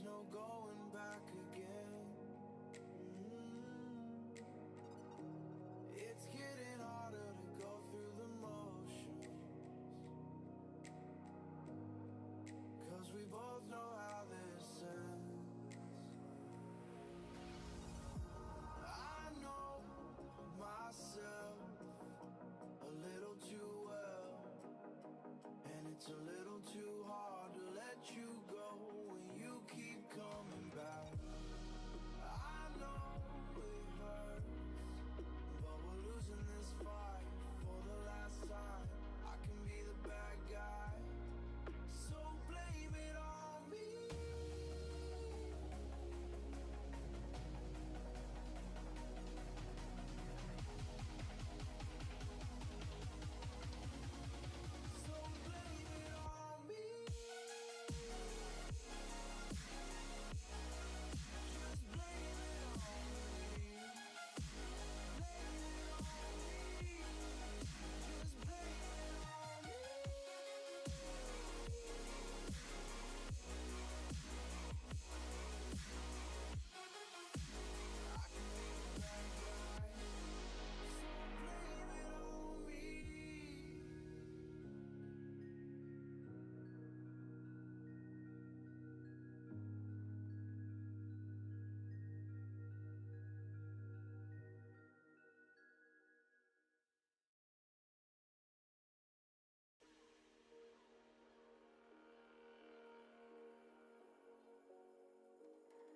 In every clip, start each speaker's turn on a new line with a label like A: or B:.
A: no going back again. It's getting harder to go through the motions, 'cause we both know how this ends. I know myself a little too well, and it's a little too hard to let you go when you keep coming back. I know it hurts, but we're losing this fight for the last time. I can be the bad guy, so blame it on me. So blame it on me. Just blame it on me. Blame it on me. Just blame it on me. I can be the bad guy, so blame it on me.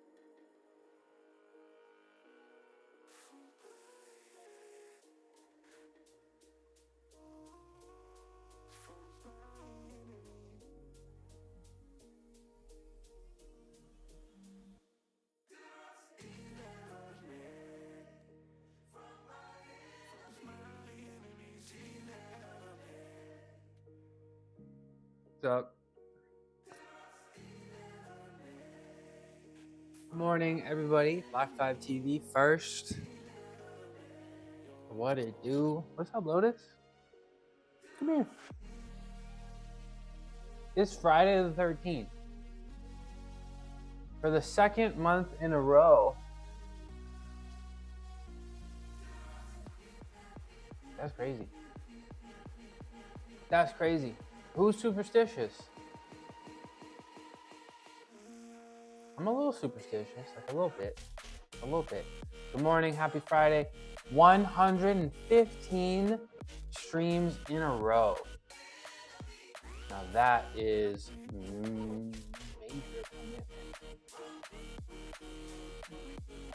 B: What's up? Good morning, everybody. Black 5 TV first. What it do? What's up, Lotus? Come here. It's Friday the 13th. For the second month in a row. That's crazy. That's crazy. Who's superstitious? I'm a little superstitious, like a little bit. A little bit. Good morning, happy Friday. 115 streams in a row. Now that is major commitment.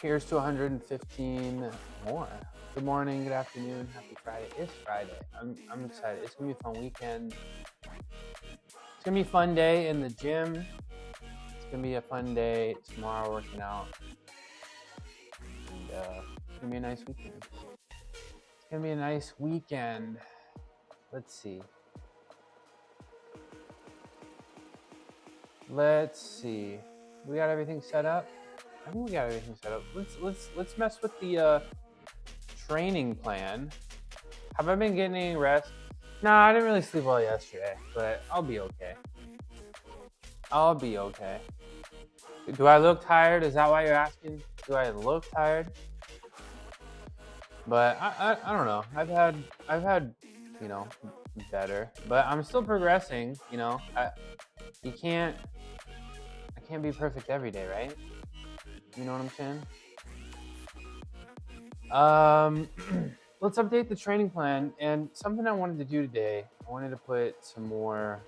B: Here's to 115 more. Good morning, good afternoon, happy Friday. It's Friday. I'm excited. It's gonna be a fun weekend. It's gonna be a fun day in the gym. It's gonna be a fun day tomorrow working out. And it's gonna be a nice weekend. It's gonna be a nice weekend. Let's see. We got everything set up. I think we got everything set up. Let's mess with the training plan. Have I been getting any rest? Nah, I didn't really sleep well yesterday, but I'll be okay. I'll be okay. Do I look tired? Is that why you're asking? Do I look tired? But I don't know. I've had better, but I'm still progressing. I can't be perfect every day, right? You know what I'm saying? Let's update the training plan. And something I wanted to do today, I wanted to put some more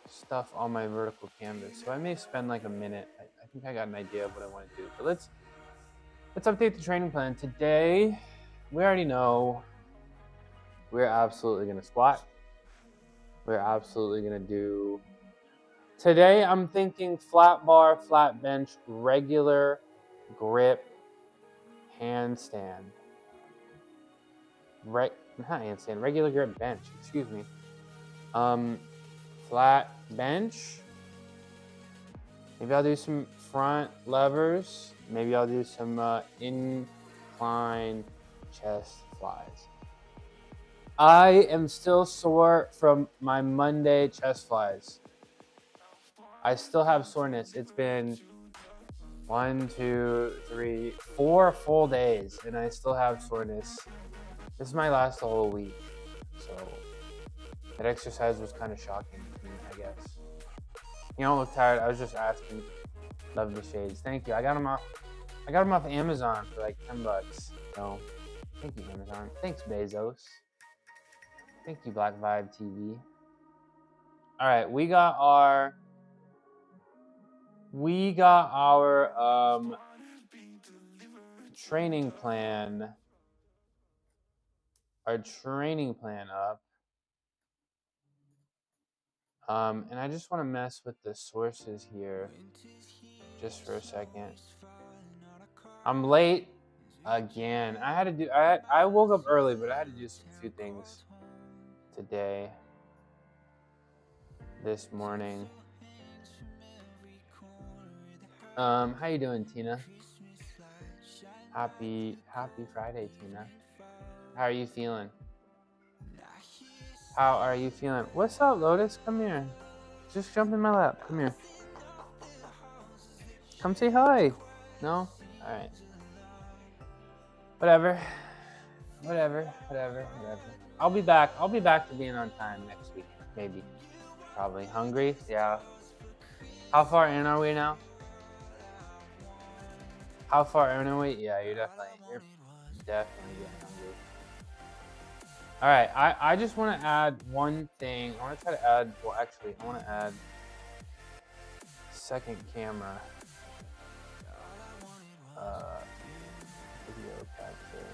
B: stuff on my vertical canvas. So I may spend like a minute. I think I got an idea of what I want to do. But let's update the training plan. Today, we already know we're absolutely going to squat. We're absolutely going to do... Today, I'm thinking flat bar, flat bench, regular grip, handstand. Not handstand, regular grip bench, excuse me. Flat bench. Maybe I'll do some front levers. Maybe I'll do some incline chest flies. I am still sore from my Monday chest flies. I still have soreness. It's been 1, 2, 3, 4 full days, and I still have soreness. This might last the whole week, so that exercise was kind of shocking to me, I guess. You don't look tired. I was just asking. Love the shades. Thank you. I got them off Amazon for like $10. So thank you, Amazon. Thanks, Bezos. Thank you, Black Vibe TV. All right, we got our training plan. Our training plan up. And I just want to mess with the sources here just for a second. I'm late again. I woke up early, but I had to do a few things today, this morning. How you doing, Tina? Happy Friday, Tina. How are you feeling? How are you feeling? What's up, Lotus? Come here. Just jump in my lap. Come here. Come say hi. No? Alright. Whatever. I'll be back to being on time next week. Maybe. Probably. Hungry? Yeah. How far in are we now? How far in are we? Yeah, you're definitely getting hungry. All right, I just want to add one thing. I want to try to add, well, actually, I want to add second camera. Video capture.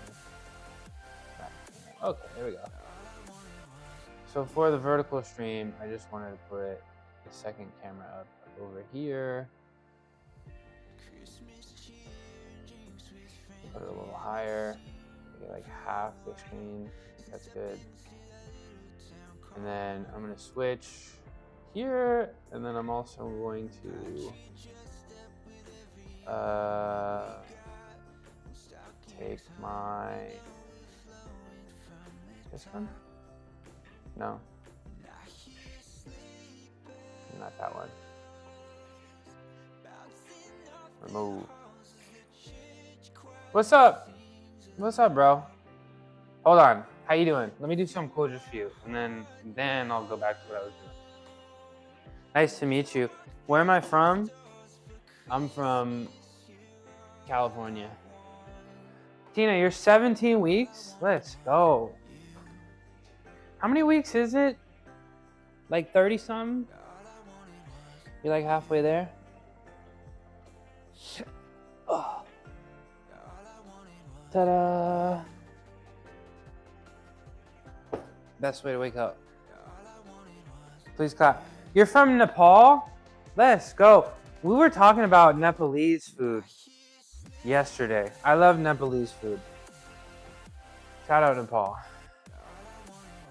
B: Okay, there we go. So for the vertical stream, I just wanted to put the second camera up over here. Put it a little higher. Get like half the screen. That's good. And then I'm going to switch here, and then I'm also going to take this one? No. Not that one. Remove. What's up? What's up, bro? Hold on. How you doing? Let me do something cool just for you, and then I'll go back to what I was doing. Nice to meet you. Where am I from? I'm from California. Tina, you're 17 weeks? Let's go. How many weeks is it? Like 30-something? You're like halfway there? Oh. Ta-da! Best way to wake up. Please clap. You're from Nepal? Let's go. We were talking about Nepalese food yesterday. I love Nepalese food. Shout out Nepal.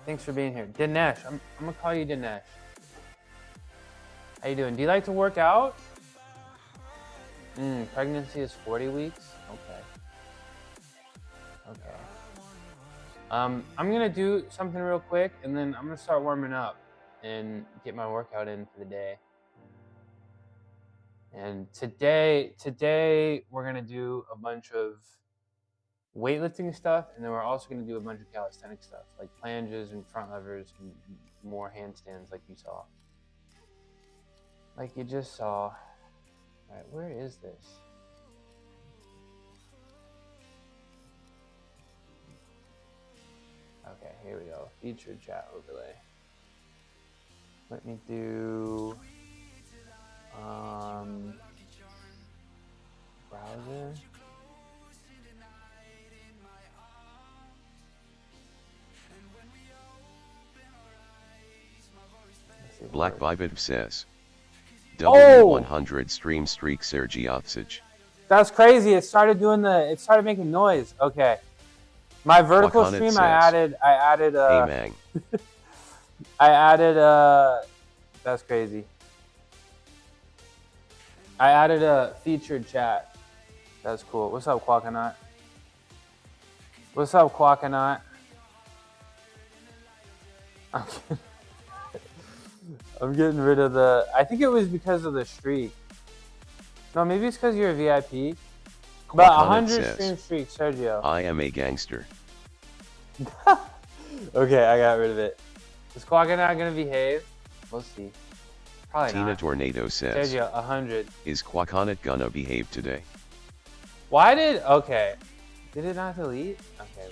B: Thanks for being here. Dinesh. I'm gonna call you Dinesh. How you doing? Do you like to work out? Pregnancy is 40 weeks? Okay. I'm gonna do something real quick, and then I'm gonna start warming up and get my workout in for the day. And today we're gonna do a bunch of weightlifting stuff, and then we're also gonna do a bunch of calisthenic stuff, like planges and front levers and more handstands, like you saw. Like you just saw. All right, where is this? Okay, here we go. Featured chat overlay. Let me do browser.
C: Black Vibe says W100 stream streak Sergiotsage.
B: That's crazy. It started making noise. Okay. My vertical stream, I added
C: hey,
B: that's crazy. I added a featured chat. That's cool. What's up, Quackanot? What's up, Quackanot? Okay. I'm getting rid of the... I think it was because of the streak. No, maybe it's because you're a VIP. But
C: Quaconnet
B: 100
C: says,
B: stream streak, Sergio.
C: I am a gangster.
B: Okay, I got rid of it. Is Quaconnet gonna behave? We'll see. Probably
C: Tina
B: not.
C: Tornado says,
B: Sergio, 100.
C: is Quaconnet gonna behave today?
B: Why did... Okay. Did it not delete? Okay,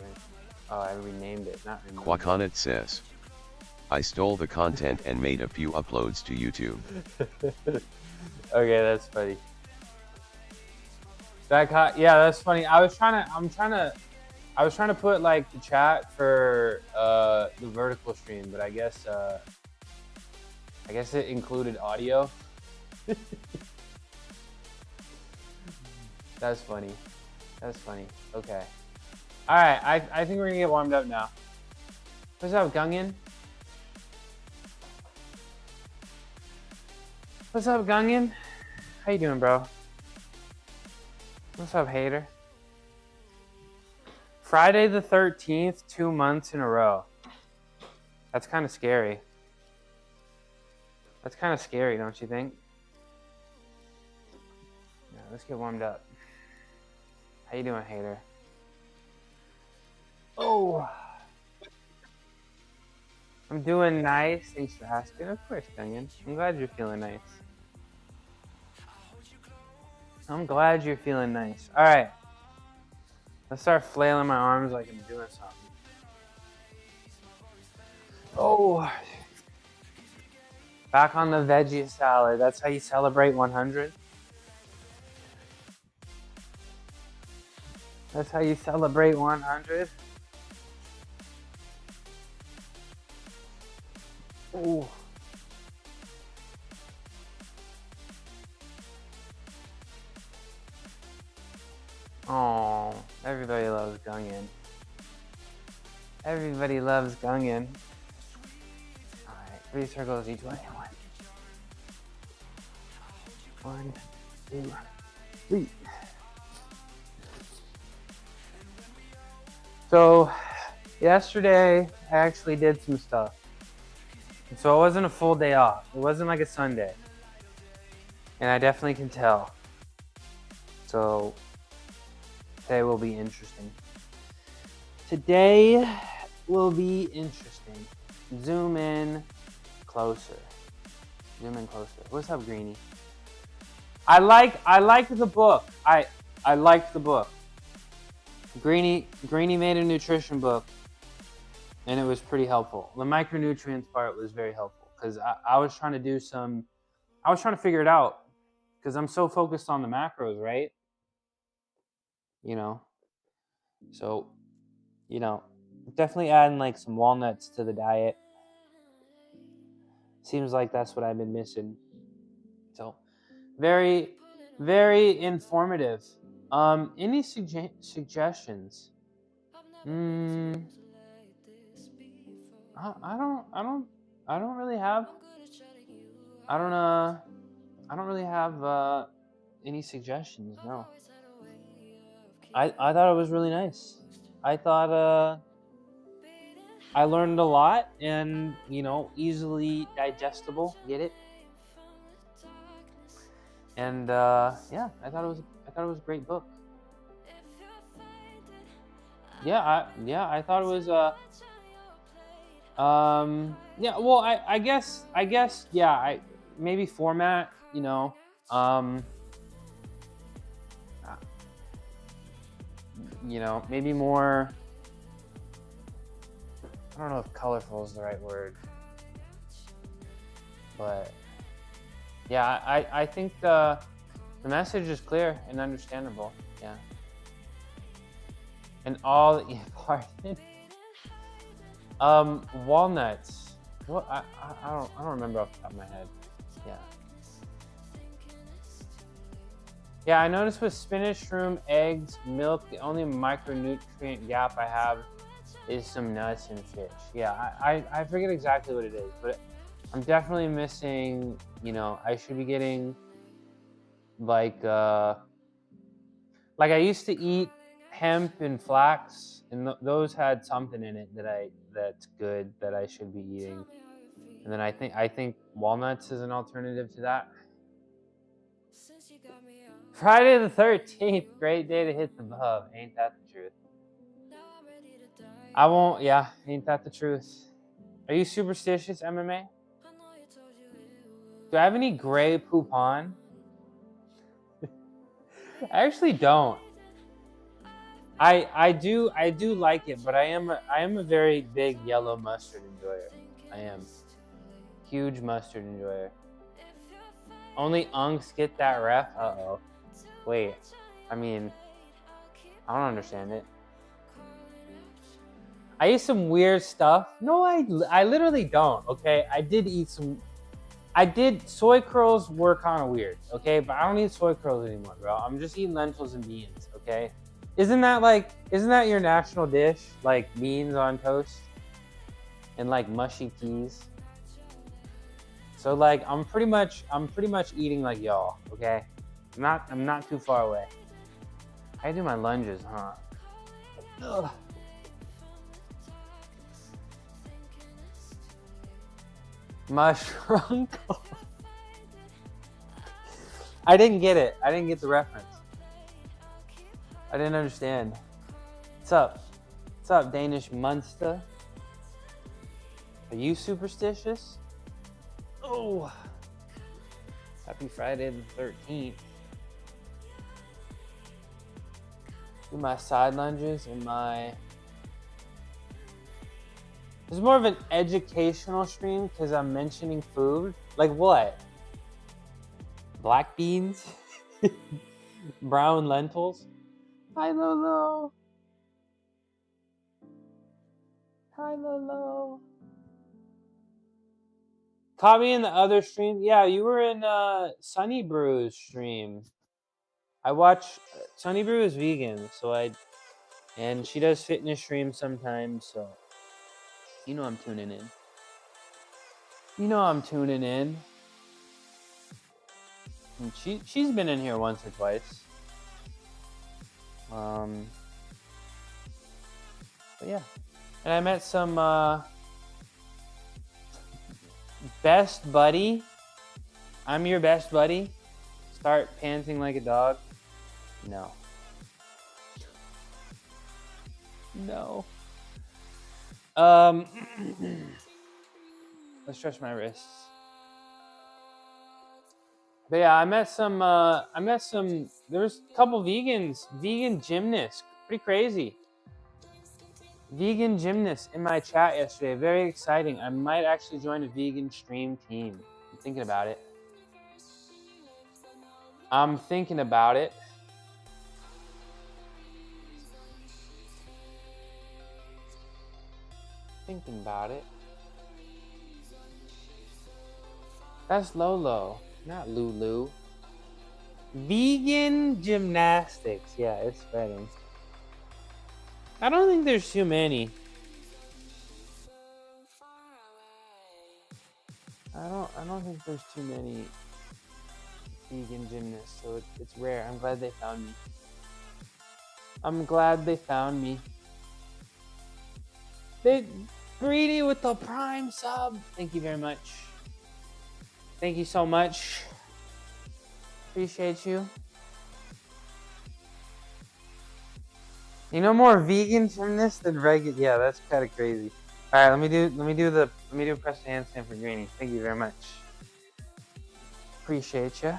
B: oh, I renamed it, not removed.
C: Quaconnet says, I stole the content and made a few uploads to YouTube.
B: Okay, that's funny. Yeah, that's funny. I was trying to put like the chat for the vertical stream, but I guess it included audio. That's funny. That's funny. Okay. All right. I think we're gonna get warmed up now. What's up, Gungin? What's up, Gungin? How you doing, bro? What's up, hater? Friday the 13th, 2 months in a row. That's kind of scary. That's kind of scary, don't you think? Yeah, let's get warmed up. How you doing, hater? Oh, I'm doing nice. Thanks for asking. Of course, Dungan. I'm glad you're feeling nice. I'm glad you're feeling nice. All right. Let's start flailing my arms like I'm doing something. Oh. Back on the veggie salad. That's how you celebrate 100? That's how you celebrate 100? Oh. Oh, everybody loves Gungin. Everybody loves Gungin. Alright, 3 circles each way. 1, 2, 3. So, yesterday I actually did some stuff. So it wasn't a full day off. It wasn't like a Sunday. And I definitely can tell. So, today will be interesting. Today will be interesting. Zoom in closer. Zoom in closer. What's up, Greenie? I like the book. I liked the book. Greenie made a nutrition book, and it was pretty helpful. The micronutrients part was very helpful because I was trying to do some. I was trying to figure it out because I'm so focused on the macros, right? You know. So, you know, definitely adding like some walnuts to the diet. Seems like that's what I've been missing. So, very, very informative. Any suggestions? I don't really have. I don't really have any suggestions. No. I thought it was really nice. I thought I learned a lot and, you know, easily digestible. Get it? And yeah, I thought it was a great book. Yeah, I thought it was yeah, well, I guess yeah, maybe format, you know, you know, maybe more, I don't know if colorful is the right word, but yeah, I think the message is clear and understandable. Yeah. And all pardon. Walnuts. What I don't remember off the top of my head. Yeah. Yeah, I noticed with spinach, shroom, eggs, milk, the only micronutrient gap I have is some nuts and fish. Yeah, I forget exactly what it is, but I'm definitely missing, you know, I should be getting like I used to eat hemp and flax, and those had something in it that's good that I should be eating. And then I think walnuts is an alternative to that. Friday the 13th, great day to hit the pub. Ain't that the truth? I won't, yeah, ain't that the truth? Are you superstitious, MMA? Do I have any gray poop on? I actually don't. I do like it, but I am a very big yellow mustard enjoyer. I am. Huge mustard enjoyer. Only unks get that ref? Uh-oh. Wait. I mean, I don't understand it. I eat some weird stuff. No, I literally don't, okay? I did eat some... soy curls were kind of weird, okay? But I don't eat soy curls anymore, bro. I'm just eating lentils and beans, okay? Isn't that your national dish? Like beans on toast? And like mushy peas? So like, I'm pretty much eating like y'all, okay? I'm not too far away. I do my lunges, huh? Ugh. Mushroom. I didn't get it. I didn't get the reference. I didn't understand. What's up? What's up, Danish Munster? Are you superstitious? Oh. Happy Friday the 13th. Do my side lunges and my... This is more of an educational stream because I'm mentioning food. Like what? Black beans? Brown lentils? Hi, Lolo. Hi, Lolo. Caught me in the other stream. Yeah, you were in Sunny Brew's stream. I watch... Sunny Brew is vegan, and she does fitness streams sometimes, so... You know I'm tuning in. You know I'm tuning in. And she's been in here once or twice. But yeah. And I met some best buddy. I'm your best buddy. Start panting like a dog. No. No. Let's stretch my wrists. But yeah, I met some, there was a couple vegan gymnasts, pretty crazy. Vegan gymnasts in my chat yesterday, very exciting. I might actually join a vegan stream team. I'm thinking about it. Thinking about it. That's Lolo, not Lulu. Vegan gymnastics. Yeah, it's spreading. I don't think there's too many. I don't think there's too many vegan gymnasts, so it's rare. I'm glad they found me. They greedy with the prime sub. Thank you very much. Thank you so much. Appreciate you. You know more vegan gymnasts than regular. Yeah, that's kind of crazy. All right, let me do a press handstand for Greenie. Thank you very much. Appreciate you.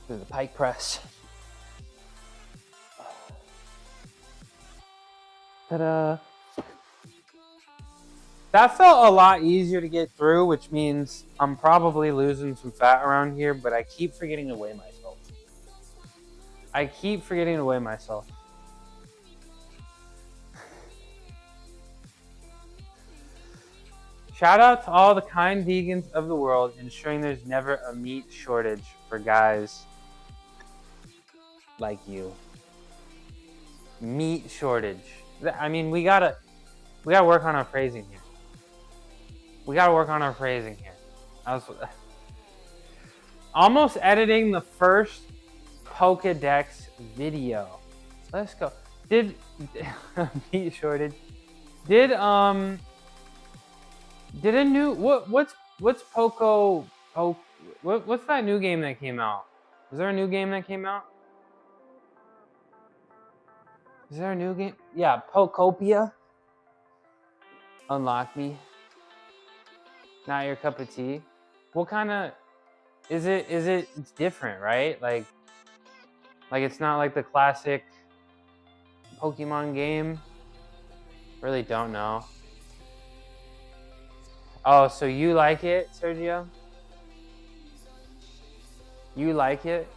B: Do the pike press. Ta-da. That felt a lot easier to get through, which means I'm probably losing some fat around here, but I keep forgetting to weigh myself. Shout out to all the kind vegans of the world, ensuring there's never a meat shortage for guys like you. Meat shortage. I mean, we gotta work on our phrasing here. I was almost editing the first Pokedex video. Let's go. Did meat shortage? Did a new what's Poco what's that new game that came out? Is there a new game that came out? Is there a new game? Yeah, Pocopia. Unlock Me. Not your cup of tea. What kind of is it? It's different, right? Like it's not like the classic Pokemon game. Really don't know. Oh, so you like it, Sergio? You like it?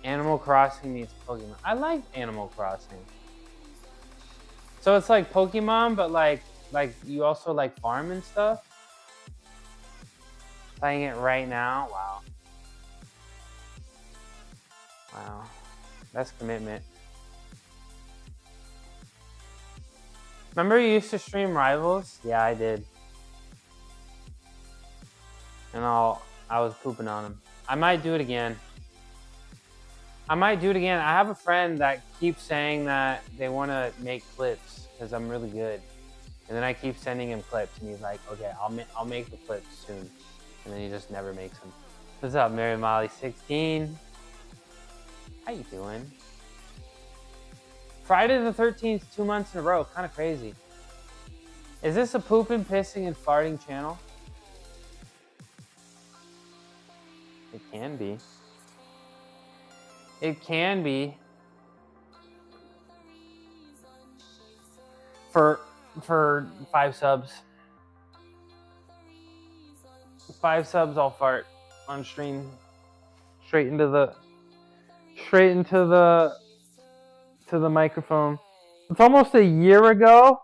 B: Animal Crossing meets Pokemon. I like Animal Crossing. So it's like Pokemon, but like you also like farm and stuff? Playing it right now? Wow. Wow. That's commitment. Remember you used to stream Rivals? Yeah, I did. And I was pooping on him. I might do it again. I have a friend that keeps saying that they want to make clips because I'm really good. And then I keep sending him clips and he's like, okay, I'll make the clips soon. And then he just never makes them. What's up, Mary Molly 16? How you doing? Friday the 13th, 2 months in a row. Kind of crazy. Is this a pooping, pissing, and farting channel? It can be. It can be. For 5 subs. 5 subs, I'll fart on stream. Straight into the microphone. It's almost a year ago.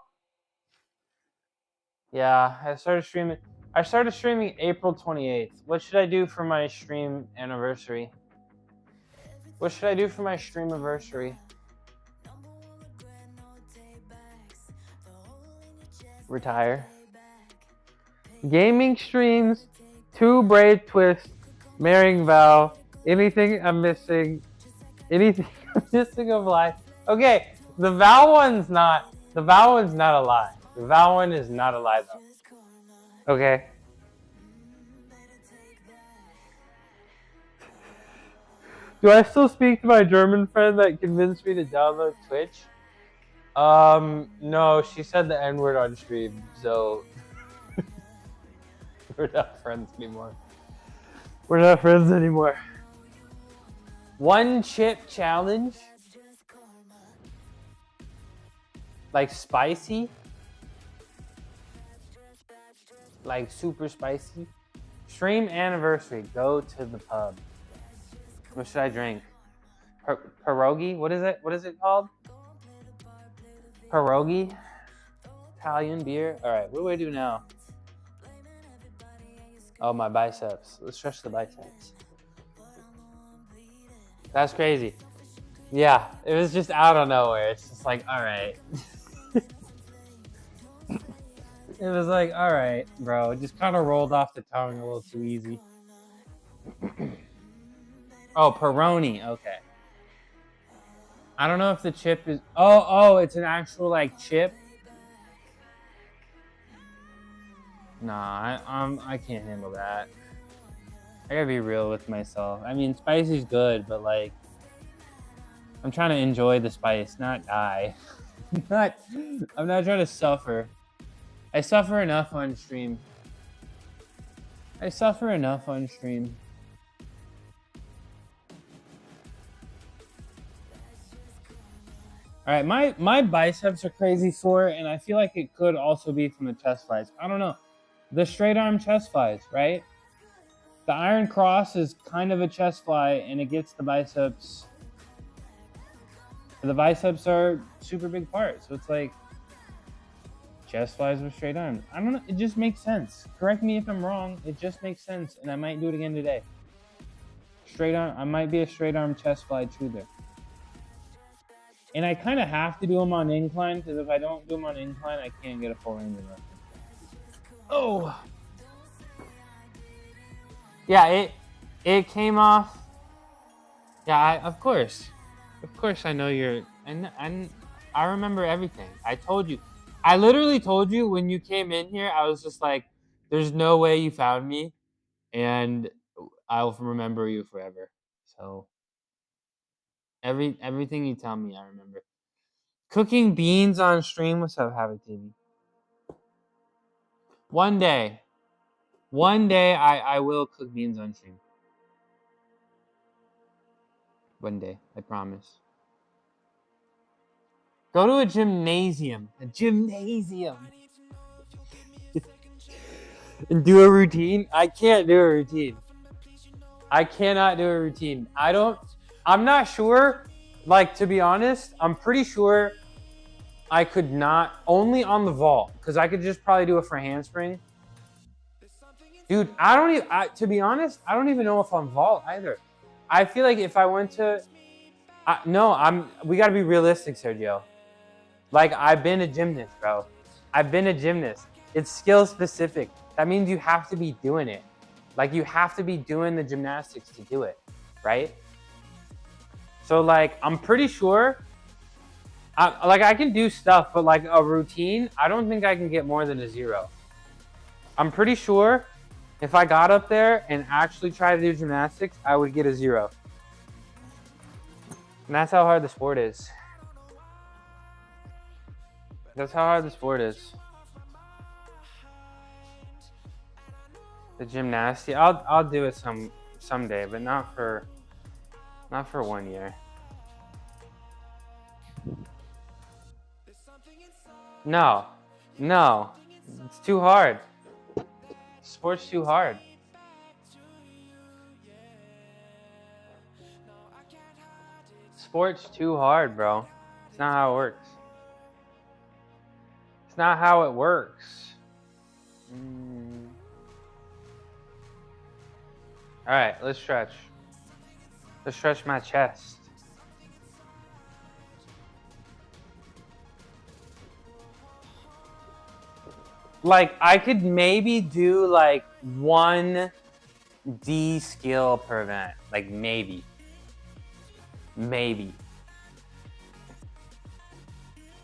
B: Yeah, I started streaming April 28th. What should I do for my stream anniversary? Retire. Gaming streams, 2 braid twists, marrying vow, anything I'm missing of life. Okay, the vow one's not a lie. The vow one is not a lie though. Okay. Do I still speak to my German friend that convinced me to download Twitch? No, she said the N-word on stream, so we're not friends anymore. 1 chip challenge? Like spicy? Like super spicy? Stream anniversary, go to the pub. What should I drink? Pierogi? What is it? What is it called? Pierogi? Italian beer? Alright, what do I do now? Oh, my biceps. Let's stretch the biceps. That's crazy. Yeah, it was just out of nowhere. It's just like, alright. It was like, alright, bro. It just kind of rolled off the tongue a little too easy. Oh, Peroni. Okay. I don't know if the chip is... Oh, it's an actual, like, chip? Nah, I can't handle that. I gotta be real with myself. I mean, spicy's good, but, like... I'm trying to enjoy the spice, not die. I'm not trying to suffer. I suffer enough on stream. Alright, my biceps are crazy sore, and I feel like it could also be from the chest flies. I don't know. The straight arm chest flies, right? The Iron Cross is kind of a chest fly, and it gets the biceps. The biceps are super big part, so it's like chest flies with straight arms. I don't know. It just makes sense. Correct me if I'm wrong. It just makes sense, and I might do it again today. Straight arm. I might be a straight arm chest fly truther. And I kind of have to do them on incline, because if I don't do them on incline, I can't get a full range of motion. Oh. Yeah, It came off. Yeah, of course. Of course I know you're... I remember everything. I told you. I literally told you when you came in here, I was just like, there's no way you found me. And I'll remember you forever. So everything you tell me, I remember. Cooking beans on stream. What's up, Habit TV? One day I will cook beans on stream. One day, I promise. Go to a gymnasium. And do a routine. I can't do a routine. I cannot do a routine. I'm not sure. Like, to be honest, I'm pretty sure I could not, only on the vault, because I could just probably do it for handspring. Dude, to be honest, I don't even know if I'm vault either. I feel like if I went to, we gotta be realistic, Sergio. Like, I've been a gymnast, bro. I've been a gymnast. It's skill specific. That means you have to be doing it. Like, you have to be doing the gymnastics to do it, right? So, like, I'm pretty sure, I can do stuff, but like a routine, I don't think I can get more than a 0. I'm pretty sure if I got up there and actually tried to do gymnastics, I would get a 0. And that's how hard the sport is. That's how hard the sport is. The gymnastics, I'll do it someday, but not for 1 year. No, it's too hard. Sport's too hard. Sport's too hard, bro. It's not how it works. It's not how it works. All right, let's stretch. Let's stretch my chest. Like, I could maybe do like 1 D skill per event. Like, maybe.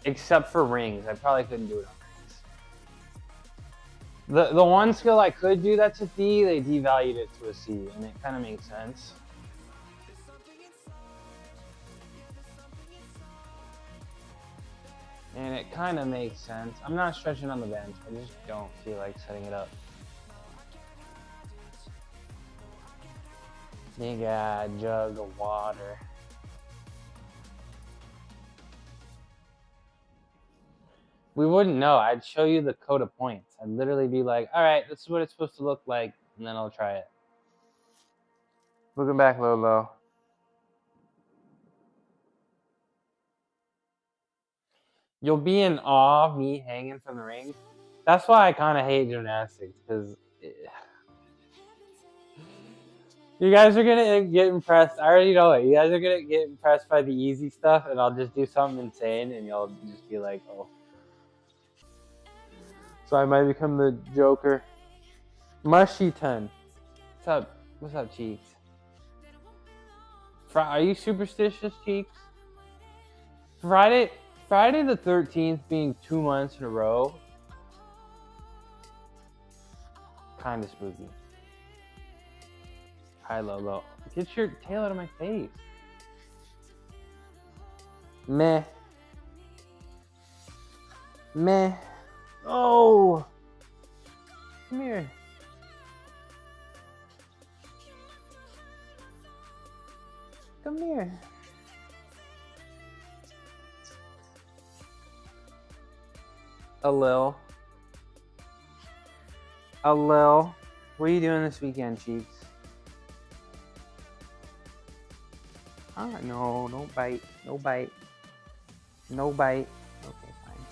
B: Except for rings. I probably couldn't do it on rings. The one skill I could do that's a D, they devalued it to a C, and it kind of makes sense. And it kind of makes sense. I'm not stretching on the bench. I just don't feel like setting it up. You got a jug of water. We wouldn't know. I'd show you the code of points. I'd literally be like, all right, this is what it's supposed to look like, and then I'll try it. Looking back, Lolo. You'll be in awe of me hanging from the ring. That's why I kind of hate gymnastics, because you guys are going to get impressed. I already know it. You guys are going to get impressed by the easy stuff, and I'll just do something insane, and you'll just be like, oh. So I might become the Joker. Mushy ton. What's up? What's up, Cheeks? Are you superstitious, Cheeks? Friday the 13th being 2 months in a row. Kind of spooky. Hi, Lolo. Get your tail out of my face. Meh. Oh! Come here. Come here. A little. What are you doing this weekend, Cheeks? No, don't bite. No bite. Okay, fine.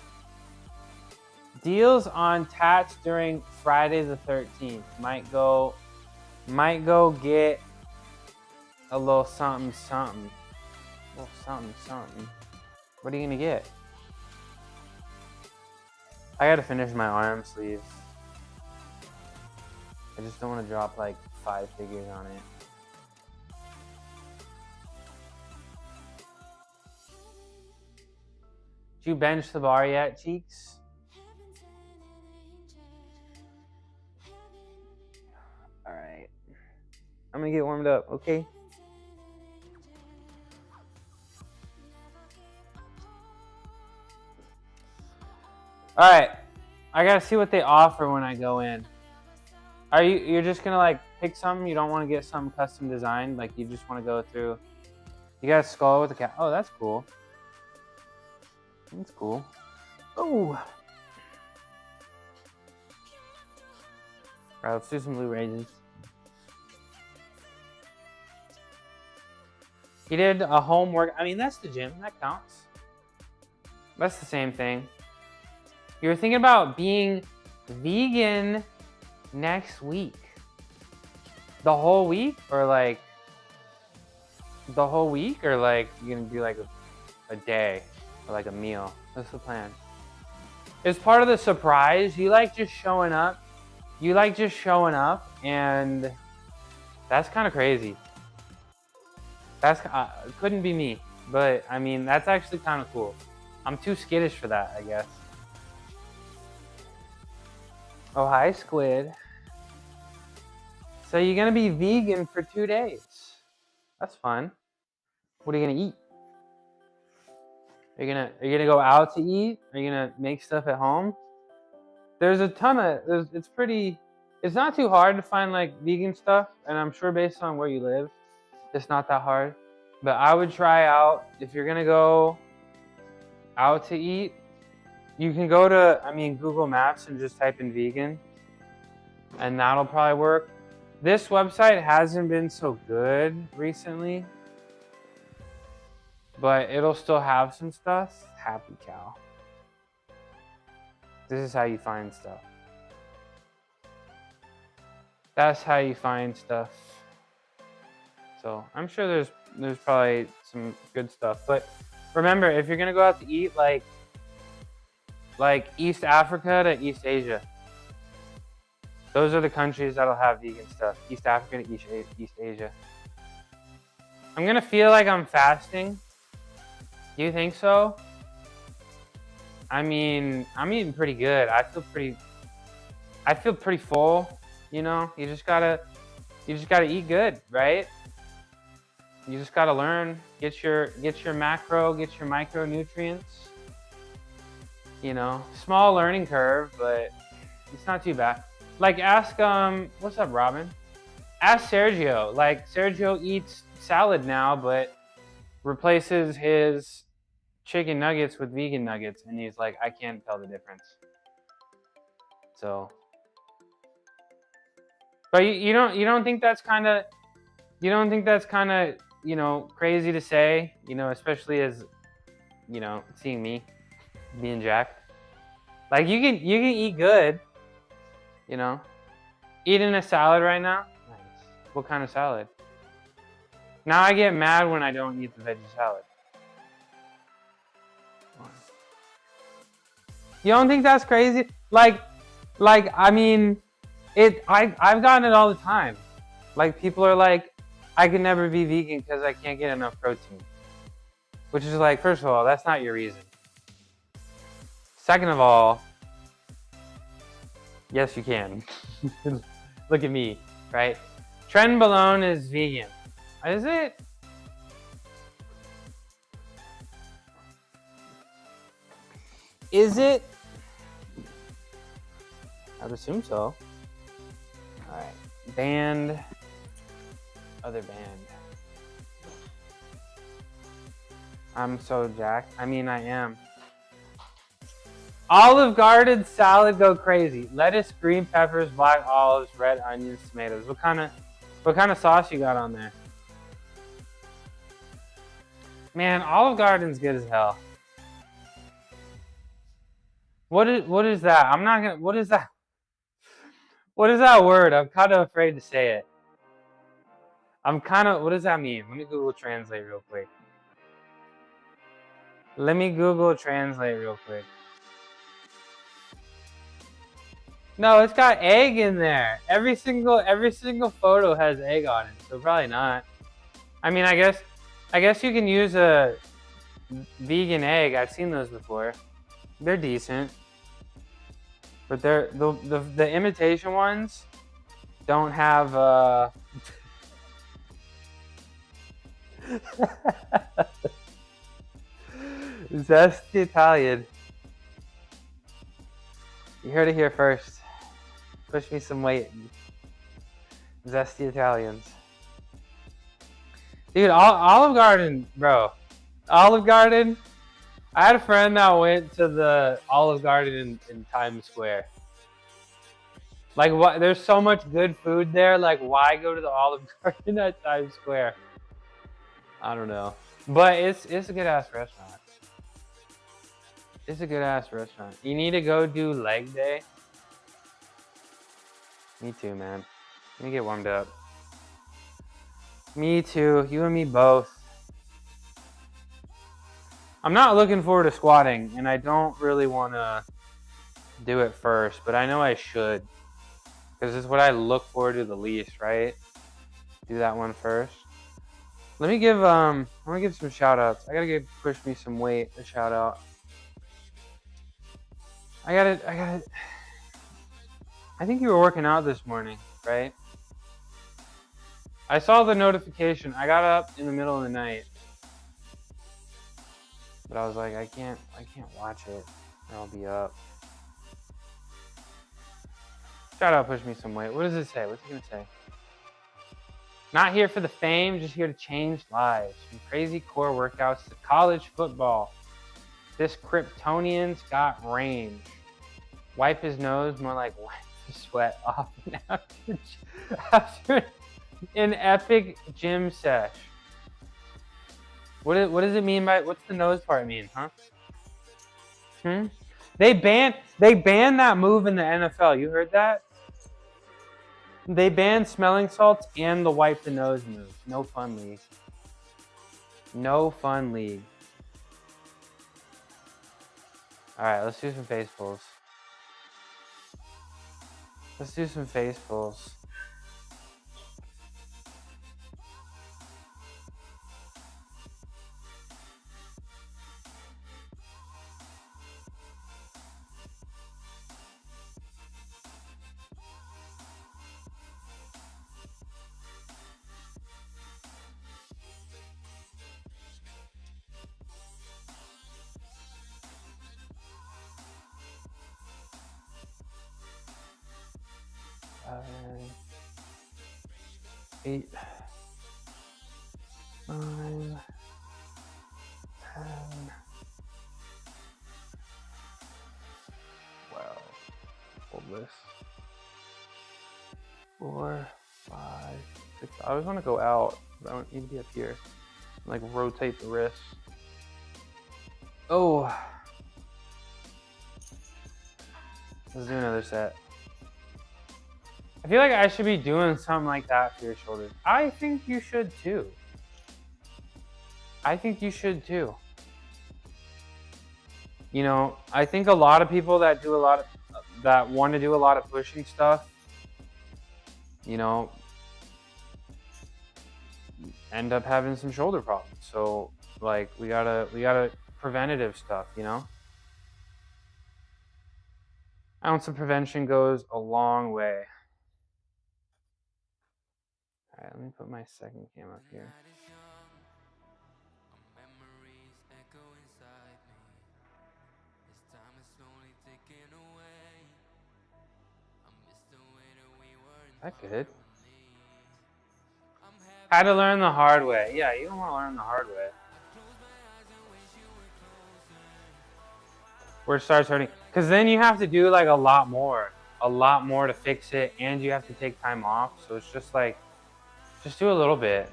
B: Deals on tats during Friday the 13th. Might go get a little something. A little something. What are you gonna get? I gotta finish my arm sleeve. I just don't want to drop like 5 figures on it. you bench the bar yet, Cheeks? All right. I'm gonna get warmed up, okay? All right. I gotta see what they offer when I go in. You're just gonna like pick something? You don't want to get something custom designed? Like you just want to go through? You got a skull with a cat. Oh, that's cool. That's cool. Oh. All right, let's do some blue raisins. He did a home work. I mean, that's the gym. That counts. That's the same thing. You're thinking about being vegan next week. The whole week? Or like the whole week? Or like you're going to do like a day or like a meal? What's the plan? It's part of the surprise. You like just showing up. You like just showing up, and that's kind of crazy. That's couldn't be me, but I mean that's actually kind of cool. I'm too skittish for that, I guess. Oh, hi, Squid. So you're gonna be vegan for 2 days. That's fun. What are you gonna eat? Are you gonna go out to eat? Are you gonna make stuff at home? There's a ton of, it's not too hard to find like vegan stuff, and I'm sure based on where you live, it's not that hard. But I would try out, if you're gonna go out to eat, you can go to, Google Maps and just type in vegan, and that'll probably work. This website hasn't been so good recently, but it'll still have some stuff. Happy cow. This is how you find stuff. That's how you find stuff. So I'm sure there's probably some good stuff. But remember, if you're gonna go out to eat, like East Africa to East Asia, those are the countries that'll have vegan stuff. East Africa to East Asia. I'm gonna feel like I'm fasting. Do you think so? I'm eating pretty good. I feel pretty full, you know? You just gotta eat good, right? You just gotta learn, get your macro, get your micronutrients. You know, small learning curve, but it's not too bad. Like ask, what's up, Robin? Ask Sergio. Like Sergio eats salad now, but replaces his chicken nuggets with vegan nuggets, and he's like, I can't tell the difference. So, but you don't think that's kind of crazy to say, especially as seeing me being jacked. Like you can eat good, eating a salad right now. Nice. What kind of salad? Now I get mad when I don't eat the veggie salad. You don't think that's crazy? I've gotten it all the time. Like people are like, I can never be vegan because I can't get enough protein. Which is like, first of all, that's not your reason. Second of all, yes you can. Look at me, right? Trenbolone is vegan. Is it? Is it? I would assume so. Alright. Band. Other band. I'm so jacked. I am. Olive Garden salad go crazy. Lettuce, green peppers, black olives, red onions, tomatoes. What kind of sauce you got on there? Man, Olive Garden's good as hell. What is that? I'm not gonna. What is that? What is that word? I'm kind of afraid to say it. What does that mean? Let me Google Translate real quick. No, it's got egg in there. Every single photo has egg on it, so probably not. I guess you can use a vegan egg. I've seen those before. They're decent. But they're the imitation ones don't have Zesty Italian. You heard it here first. Push me some weight. Zesty Italians. Dude, Olive Garden, bro. Olive Garden. I had a friend that went to the Olive Garden in Times Square. Like, what? There's so much good food there. Like, why go to the Olive Garden at Times Square? I don't know. But it's a good ass restaurant. It's a good ass restaurant. You need to go do leg day. Me too, man. Let me get warmed up. Me too. You and me both. I'm not looking forward to squatting, and I don't really want to do it first, but I know I should. Because it's what I look forward to the least, right? Do that one first. Let me give I want to give some shout outs. I gotta give Push Me Some Weight a shout out. I think you were working out this morning, right? I saw the notification. I got up in the middle of the night. But I was like, I can't watch it, or I'll be up. Shout out, Push Me Some Weight. What does it say? What's it gonna say? Not here for the fame, just here to change lives. From crazy core workouts to college football. This Kryptonian's got range. Wipe his nose, more like wipe the sweat off after an epic gym sesh. What does it mean by, what's the nose part mean, huh? They banned that move in the NFL. You heard that? They banned smelling salts and the wipe the nose move. No fun league. No fun league. All right, let's do some face pulls. Let's do some face pulls. Seven, 8, 9, 10, 12. Hold this. 4, 5, 6. I always want to go out, but I don't need to be up here. Like rotate the wrists. Oh. Let's do another set. I feel like I should be doing something like that for your shoulders. I think you should too. I think you should too. You know, I think a lot of people that do a lot of, that want to do a lot of pushing stuff, you know, end up having some shoulder problems. So like we gotta preventative stuff, you know? Ounce of prevention goes a long way. All right, let me put my second cam up here. Is that good? Had to learn the hard way. Yeah, you don't want to learn the hard way. Where it starts hurting. Because then you have to do like a lot more to fix it, and you have to take time off. So it's just like, just do a little bit.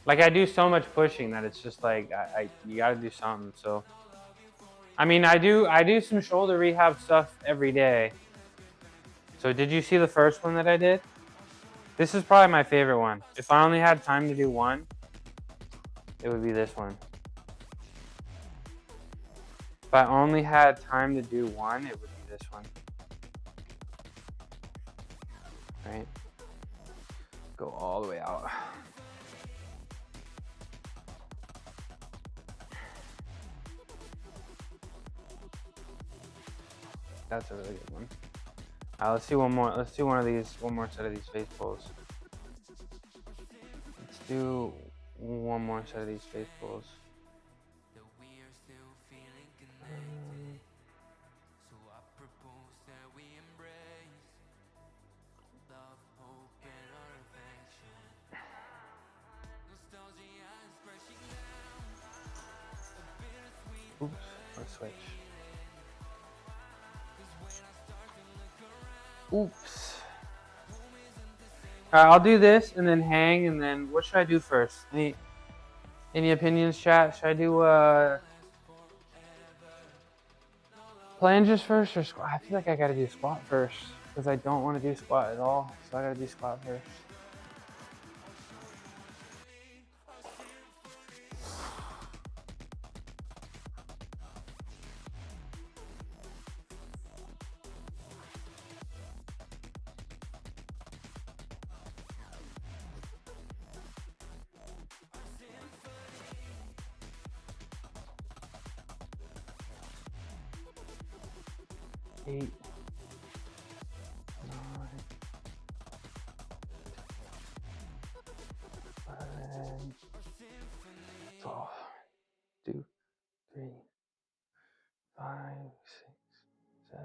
B: Like I do so much pushing that it's just like, you gotta do something. So, I mean, I do some shoulder rehab stuff every day. So did you see the first one that I did? This is probably my favorite one. If I only had time to do one, it would be this one. If I only had time to do one, it would be this one. Right? Go all the way out. That's a really good one. Let's do one more. Let's do one more set of these face pulls. Let's do one more set of these face pulls. Oops, let's switch. Oops. Alright, I'll do this and then hang, and then what should I do first? Any opinions, chat? Should I do planges first or squat? I feel like I gotta do squat first because I don't want to do squat at all, so I gotta do squat first. Eight, 9, 11, 12, 2, 3, 5, 6, 7,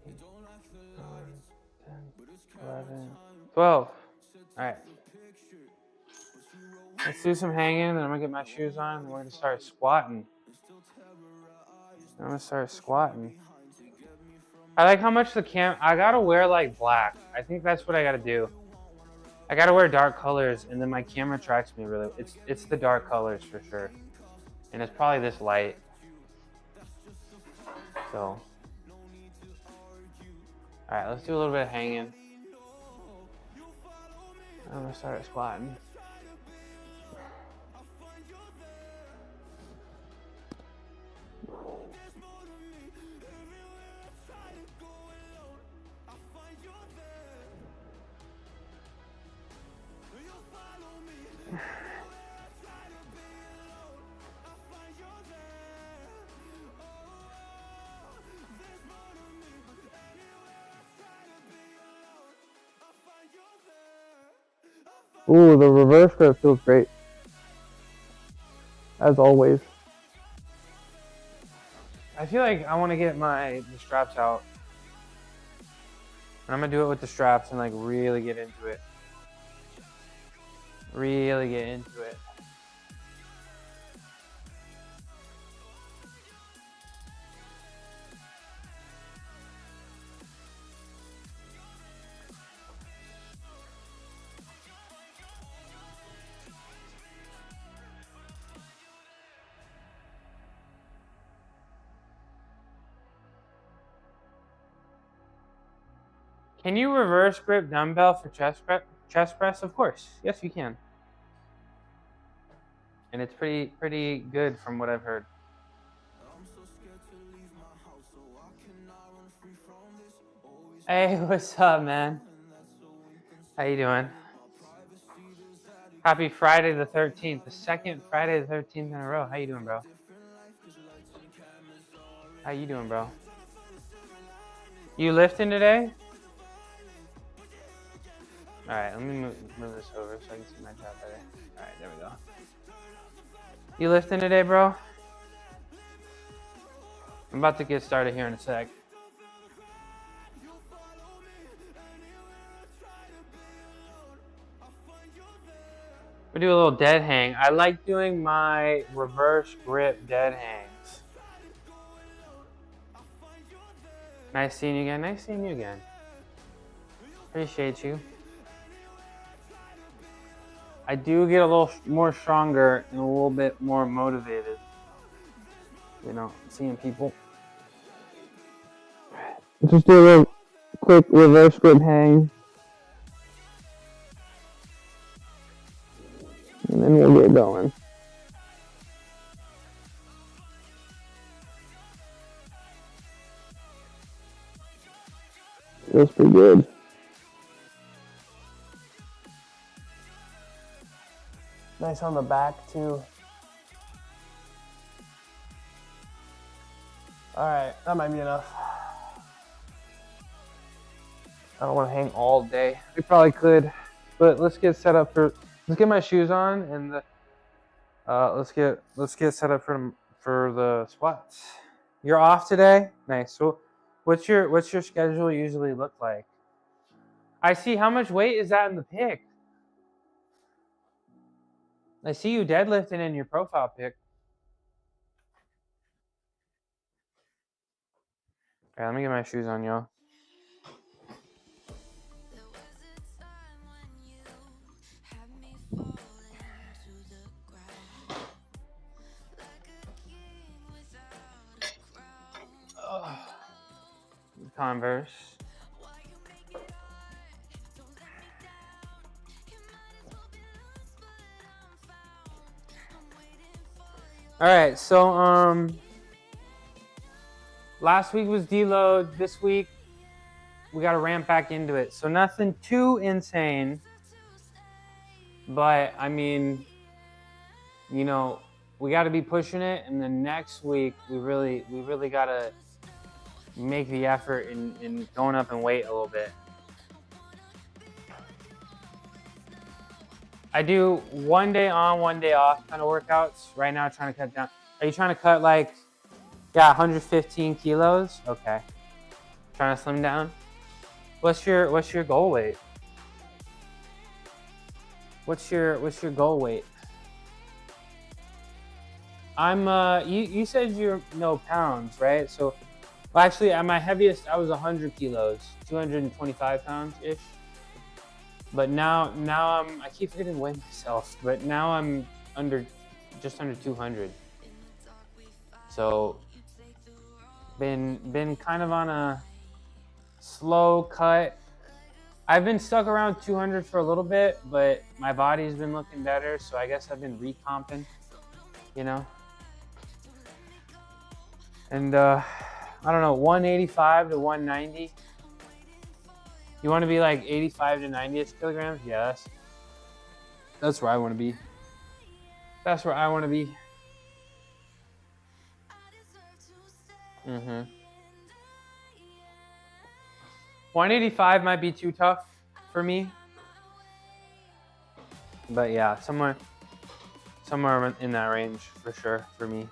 B: 8, 9, 10, 11, 12. Alright. Let's do some hanging, and then I'm gonna get my shoes on, and we're gonna start squatting. I'm gonna start squatting. I like how much I gotta wear like black. I think that's what I gotta do. I gotta wear dark colors, and then my camera tracks me really. It's the dark colors for sure, and it's probably this light. So, all right, let's do a little bit of hanging. I'm gonna start squatting. Ooh, the reverse grip feels great. As always. I feel like I want to get the straps out. And I'm going to do it with the straps and like really get into it. Really get into it. Can you reverse grip dumbbell for chest press? Of course. Yes, you can. And it's pretty good from what I've heard. Hey, what's up, man? How you doing? Happy Friday the 13th. The second Friday the 13th in a row. How you doing, bro? How you doing, bro? You lifting today? Alright, let me move this over so I can see my job better. Alright, there we go. You lifting today, bro? I'm about to get started here in a sec. We do a little dead hang. I like doing my reverse grip dead hangs. Nice seeing you again. Nice seeing you again. Appreciate you. I do get a little more stronger and a little bit more motivated. You know, seeing people. Just do a little quick reverse grip hang. And then we'll get going. Feels pretty good. Nice on the back too. All right, that might be enough. I don't want to hang all day. We probably could, but let's get set up for. Let's get my shoes on and let's get set up for the squats. You're off today? Nice. So, what's your schedule usually look like? I see. How much weight is that in the pic? I see you deadlifting in your profile pic. Okay, let me get my shoes on, y'all. Converse. All right, so last week was deload. This week we got to ramp back into it. So nothing too insane, but I mean, you know, we got to be pushing it. And then next week we really got to make the effort in going up in weight a little bit. I do 1 day on, 1 day off kind of workouts right now, trying to cut down. Are you trying to cut like, yeah, 115 kilos? Okay. Trying to slim down? What's your goal weight? What's your goal weight? I'm you said you're no pounds, right? So well, actually at my heaviest I was 100 kilos, 225 pounds ish. But now I keep forgetting to weigh myself, but now I'm just under 200. So been kind of on a slow cut. I've been stuck around 200 for a little bit, but my body's been looking better, so I guess I've been recomping, you know. And I don't know, 185 to 190. You want to be like 85 to 90ish kilograms? Yeah, that's where I want to be. That's where I want to be. 185 might be too tough for me. But yeah, somewhere in that range for sure for me.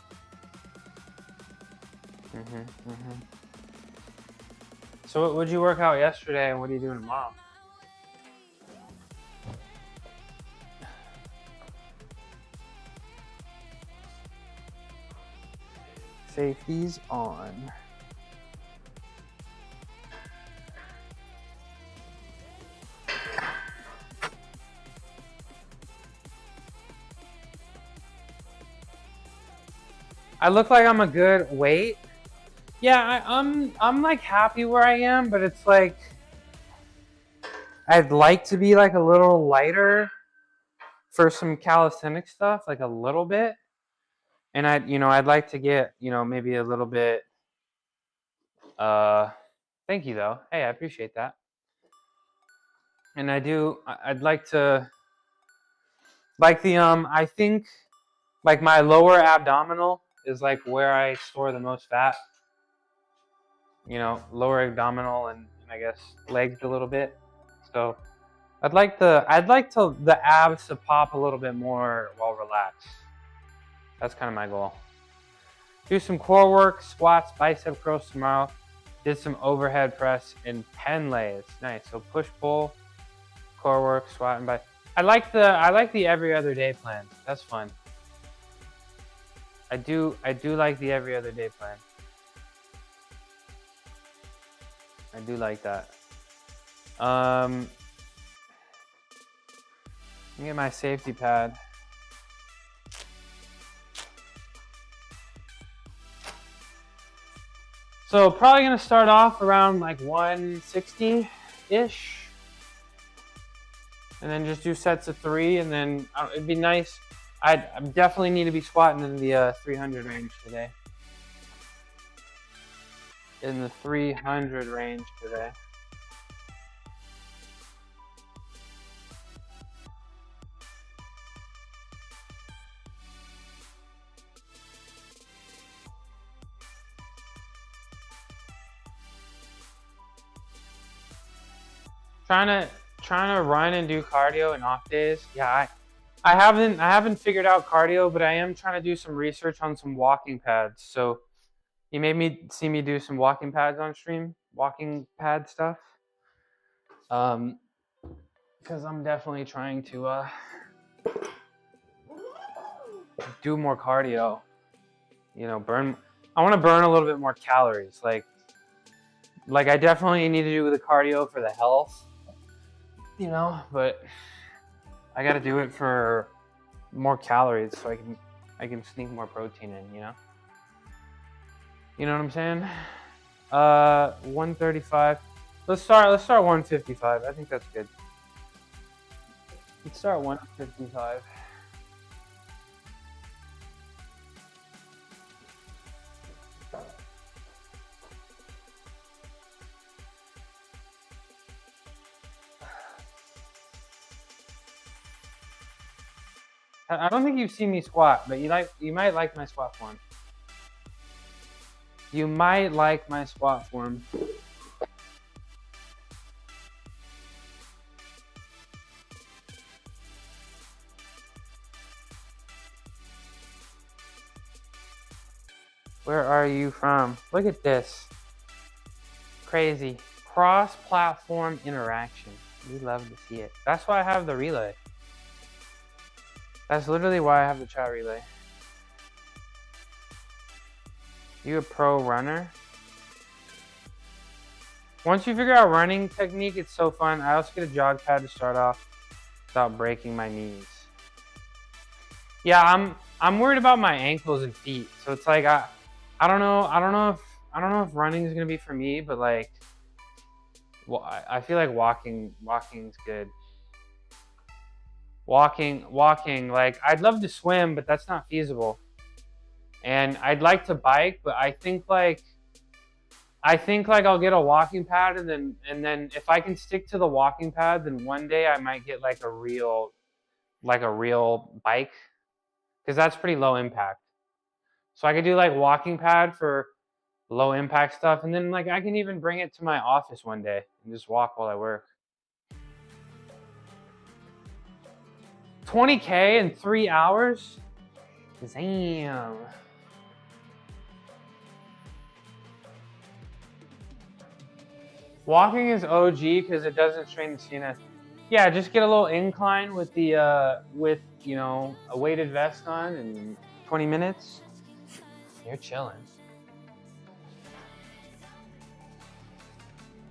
B: So what did you work out yesterday and what are you doing tomorrow? Safety's on. I look like I'm a good weight. Yeah, I'm like happy where I am, but it's like I'd like to be like a little lighter for some calisthenic stuff, like a little bit. And I'd like to get, maybe a little bit thank you though. Hey, I appreciate that. And I'd like to like I think like my lower abdominal is like where I store the most fat. Lower abdominal and I guess legs a little bit. So I'd like the abs to pop a little bit more while relaxed. That's kind of my goal. Do some core work, squats, bicep curls tomorrow. Did some overhead press and pen lays. Nice. So push pull, core work, squat and bicep. I like the every other day plan. That's fun. I do like the every other day plan. I do like that. Let me get my safety pad. So probably gonna start off around like 160-ish. And then just do sets of 3, and then it'd be nice. I definitely need to be squatting in the 300 range today. In the 300 range today. Trying to run and do cardio in off days. Yeah, I haven't figured out cardio, but I am trying to do some research on some walking pads. So you made me see me do some walking pads on stream, walking pad stuff. Because I'm definitely trying to do more cardio. You know, I want to burn a little bit more calories. Like I definitely need to do the cardio for the health. You know, but I got to do it for more calories so I can sneak more protein in, you know? You know what I'm saying? 135. Let's start 155. I think that's good. Let's start 155. I don't think you've seen me squat, but you might like my squat form. You might like my squat form. Where are you from? Look at this. Crazy. Cross-platform interaction. We love to see it. That's why I have the relay. That's literally why I have the chat relay. You a pro runner? Once you figure out running technique, it's so fun. I also get a jog pad to start off without breaking my knees. Yeah, I'm worried about my ankles and feet. So it's like I don't know if running is gonna be for me, but like, well, I feel like walking's good. Walking, like I'd love to swim, but that's not feasible. And I'd like to bike, but I think like I'll get a walking pad and then if I can stick to the walking pad, then one day I might get like a real bike, because that's pretty low impact. So I could do like walking pad for low impact stuff, and then like I can even bring it to my office one day and just walk while I work. 20K in 3 hours? Damn. Walking is OG because it doesn't strain the CNS. Yeah, just get a little incline with the you know, a weighted vest on, and 20 minutes, you're chilling.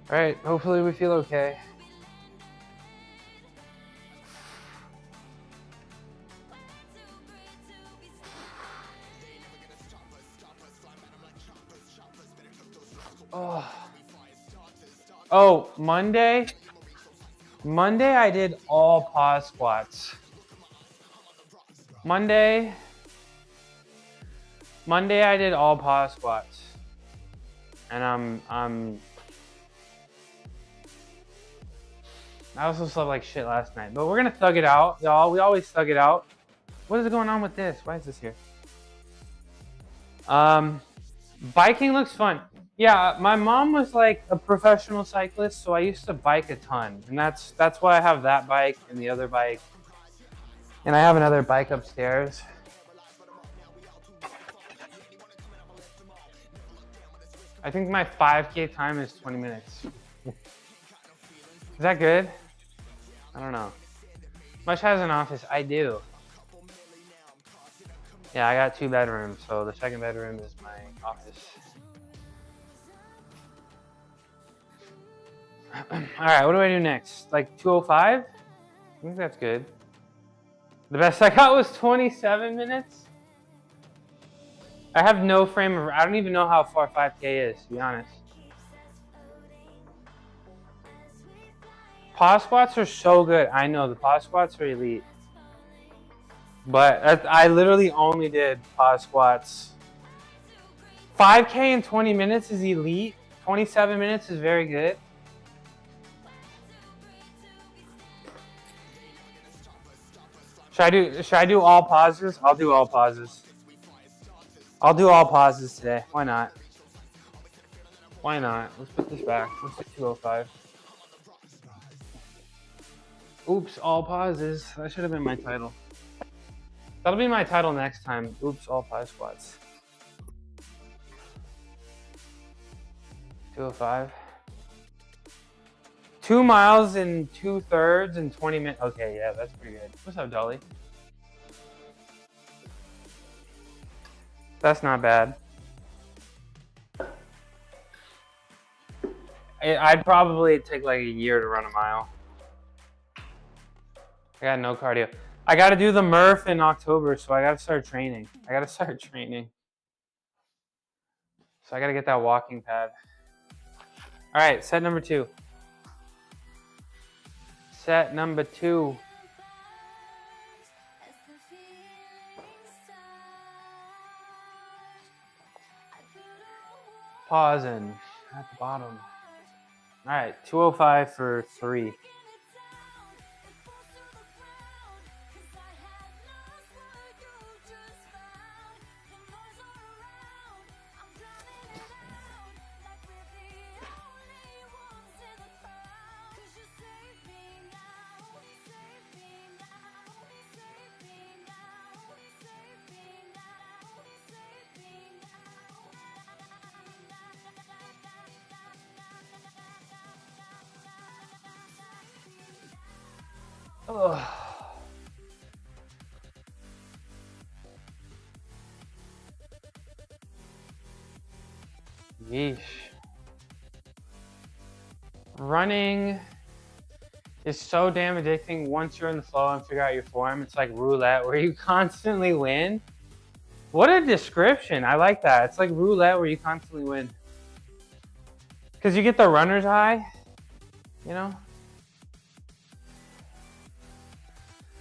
B: All right, hopefully we feel okay. Oh, Monday I did all pause squats. Monday I did all pause squats. And I also slept like shit last night. But we're gonna thug it out, y'all. We always thug it out. What is going on with this? Why is this here? Biking looks fun. Yeah, my mom was like a professional cyclist, so I used to bike a ton. And that's why I have that bike and the other bike. And I have another bike upstairs. I think my 5K time is 20 minutes. Is that good? I don't know. Mush has an office. I do. Yeah, I got 2 bedrooms, so the second bedroom is my office. All right, what do I do next? Like 205? I think that's good. The best I got was 27 minutes. I have no frame of, I don't even know how far 5K is, to be honest. Pause squats are so good. I know, the pause squats are elite. But I literally only did pause squats. 5K in 20 minutes is elite. 27 minutes is very good. Should I do all pauses? I'll do all pauses. I'll do all pauses today. Why not? Why not? Let's put this back. Let's do 205. Oops, all pauses. That should have been my title. That'll be my title next time. Oops, all pause squats. 205. 2 miles in 2/3 and 20 minutes. Okay, yeah, that's pretty good. What's up, Dolly? That's not bad. I'd probably take like a year to run a mile. I got no cardio. I got to do the Murph in October, so I got to start training. So I got to get that walking pad. All right, set number 2. Set number 2. Pausing at the bottom. All right, 205 for 3. Oh. Yeesh. Running is so damn addicting once you're in the flow and figure out your form. It's like roulette where you constantly win. What a description. I like that. It's like roulette where you constantly win. Because you get the runner's high, you know?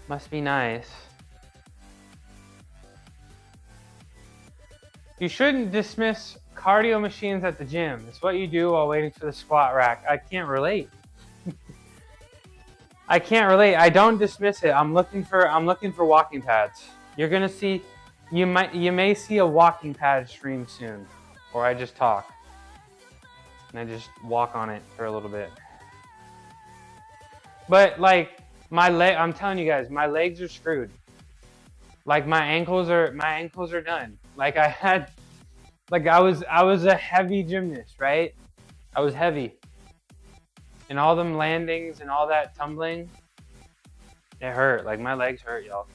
B: Must be nice. You shouldn't dismiss cardio machines at the gym. It's what you do while waiting for the squat rack. I can't relate. I can't relate. I don't dismiss it. I'm looking for walking pads. You're gonna see, you may see a walking pad stream soon, or I just talk and I just walk on it for a little bit. But like I'm telling you guys, my legs are screwed. Like my ankles are done. Like I was a heavy gymnast, right? I was heavy. And all them landings and all that tumbling, it hurt. Like my legs hurt, y'all.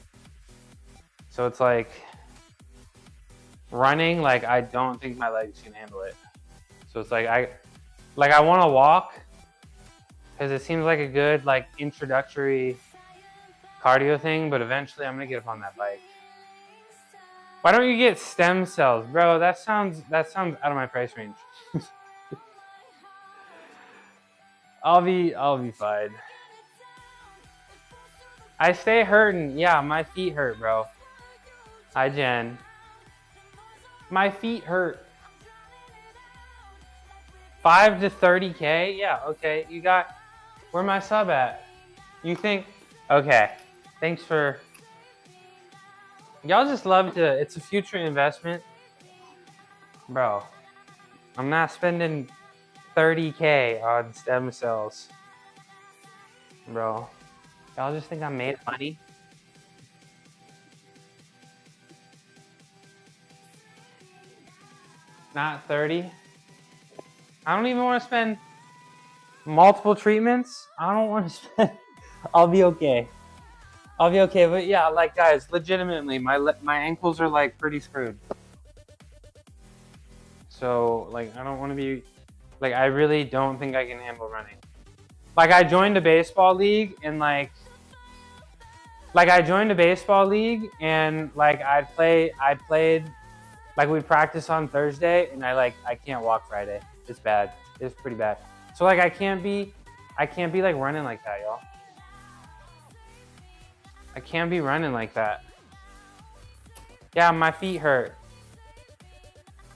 B: So it's like running, like I don't think my legs can handle it. So it's like I want to walk because it seems like a good like introductory cardio thing, but eventually I'm gonna get up on that bike. Why don't you get stem cells, bro? That sounds out of my price range. I'll be fine. I stay hurting. Yeah, my feet hurt, bro. Hi, Jen. My feet hurt. 5 to 30K? Yeah, okay. You got, where my sub at? You think, okay. Thanks for, y'all just love to, it's a future investment. Bro, I'm not spending 30K on stem cells. Bro, y'all just think I made money? Not 30? I don't even want to spend multiple treatments. I don't want to spend, I'll be okay. I'll be okay, but yeah, like guys, legitimately, my ankles are like pretty screwed. So like, I don't want to be, like, I really don't think I can handle running. Like I joined a baseball league and like I played, like we'd practice on Thursday and I can't walk Friday. It's bad. It's pretty bad. So like I can't be like running like that, y'all. I can't be running like that. Yeah, my feet hurt.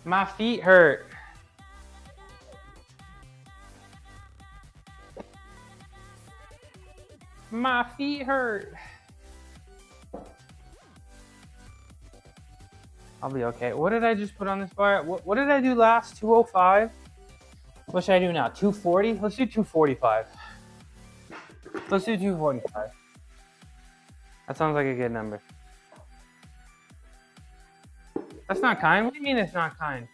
B: My feet hurt. My feet hurt. I'll be okay. What did I just put on this bar? What did I do last? 205? What should I do now? 240? Let's do 245. Let's do 245. That sounds like a good number. That's not kind? What do you mean it's not kind?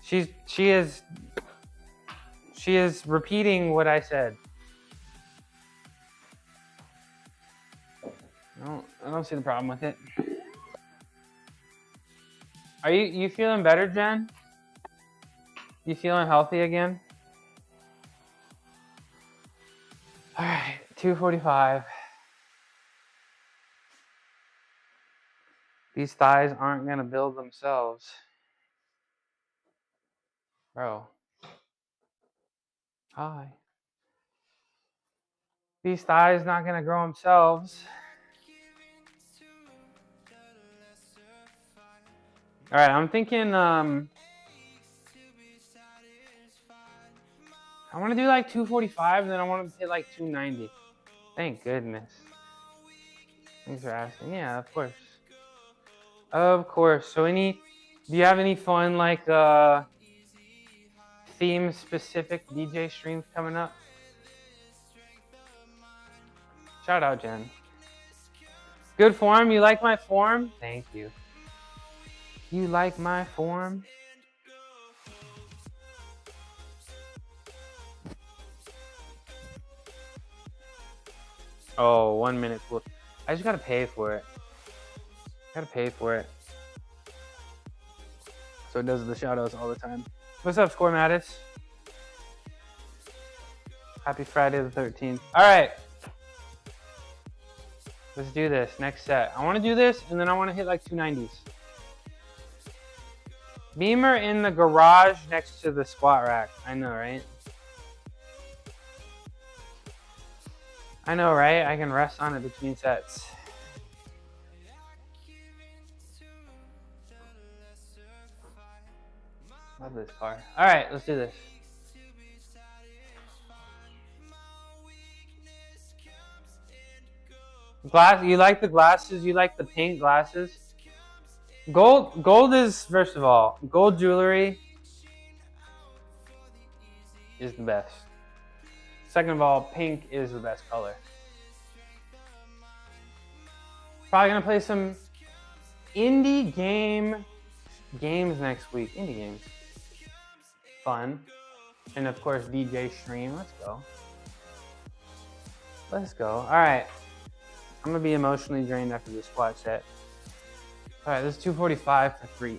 B: She is repeating what I said. I don't see the problem with it. Are you feeling better, Jen? You feeling healthy again? All right, 245. These thighs aren't gonna build themselves. Bro. Hi. These thighs not gonna grow themselves. All right, I'm thinking I want to do like 245, and then I want to hit like 290. Thank goodness. Thanks for asking. Yeah, of course. Of course. So do you have any fun like theme specific DJ streams coming up? Shout out, Jen. Good form. You like my form? Thank you. You like my form? Oh, 1 minute. Cool. I just gotta pay for it. Gotta pay for it. So it does the shout outs all the time. What's up, Score Mattis? Happy Friday the 13th. All right. Let's do this. Next set. I want to do this, and then I want to hit like 290s. Beamer in the garage next to the squat rack. I know, right? I know, right? I can rest on it between sets. Love this car. All right, let's do this. Glass. You like the glasses? You like the pink glasses? Gold is, first of all, gold jewelry is the best. Second of all, pink is the best color. Probably gonna play some indie games next week. Indie games. Fun. And of course, DJ stream. Let's go. Let's go. All right. I'm gonna be emotionally drained after this squat set. All right, this is 245 for 3.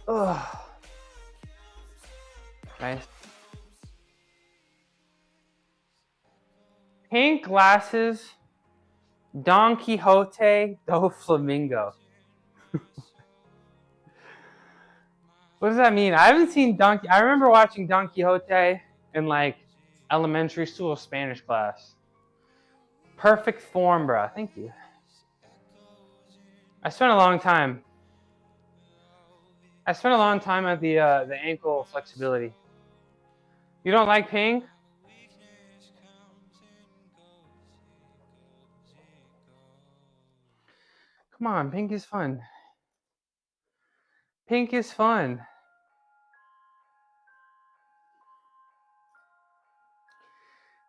B: Ugh. Nice. Pink glasses, Don Quixote do Flamingo. What does that mean? I haven't seen I remember watching Don Quixote in like elementary school Spanish class. Perfect form, bro. Thank you. I spent a long time at the ankle flexibility. You don't like pink? Come on, pink is fun. Pink is fun.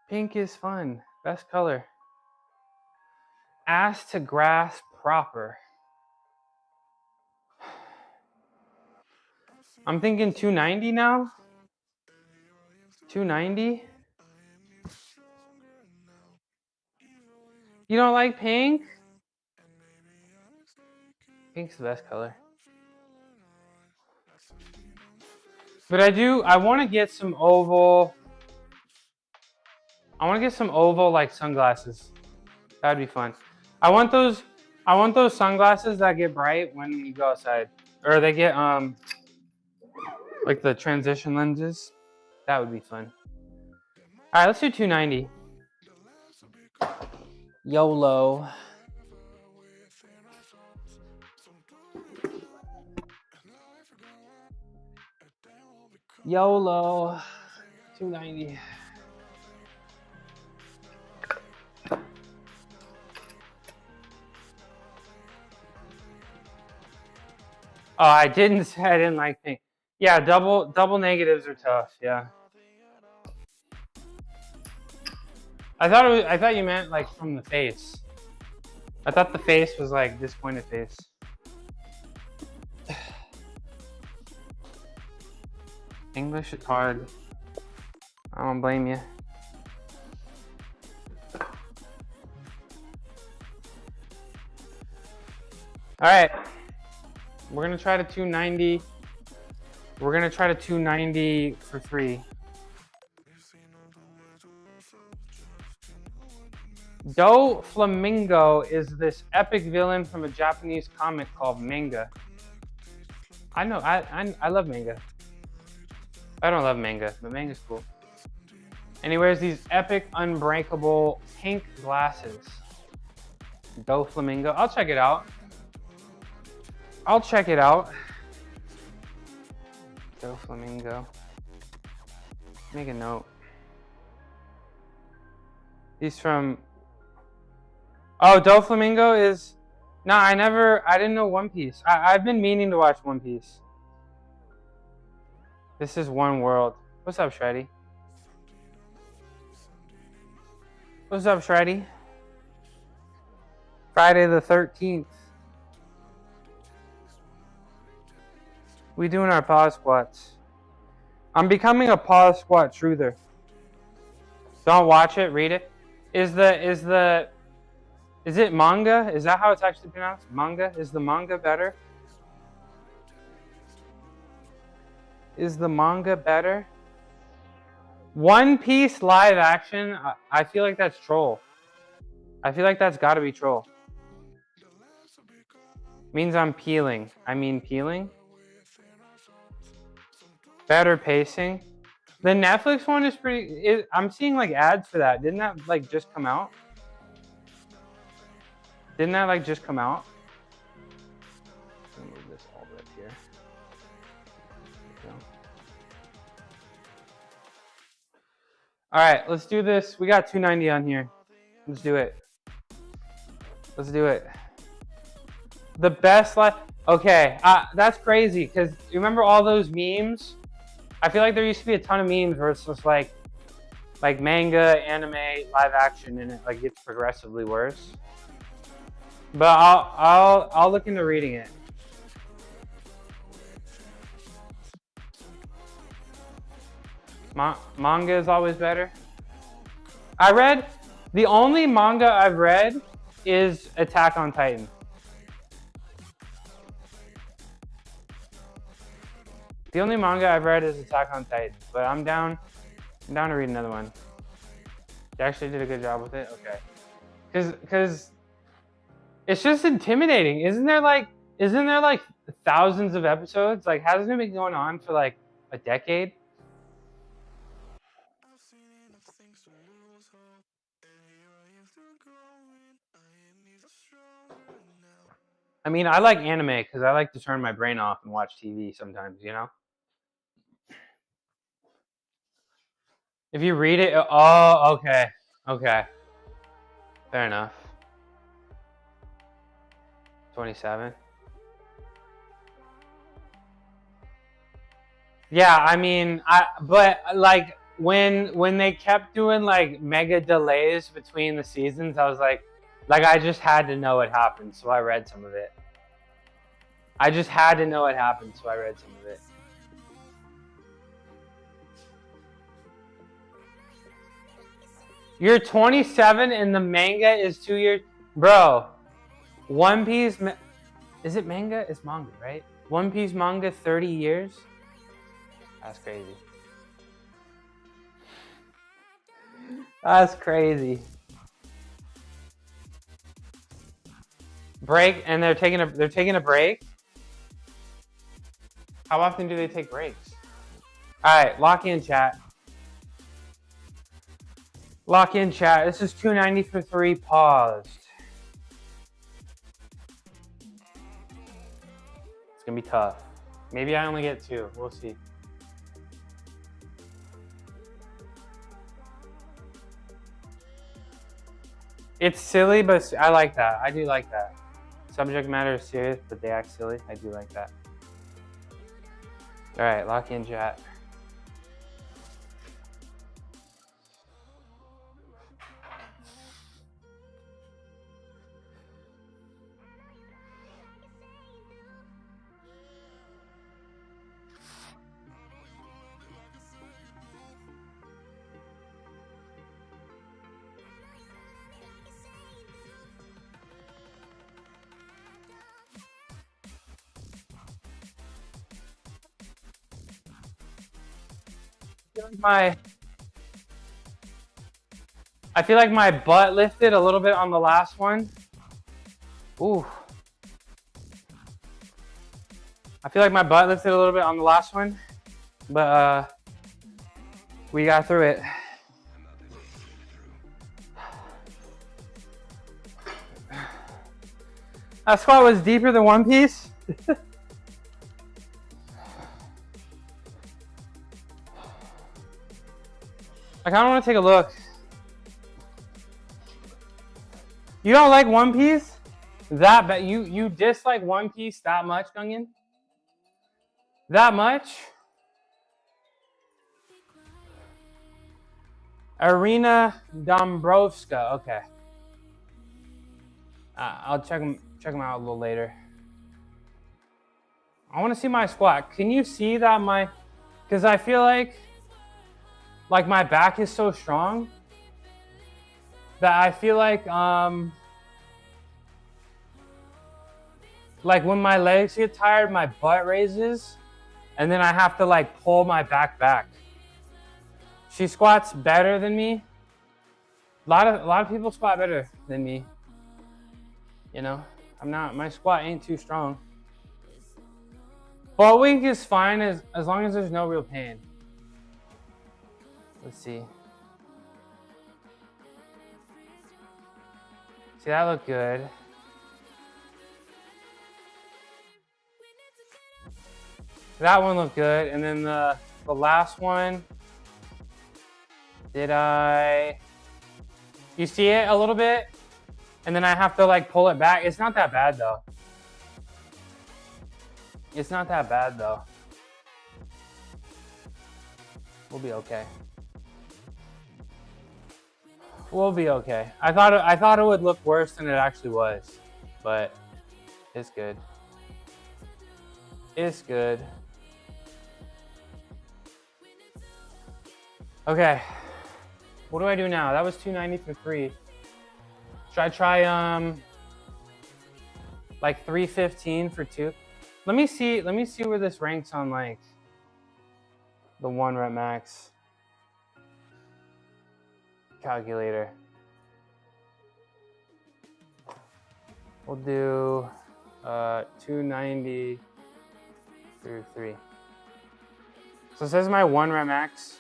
B: Pink is fun. Best color. Ass to grass proper. I'm thinking 290 now. 290. You don't like pink? Pink's the best color. But I want to get some oval. I want to get some oval like sunglasses. That'd be fun. I want those sunglasses that get bright when you go outside. Or they get like the transition lenses. That would be fun. All right, let's do 290. YOLO. YOLO. 290. Oh, I didn't say I didn't like pink. Yeah, double negatives are tough. Yeah. I thought you meant like from the face. I thought the face was like disappointed face. English is hard. I don't blame you. All right. We're gonna try to 290. We're gonna try to 290 for 3. Do Flamingo is this epic villain from a Japanese comic called manga. I know, I love manga. I don't love manga, but manga's cool. And he wears these epic, unbreakable pink glasses. Do Flamingo. I'll check it out. I'll check it out. Do Flamingo. Make a note. He's from... Oh, Do Flamingo is... No, I didn't know One Piece. I've been meaning to watch One Piece. This is One World. What's up, Shreddy? What's up, Shreddy? Friday the 13th. We doing our pause squats. I'm becoming a pause squat truther. Don't watch it, read it. Is it manga? Is that how it's actually pronounced? Manga? Is the manga better? Is the manga better? One Piece live action? I feel like that's troll. I feel like that's gotta be troll. Means I'm peeling. I mean peeling. Better pacing. The Netflix one is pretty... I'm seeing like ads for that. Didn't that like just come out? Didn't that like just come out? Let me move this all the way up here. All right, let's do this. We got 290 on here. Let's do it. Let's do it. The best life. Okay, that's crazy because you remember all those memes? I feel like there used to be a ton of memes where it's just like manga, anime, live action, and it like gets progressively worse. But I'll look into reading it. Manga is always better. The only manga I've read is Attack on Titan. The only manga I've read is Attack on Titan, but I'm down to read another one. You actually did a good job with it? Okay. Cause it's just intimidating. Isn't there like thousands of episodes? Like, hasn't it been going on for like a decade? I mean, I like anime because I like to turn my brain off and watch TV sometimes, you know? If you read it, oh, okay. Okay. Fair enough. 27. Yeah, I mean, but like when they kept doing like mega delays between the seasons, I was like I just had to know what happened, so I read some of it. I just had to know what happened, so I read some of it. You're 27 and the manga is 2 years, bro. One Piece, is it manga? It's manga, right? One Piece manga 30 years. That's crazy. That's crazy. Break, and they're taking a break. How often do they take breaks? All right, lock in, chat. Lock in, chat. This is 290 for 3 paused. It's gonna be tough. Maybe I only get 2. We'll see. It's silly, but I like that. I do like that. Subject matter is serious, but they act silly. I do like that. All right, lock in, chat. I feel like my butt lifted a little bit on the last one. Ooh. I feel like my butt lifted a little bit on the last one, but we got through it. That squat was deeper than One Piece. I kind of want to take a look. You don't like One Piece? That bad? You dislike One Piece that much, Gungan? That much? Arena Dombrovska. Okay. I'll check them out a little later. I want to see my squat. Can you see that because I feel like my back is so strong that I feel like when my legs get tired, my butt raises, and then I have to pull my back. She squats better than me. A lot of people squat better than me. You know, my squat ain't too strong. Ball week is fine as long as there's no real pain. Let's see. See, that looked good. That one looked good. And then the last one, you see it a little bit? And then I have to pull it back. It's not that bad though. We'll be okay. We'll be okay. I thought it would look worse than it actually was, but it's good. It's good. Okay. What do I do now? That was 290 for 3. Should I try 315 for 2? Let me see where this ranks on the 1 rep max calculator. We'll do 290 through 3. So it says my 1 rep max.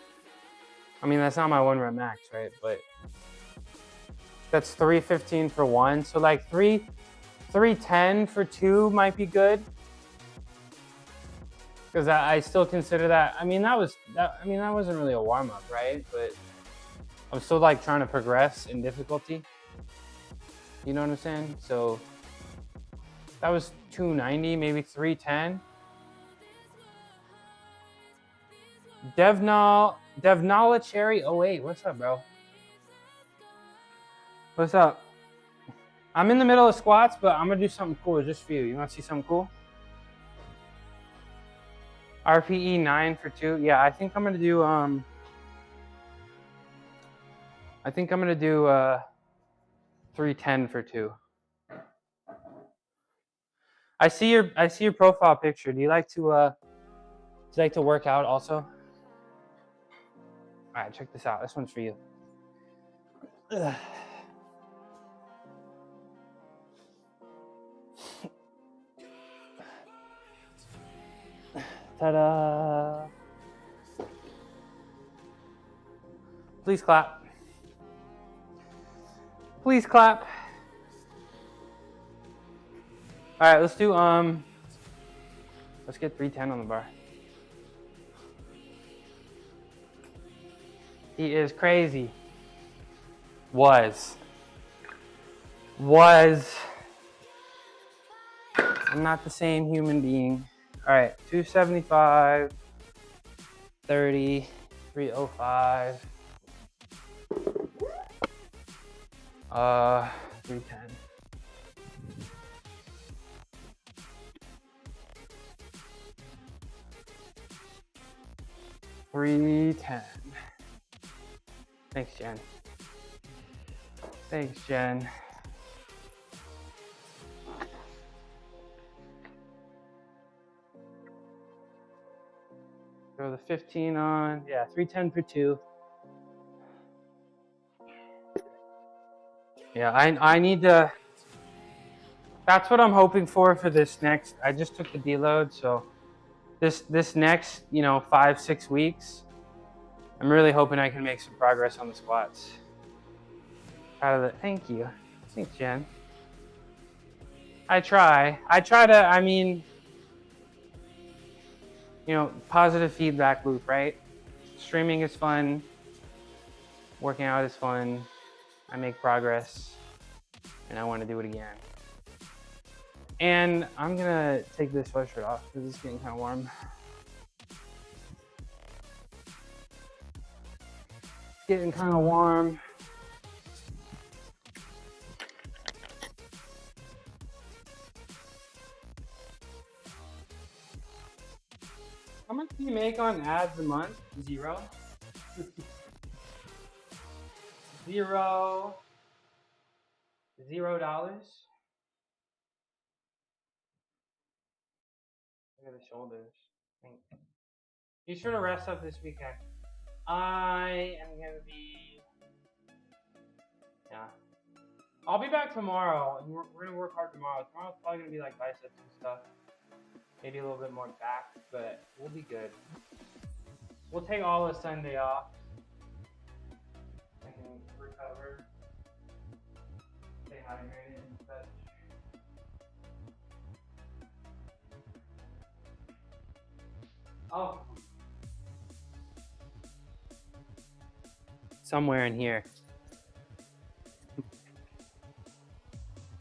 B: I mean, that's not my 1 rep max, right? But that's 315 for 1. So 310 for 2 might be good. Because I still consider that. I mean, that wasn't really a warm up, right? But I'm still trying to progress in difficulty. You know what I'm saying? So that was 290, maybe 310. Devnala Cherry 08. What's up, bro? What's up? I'm in the middle of squats, but I'm gonna do something cool just for you. You wanna see something cool? RPE 9 for 2. Yeah, I think I'm gonna do 310 for 2. I see your profile picture. Do you like to work out also? All right, check this out. This one's for you. Ugh. Ta-da! Please clap. Please clap. All right, let's do let's get 310 on the bar. He is crazy. Was. was, I'm not the same human being. All right, 275, 30, 305, 310. Thanks, Jen. Thanks, Jen. Throw the 15 on. Yeah, 310 for 2. Yeah, I need to. That's what I'm hoping for this next. I just took the deload, so this next 5-6 weeks, I'm really hoping I can make some progress on the squats. Out of it. Thank you. Thanks, Jen. I try to. I mean, positive feedback loop, right? Streaming is fun. Working out is fun. I make progress, and I want to do it again. And I'm gonna take this sweatshirt off because it's getting kind of warm. It's getting kind of warm. How much do you make on ads a month? 0. $0. Look at the shoulders. Be sure to rest up this weekend. I am gonna be. Yeah. I'll be back tomorrow, and we're gonna work hard tomorrow. Tomorrow's probably gonna be like biceps and stuff. Maybe a little bit more back, but we'll be good. We'll take all of Sunday off. I can recover. Stay hydrated and such. Oh. Somewhere in here.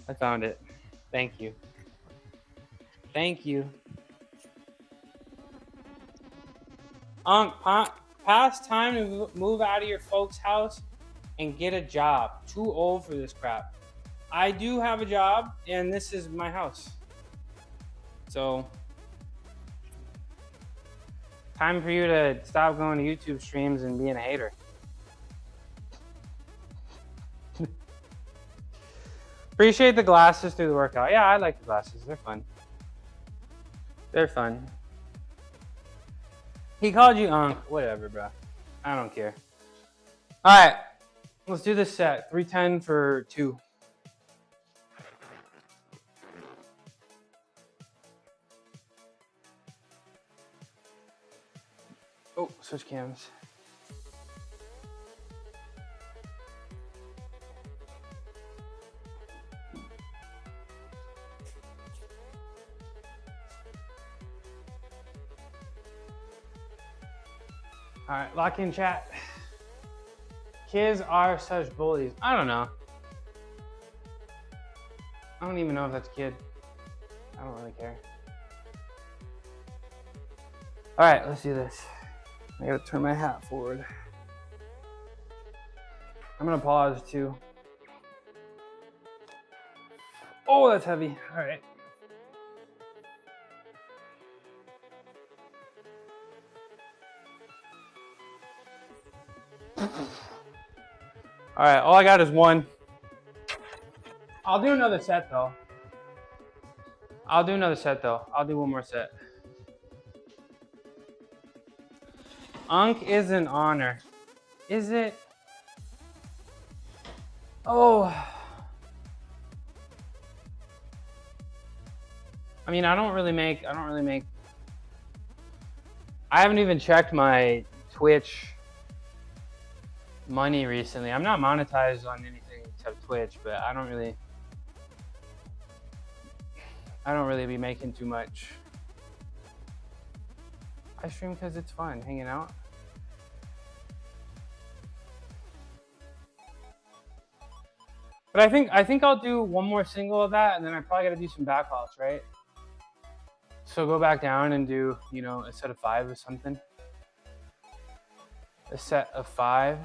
B: I found it. Thank you. Thank you. Past time to move out of your folks' house and get a job. Too old for this crap. I do have a job, and this is my house. So, time for you to stop going to YouTube streams and being a hater. Appreciate the glasses through the workout. Yeah, I like the glasses. They're fun. They're fun. He called you Unc. Whatever, bro. I don't care. All right. Let's do this set. 310 for 2. Oh, switch cams. All right, lock in chat. Kids are such bullies. I don't know. I don't even know if that's a kid. I don't really care. All right, let's do this. I gotta turn my hat forward. I'm gonna pause too. Oh, that's heavy. All right. All right, all I got is 1. I'll do another set though. I'll do one more set. Unc is an honor. Is it? Oh. I mean, I don't really make. I haven't even checked my Twitch money recently. I'm not monetized on anything except Twitch, but I don't really be making too much. I stream because it's fun, hanging out. But I think I'll do one more single of that, and then I probably got to do some back halts, right? So go back down and do, you know, a set of 5 or something. A set of 5.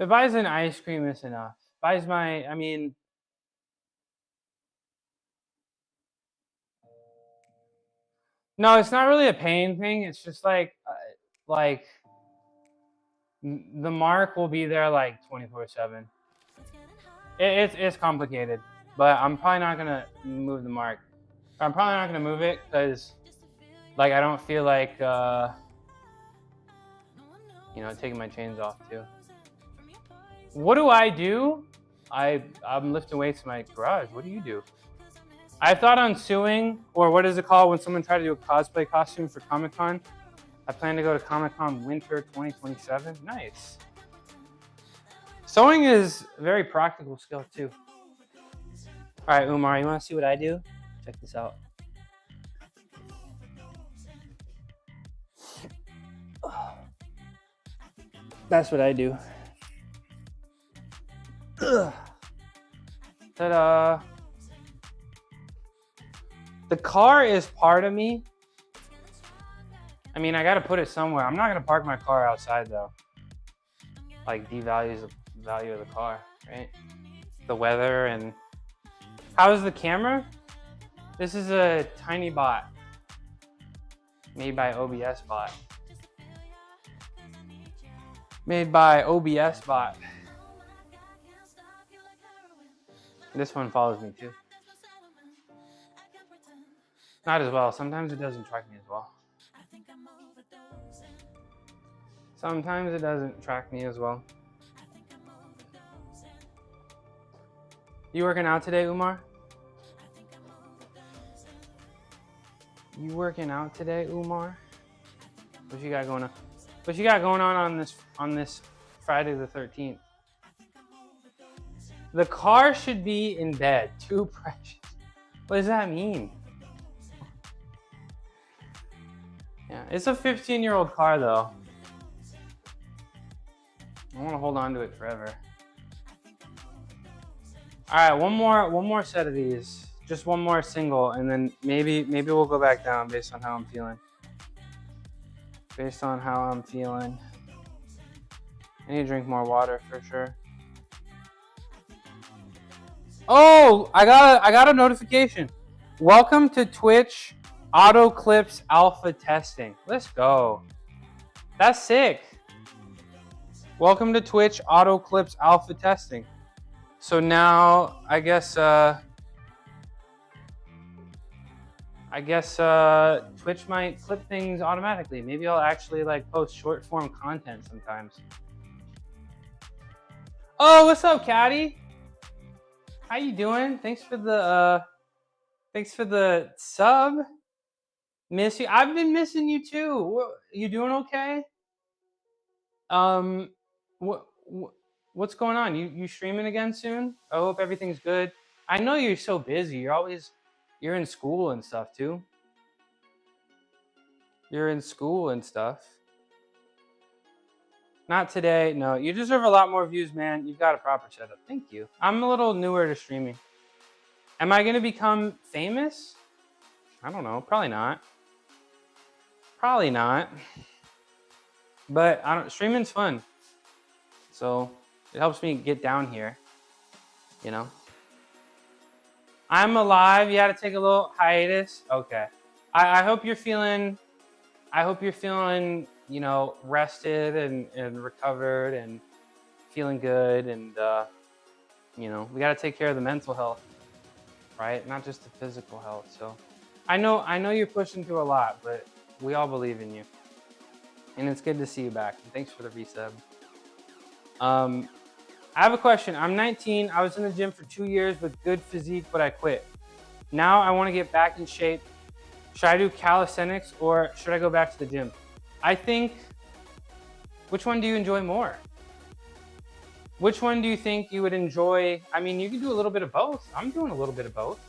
B: If buys an ice cream, it's enough. Buys my, I mean, no, it's not really a pain thing. It's just like the mark will be there like 24/7. It's complicated, but I'm probably not gonna move the mark. I'm probably not gonna move it because, like, I don't feel like, you know, taking my chains off too. What do I do? I'm lifting weights in my garage. What do you do? I thought on suing, or what is it called when someone tried to do a cosplay costume for Comic-Con? I plan to go to Comic-Con winter 2027. Nice. Sewing is a very practical skill too. All right, Umar, you want to see what I do? Check this out. That's what I do. Ta-da. The car is part of me. I mean, I gotta put it somewhere. I'm not gonna park my car outside though. Like, devalues the value of the car, right? The weather. And how's the camera? This is a tiny bot made by OBS bot. Made by OBS bot. This one follows me too. Not as well. Sometimes it doesn't track me as well. Sometimes it doesn't track me as well. You working out today, Umar? You working out today, Umar? What you got going on? What you got going on this Friday the 13th? The car should be in bed. Too precious. What does that mean? Yeah, it's a 15-year-old car though. I want to hold on to it forever. All right, one more set of these. Just one more single, and then maybe we'll go back down based on how I'm feeling. Based on how I'm feeling. I need to drink more water for sure. Oh, I got a notification. Welcome to Twitch Auto Clips Alpha Testing. Let's go. That's sick. Welcome to Twitch Auto Clips Alpha Testing. So now I guess Twitch might clip things automatically. Maybe I'll actually like post short form content sometimes. Oh, what's up, Caddy? How you doing? Thanks for the sub. Miss you. I've been missing you too. You doing okay? What's going on? You streaming again soon? I hope everything's good. I know you're so busy. You're in school and stuff too. You're in school and stuff. Not today. No, you deserve a lot more views, man. You've got a proper setup. Thank you. I'm a little newer to streaming. Am I gonna become famous? I don't know. Probably not. Probably not. But streaming's fun. So it helps me get down here, you know. I'm alive. You had to take a little hiatus. Okay. I hope you're feeling, you know, rested and recovered and feeling good. And, you know, we got to take care of the mental health, right? Not just the physical health. So I know you're pushing through a lot, but we all believe in you. And it's good to see you back. And thanks for the resub. I have a question. I'm 19. I was in the gym for 2 years with good physique, but I quit. Now I want to get back in shape. Should I do calisthenics or should I go back to the gym? I think, which one do you enjoy more? Which one do you think you would enjoy? I mean, you can do a little bit of both. I'm doing a little bit of both.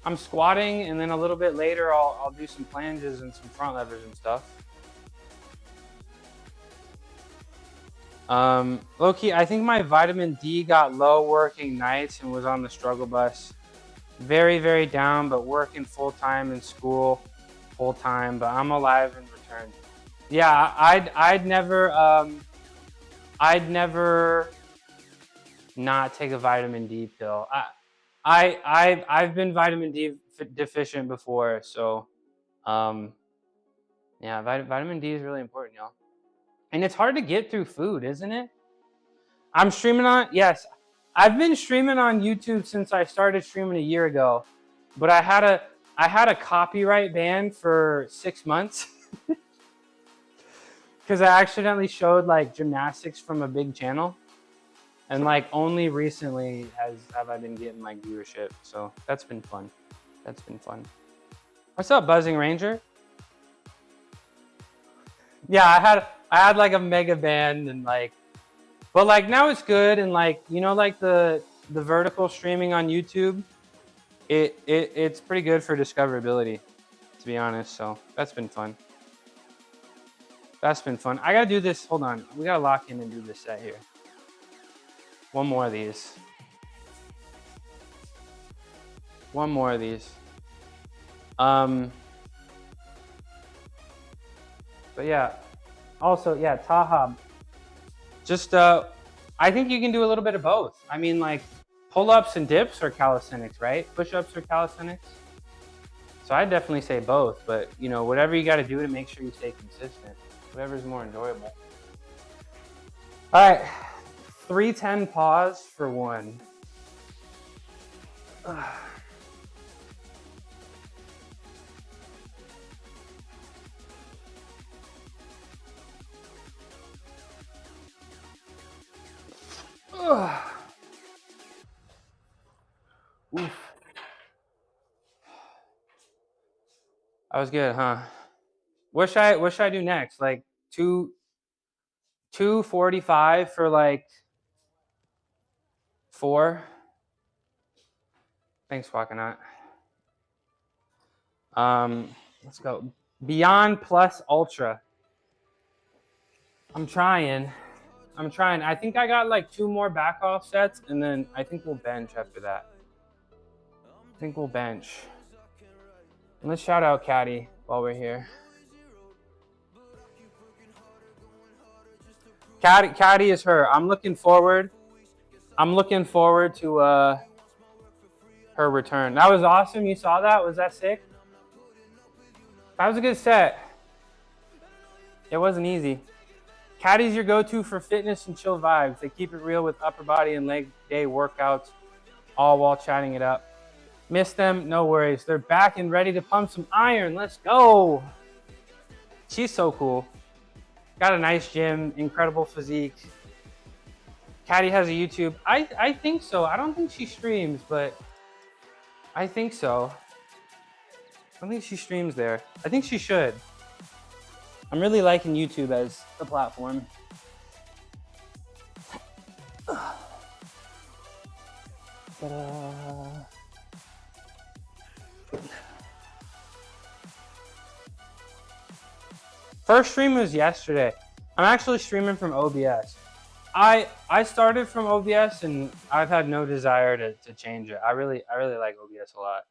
B: I'm squatting, and then a little bit later, I'll do some planges and some front levers and stuff. Low-key, I think my vitamin D got low working nights and was on the struggle bus. Very, very down, but working full-time in school, full-time, but I'm alive and returned. Yeah, I'd never not take a vitamin D pill. I've been vitamin D deficient before, so yeah, vitamin D is really important, y'all. And it's hard to get through food, isn't it? I'm streaming on, yes, I've been streaming on YouTube since I started streaming a year ago, but I had a copyright ban for 6 months because I accidentally showed like gymnastics from a big channel, and like only recently have I been getting like viewership. So that's been fun. That's been fun. What's up, Buzzing Ranger? Yeah, I had like a mega ban and like. But like now it's good, and like, you know, like the vertical streaming on YouTube, it's pretty good for discoverability, to be honest. So that's been fun. That's been fun. I gotta do this. Hold on, we gotta lock in and do this set here. One more of these. One more of these. But yeah. Also, yeah, Tahab. Just, I think you can do a little bit of both. I mean, like, pull-ups and dips are calisthenics, right? Push-ups are calisthenics. So I'd definitely say both, but, you know, whatever you got to do to make sure you stay consistent. Whatever's more enjoyable. All right, 310 pause for one. Oof. That was good, huh? What should I do next? Like 245 for like 4. Thanks, Wakanat. Let's go. Beyond plus ultra. I'm trying. I think I got like 2 more back off sets, and then I think we'll bench after that. I think we'll bench. And let's shout out Caddy while we're here. Caddy is her. I'm looking forward to her return. That was awesome. You saw that? Was that sick? That was a good set. It wasn't easy. Caddy's your go-to for fitness and chill vibes. They keep it real with upper body and leg day workouts, all while chatting it up. Miss them? No worries. They're back and ready to pump some iron. Let's go. She's so cool. Got a nice gym, incredible physique. Caddy has a YouTube. I think so. I don't think she streams, but I think so. I don't think she streams there. I think she should. I'm really liking YouTube as a platform. First stream was yesterday. I'm actually streaming from OBS. I started from OBS and I've had no desire to change it. I really like OBS a lot.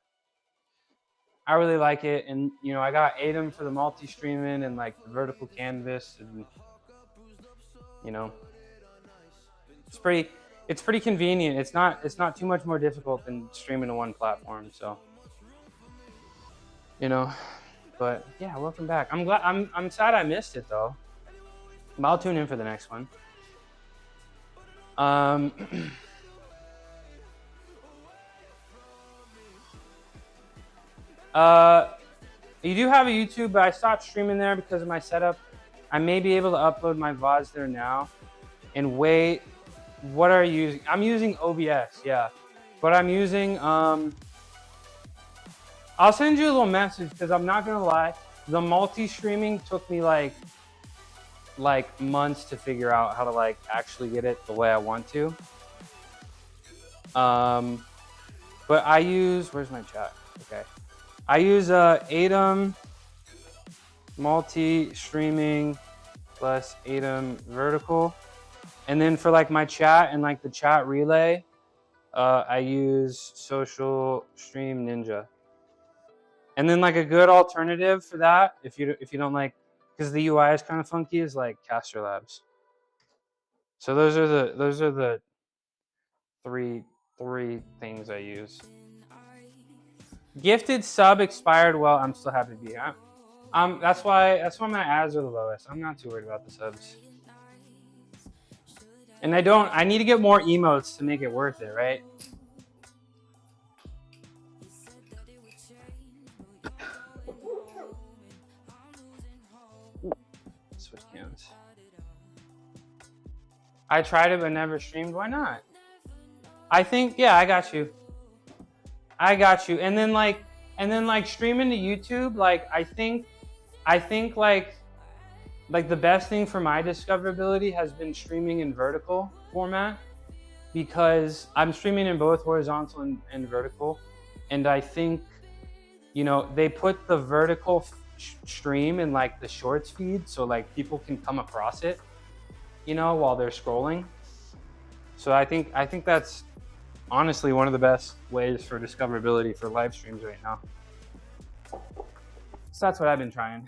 B: I really like it, and you know, I got ATEM for the multi-streaming and like the vertical canvas, and you know, it's pretty convenient. It's not too much more difficult than streaming to one platform. So, you know, but yeah, welcome back. I'm sad I missed it though. But I'll tune in for the next one. You do have a YouTube, but I stopped streaming there because of my setup. I may be able to upload my VODs there now. And wait, what are you using? I'm using OBS, yeah. But I'm using, I'll send you a little message because I'm not gonna lie. The multi-streaming took me like months to figure out how to like actually get it the way I want to. But I use, where's my chat? Okay. I use ATEM multi-streaming plus ATEM vertical. And then for like my chat and like the chat relay, I use Social Stream Ninja. And then like a good alternative for that, if you don't like, because the UI is kind of funky, is like Caster Labs. So those are the three things I use. Gifted sub expired. Well, I'm still happy to be here. That's why my ads are the lowest. I'm not too worried about the subs. And I need to get more emotes to make it worth it, right? Switch cams. I tried it but never streamed. Why not? I think, yeah, I got you. And then like streaming to YouTube, like I think like the best thing for my discoverability has been streaming in vertical format, because I'm streaming in both horizontal and vertical. And I think, you know, they put the vertical stream in like the shorts feed, so like people can come across it, you know, while they're scrolling. So I think that's honestly one of the best ways for discoverability for live streams right now. So that's what I've been trying.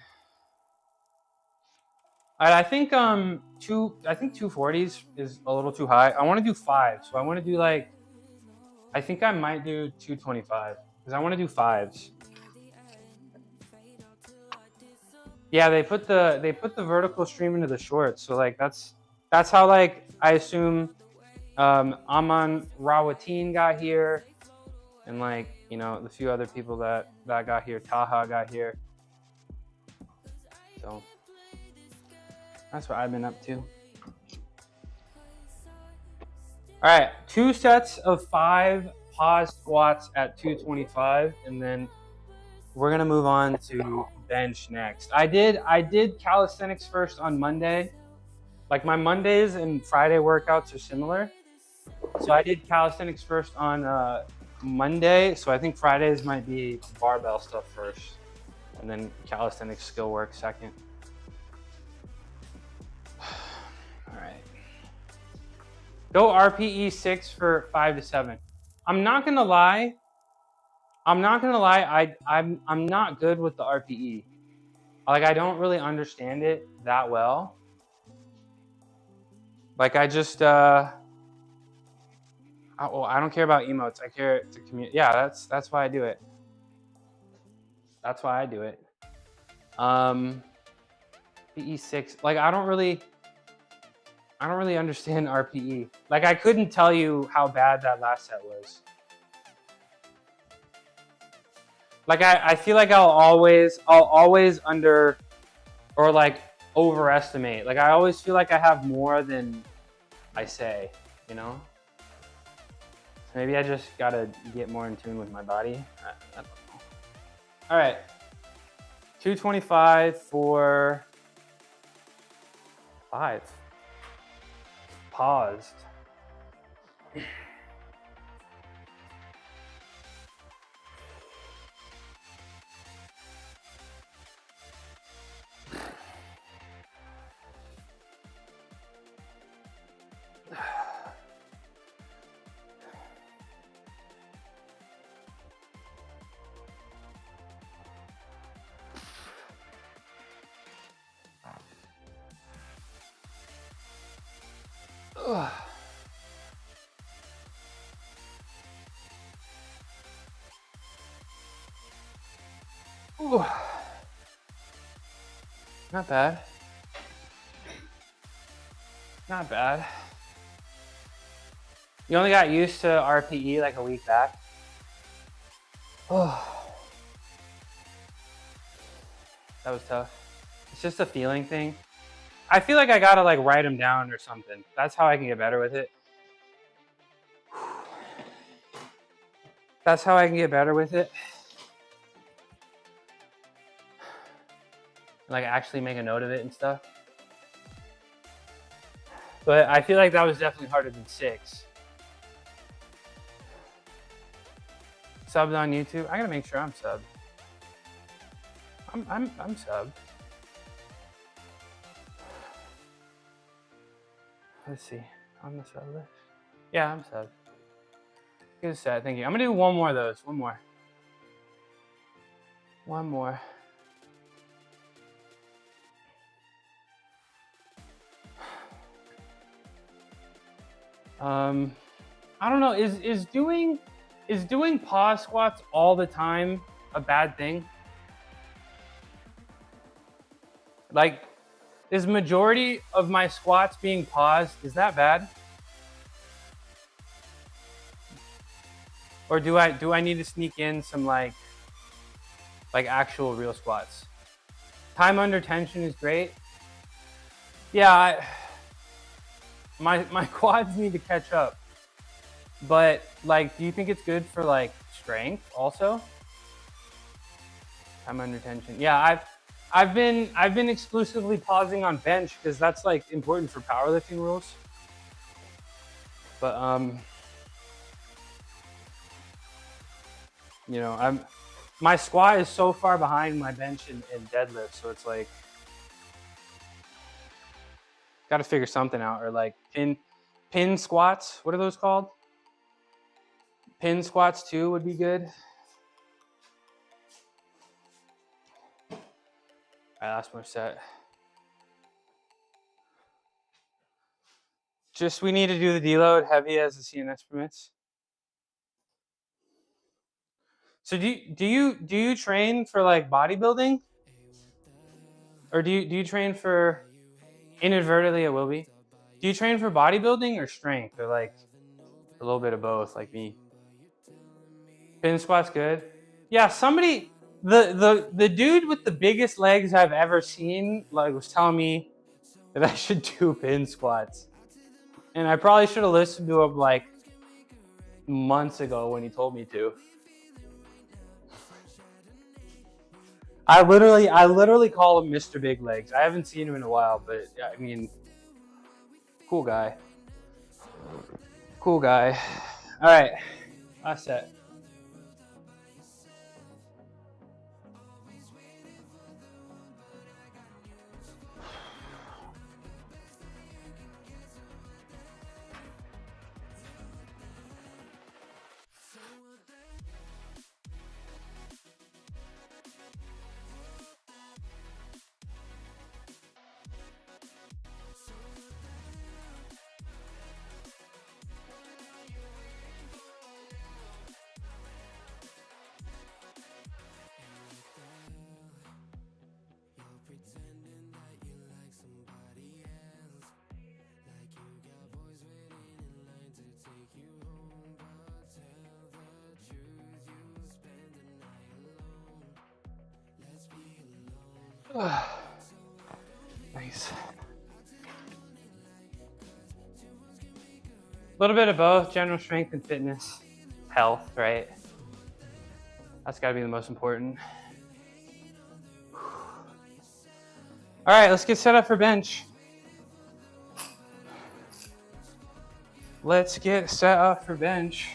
B: I think 240s is a little too high. I want to do 5, so I want to do like, I think I might do 225 because I want to do 5s. Yeah, they put the vertical stream into the shorts, so like that's how like I assume Aman Rawatine got here, and like, you know, the few other people that got here, Taha got here. So that's what I've been up to. All right, 2 sets of 5 pause squats at 225, and then we're gonna move on to bench next. I did calisthenics first on Monday. Like my Mondays and Friday workouts are similar. So I did calisthenics first on Monday. So I think Fridays might be barbell stuff first, and then calisthenics skill work second. All right. Go RPE 6 for 5 to 7. I'm not gonna lie. I'm not not good with the RPE. Like I don't really understand it that well. Like I just I don't care about emotes. I care to communicate. Yeah, that's why I do it. That's why I do it. PE6. Like I don't really understand RPE. Like I couldn't tell you how bad that last set was. Like I feel like I'll always under or like overestimate. Like I always feel like I have more than I say, you know? So maybe I just gotta get more in tune with my body. I don't know. All right, 225 for 5. Paused. Ooh. Not bad. Not bad. You only got used to RPE like a week back. Oh. That was tough. It's just a feeling thing. I feel like I gotta like write them down or something. That's how I can get better with it. That's how I can get better with it. Like actually make a note of it and stuff. But I feel like that was definitely harder than 6. Subbed on YouTube. I gotta make sure I'm subbed. I'm subbed. Let's see. On the set list. Yeah, I'm set. Good set. Thank you. I'm gonna do one more of those. One more. One more. I don't know. Is doing pause squats all the time a bad thing? Like, is majority of my squats being paused? Is that bad? Or do I need to sneak in some like actual real squats? Time under tension is great. Yeah, my quads need to catch up. But like, do you think it's good for like strength also? Time under tension. Yeah, I've been exclusively pausing on bench because that's like important for powerlifting rules. But you know, my squat is so far behind my bench and deadlift, so it's like got to figure something out. Or like pin squats. What are those called? Pin squats too would be good. All right, last more set. Just we need to do the deload heavy as the CNS permits. So do you train for like bodybuilding, or do you train for, inadvertently it will be? Do you train for bodybuilding or strength, or like a little bit of both, like me? Pin squat's good. Yeah, somebody, the dude with the biggest legs I've ever seen, like, was telling me that I should do pin squats, and I probably should have listened to him like months ago when he told me to. I literally call him Mr. Big Legs. I haven't seen him in a while, but I mean, cool guy. Cool guy. All right, last set. Nice. A little bit of both, general strength and fitness, health, right? That's got to be the most important. All right, let's get set up for bench. Let's get set up for bench.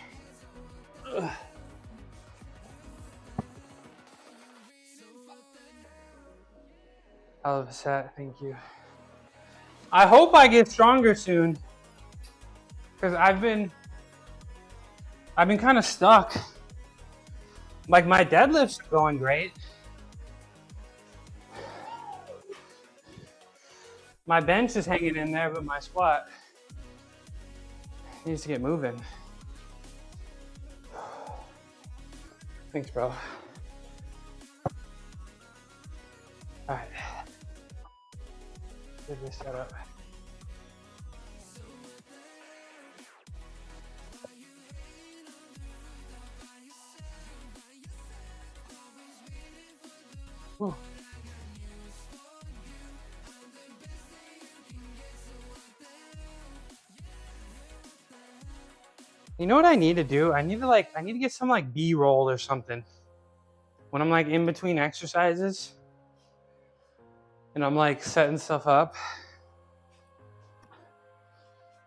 B: Hell of a set, thank you. I hope I get stronger soon, because I've been kind of stuck. Like, my deadlift's going great. My bench is hanging in there, but my squat needs to get moving. Thanks, bro. All right. Get this set up. Whew. You know what I need to do? I need to get some like B-roll or something when I'm like in between exercises and I'm like setting stuff up.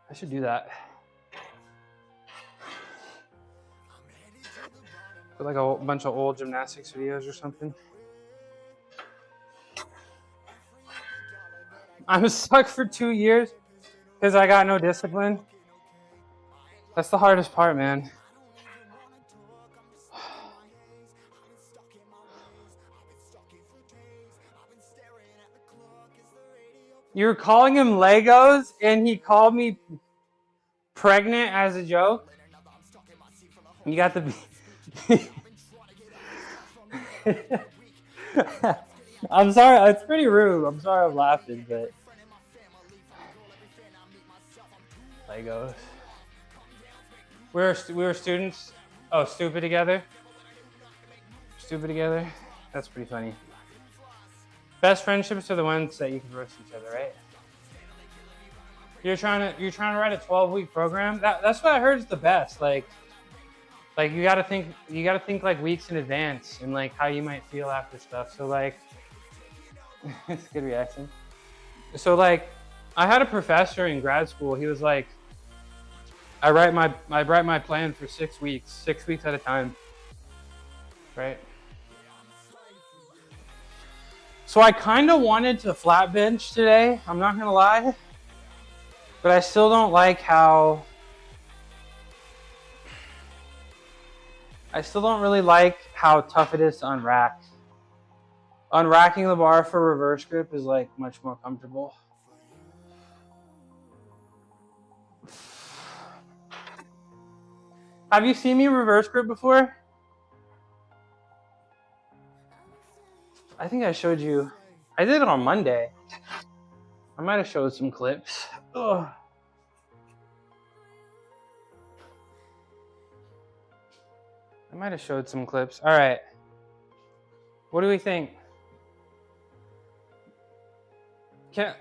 B: I should do that. Put like a bunch of old gymnastics videos or something. I'm stuck for 2 years Because I got no discipline. That's the hardest part, man. You were calling him Legos, and he called me pregnant as a joke. You got the. I'm sorry. It's pretty rude. I'm sorry I'm laughing, but Legos. We were students. Oh, stupid together. Stupid together. That's pretty funny. Best friendships are the ones that you can roast each other, right? You're trying to write a 12-week program. That's what I heard is the best. Like you gotta think like weeks in advance and like how you might feel after stuff. So like, it's a good reaction. So like, I had a professor in grad school. He was like, I write my plan for 6 weeks, 6 weeks at a time, right? So I kind of wanted to flat bench today. I'm not gonna lie, but I still don't like how. I still don't really like how tough it is to unrack. Unracking the bar for reverse grip is like much more comfortable. Have you seen me reverse grip before? I think I showed you. I did it on Monday. I might have showed some clips. Ugh. I might have showed some clips. All right. What do we think? Can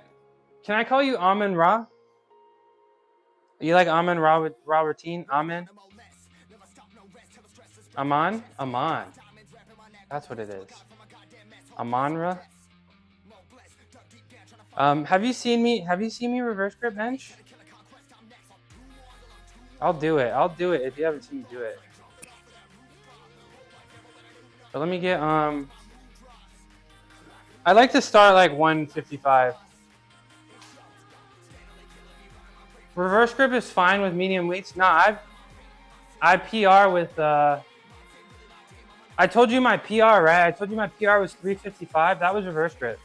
B: I call you Amen Ra? You like Amen Ra with Ra routine? Amen? Aman? Aman. That's what it is. Amanra. Have you seen me reverse grip bench? I'll do it if you haven't seen me do it. But let me get I like to start like 155. Reverse grip is fine with medium weights. Nah, I PR with I told you my PR, right? I told you my PR was 355. That was reverse grip.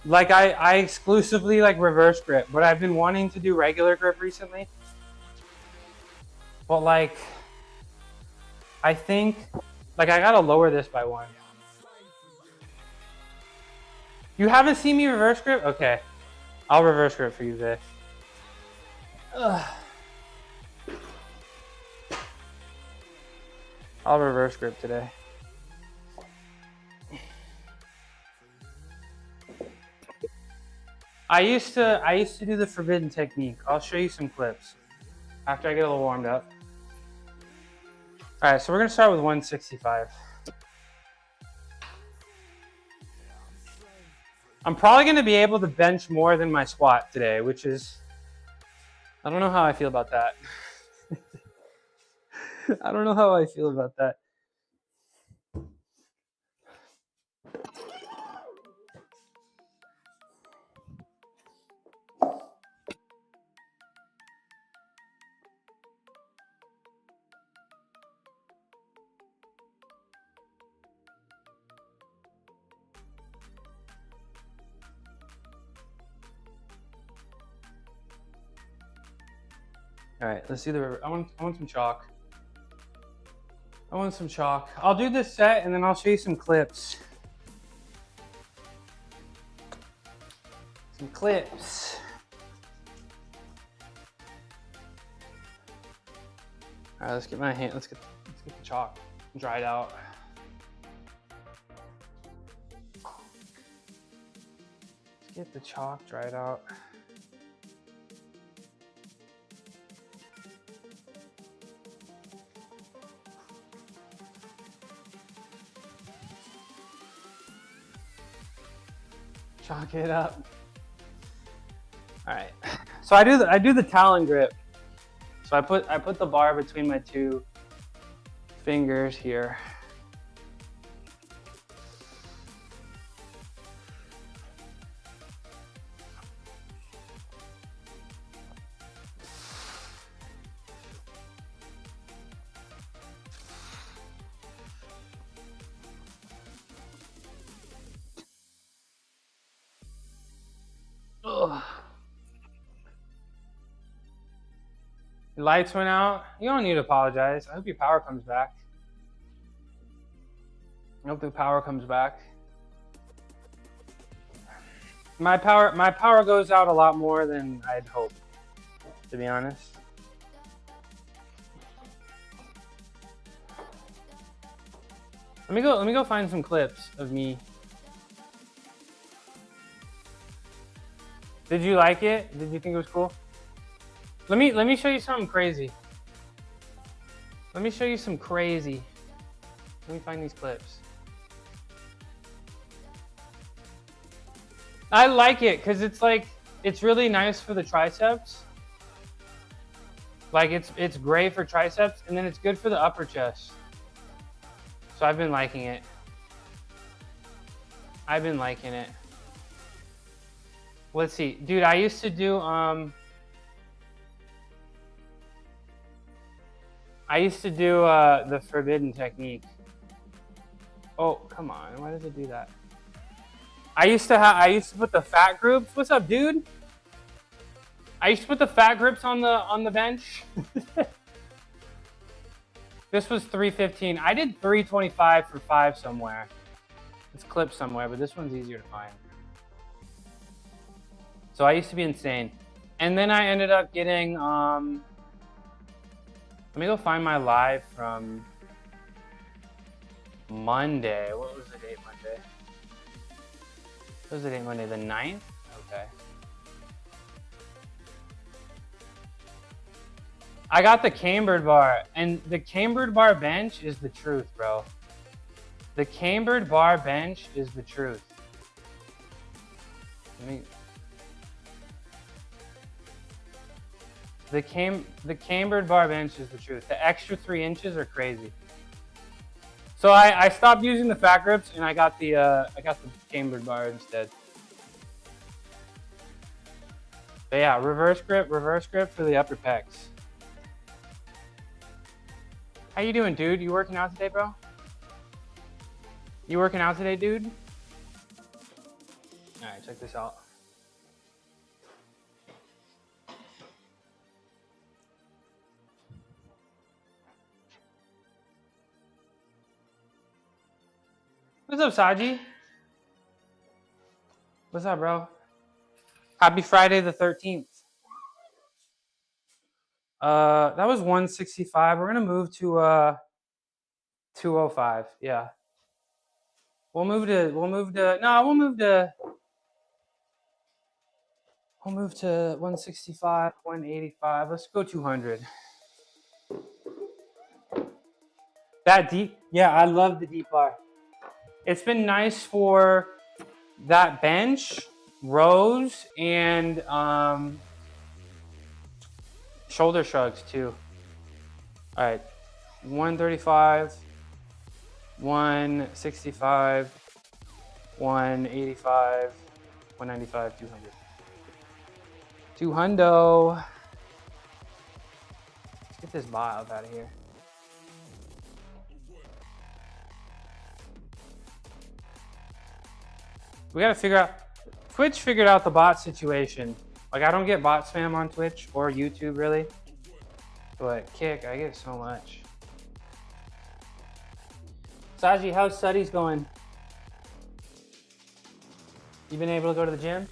B: Like I exclusively like reverse grip, but I've been wanting to do regular grip recently. But like, I think like I gotta lower this by 1. You haven't seen me reverse grip? Okay, I'll reverse grip for you, Vic. I'll reverse grip today. I used to do the forbidden technique. I'll show you some clips after I get a little warmed up. All right, so we're gonna start with 165. I'm probably gonna be able to bench more than my squat today, which is, I don't know how I feel about that. I don't know how I feel about that. All right, let's do the. I want some chalk. I want some chalk. I'll do this set and then I'll show you some clips. Some clips. All right, let's get my hand. Let's get the chalk dried out. Let's get the chalk dried out. Chalk it up. All right. So I do the talon grip. So I put the bar between my 2 fingers here. Lights went out. You don't need to apologize. I hope your power comes back. I hope the power comes back. My power goes out a lot more than I'd hoped, to be honest. Let me go find some clips of me. Did you like it? Did you think it was cool? Let me show you something crazy. Let me show you some crazy. Let me find these clips. I like it because it's like, it's really nice for the triceps. Like it's great for triceps, and then it's good for the upper chest. So I've been liking it. I've been liking it. Let's see, dude, I used to do the forbidden technique. Oh, come on, why does it do that? I used to put the fat groups. What's up, dude? I used to put the fat grips on the bench. This was 315. I did 325 for 5 somewhere. It's clipped somewhere, but this one's easier to find. So I used to be insane. And then I ended up getting, let me go find my live from Monday. What was the date Monday? What was the date Monday? The 9th? Okay. I got the cambered bar, and the cambered bar bench is the truth, bro. The cambered bar bench is the truth. The cambered bar bench is the truth. The extra 3 inches are crazy. So I stopped using the fat grips, and I got the cambered bar instead. But yeah, reverse grip for the upper pecs. How you doing, dude? You working out today, bro? You working out today, dude? All right, check this out. What's up, Saji? What's up, bro? Happy Friday the 13th. That was 165. We're gonna move to 205. Yeah. We'll move to 165, 185. Let's go 200. That deep, yeah, I love the deep bar. It's been nice for that bench, rows, and shoulder shrugs too. All right, 135, 165, 185, 195, 200. 200. Let's get this bot up out of here. We gotta figure out, Twitch figured out the bot situation. Like, I don't get bot spam on Twitch or YouTube really, but Kick, I get so much. Saji, how's studies going? You been able to go to the gym?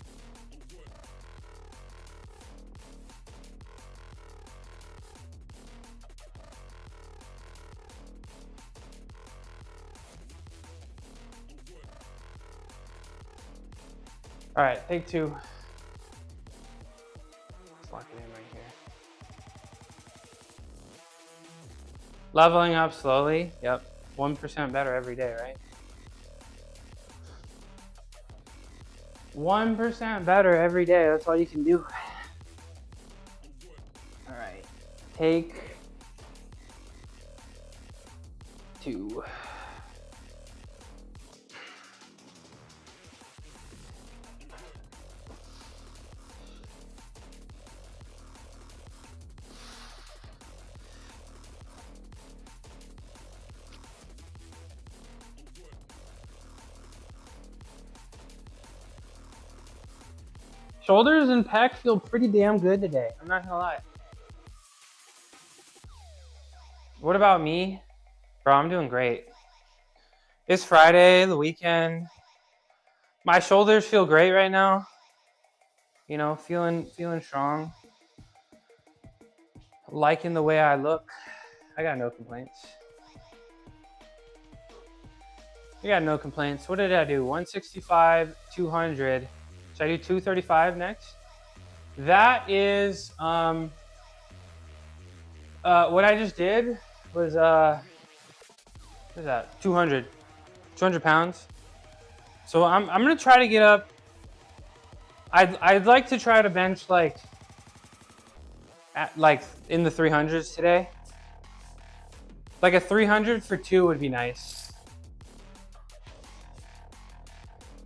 B: All right, take 2. Let's lock it in right here. Leveling up slowly. Yep. 1% better every day, right? 1% better every day. That's all you can do. All right. Take 2. Shoulders and pec feel pretty damn good today. I'm not gonna lie. What about me? Bro, I'm doing great. It's Friday, the weekend. My shoulders feel great right now. You know, feeling strong. Liking the way I look. I got no complaints. I got no complaints. What did I do? 165, 200. Should I do 235 next? That is what I just did was what is that? 200 pounds. So I'm gonna try to get up. I'd like to try to bench like in the 300s today. Like a 300 for 2 would be nice.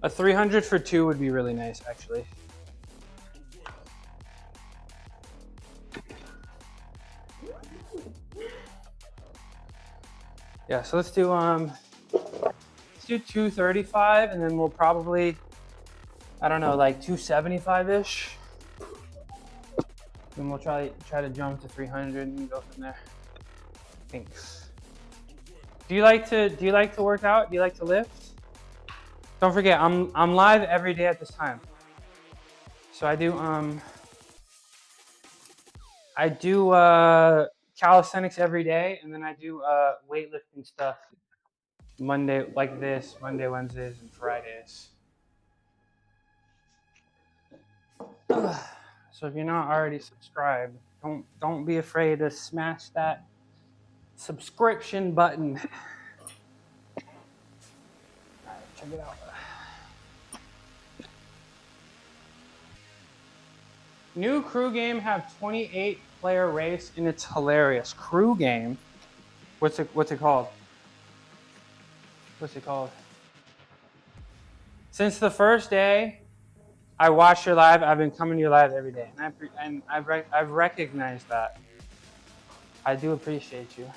B: A 300 for 2 would be really nice, actually. Yeah, so let's do 235, and then we'll probably, I don't know, like 275-ish. And we'll try to jump to 300 and go from there. Thanks. Do you like to work out? Do you like to lift? Don't forget, I'm live every day at this time. So I do calisthenics every day, and then I do weightlifting stuff Monday, like this, Monday, Wednesdays, and Fridays. So if you're not already subscribed, don't be afraid to smash that subscription button. All right, check it out. New crew game have 28 player race, and it's hilarious. Crew game. What's it called? What's it called? Since the first day I watched your live, I've been coming to your live every day, and I've recognized that. I do appreciate you.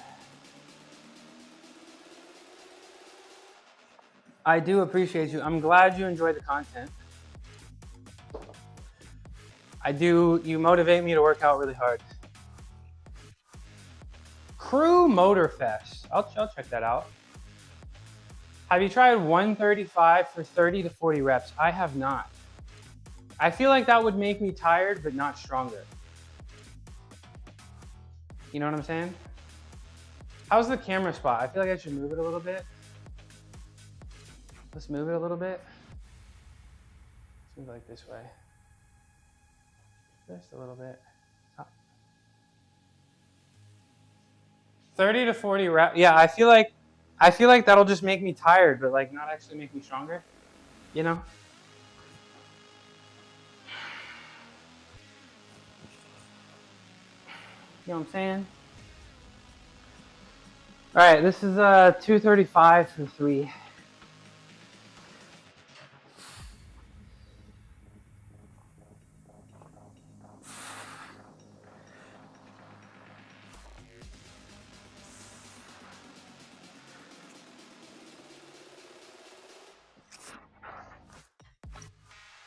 B: I do appreciate you. I'm glad you enjoy the content. You motivate me to work out really hard. Crew Motor Fest. I'll check that out. Have you tried 135 for 30 to 40 reps? I have not. I feel like that would make me tired, but not stronger. You know what I'm saying? How's the camera spot? I feel like I should move it a little bit. Let's move it a little bit. Let's move like this way. Just a little bit. 30 to 40 reps. Yeah, I feel like that'll just make me tired, but like not actually make me stronger. You know? You know what I'm saying? All right, this is 235 for 3.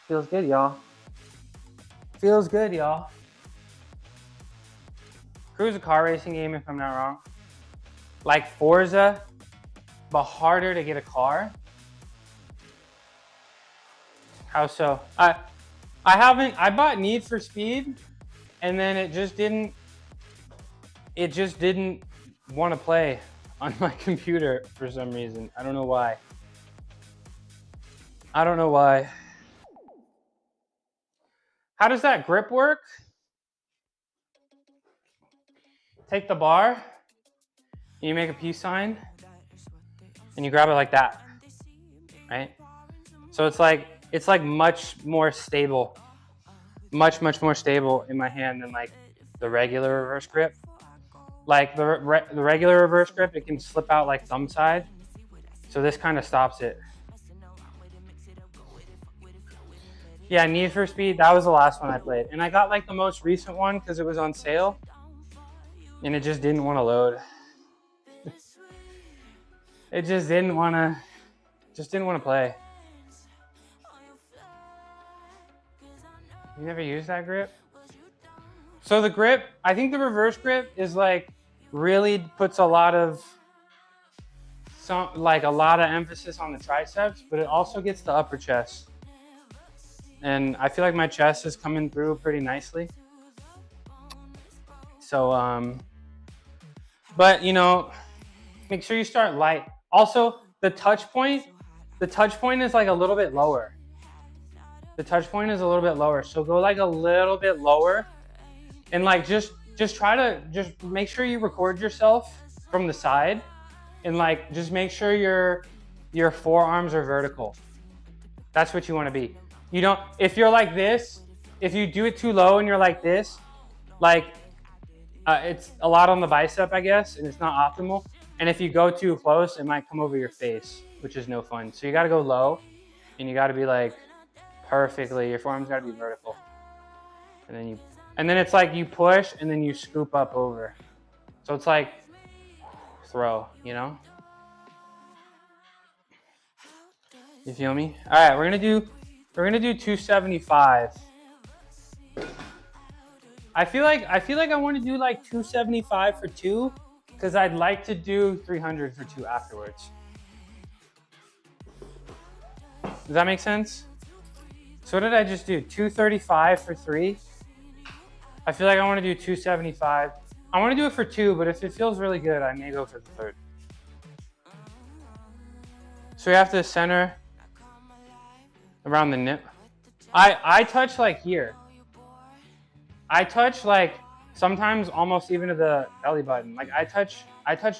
B: Feels good, y'all. Feels good, y'all. Crew's a car racing game, if I'm not wrong. Like Forza, but harder to get a car. How so? I bought Need for Speed, and then it just didn't want to play on my computer for some reason. I don't know why. How does that grip work? Take the bar, and you make a peace sign, and you grab it like that, right? So it's like much more stable, much more stable in my hand than like the regular reverse grip. Like the regular reverse grip, it can slip out like thumb side. So this kind of stops it. Yeah, Need for Speed, that was the last one I played. And I got like the most recent one because it was on sale. And it just didn't want to load. It just didn't want to play. You never used that grip? So the grip, I think the reverse grip is like really puts a lot of emphasis on the triceps, but it also gets the upper chest. And I feel like my chest is coming through pretty nicely. So, but you know, make sure you start light. Also, the touch point is like a little bit lower. The touch point is a little bit lower. So go like a little bit lower, and like just try to just make sure you record yourself from the side, and like just make sure your forearms are vertical. That's what you want to be. You don't, if you're like this, if you do it too low and you're like this, like it's a lot on the bicep, I guess, and it's not optimal. And if you go too close, it might come over your face, which is no fun. So you got to go low, and you got to be like perfectly, your forearms got to be vertical. And then it's like you push and then you scoop up over. So it's like throw, you know? You feel me? All right, we're gonna do 275. I feel like I want to do like 275 for 2, because I'd like to do 300 for 2 afterwards. Does that make sense? So what did I just do? 235 for 3. I feel like I want to do 275. I want to do it for 2, but if it feels really good, I may go for the third. So we have to center around the nip. I touch like here. I touch like sometimes almost even to the belly button. Like I touch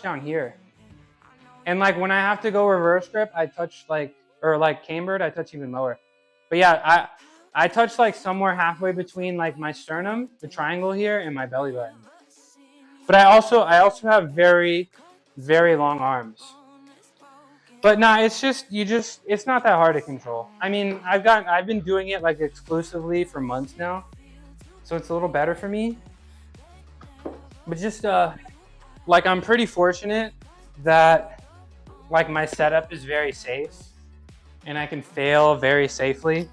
B: down here. And like when I have to go reverse grip, I touch like, or like cambered, I touch even lower. But yeah, I touch like somewhere halfway between like my sternum, the triangle here, and my belly button. But I also have very, very long arms. But nah, it's not that hard to control. I mean, I've been doing it like exclusively for months now, so it's a little better for me. But just like I'm pretty fortunate that like my setup is very safe, and I can fail very safely.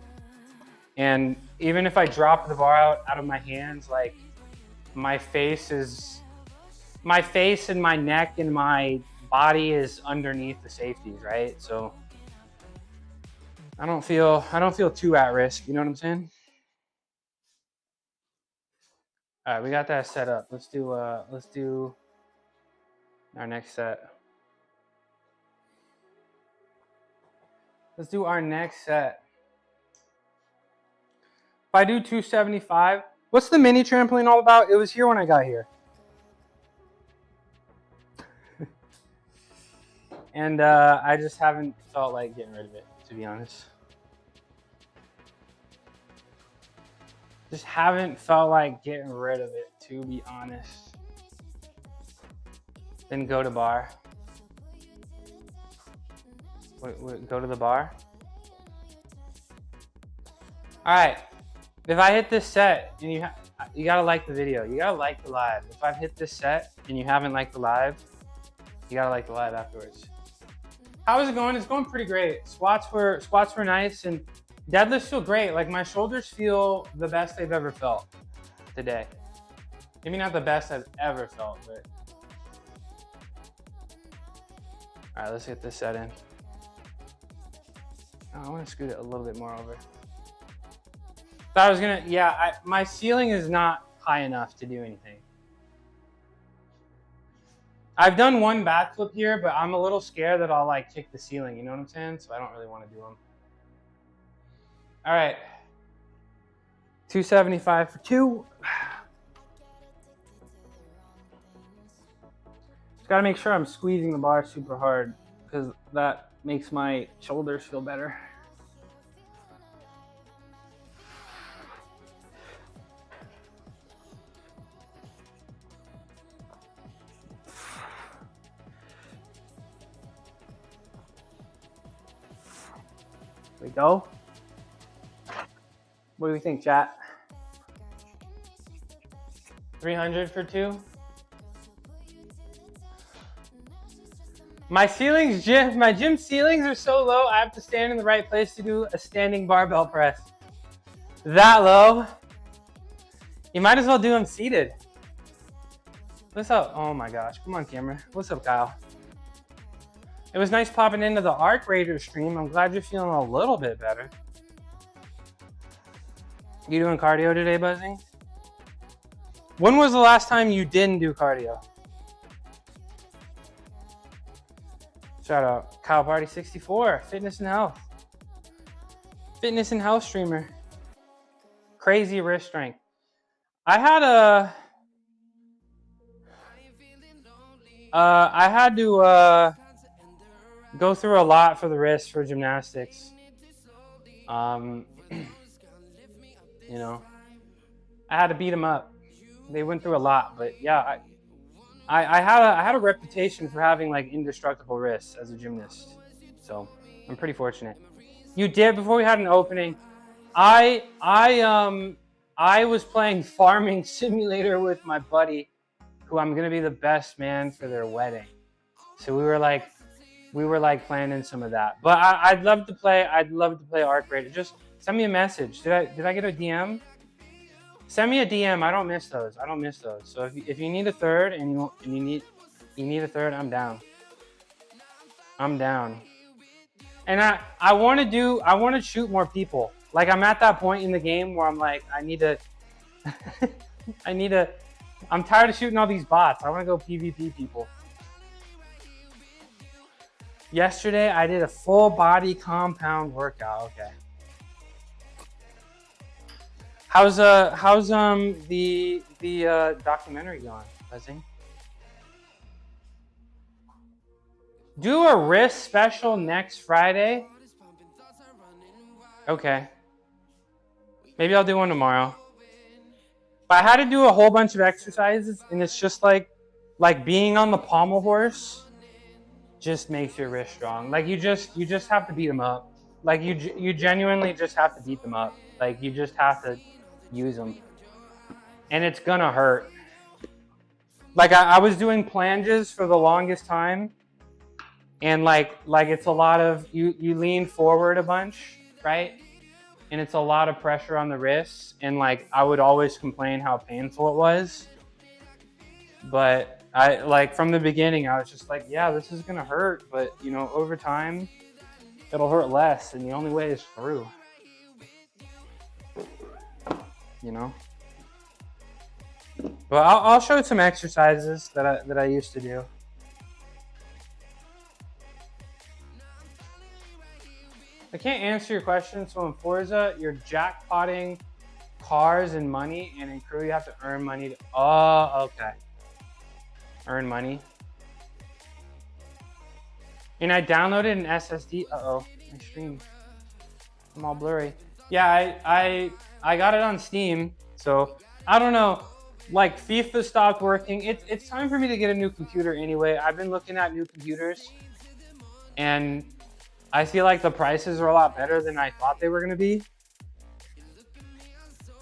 B: And even if I drop the bar out of my hands, like my face and my neck and my body is underneath the safeties, right? So I don't feel too at risk, you know what I'm saying? All right, we got that set up. Let's do our next set. Let's do our next set. If I do 275, what's the mini trampoline all about? It was here when I got here. And I just haven't felt like getting rid of it, to be honest. Just haven't felt like getting rid of it, to be honest. Then go to bar. Wait, go to the bar. All right. If I hit this set, and you gotta like the video, you gotta like the live. If I've hit this set and you haven't liked the live, you gotta like the live afterwards. How is it going? It's going pretty great. Squats were nice, and deadlifts feel great. Like my shoulders feel the best they've ever felt today. Maybe not the best I've ever felt, but. All right, let's get this set in. Oh, I want to scoot it a little bit more over. Thought I was gonna, yeah, my ceiling is not high enough to do anything. I've done one backflip here, but I'm a little scared that I'll like kick the ceiling, you know what I'm saying? So I don't really want to do them. All right, 275 for 2. Just gotta make sure I'm squeezing the bar super hard, because that makes my shoulders feel better. There we go. What do we think, chat? 300 for 2. My gym ceilings are so low, I have to stand in the right place to do a standing barbell press. That low? You might as well do them seated.
D: What's up? Oh my gosh, come on camera. What's up, Kyle? It was nice popping into the Arc Raider stream. I'm glad you're feeling a little bit better. You doing cardio today, Buzzing? When was the last time you didn't do cardio? Shout out, Kyle Party 64, fitness and health. Fitness and health streamer. Crazy wrist strength. I had to go through a lot for the wrist for gymnastics. You know, I had to beat them up. They went through a lot, but yeah, I had a reputation for having like indestructible wrists as a gymnast. So I'm pretty fortunate. You did before we had an opening. I was playing Farming Simulator with my buddy, who I'm gonna be the best man for their wedding. So we were like planning some of that. But I'd love to play Arc Raider. Just send me a message. Did I get a DM? Send me a DM. I don't miss those. So if you need a third and you need a third, I'm down. And I want to shoot more people. Like I'm at that point in the game where I'm like, I'm tired of shooting all these bots. I want to go PvP people. Yesterday I did a full body compound workout. Okay. How's the documentary going, Buzzing? Do a wrist special next Friday. Okay. Maybe I'll do one tomorrow. But I had to do a whole bunch of exercises, and it's just like being on the pommel horse just makes your wrist strong. Like you just have to beat them up. Like you genuinely just have to beat them up. Like you just have to use them, and it's gonna hurt. Like I was doing planges for the longest time, and like it's a lot of you lean forward a bunch, right? And it's a lot of pressure on the wrists, and like I would always complain how painful it was. But I like from the beginning I was just like, yeah, this is gonna hurt, but you know, over time it'll hurt less, and the only way is through. You know, but I'll show some exercises that I used to do. I can't answer your question. So in Forza, you're jackpotting cars and money, and in Crew you have to earn money. Oh, okay. Earn money. And I downloaded an SSD. Uh-oh, my stream. I'm all blurry. Yeah, I got it on Steam, so I don't know. Like FIFA stopped working. It's time for me to get a new computer anyway. I've been looking at new computers, and I feel like the prices are a lot better than I thought they were gonna be.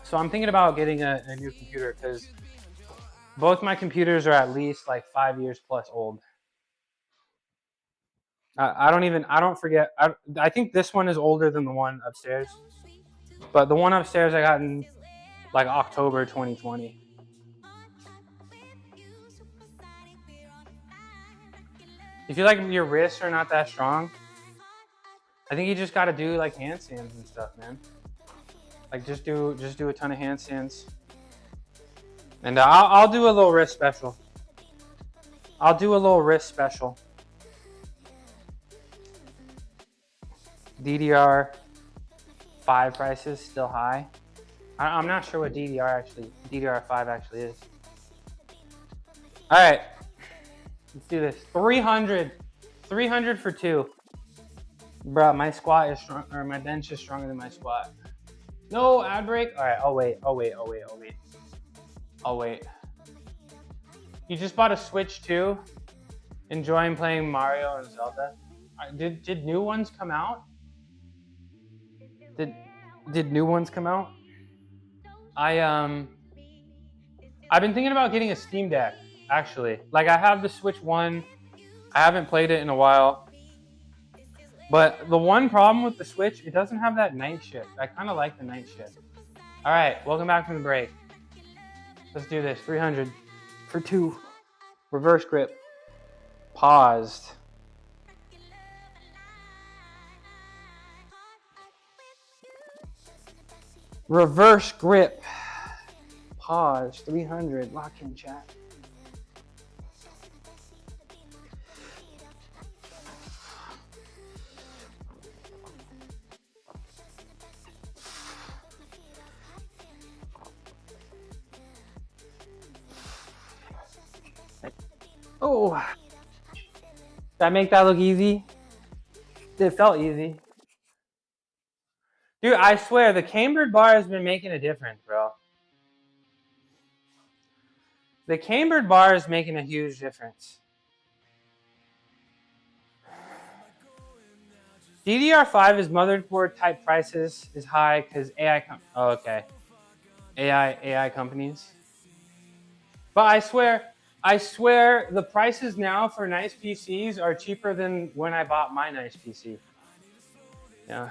D: So I'm thinking about getting a new computer because both my computers are at least like 5 years plus old. I don't forget. I think this one is older than the one upstairs. But the one upstairs I got in like October 2020. If you like your wrists are not that strong, I think you just got to do like handstands and stuff, man. Like just do a ton of handstands. And I'll do a little wrist special. DDR5 prices still high. I'm not sure what DDR5 actually is. All right, let's do this. 300 for 2. Bruh, my squat is strong, or my bench is stronger than my squat. No ad break. All right, I'll wait. You just bought a Switch 2? Enjoying playing Mario and Zelda? Did new ones come out? Did new ones come out? I've been thinking about getting a Steam Deck, actually. Like I have the Switch 1. I haven't played it in a while. But the one problem with the Switch, it doesn't have that night shift. I kind of like the night shift. All right, welcome back from the break. Let's do this. 300 for 2. Reverse grip. Paused. Reverse grip. Pause. 300. Lock in chat. Oh. Did I make that look easy? It felt easy. Dude, I swear, the cambered bar has been making a difference, bro. The cambered bar is making a huge difference. DDR5's motherboard type prices is high because AI. Oh, okay. AI companies. But I swear, the prices now for nice PCs are cheaper than when I bought my nice PC. Yeah.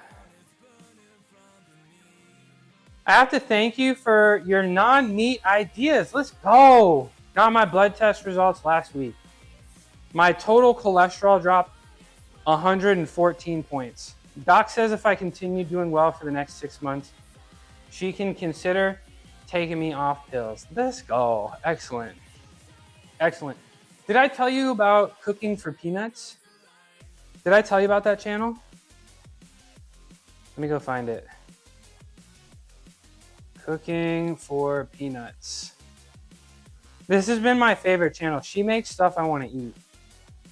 D: I have to thank you for your non-meat ideas. Let's go. Got my blood test results last week. My total cholesterol dropped 114 points. Doc says if I continue doing well for the next 6 months, she can consider taking me off pills. Let's go. Excellent. Excellent. Did I tell you about cooking for peanuts? Did I tell you about that channel? Let me go find it. Cooking for peanuts. This has been my favorite channel. She makes stuff I want to eat.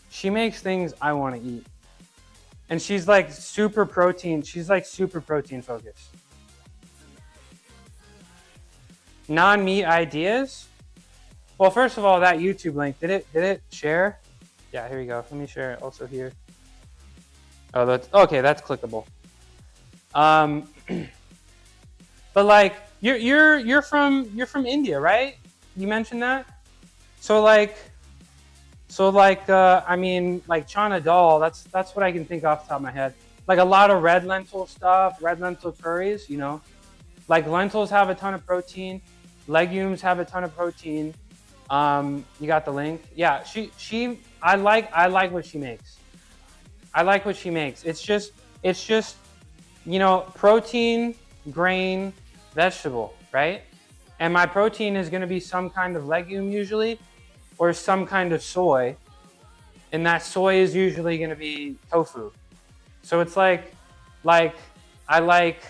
D: She makes things I want to eat. And she's like super protein. She's like super protein focused. Non-meat ideas? Well, first of all, that YouTube link, did it share? Yeah, here we go. Let me share it also here. Oh, that's okay, that's clickable. But like you're from India, right? You mentioned that? So I mean, like chana dal, that's what I can think off the top of my head. Like a lot of red lentil stuff, red lentil curries, you know? Like lentils have a ton of protein, legumes have a ton of protein. You got the link? Yeah, I like what she makes. I like what she makes. It's just, you know, protein, grain, vegetable, right? And my protein is going to be some kind of legume usually, or some kind of soy. And that soy is usually going to be tofu. So it's like I like,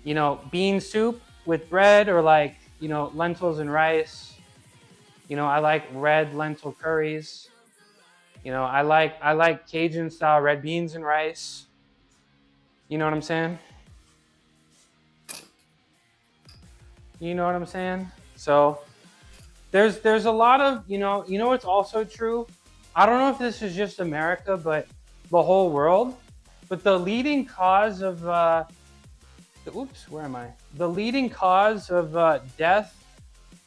D: you know, bean soup with bread, or like, you know, lentils and rice. You know, I like red lentil curries. You know, I like Cajun style red beans and rice. You know what I'm saying? You know what I'm saying? So there's a lot of, you know what's also true? I don't know if this is just America, but the whole world. But the leading cause of the leading cause of death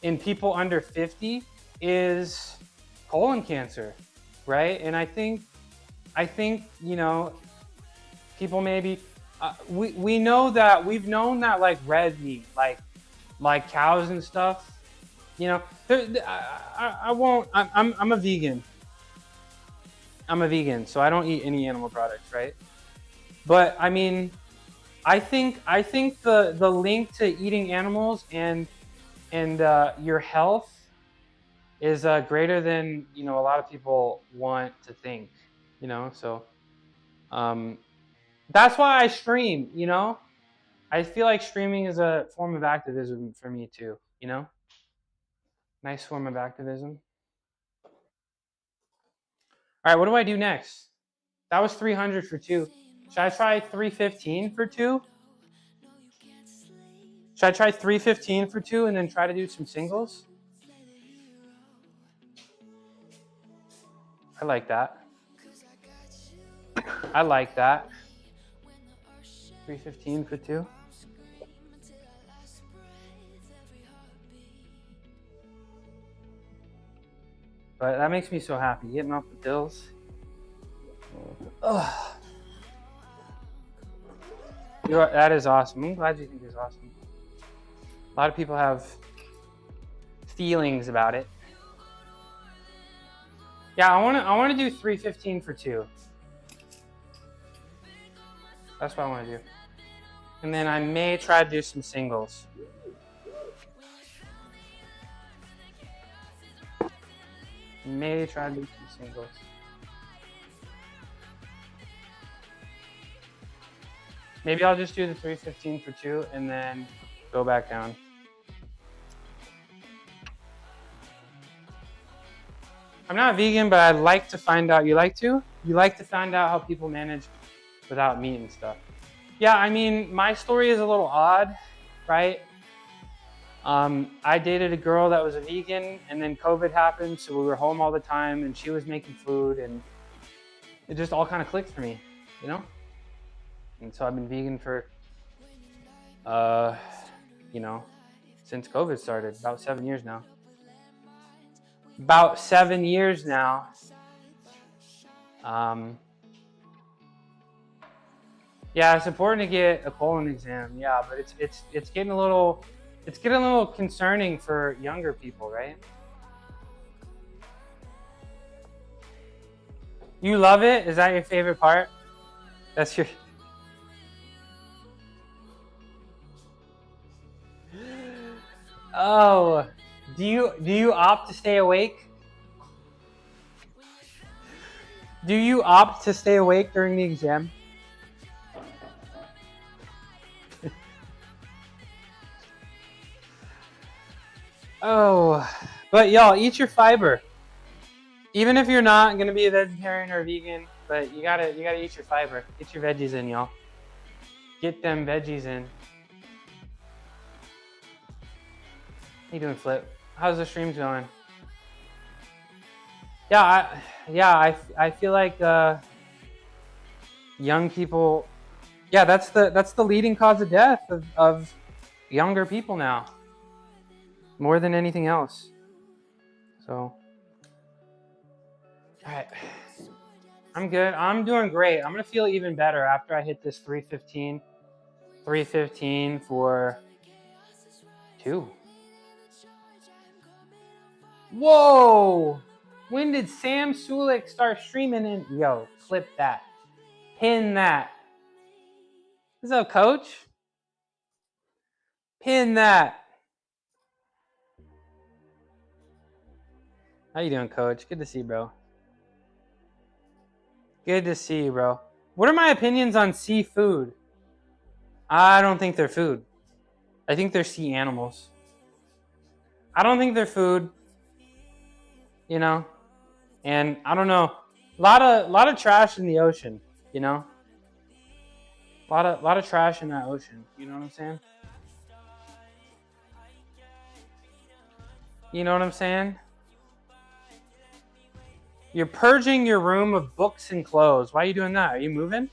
D: in people under 50 is colon cancer, right? And I think you know, people maybe we know that, we've known that, like red meat, like cows and stuff, you know. I'm a vegan. I'm a vegan, so I don't eat any animal products, right? But I mean, I think the link to eating animals and your health is greater than, you know, a lot of people want to think, you know. So that's why I stream, you know. I feel like streaming is a form of activism for me too, you know. Nice form of activism. All right, what do I do next? That was 300 for 2. Should I try 315 for 2? Should I try 315 for 2 and then try to do some singles? I like that. I like that. 315 for 2. But that makes me so happy, getting off the pills. Ugh. That is awesome. I'm glad you think it's awesome. A lot of people have feelings about it. Yeah, I wanna do 315 for 2. That's what I wanna do. And then I may try to do some singles. May try to do some singles. Maybe I'll just do the 315 for 2 and then go back down. I'm not vegan, but I'd like to find out. You like to? You like to find out how people manage without meat and stuff. Yeah, I mean, my story is a little odd, right? I dated a girl that was a vegan, and then COVID happened, so we were home all the time, and she was making food, and it just all kind of clicked for me, you know? And so I've been vegan for, you know, since COVID started, about 7 years now. About 7 years now. Yeah, it's important to get a colon exam. Yeah, but it's getting a little concerning for younger people, right? You love it? Is that your favorite part? That's your. Oh, do you opt to stay awake? Do you opt to stay awake during the exam? Oh, but y'all eat your fiber. Even if you're not gonna be a vegetarian or a vegan, but you gotta eat your fiber. Get your veggies in, y'all. Get them veggies in. How you doing, Flip? How's the streams going? Yeah, I feel like young people. Yeah, that's the leading cause of death of younger people now, more than anything else. So, all right, I'm good. I'm doing great. I'm gonna feel even better after I hit this 315. 315 for 2. Whoa! When did Sam Sulik start streaming in? Yo, clip that. Pin that. What's up, coach? Pin that. How you doing, coach? Good to see you, bro. Good to see you, bro. What are my opinions on seafood? I don't think they're food. I think they're sea animals. I don't think they're food. You know? And I don't know. A lot of trash in the ocean, you know? A lot of trash in that ocean. You know what I'm saying? You know what I'm saying? You're purging your room of books and clothes. Why are you doing that? Are you moving?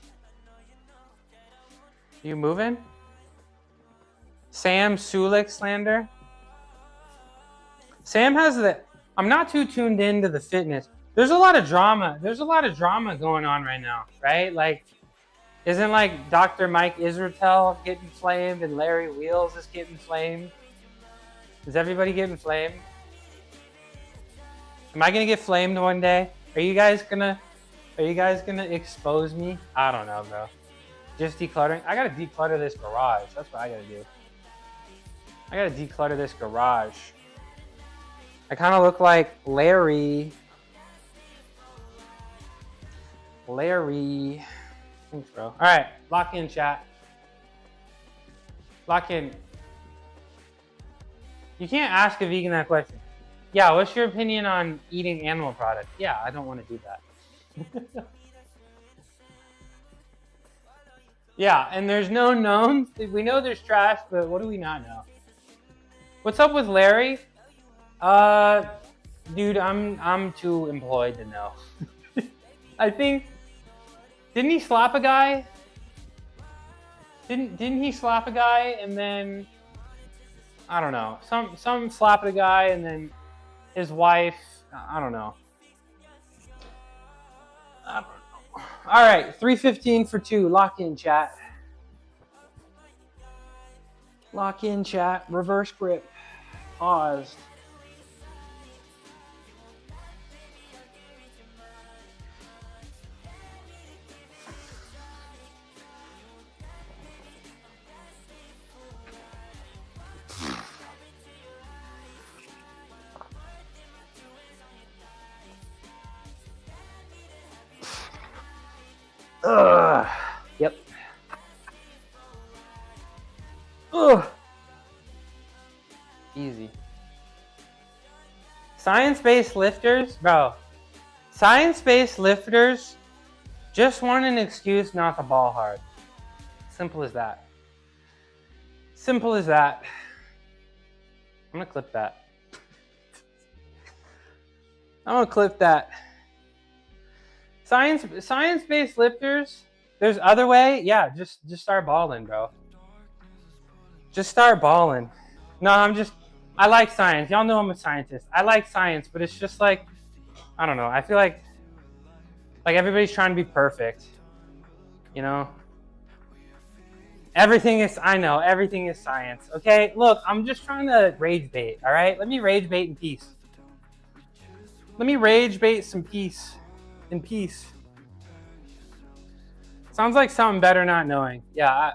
D: Are you moving? Sam Sulik slander? Sam has the... I'm not too tuned into the fitness. There's a lot of drama. There's a lot of drama going on right now, right? Like, isn't like Dr. Mike Israetel getting flamed and Larry Wheels is getting flamed? Is everybody getting flamed? Am I gonna get flamed one day? Are you guys gonna expose me? I don't know, bro. Just decluttering. I gotta declutter this garage. That's what I gotta do. I gotta declutter this garage. I kind of look like Larry. Larry. Thanks, bro. All right, lock in, chat. Lock in. You can't ask a vegan that question. Yeah, what's your opinion on eating animal products? Yeah, I don't want to do that. Yeah, and there's no knowns. We know there's trash, but what do we not know? What's up with Larry? Dude, I'm too employed to know. I think, didn't he slap a guy? Didn't he slap a guy and then, I don't know, some slapped a guy and then his wife, I don't know. All right, 315 for 2. Lock in, chat. Lock in, chat. Reverse grip. Paused. Ugh. Easy. Science-based lifters, bro. Science-based lifters just want an excuse not to ball hard. Simple as that. Simple as that. I'm gonna clip that. I'm gonna clip that. Science-based lifters, there's other way. Yeah, just start balling, bro. Just start balling. No, I like science. Y'all know I'm a scientist. I like science, but it's just like, I don't know. I feel like everybody's trying to be perfect, you know? Everything is science, okay? Look, I'm just trying to rage bait, all right? Let me rage bait in peace. Let me rage bait some peace in peace. Sounds like something better not knowing. Yeah.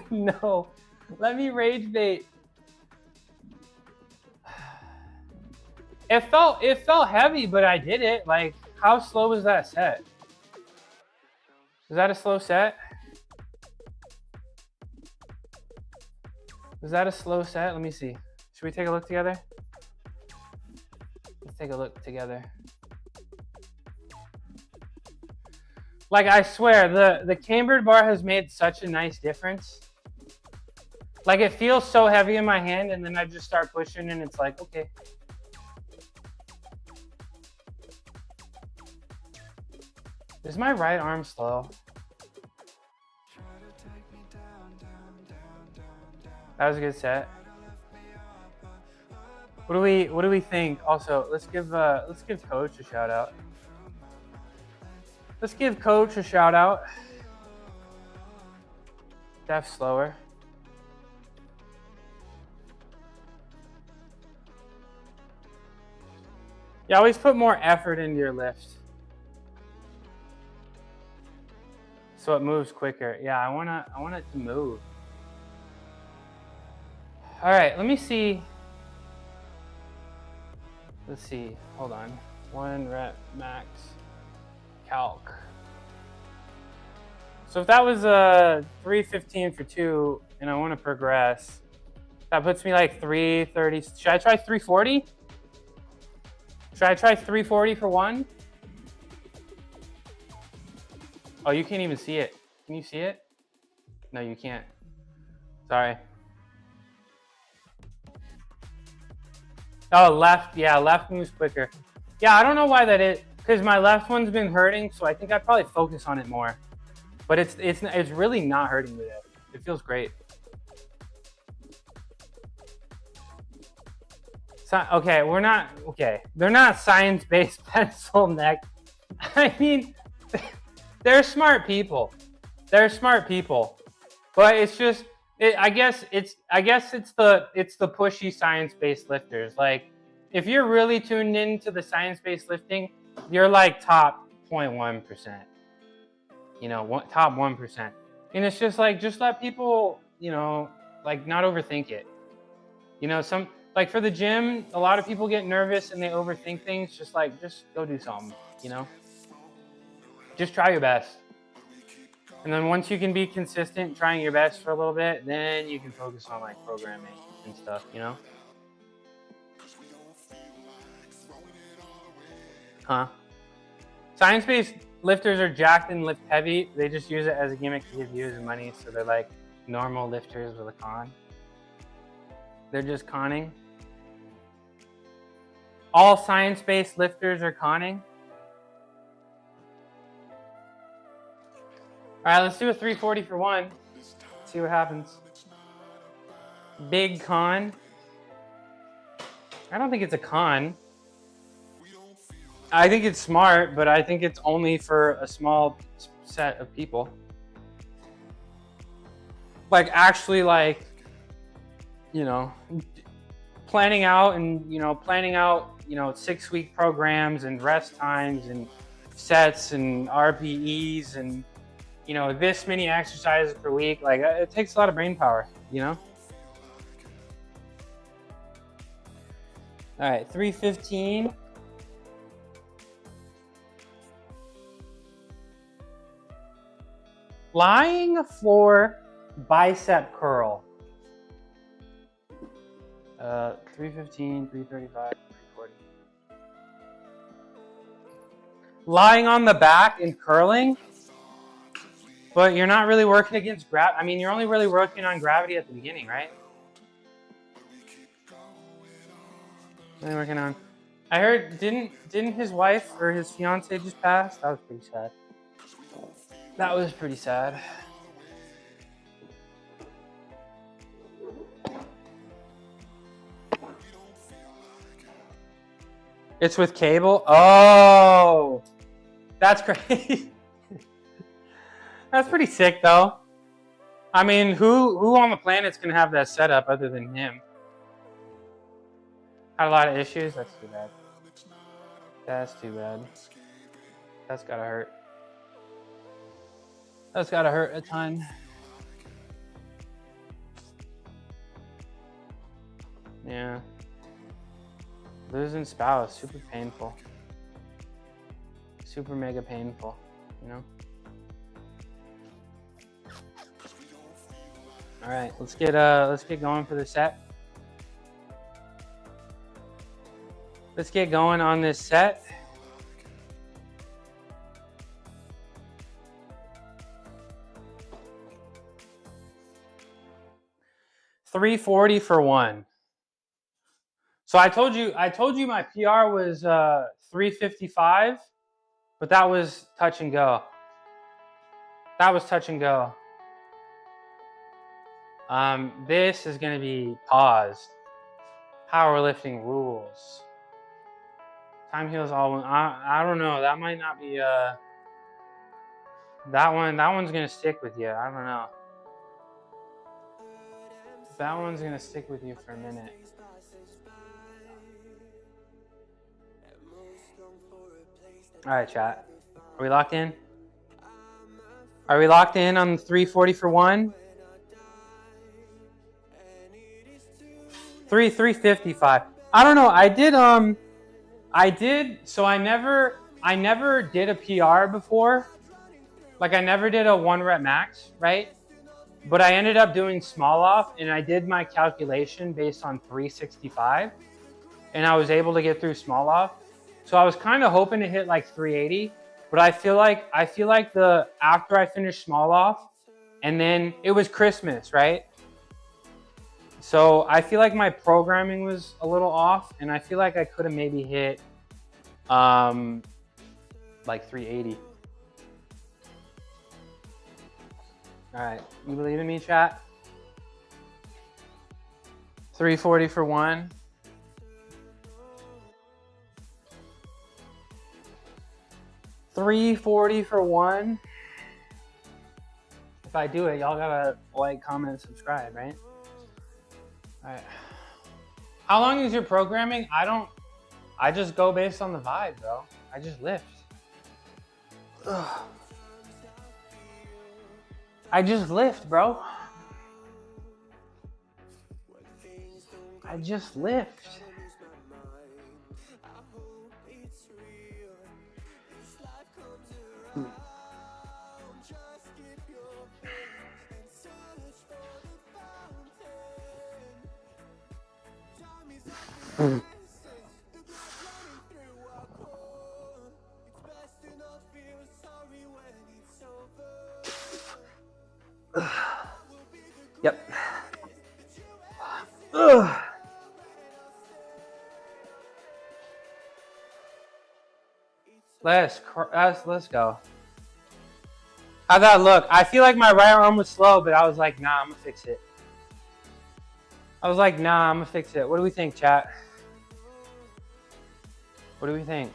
D: No, let me rage bait. It felt heavy, but I did it. Like, how slow was that set? Was that a slow set? Was that a slow set? Let me see. Should we take a look together? Let's take a look together. Like, I swear, the cambered bar has made such a nice difference. Like, it feels so heavy in my hand, and then I just start pushing, and it's like, okay. Is my right arm slow? That was a good set. What do we think? Also, let's give Coach a shout out. Let's give Coach a shout out. Def slower. You always put more effort into your lift, so it moves quicker. Yeah, I want it to move. All right, let me see. Let's see. Hold on. 1 rep max calc. So if that was a 315 for 2, and I want to progress, that puts me like 330. Should I try 340? Should I try 340 for 1? Oh, you can't even see it. Can you see it? No, you can't. Sorry. Oh, left. Yeah, left moves quicker. Yeah, I don't know why that is, because my left one's been hurting, so I think I'd probably focus on it more. But it's really not hurting today. It feels great. So, okay, they're not science-based pencil neck. I mean, they're smart people. They're smart people. But it's just, I guess it's the pushy science-based lifters. Like, if you're really tuned into the science-based lifting, you're like top 0.1%. You know, top 1%. And it's just like, just let people, you know, like, not overthink it. You know, like for the gym, a lot of people get nervous and they overthink things. Just go do something, you know? Just try your best. And then once you can be consistent trying your best for a little bit, then you can focus on like programming and stuff, you know? Huh? Science-based lifters are jacked and lift heavy. They just use it as a gimmick to give views and money. So they're like normal lifters with a con. They're just conning. All science-based lifters are conning. All right, let's do a 340 for 1. See what happens. Big con. I don't think it's a con. I think it's smart, but I think it's only for a small set of people. Like, actually, like, you know, planning out 6-week programs and rest times and sets and RPEs and, you know, this many exercises per week. Like, it takes a lot of brain power, you know? All right, 315. Lying floor bicep curl. 315, 335, 340. Lying on the back and curling, but you're not really working against gravity. I mean, you're only really working on gravity at the beginning, right? Only working on. I heard, didn't his wife or his fiance just pass? That was pretty sad.
B: That was pretty sad.
D: It's with cable? Oh, that's great. That's pretty sick, though. I mean, who on the planet's gonna have that setup other than him? Had a lot of issues. That's too bad. That's too bad. That's gotta hurt.
B: That's gotta hurt a ton.
D: Yeah. Losing spouse, super painful. Super mega painful, you know? All right, let's get going for the set. Let's get going on this set. $340 for one. So I told you my PR was $355, but that was touch and go. That was touch and go. This is gonna be paused. Powerlifting rules. Time heals all. I don't know. That might not be that one's gonna stick with you. I don't know. That one's gonna stick with you for a minute. All right, chat. Are we locked in? Are we locked in on 340 for one? 355. I don't know. So I never did a PR before. Like I never did a 1 rep max, right? But I ended up doing small off, and I did my calculation based on 365, and I was able to get through small off. So I was kind of hoping to hit like 380, but I feel like after I finished small off, and then it was Christmas, right? So I feel like my programming was a little off, and I feel like I could have maybe hit like 380. All right, you believe in me, chat? 340 for one. $340 for one. If I do it, y'all gotta like, comment, and subscribe, right? All right. How long is your programming? I just go based on the vibe, bro. I just lift. Ugh. I just lift, bro. I just lift. Yep. Let's go. How'd that look? I feel like my right arm was slow, but I was like, nah, I'm gonna fix it. What do we think, chat? What do we think?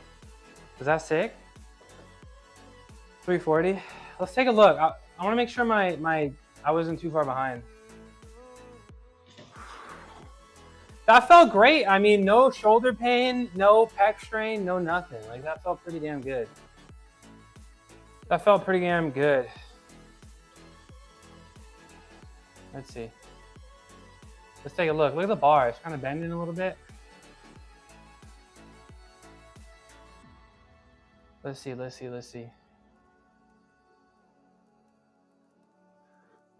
D: Was that sick? 340. Let's take a look. I want to make sure I wasn't too far behind. That felt great. I mean, no shoulder pain, no pec strain, no nothing. Like that felt pretty damn good. Let's see. Let's take a look. Look at the bar. It's kind of bending a little bit. Let's see.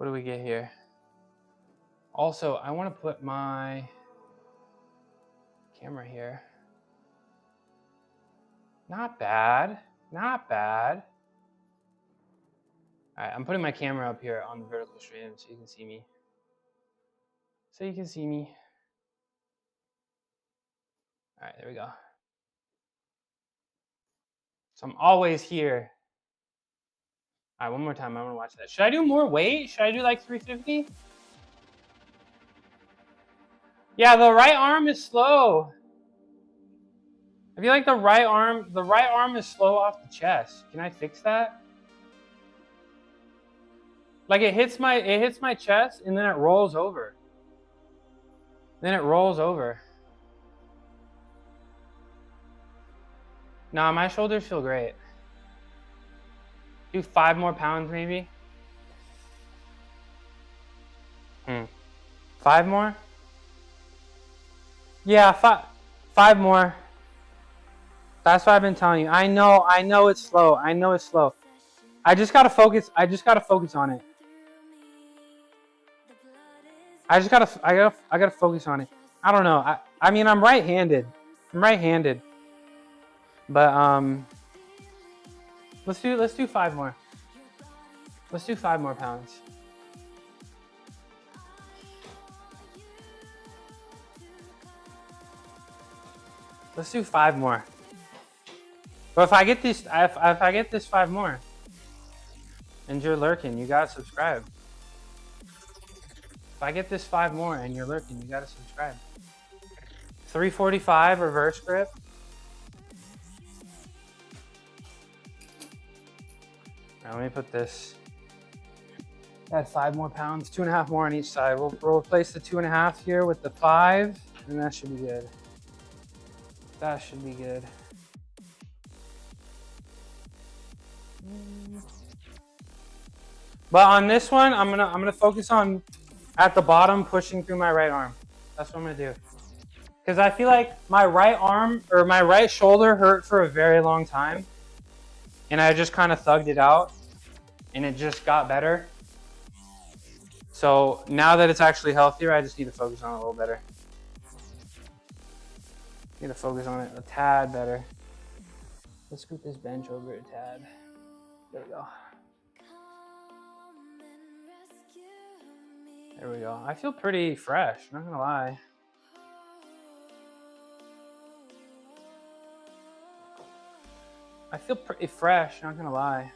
B: What do we get here? Also, I want to put my camera here. Not bad. Not bad. All right, I'm putting my camera up here on the vertical stream so you can see me. So you can see me. All right, there we go. So I'm always here. All right, one more time. I want to watch that. Should I do more weight? Should I do like 350? Yeah, the right arm is slow. I feel like the right arm is slow off the chest. Can I fix that? Like it hits my chest and then it rolls over. Then it rolls over. Nah, my shoulders feel great. Do 5 more pounds maybe. 5 more? Yeah, 5 more. That's what I've been telling you. I know it's slow. I know it's slow. I just gotta focus on it. I gotta focus on it. I don't know. I mean I'm right-handed. But let's do 5 more. Let's do 5 more pounds. Let's do 5 more. But if I get this 5 more, and you're lurking, you gotta subscribe. If I get this 5 more and you're lurking, you gotta subscribe. 345 reverse grip. All right, let me put this. Add 5 more pounds, 2.5 more on each side. We'll replace the 2.5 here with the 5, and that should be good. That should be good. But on this one, I'm gonna focus on at the bottom pushing through my right arm. That's what I'm gonna do. Because I feel like my right arm or my right shoulder hurt for a very long time, and I just kind of thugged it out, and it just got better. So now that it's actually healthier, I just need to focus on it a little better. Need to focus on it a tad better. Let's scoot this bench over a tad. There we go. There we go. I feel pretty fresh, not gonna lie. I feel pretty fresh, not gonna lie.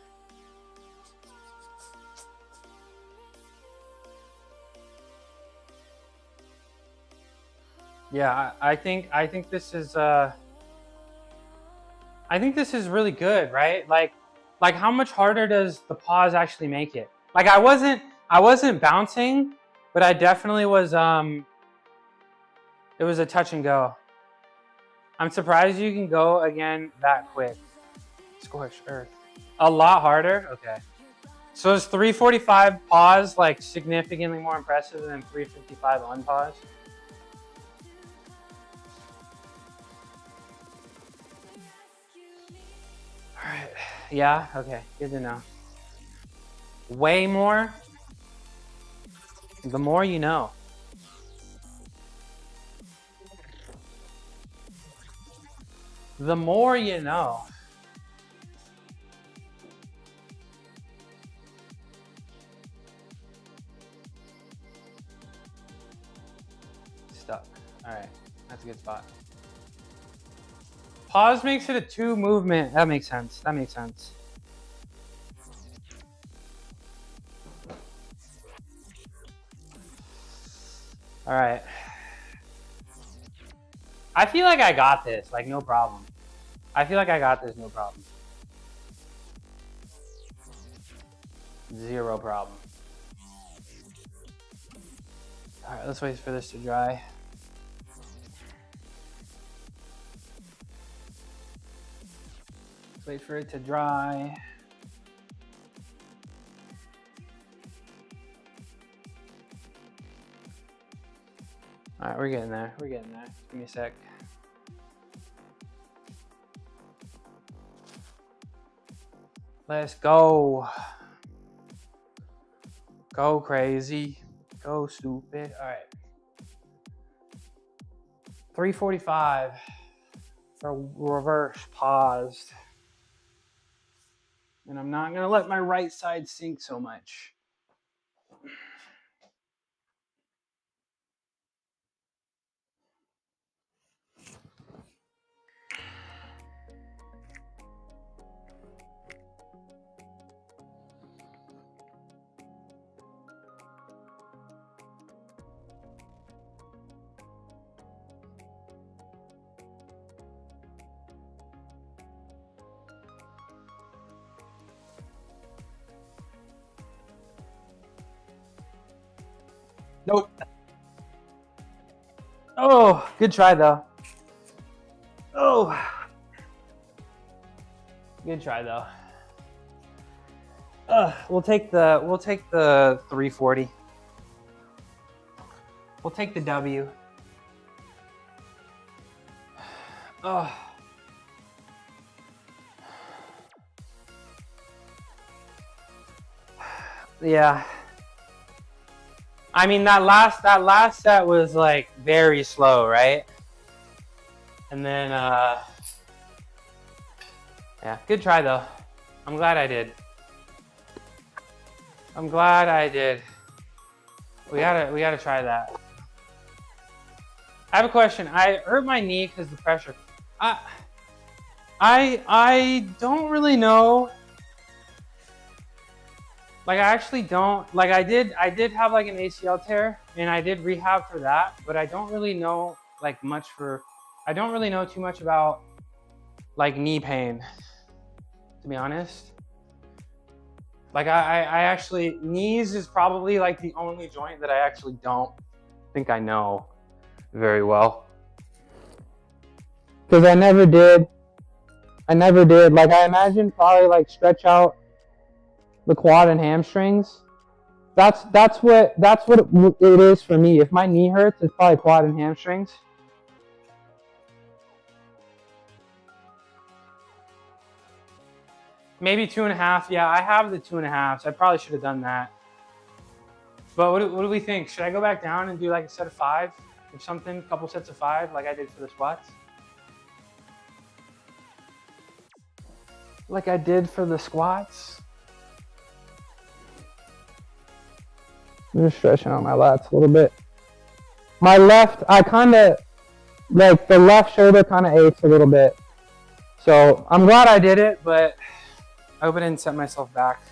B: Yeah, I think this is really good, right? Like how much harder does the pause actually make it? Like I wasn't bouncing, but I definitely was it was a touch and go. I'm surprised you can go again that quick. Scorched earth. A lot harder? Okay. So is 345 pause like significantly more impressive than 355 unpause? All right. Yeah, okay. Good to know. Way more. The more you know. The more you know. Stuck. All right. That's a good spot. Pause makes it a 2 movement. That makes sense. That makes sense. All right. I feel like I got this, like no problem. I feel like I got this, no problem. 0 problem. All right, let's wait for this to dry. Let's wait for it to dry. All right, we're getting there. We're getting there. Give me a sec. Let's go.
D: Go crazy. Go stupid. All right. 345 for reverse paused. And I'm not gonna let my right side sink so much. Nope. Oh, good try though. Oh. Good try though. We'll take the 340. We'll take the W. Oh. Yeah. I mean that last set was like very slow, right? And then yeah, good try though. I'm glad I did. I'm glad I did. We gotta try that. I have a question. I hurt my knee because of the pressure. I don't really know. Like I actually don't. Like I did have like an ACL tear and I did rehab for that, but I don't really know like much for. I don't really know too much about like knee pain, to be honest. Like I actually, knees is probably like the only joint that I actually don't think I know very well. Because I never did. Like I imagine probably like stretch out the quad and hamstrings. That's what it is for me. If my knee hurts, it's probably quad and hamstrings. Maybe 2.5. Yeah, I have the 2.5s. I probably should have done that. But what do we think? Should I go back down and do like a set of 5 or something? A couple sets of 5 like I did for the squats? Like I did for the squats? I'm just stretching out my lats a little bit. My left, I kind of, like the left shoulder kind of aches a little bit. So I'm glad I did it, but I hope I didn't set myself back.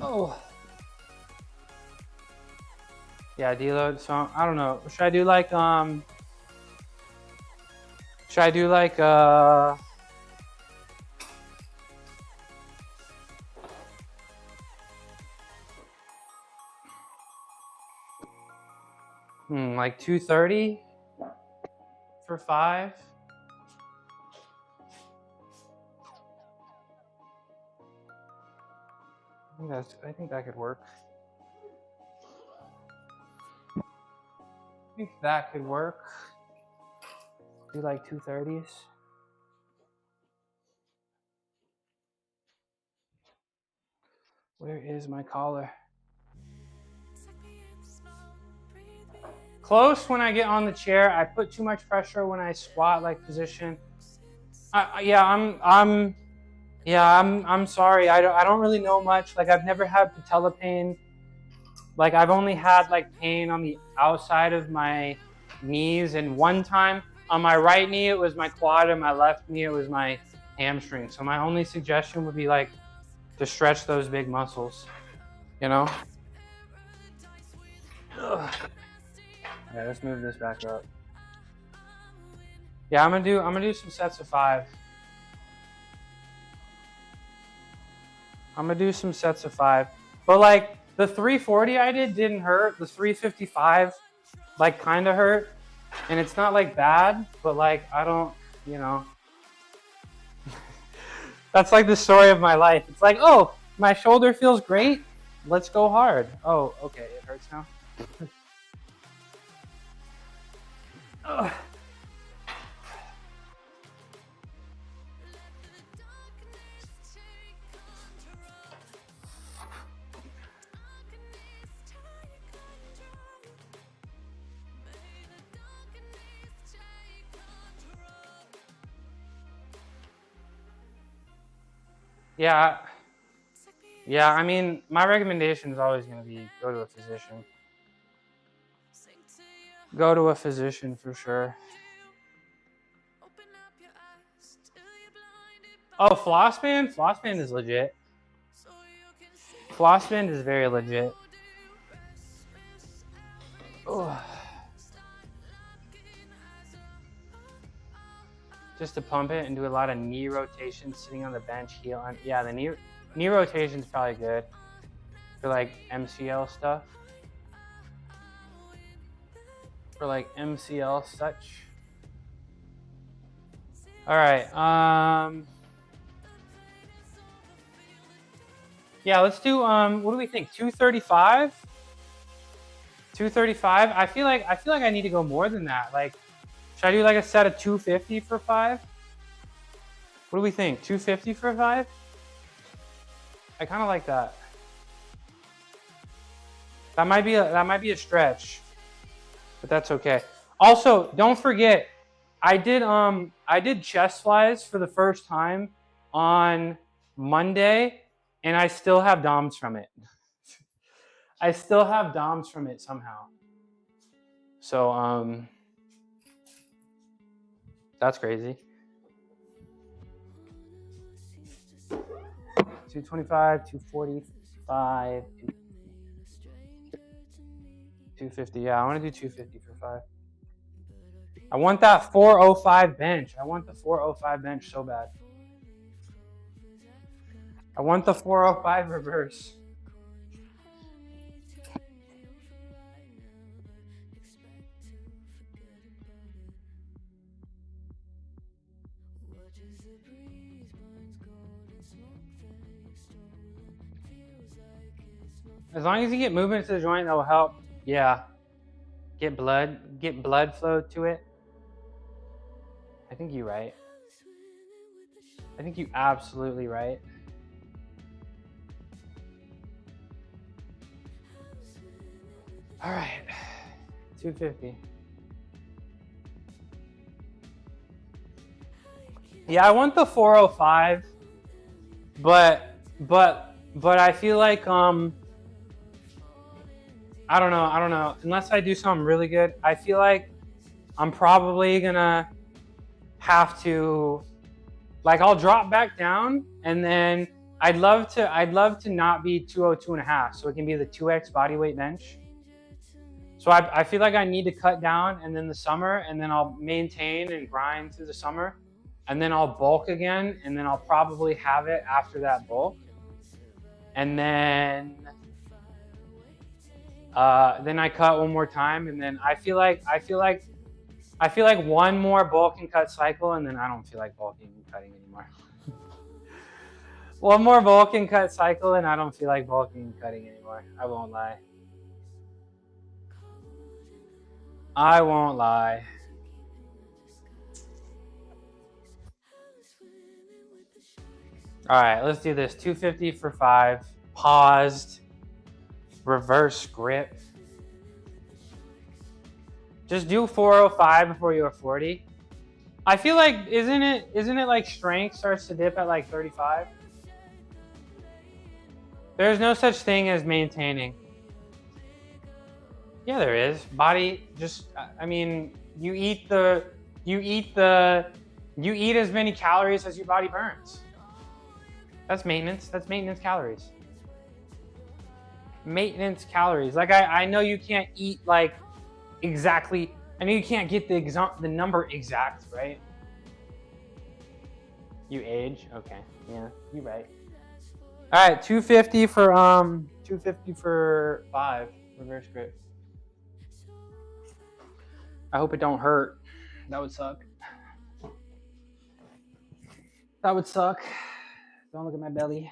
D: Oh. Yeah, deload. So I don't know. Should I do like like 230 for 5? I think that could work. I think that could work. Do like 230s. Where is my collar? Close when I get on the chair. I put too much pressure when I squat like position. I'm sorry. I don't really know much. Like I've never had patella pain. Like I've only had like pain on the outside of my knees, and one time on my right knee it was my quad, and my left knee it was my hamstring. So my only suggestion would be like to stretch those big muscles, you know? Ugh. Yeah, let's move this back up. Yeah, I'm gonna do some sets of 5. I'm gonna do some sets of 5. But like the 340 I didn't hurt. The 355 like kind of hurt. And it's not like bad, but like I don't, you know. That's like the story of my life. It's like, oh, my shoulder feels great. Let's go hard. Oh, okay, it hurts now. Ugh. Yeah. Yeah, I mean, my recommendation is always going to be go to a physician. Go to a physician for sure. Oh, flossband? Flossband is legit. Flossband is very legit. Ugh. Just to pump it and do a lot of knee rotations sitting on the bench, heel on. Yeah, the knee rotation is probably good for like MCL stuff. For like MCL such. All right. Yeah, let's do what do we think? 235? 235? I feel like I need to go more than that. Like, should I do like a set of 250 for 5? What do we think? 250 for 5? I kind of like that. That might be a stretch, but that's okay. Also, don't forget, I did chest flies for the first time on Monday, and I still have DOMs from it. I still have DOMs from it somehow. So that's crazy. 225, 245, 250. Yeah, I want to do 250 for 5. I want that 405 bench. I want the 405 bench so bad. I want the 405 reverse. As long as you get movement to the joint, that will help. Yeah. Get blood flow to it. I think you're right. I think you're absolutely right. All right. 250. Yeah, I want the 405, but I feel like I don't know. Unless I do something really good, I feel like I'm probably gonna have to, like, I'll drop back down, and then I'd love to not be 202.5, so it can be the 2x body weight bench. So I feel like I need to cut down, and then the summer, and then I'll maintain and grind through the summer, and then I'll bulk again, and then I'll probably have it after that bulk, and then I cut one more time, and then I feel like one more bulk and cut cycle, and then I don't feel like bulking and cutting anymore. One more bulk and cut cycle, and I don't feel like bulking and cutting anymore. I won't lie. I won't lie. All right, let's do this. 250 for 5. Paused. Reverse grip. Just do 405 before you are 40. I feel like, isn't it like strength starts to dip at like 35? There's no such thing as maintaining. Yeah, there is. Body, just, I mean, you eat as many calories as your body burns. That's maintenance. That's maintenance calories. Maintenance calories. Like, I know you can't eat like exactly. I know you can't get the number exact, right? You age. Okay. Yeah, you're right. All right, 250 for 5 reverse grip. I hope it don't hurt. That would suck. That would suck. Don't look at my belly.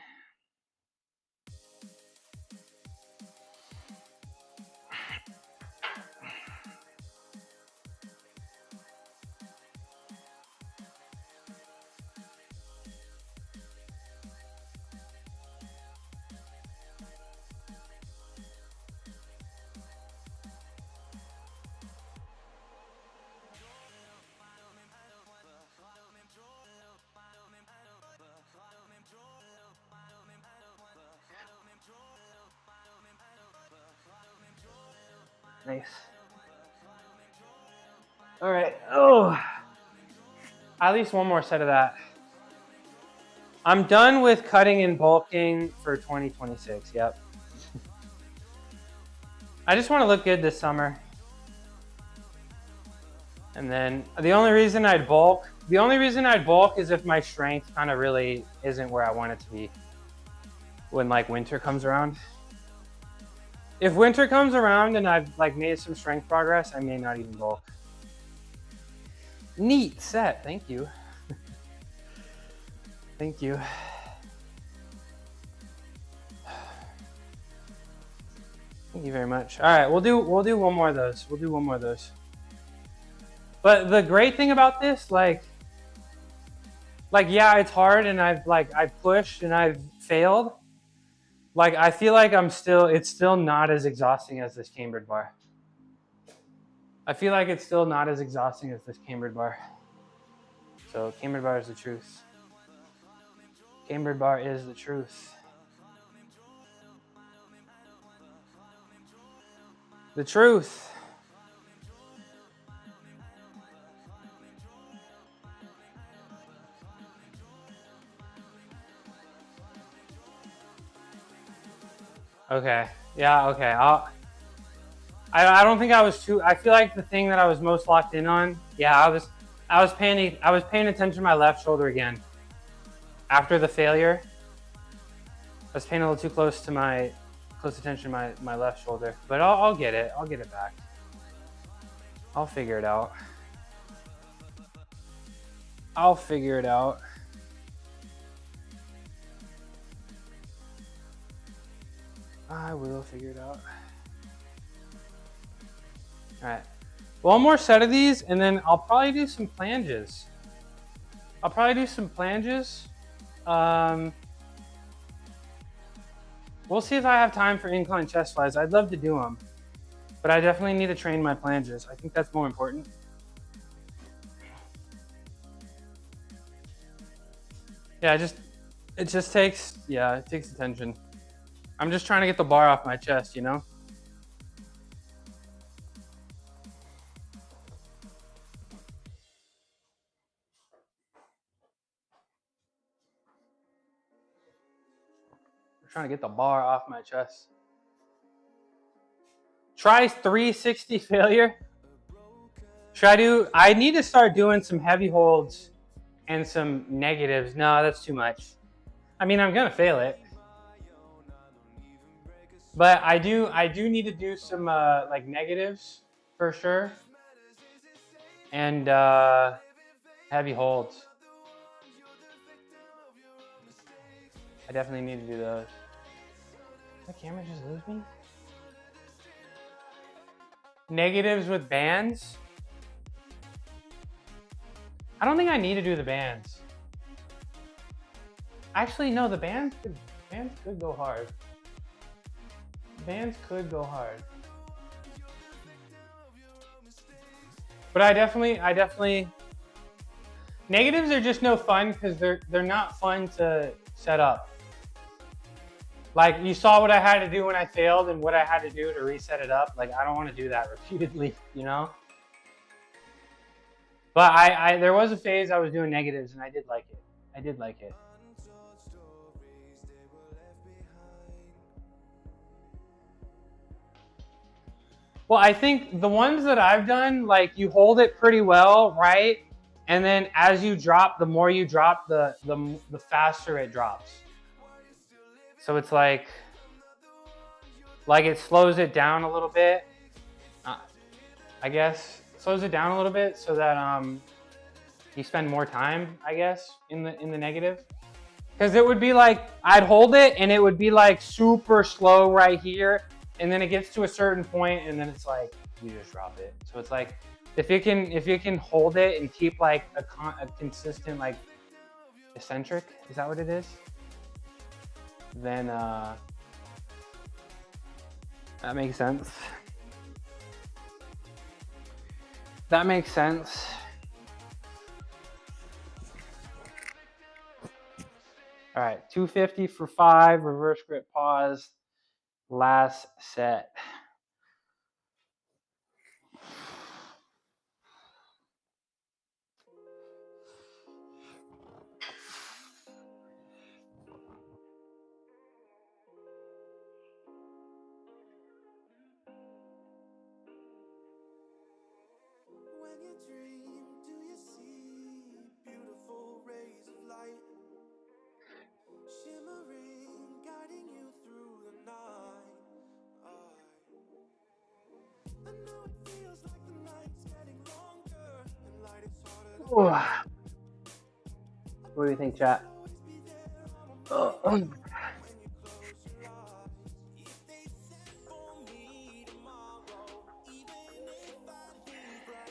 D: Nice. All right. Oh, at least one more set of that. I'm done with cutting and bulking for 2026. Yep. I just want to look good this summer. And then the only reason I'd bulk is if my strength kind of really isn't where I want it to be when like winter comes around. If winter comes around and I've like made some strength progress, I may not even bulk. Neat set, thank you. Thank you. Thank you very much. All right, we'll do one more of those. We'll do one more of those. But the great thing about this, like yeah, it's hard and I've pushed and I've failed. Like I feel like it's still not as exhausting as this cambered bar. I feel like it's still not as exhausting as this cambered bar. So cambered bar is the truth. Cambered bar is the truth. The truth. Okay. Yeah, okay. I don't think I was too. I feel like the thing that I was most locked in on. Yeah, I was paying attention to my left shoulder again. After the failure, I was paying a little too close attention to my left shoulder. But I'll get it. I'll get it back. I'll figure it out. I'll figure it out. I will figure it out. All right. One more set of these, and then I'll probably do some planges. We'll see if I have time for incline chest flies. I'd love to do them, but I definitely need to train my planges. I think that's more important. Yeah, it takes attention. I'm just trying to get the bar off my chest, you know? I'm trying to get the bar off my chest. Try 360 failure. I need to start doing some heavy holds and some negatives. No, that's too much. I mean, I'm gonna fail it. But I do need to do some like negatives for sure. And heavy holds. I definitely need to do those. Did the camera just lose me? Negatives with bands? I don't think I need to do the bands. Actually, no, the bands could go hard. Bands could go hard. But I definitely negatives are just no fun because they're not fun to set up. Like you saw what I had to do when I failed and what I had to do to reset it up. Like I don't want to do that repeatedly, you know? But there was a phase I was doing negatives and I did like it. Well, I think the ones that I've done, like you hold it pretty well, right? And then as you drop, the more you drop, the faster it drops. So it's like it slows it down a little bit. I guess slows it down a little bit so that you spend more time, I guess, in the negative. Because it would be like I'd hold it and it would be like super slow right here. And then it gets to a certain point and then it's like, you just drop it. So it's like, if you can hold it and keep like a consistent, like eccentric, is that what it is? Then that makes sense. That makes sense. All right, 250 for 5, reverse grip pause. Last set. What do you think, chat?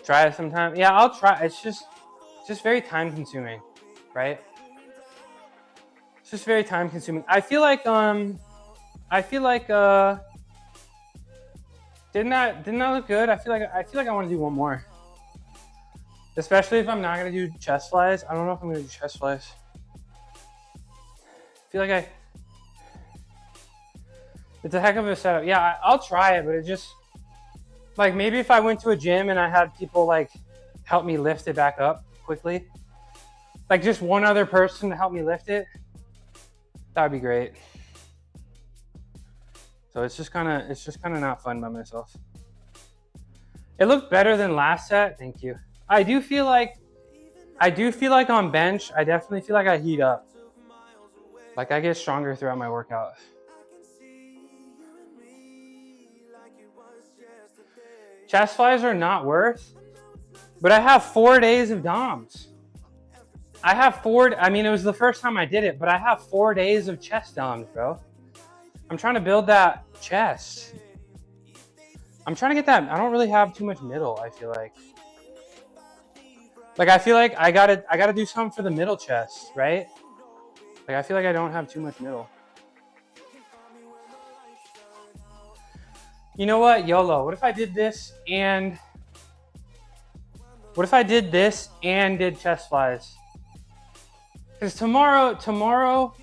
D: Try it sometime. Yeah, I'll try. It's just very time consuming, right? It's just very time consuming. I feel like didn't that look good? I feel like I want to do one more. Especially if I'm not gonna do chest flies. I don't know if I'm gonna do chest flies. I feel like it's a heck of a setup. Yeah, I'll try it, but it just like maybe if I went to a gym and I had people like help me lift it back up quickly, like just one other person to help me lift it, that would be great. So it's just kind of not fun by myself. It looked better than last set. Thank you. I do feel like on bench, I definitely feel like I heat up. Like I get stronger throughout my workout. Chest flies are not worth, but I have 4 days of DOMs. I mean, it was the first time I did it, but I have 4 days of chest DOMs, bro. I'm trying to build that chest. I'm trying to get that. I don't really have too much middle, I feel like. Like I feel like I gotta do something for the middle chest, right? Like I feel like I don't have too much middle. You know what? YOLO. What if I did this and did chest flies? Because tomorrow,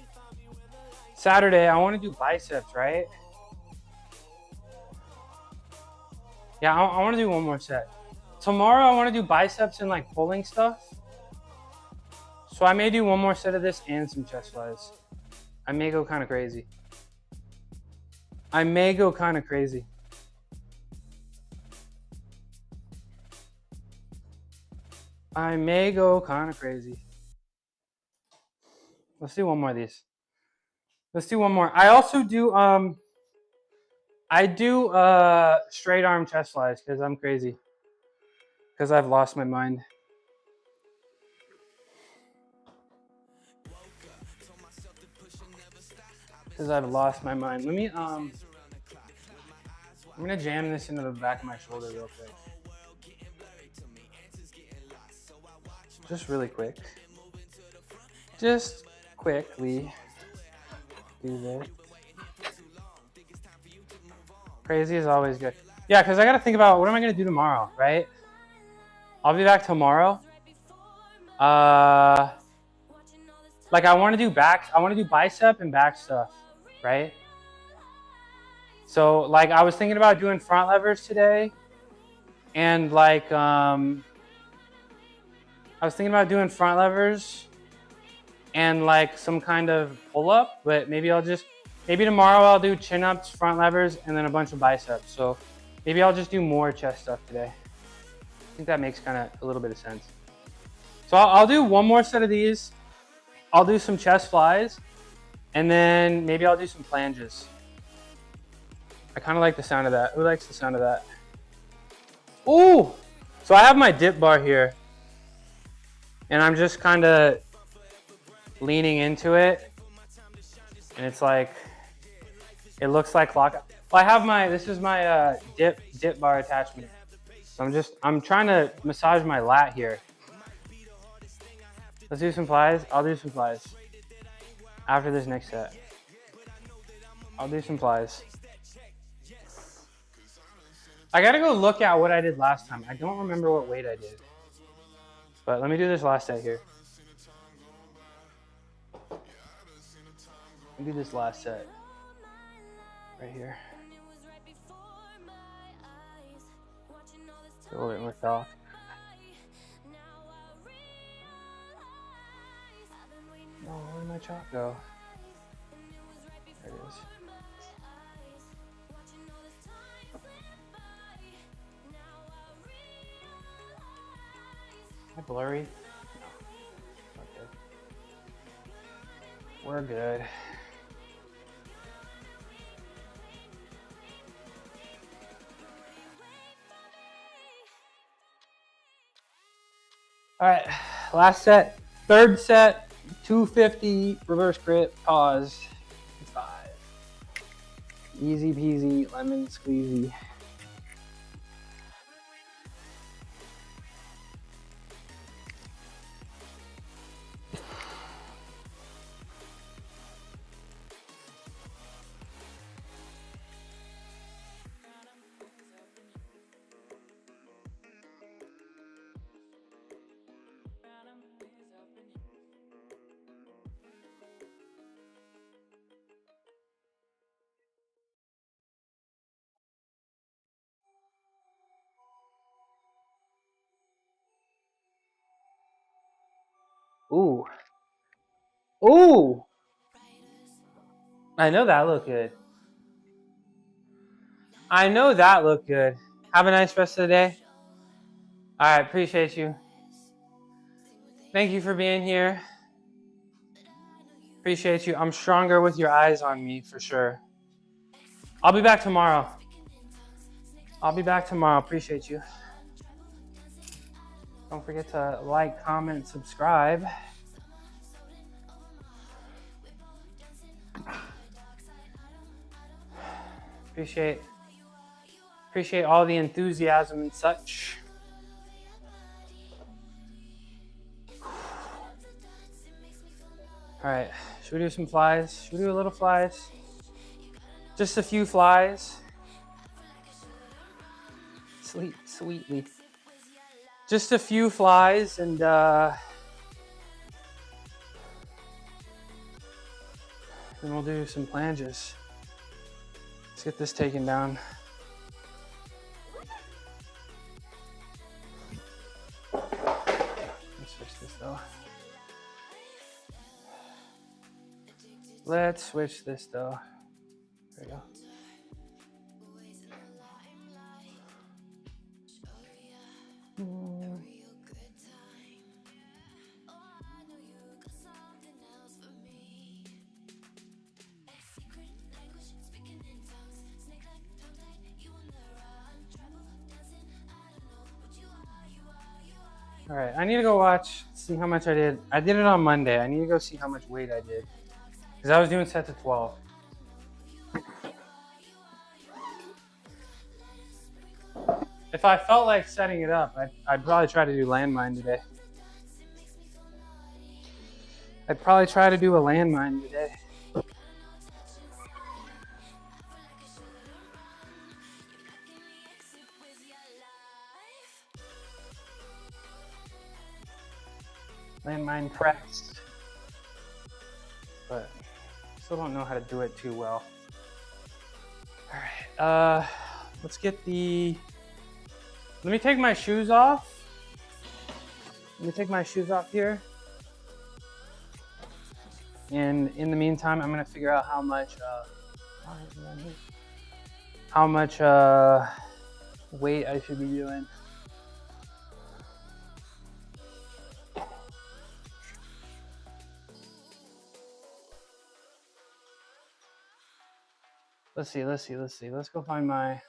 D: Saturday, I want to do biceps, right? Yeah, I want to do one more set. Tomorrow, I want to do biceps and like pulling stuff. So I may do one more set of this and some chest flies. I may go kind of crazy. I may go kind of crazy. Let's do one more of these. Let's do one more. I also do straight arm chest flies because I'm crazy. Because I've lost my mind. Let me I'm gonna jam this into the back of my shoulder real quick. Just really quick. Just quickly do this. Crazy is always good. Yeah, because I gotta think about what am I gonna do tomorrow, right? I'll be back tomorrow. Like I want to do bicep and back stuff, right? So like I was thinking about doing front levers today, and like I was thinking about doing front levers and like some kind of pull up, but maybe tomorrow I'll do chin ups, front levers, and then a bunch of biceps. So maybe I'll just do more chest stuff today. I think that makes kind of a little bit of sense. So I'll do one more set of these. I'll do some chest flies, and then maybe I'll do some flanges. I kind of like the sound of that. Who likes the sound of that? Ooh! So I have my dip bar here, and I'm just kind of leaning into it, and it's like, it looks like clock. Well, this is my dip bar attachment. So I'm trying to massage my lat here. Let's do some flies. I'll do some flies after this next set. I'll do some flies. I gotta go look at what I did last time. I don't remember what weight I did. But let me do this last set here. Let me do this last set. Right here. A little bit more soft. Oh, where did my chalk go? There it is. Am I blurry? No. Okay. We're good. All right, last set, third set, 250 reverse grip, pause, 5. Easy peasy, lemon squeezy. Ooh. Ooh. I know that looked good. I know that looked good. Have a nice rest of the day. All right, appreciate you. Thank you for being here. Appreciate you. I'm stronger with your eyes on me for sure. I'll be back tomorrow. Appreciate you. Don't forget to like, comment, subscribe. Appreciate all the enthusiasm and such. All right, should we do some flies? Should we do a little flies? Just a few flies. Sweetly. Just a few flies and then we'll do some planges. Let's get this taken down. Let's switch this though. Let's switch this though. There we go. All right, I need to go watch, see how much I did. I did it on Monday. I need to go see how much weight I did. Because I was doing sets of 12. If I felt like setting it up, I'd probably try to do landmine today. Landmine press. But still don't know how to do it too well. All right, let's get the, let me take my shoes off. Here. And in the meantime, I'm gonna figure out how much weight I should be doing. Let's see. Let's go find my,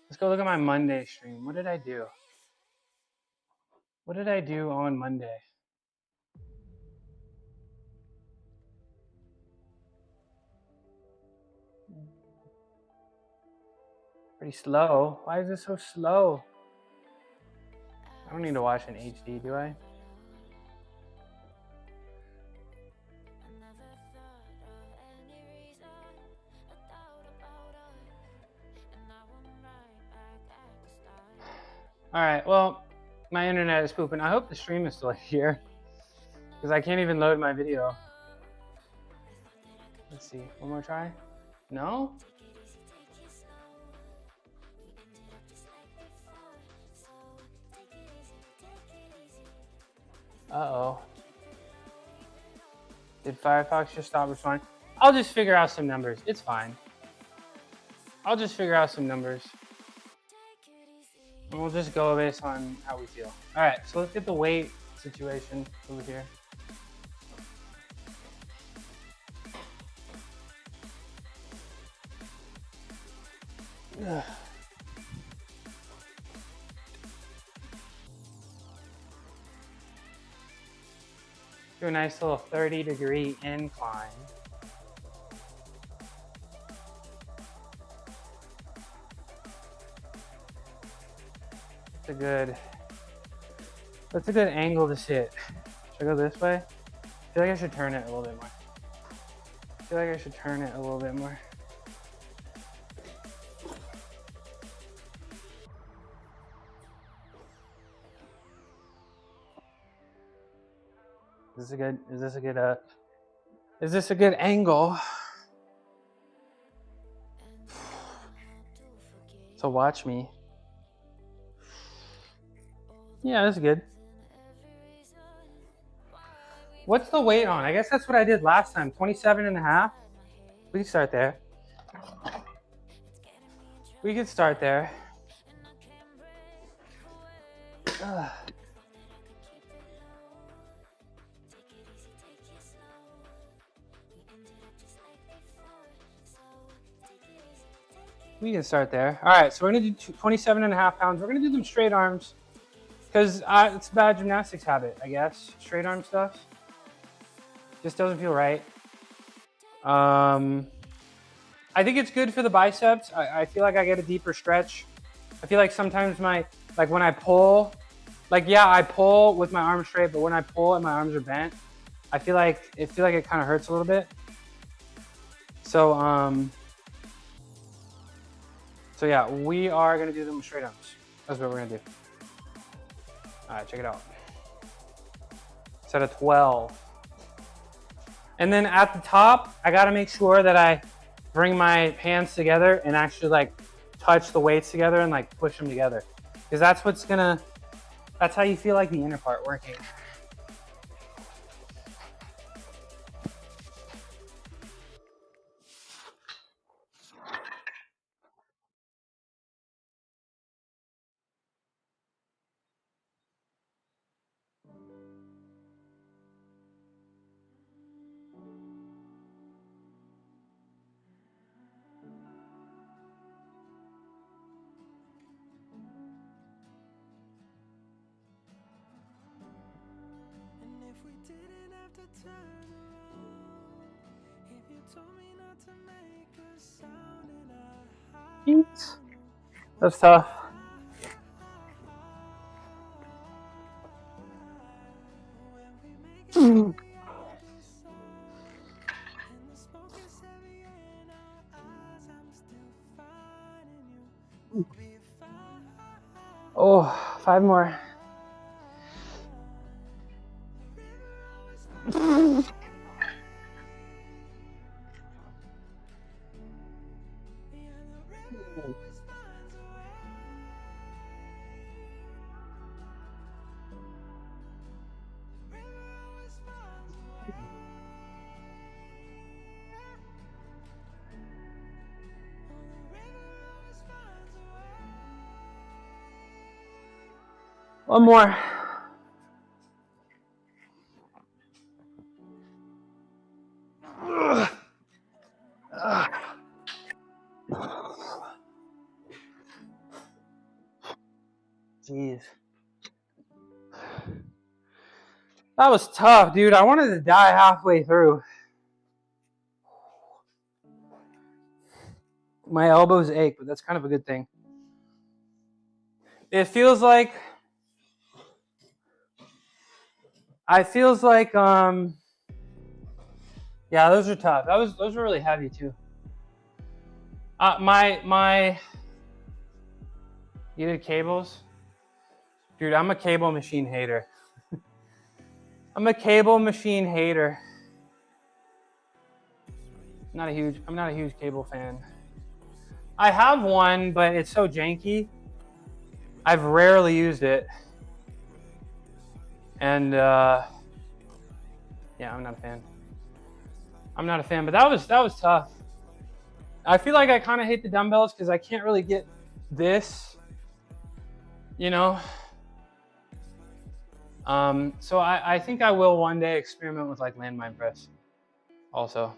D: let's go look at my Monday stream. What did I do? What did I do on Monday? Pretty slow. Why is it so slow? I don't need to watch in HD, do I? All right, well, my internet is pooping. I hope the stream is still here because I can't even load my video. Let's see, one more try. No? Uh-oh. Did Firefox just stop responding? I'll just figure out some numbers. It's fine. I'll just figure out some numbers. And we'll just go based on how we feel. All right, so let's get the weight situation over here. Ugh. Do a nice little 30-degree incline. That's a good angle to sit. Should I go this way? I feel like I should turn it a little bit more. Is this a good angle? So watch me. Yeah, that's good. What's the weight on? I guess that's what I did last time, 27.5. We can start there. Ugh. We can start there. All right, so we're gonna do 27.5 pounds. We're gonna do them straight arms because it's a bad gymnastics habit, I guess. Straight arm stuff just doesn't feel right. I think it's good for the biceps. I feel like I get a deeper stretch. I feel like sometimes when I pull, I pull with my arms straight, but when I pull and my arms are bent, I feel like it kind of hurts a little bit. So yeah, we are gonna do them with straight arms. That's what we're gonna do. All right, check it out. Set of 12. And then at the top, I gotta make sure that I bring my hands together and actually touch the weights together and push them together. Because that's how you feel like the inner part working. That's tough. Oh, 5 more. One more. Jeez. That was tough, dude. I wanted to die halfway through. My elbows ache, but that's kind of a good thing. Yeah, those are tough. Those were really heavy too. You did cables? Dude, I'm a cable machine hater. I'm not a huge cable fan. I have one, but it's so janky. I've rarely used it. And yeah, I'm not a fan, but that was tough. I feel like I kind of hate the dumbbells because I can't really get this, So I think I will one day experiment with landmine press also.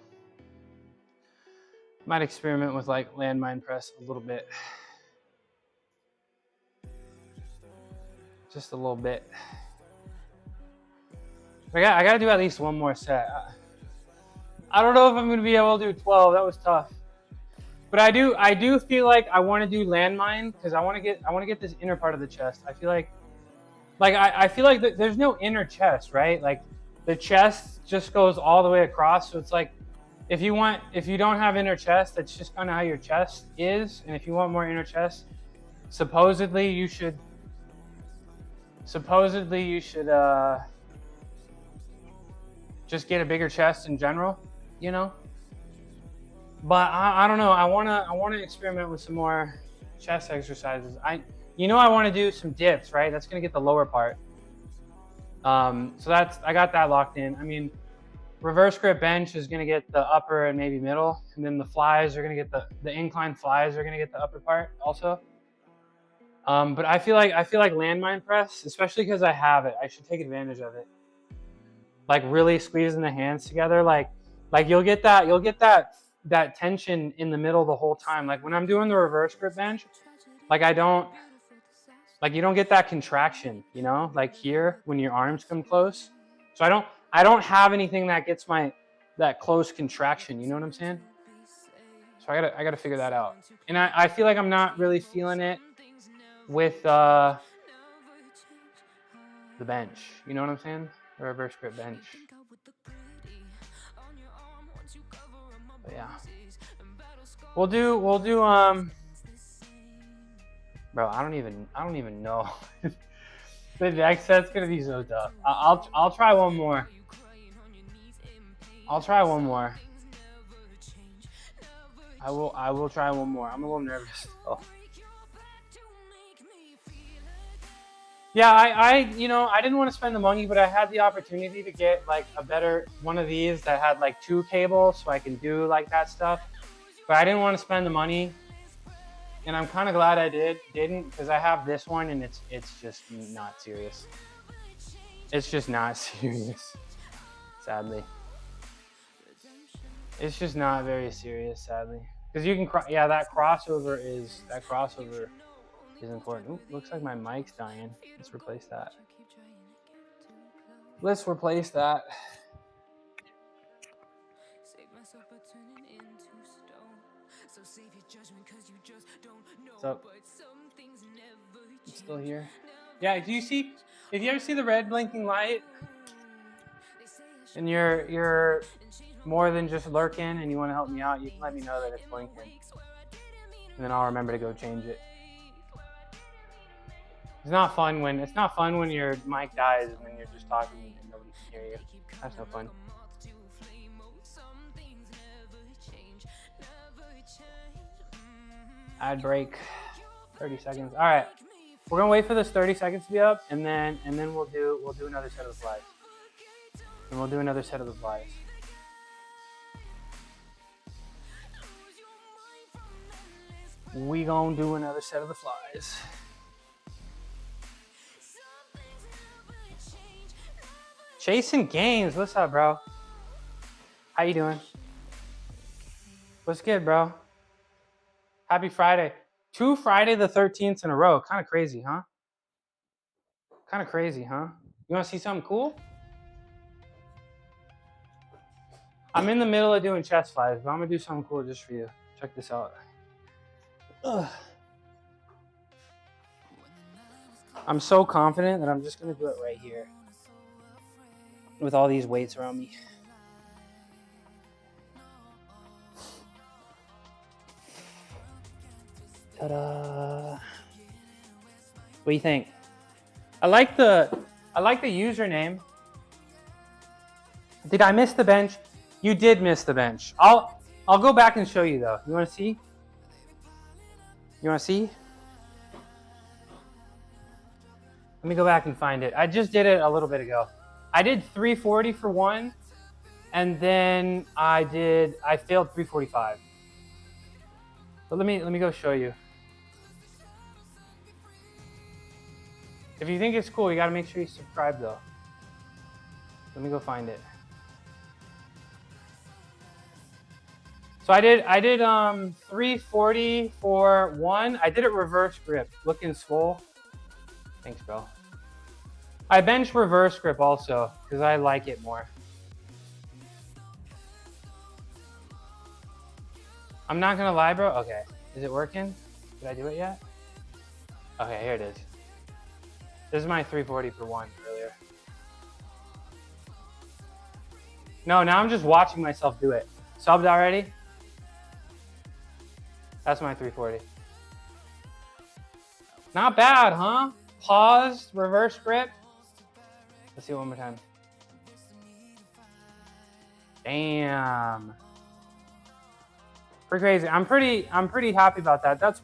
D: Might experiment with landmine press a little bit. Just a little bit. I gotta do at least one more set. I don't know if I'm gonna be able to do 12. That was tough. But I do feel like I want to do landmine because I want to get this inner part of the chest. I feel like I feel like there's no inner chest, right? Like the chest just goes all the way across. So it's like if you don't have inner chest, that's just kind of how your chest is. And if you want more inner chest, supposedly you should just get a bigger chest in general, you know? But I don't know. I wanna experiment with some more chest exercises. I want to do some dips, right? That's gonna get the lower part. So I got that locked in. I mean, reverse grip bench is gonna get the upper and maybe middle, and then the flies are gonna get the incline flies are gonna get the upper part also. But I feel like landmine press, especially because I have it, I should take advantage of it. Like really squeezing the hands together, like you'll get that tension in the middle the whole time. Like when I'm doing the reverse grip bench, you don't get that contraction, you know, like here when your arms come close. So I don't have anything that gets that close contraction, you know what I'm saying? So I gotta figure that out. And I feel like I'm not really feeling it with the bench, you know what I'm saying? The reverse grip bench. But yeah, we'll do bro, I don't even know. The next set's gonna be so tough. I'll try one more. I will try one more. I'm a little nervous. Oh. Yeah, I didn't want to spend the money, but I had the opportunity to get like a better one of these that had like 2 cables, so I can do like that stuff. But I didn't want to spend the money, and I'm kind of glad I didn't, because I have this one and it's just not serious. It's just not serious, sadly. It's just not very serious, sadly. Because you can, that crossover is important. Ooh, looks like my mic's dying. Let's replace that. What's up? I'm still here. Yeah, do you see? If you ever see the red blinking light, and you're more than just lurking, and you want to help me out, you can let me know that it's blinking, and then I'll remember to go change it. It's not fun when your mic dies and then you're just talking and nobody can hear you. That's no fun. Ad break, 30 seconds. All right, we're gonna wait for this 30 seconds to be up, and then we'll do another set of the flies. And we'll do another set of the flies. We gonna do another set of the flies. Chasing Games, what's up, bro? How you doing? What's good, bro? Happy Friday. 2 Friday the 13th in a row. Kind of crazy, huh? You want to see something cool? I'm in the middle of doing chest flies, but I'm going to do something cool just for you. Check this out. Ugh. I'm so confident that I'm just going to do it right here, with all these weights around me. Ta-da! What do you think? I like the username. Did I miss the bench? You did miss the bench. I'll go back and show you though. You want to see? Let me go back and find it. I just did it a little bit ago. I did 340 for one, and then I failed 345. But let me go show you. If you think it's cool, you gotta make sure you subscribe though. Let me go find it. So I did 340 for one. I did it reverse grip, looking swole. Thanks, bro. I bench reverse grip also because I like it more. I'm not gonna lie, bro. Okay, is it working? Did I do it yet? Okay, here it is. This is my 340 for one earlier. No, now I'm just watching myself do it. Subbed already? That's my 340. Not bad, huh? Pause, reverse grip. Let's see it one more time. Damn. Pretty crazy. I'm pretty happy about that. That's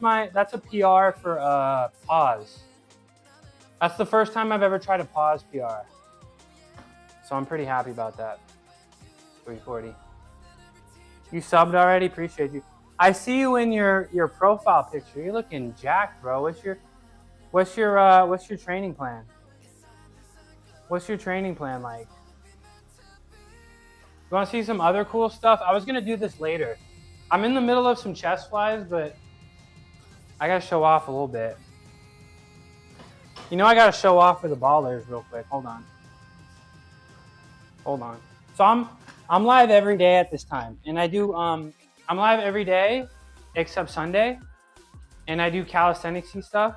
D: a PR for pause. That's the first time I've ever tried a pause PR. So I'm pretty happy about that. 340. You subbed already? Appreciate you. I see you in your profile picture. You're looking jacked, bro. What's your training plan? What's your training plan like? You want to see some other cool stuff? I was gonna do this later. I'm in the middle of some chest flies, but I gotta show off a little bit. You know I gotta show off for the ballers real quick. Hold on. So I'm live every day at this time, and I do I'm live every day except Sunday, and I do calisthenics-y stuff,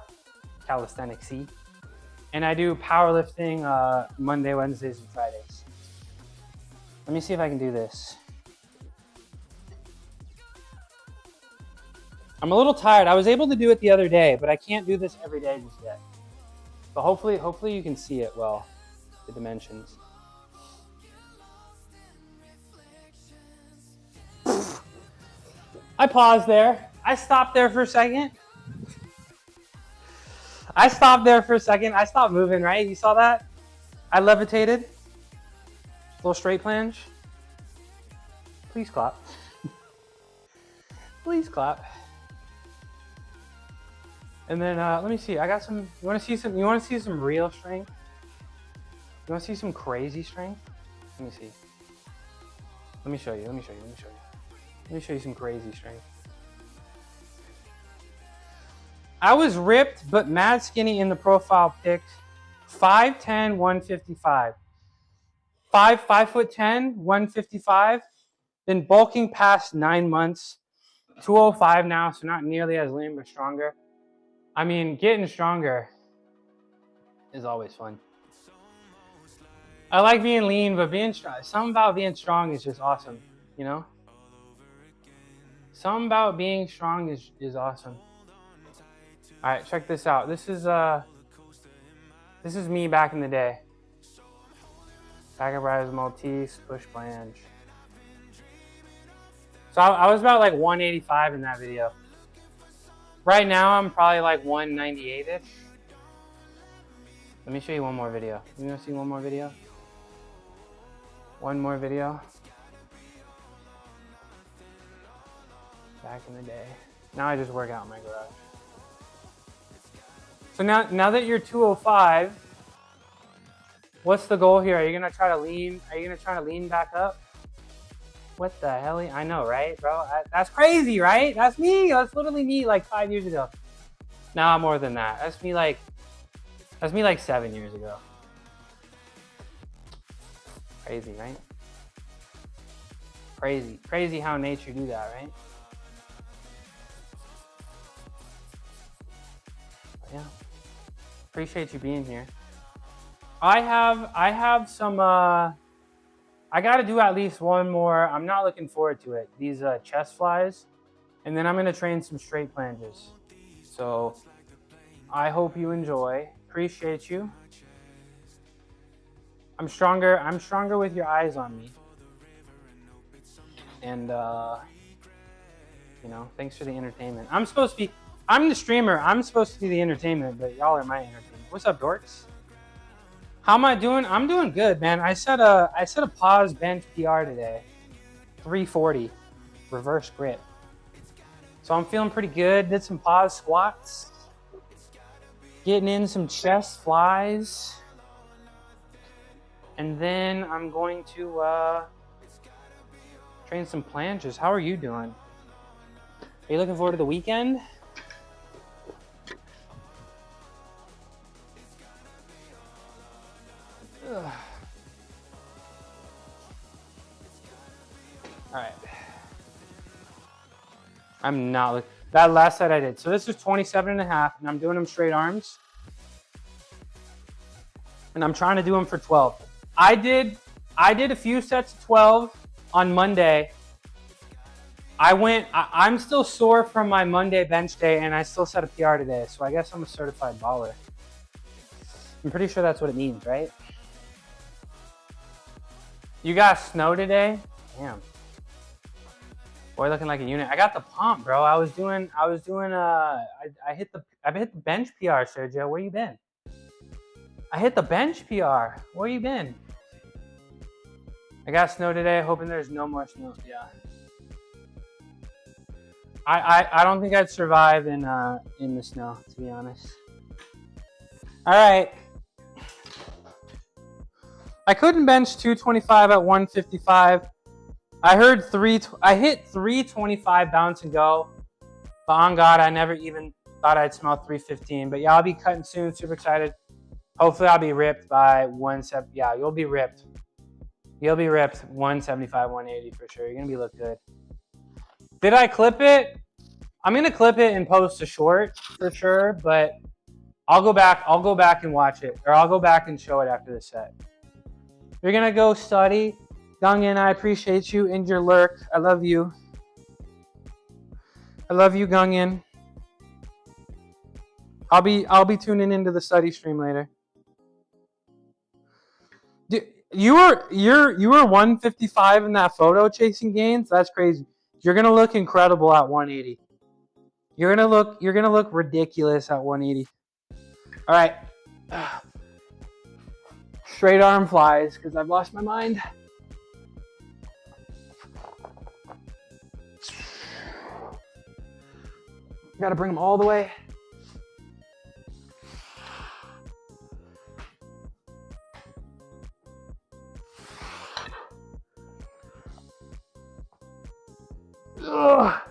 D: and I do powerlifting Monday, Wednesdays, and Fridays. Let me see if I can do this. I'm a little tired. I was able to do it the other day, but I can't do this every day just yet. But hopefully you can see it well, the dimensions. I paused there. I stopped there for a second. I stopped moving, right? You saw that? I levitated. Little straight plunge. Please clap. Please clap. And then let me see. I got some. You want to see some real strength? You want to see some crazy strength? Let me see. Let me show you. Let me show you some crazy strength. I was ripped but mad skinny in the profile pic. 5'10", 155. 5'10", 155. Been bulking past 9 months. 205 now, so not nearly as lean but stronger. I mean, getting stronger is always fun. I like being lean, but being strong, something about being strong is just awesome, you know? Something about being strong is awesome. All right, check this out. This is me back in the day. Back of rise Maltese, push flange. So I was about like 185 in that video. Right now, I'm probably like 198-ish. Let me show you one more video. You want to see one more video? One more video. Back in the day. Now I just work out in my garage. So now that you're 205, what's the goal here? Are you gonna try to lean? Are you gonna try to lean back up? What the hell? I know, right, bro? That's crazy, right? That's me. That's literally me like 5 years ago. Nah, more than that. That's me like 7 years ago. Crazy, right? Crazy how nature do that, right? But yeah. Appreciate you being here. I have some I got to do at least one more. I'm not looking forward to it. These chest flies, and then I'm going to train some straight planches. So I hope you enjoy. Appreciate you. I'm stronger with your eyes on me. And you know, thanks for the entertainment. I'm the streamer. I'm supposed to be the entertainment, but y'all are my entertainment. What's up, dorks? How am I doing? I'm doing good, man. I set a pause bench PR today. 340 reverse grip. So I'm feeling pretty good. Did some pause squats. Getting in some chest flies. And then I'm going to train some planches. How are you doing? Are you looking forward to the weekend? I'm not. That last set I did. So this is 27.5, and I'm doing them straight arms. And I'm trying to do them for 12. I did a few sets of 12 on Monday. I'm still sore from my Monday bench day, and I still set a PR today. So I guess I'm a certified baller. I'm pretty sure that's what it means, right? You got snow today? Damn. Boy, looking like a unit. I got the pump, bro. I hit the bench PR, Sergio. Where you been? I hit the bench PR. Where you been? I got snow today, hoping there's no more snow. Yeah. I don't think I'd survive in the snow, to be honest. All right. I couldn't bench 225 at 155. I hit 325 bounce and go. But on God, I never even thought I'd smell 315. But yeah, I'll be cutting soon. Super excited. Hopefully I'll be ripped by 170. Yeah, you'll be ripped. You'll be ripped 175, 180 for sure. You're going to be look good. Did I clip it? I'm going to clip it and post a short for sure. But I'll go back and watch it. Or I'll go back and show it after the set. You're going to go study. Gungin, I appreciate you and your lurk. I love you. I love you, Gungin. I'll be tuning into the study stream later. You were 155 in that photo chasing gains. That's crazy. You're gonna look incredible at 180. You're gonna look ridiculous at 180. All right. Straight arm flies because I've lost my mind. Gotta bring them all the way. Ugh.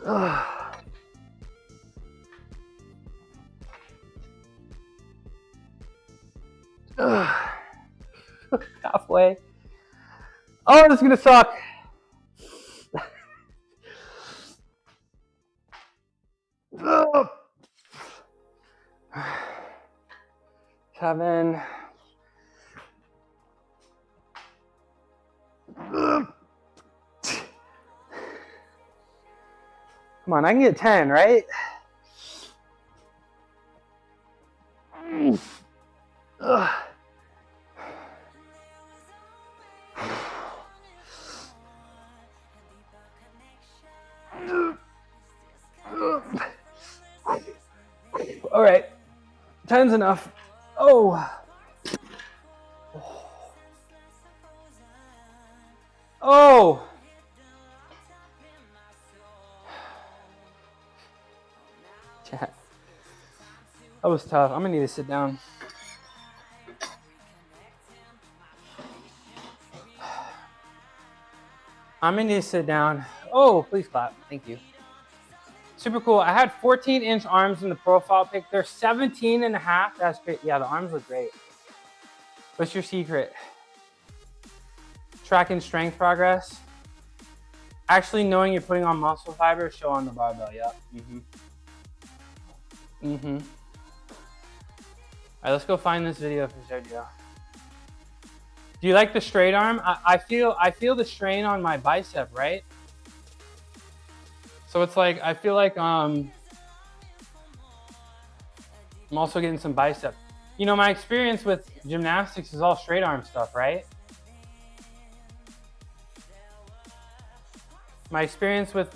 D: Ugh. Ugh. Halfway. Oh, this is gonna suck. 7. Come on, I can get 10, right? Ugh. All right, 10's enough. Oh. Oh. Chat. That was tough. I'm gonna need to sit down. I'm gonna need to sit down. Oh, please clap. Thank you. Super cool. I had 14-inch arms in the profile pic. They're 17.5. That's great. Yeah, the arms look great. What's your secret? Tracking strength progress. Actually knowing you're putting on muscle fiber, show on the barbell. Yep. All right, let's go find this video for Sergio. Do you like the straight arm? I feel the strain on my bicep, right? So it's like, I feel like I'm also getting some bicep. You know, my experience with gymnastics is all straight arm stuff, right? My experience with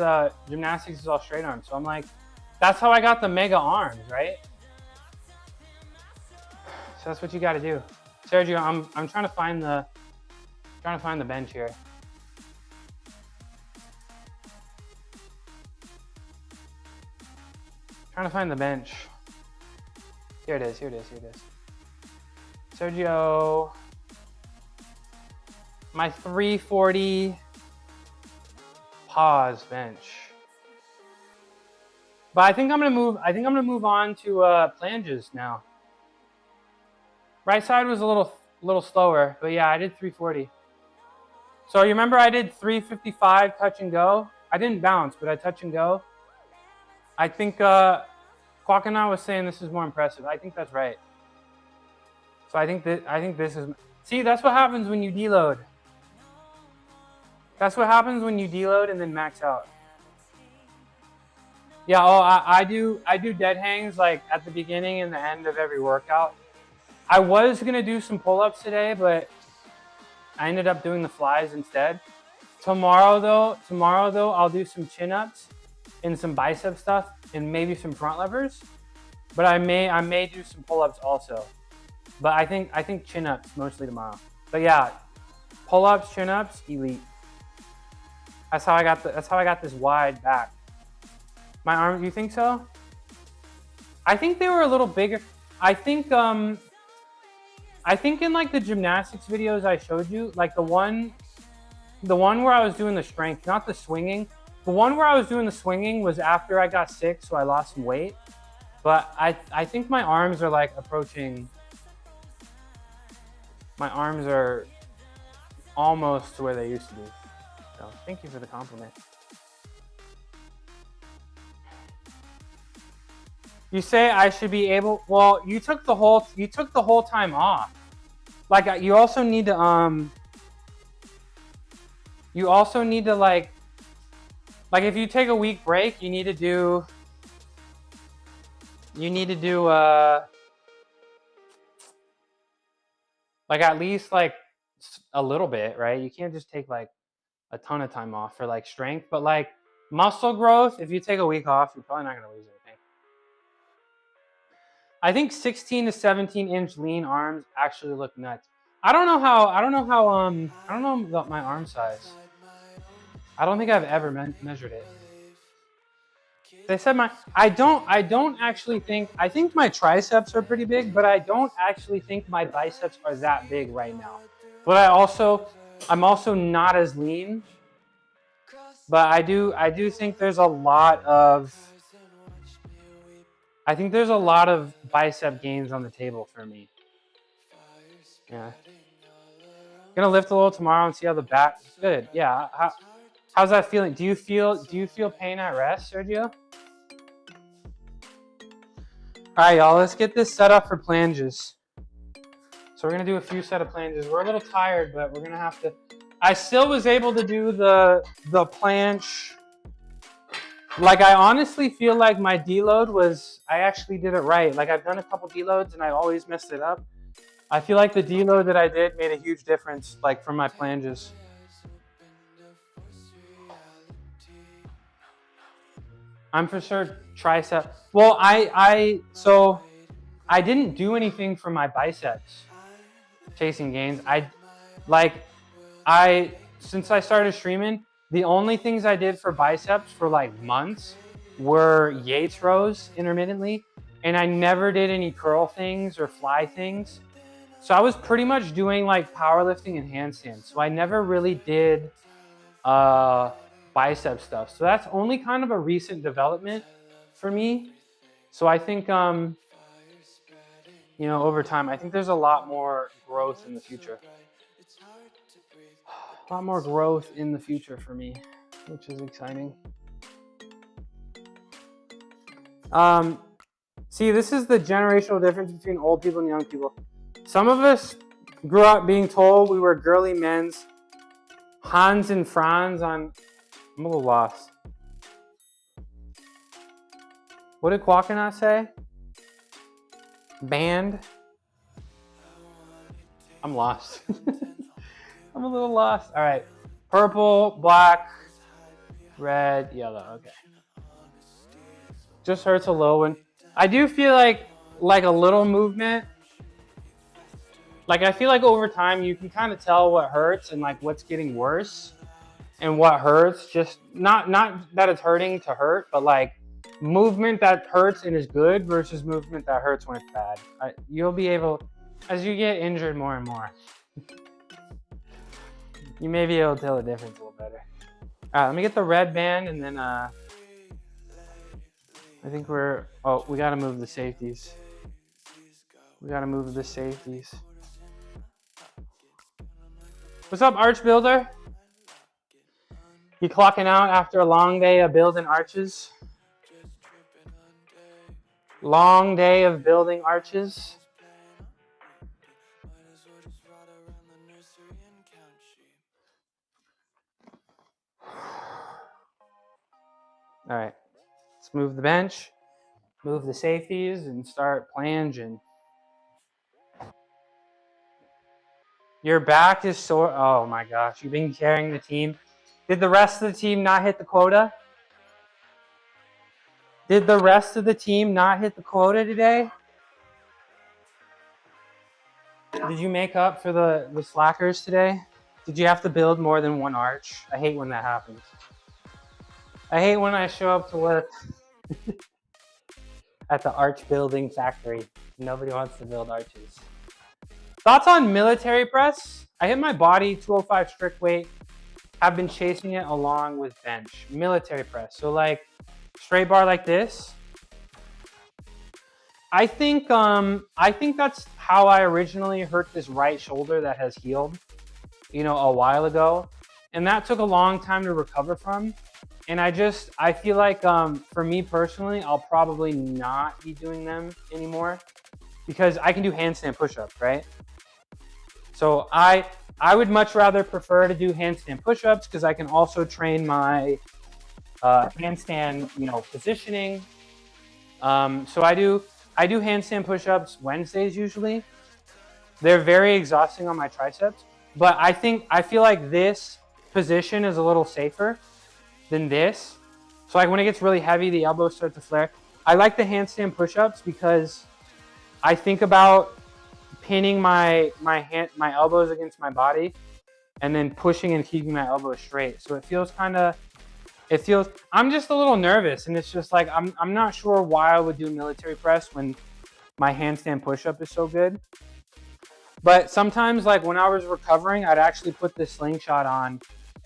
D: gymnastics is all straight arm. So I'm like, that's how I got the mega arms, right? So that's what you got to do. Sergio, I'm trying to find the bench here. Trying to find the bench. Here it is. Sergio, my 340 pause bench. But I think I'm gonna move on to planges now. Right side was a little a little slower, but yeah, I did 340. So you remember I did 355 touch and go? I didn't bounce, but I touch and go. I think Kwok and I was saying this is more impressive. I think that's right. So I think this is, see, that's what happens when you deload. That's what happens when you deload and then max out. Yeah, oh, I do dead hangs like at the beginning and the end of every workout. I was gonna do some pull-ups today, but I ended up doing the flies instead. Tomorrow though, I'll do some chin-ups and some bicep stuff and maybe some front levers. But I may do some pull-ups also. But I think chin-ups mostly tomorrow. But yeah, pull-ups, chin-ups, elite. That's how I got this wide back. My arms, you think so? I think they were a little bigger. I think in like the gymnastics videos I showed you, like the one where I was doing the strength, not the swinging. The one where I was doing the swinging was after I got sick, so I lost some weight. But I think my arms are like approaching. My arms are almost to where they used to be. So thank you for the compliment. You say I should be able. Well, you took the whole time off. Like you also need to like if you take a week break, you need to do like at least like a little bit, right? You can't just take like a ton of time off for like strength, but like muscle growth, if you take a week off, you're probably not gonna lose anything. I think 16 to 17 inch lean arms actually look nuts. I don't know about my arm size. I don't think I've ever measured it. They said I don't actually think, I think my triceps are pretty big, but I don't actually think my biceps are that big right now. But I'm also not as lean, but I do think there's a lot of bicep gains on the table for me. Yeah. Gonna lift a little tomorrow and see how the back. Good. Yeah. How's that feeling? Do you feel pain at rest, Sergio? All right, y'all. Let's get this set up for planges. So we're gonna do a few set of planches. We're a little tired, but we're gonna have to. I still was able to do the planche. Like I honestly feel like my deload was, I actually did it right. Like I've done a couple deloads and I always messed it up. I feel like the deload that I did made a huge difference, like from my planges. I'm for sure tricep. Well, so I didn't do anything for my biceps chasing gains. Since I started streaming, the only things I did for biceps for like months were Yates rows intermittently, and I never did any curl things or fly things. So I was pretty much doing like powerlifting and handstands. So I never really did bicep stuff. So that's only kind of a recent development for me. So I think, over time, I think there's a lot more growth in the future. A lot more growth in the future for me, which is exciting. See, this is the generational difference between old people and young people. Some of us grew up being told we were girly men's Hans and Franz on. I'm a little lost. What did Kwakana say? Band? I'm lost. I'm a little lost. All right. Purple, black, red, yellow. Okay. Just hurts a little one. I do feel like a little movement. Like I feel like over time you can kind of tell what hurts and like what's getting worse and what hurts. Just not that it's hurting to hurt, but like movement that hurts and is good versus movement that hurts when it's bad. You'll be able, as you get injured more and more, you may be able to tell the difference a little better. All right, let me get the red band and then I think we gotta move the safeties. We gotta move the safeties. What's up, arch builder? You clocking out after a long day of building arches? Long day of building arches. All right, let's move the bench, move the safeties, and start plunging. Your back is sore. Oh my gosh, you've been carrying the team. Did the rest of the team not hit the quota? Did the rest of the team not hit the quota today? Did you make up for the slackers today? Did you have to build more than one arch? I hate when that happens. I hate when I show up to work at the arch building factory. Nobody wants to build arches. Thoughts on military press? I hit my body 205 strict weight. I've been chasing it along with bench. Military press. So like straight bar like this. I think that's how I originally hurt this right shoulder that has healed, a while ago. And that took a long time to recover from. And I feel like for me personally, I'll probably not be doing them anymore because I can do handstand push-ups, right? So I would much rather prefer to do handstand push-ups because I can also train my handstand, positioning. So I do handstand push-ups Wednesdays usually. They're very exhausting on my triceps, but I feel like this position is a little safer than this. So like when it gets really heavy, the elbows start to flare. I like the handstand push-ups because I think about pinning my elbows against my body and then pushing and keeping my elbows straight. So I'm just a little nervous, and it's just like I'm not sure why I would do military press when my handstand push-up is so good. But sometimes, like when I was recovering, I'd actually put this slingshot on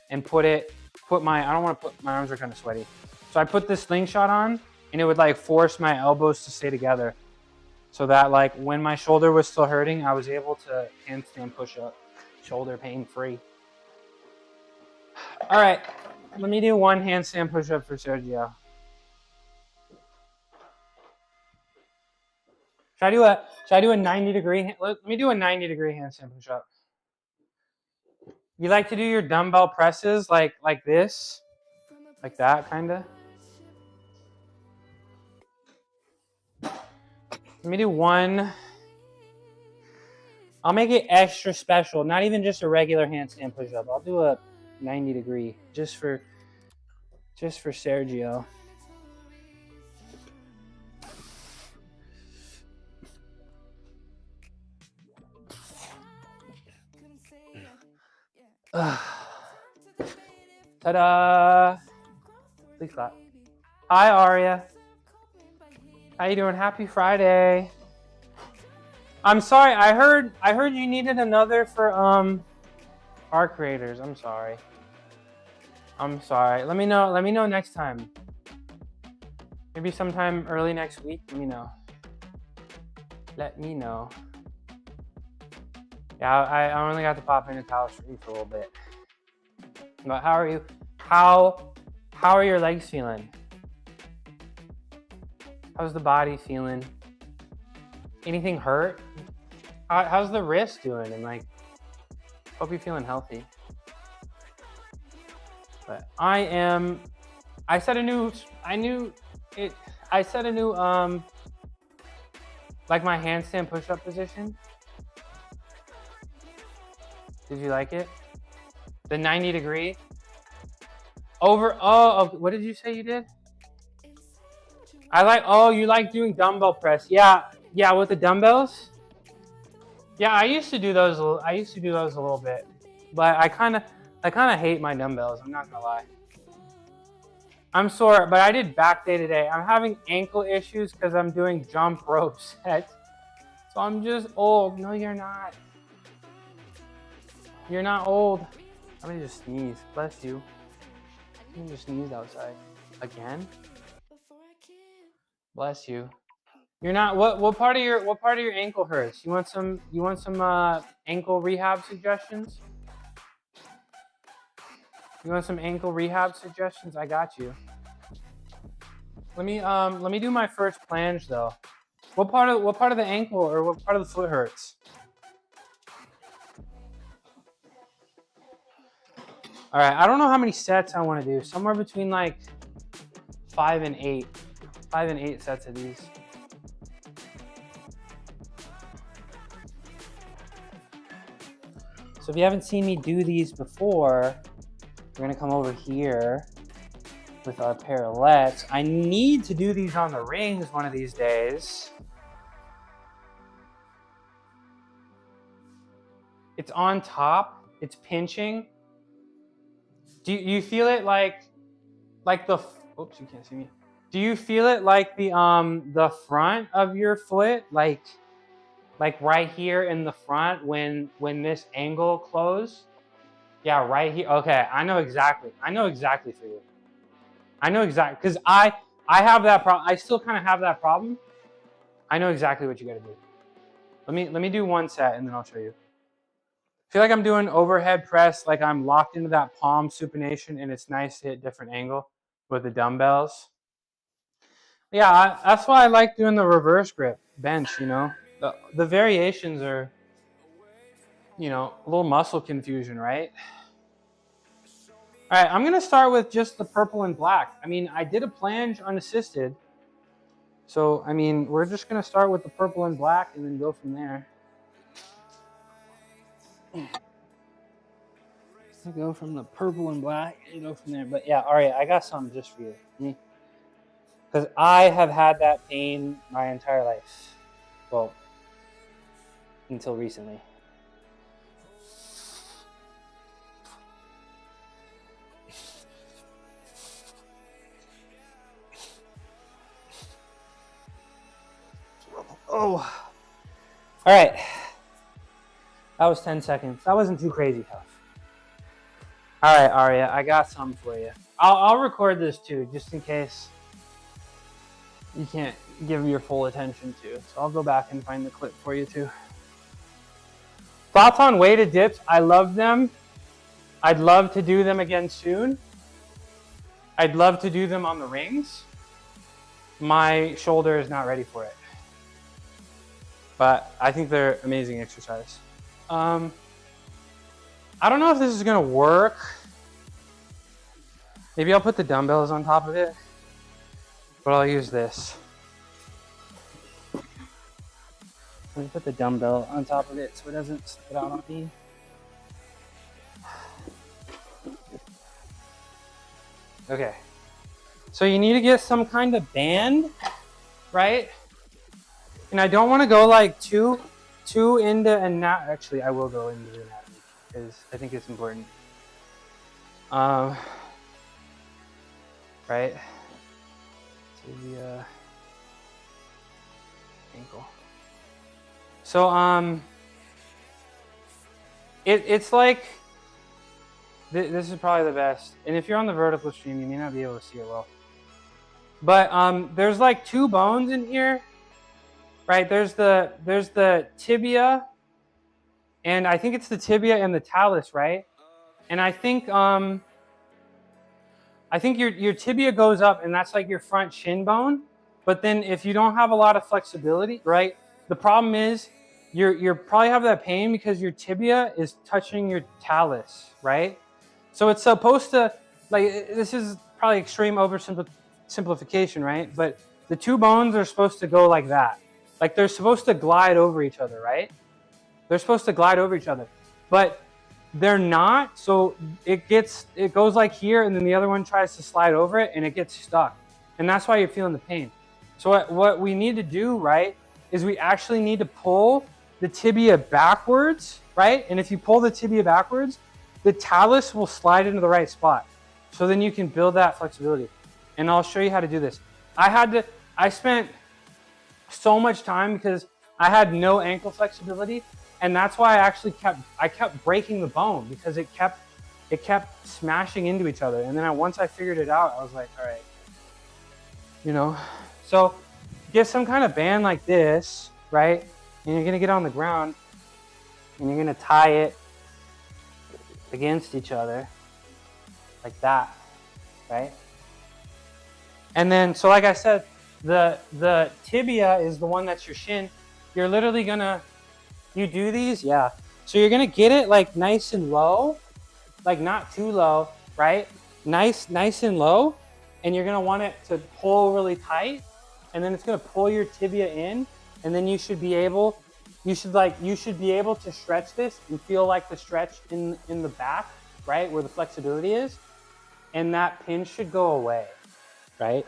D: and I don't want to put, my arms are kind of sweaty. So I put this slingshot on and it would like force my elbows to stay together so that like when my shoulder was still hurting, I was able to handstand push up, shoulder pain free. All right, let me do one handstand push up for Sergio. Should I do a 90 degree? Let me do a 90 degree handstand push up. You like to do your dumbbell presses like this? Like that, kind of? Let me do one. I'll make it extra special, not even just a regular handstand push-up. I'll do a 90 degree just for Sergio. Ta-da! Please clap. Hi, Aria. How you doing? Happy Friday. I'm sorry. I heard you needed another for our creators. I'm sorry. Let me know next time. Maybe sometime early next week. Let me know. Yeah, I only got to pop into Tyler Street for a little bit. But how are you? How are your legs feeling? How's the body feeling? Anything hurt? How's the wrist doing? And like, hope you're feeling healthy. But I set a new like my handstand push-up position. Did you like it? The 90 degree? What did you say you did? You like doing dumbbell press. Yeah, with the dumbbells. Yeah, I used to do those a little bit. But I kind of hate my dumbbells, I'm not going to lie. I'm sore, but I did back day today. I'm having ankle issues because I'm doing jump rope sets. So I'm just old. No, you're not. You're not old. I'm gonna just sneeze. Bless you. You just sneezed outside. Again? Bless you. You're not. What part of your ankle hurts? You want some ankle rehab suggestions? You want some ankle rehab suggestions? I got you. Let me do my first planche though. What part of the ankle or what part of the foot hurts? All right, I don't know how many sets I want to do. Somewhere between like 5 and 8. 5 and 8 sets of these. So if you haven't seen me do these before, we're gonna come over here with our parallettes. I need to do these on the rings one of these days. It's on top, it's pinching. Do you feel it like the, oops, you can't see me. Do you feel it like the front of your foot, like right here in the front when this angle closed? Yeah, right here. Okay, I know exactly for you. I know exactly, because I have that problem. I still kind of have that problem. I know exactly what you got to do. Let me do one set and then I'll show you. I feel like I'm doing overhead press, like I'm locked into that palm supination, and it's nice to hit different angle with the dumbbells. Yeah, that's why I like doing the reverse grip bench, you know. The variations are, you know, a little muscle confusion, right? All right, I'm gonna start with just the purple and black. I mean, I did a planche unassisted. So, I mean, we're just gonna start with the purple and black and then go from there. I go from the purple and black and go from there. But yeah, all right, I got something just for you. Because I have had that pain my entire life. Well, until recently. Oh. All right. That was 10 seconds. That wasn't too crazy tough. All right, Aria, I got something for you. I'll record this too, just in case you can't give your full attention to. So I'll go back and find the clip for you too. Thoughts on weighted dips? I love them. I'd love to do them again soon. I'd love to do them on the rings. My shoulder is not ready for it. But I think they're amazing exercise. I don't know if this is gonna work. Maybe I'll put the dumbbells on top of it, but I'll use this. Let me put the dumbbell on top of it so it doesn't spit out on me. Okay. So you need to get some kind of band, right? And I don't want to go like too into anatomy. Actually, I will go into anatomy because I think it's important. Right? Tibia, ankle. So it's like this is probably the best. And if you're on the vertical stream, you may not be able to see it well. But there's like two bones in here. Right, there's the tibia, and I think it's the tibia and the talus, right? And I think your tibia goes up, and that's like your front shin bone. But then if you don't have a lot of flexibility, right? The problem is you're probably have that pain because your tibia is touching your talus, right? So it's supposed to, like, this is probably extreme oversimplification, right? But the two bones are supposed to go like that. Like they're supposed to glide over each other, right? They're supposed to glide over each other, but they're not. So it goes like here, and then the other one tries to slide over it, and it gets stuck. And that's why you're feeling the pain. So what we need to do, right, is we actually need to pull the tibia backwards, right? And if you pull the tibia backwards, the talus will slide into the right spot. So then you can build that flexibility. And I'll show you how to do this. I spent so much time because I had no ankle flexibility, and that's why I kept breaking the bone because it kept smashing into each other. And then once I figured it out, I was like, all right, you know. So get some kind of band like this, right? And you're gonna get on the ground and you're gonna tie it against each other. like that, right? And then, so like I said, the tibia is the one that's your shin. You're literally gonna, you do these, yeah. So you're gonna get it like nice and low, like not too low, right? Nice and low. And you're gonna want it to pull really tight. And then it's gonna pull your tibia in. And then you should be able to stretch this and feel like the stretch in the back, right? Where the flexibility is. And that pinch should go away, right?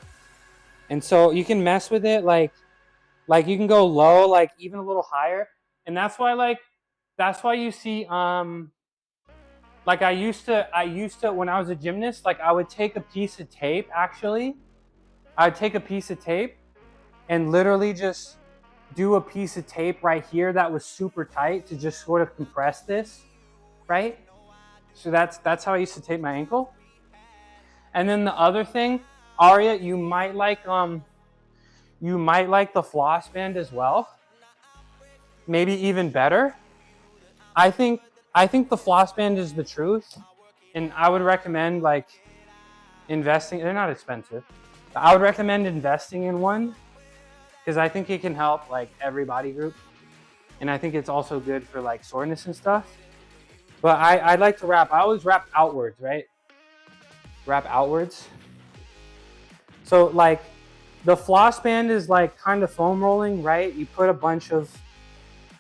D: And so you can mess with it like you can go low, like even a little higher. And that's why you see like I used to when I was a gymnast, like I would take a piece of tape actually. I'd take a piece of tape and literally just do a piece of tape right here that was super tight to just sort of compress this, right? So that's how I used to tape my ankle. And then the other thing, Aria, you might like the floss band as well. Maybe even better. I think the floss band is the truth, and I would recommend like investing. They're not expensive. I would recommend investing in one because I think it can help like every body group, and I think it's also good for like soreness and stuff. But I like to wrap. I always wrap outwards, right? Wrap outwards. So like the floss band is like kind of foam rolling, right? You put a bunch of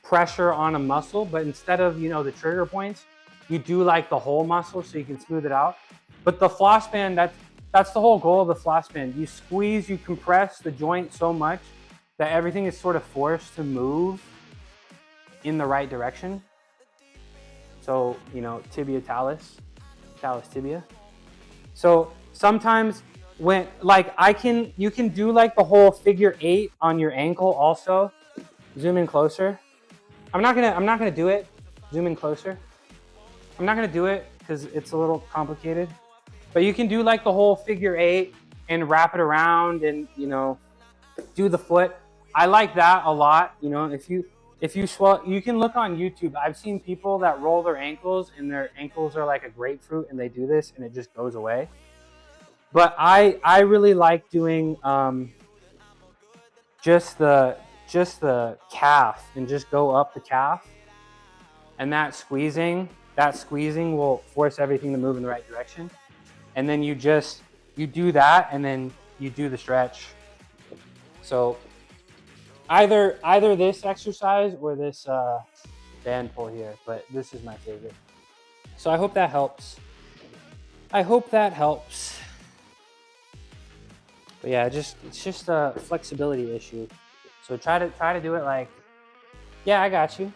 D: pressure on a muscle, but instead of, the trigger points, you do like the whole muscle so you can smooth it out. But the floss band, that's the whole goal of the floss band. You squeeze, you compress the joint so much that everything is sort of forced to move in the right direction. So, tibia talus tibia. So sometimes when like you can do like the whole figure 8 on your ankle also. Zoom in closer. I'm not gonna do it. Zoom in closer. I'm not gonna do it because it's a little complicated. But you can do like the whole figure 8 and wrap it around and do the foot. I like that a lot. If you swell, you can look on YouTube. I've seen people that roll their ankles and their ankles are like a grapefruit and they do this and it just goes away. But I really like doing just the calf and just go up the calf, and that squeezing will force everything to move in the right direction. And then you do that and then you do the stretch. So either this exercise or this band pull here, but this is my favorite. So I hope that helps. But yeah, it's just a flexibility issue. So try to do it like, yeah, I got you.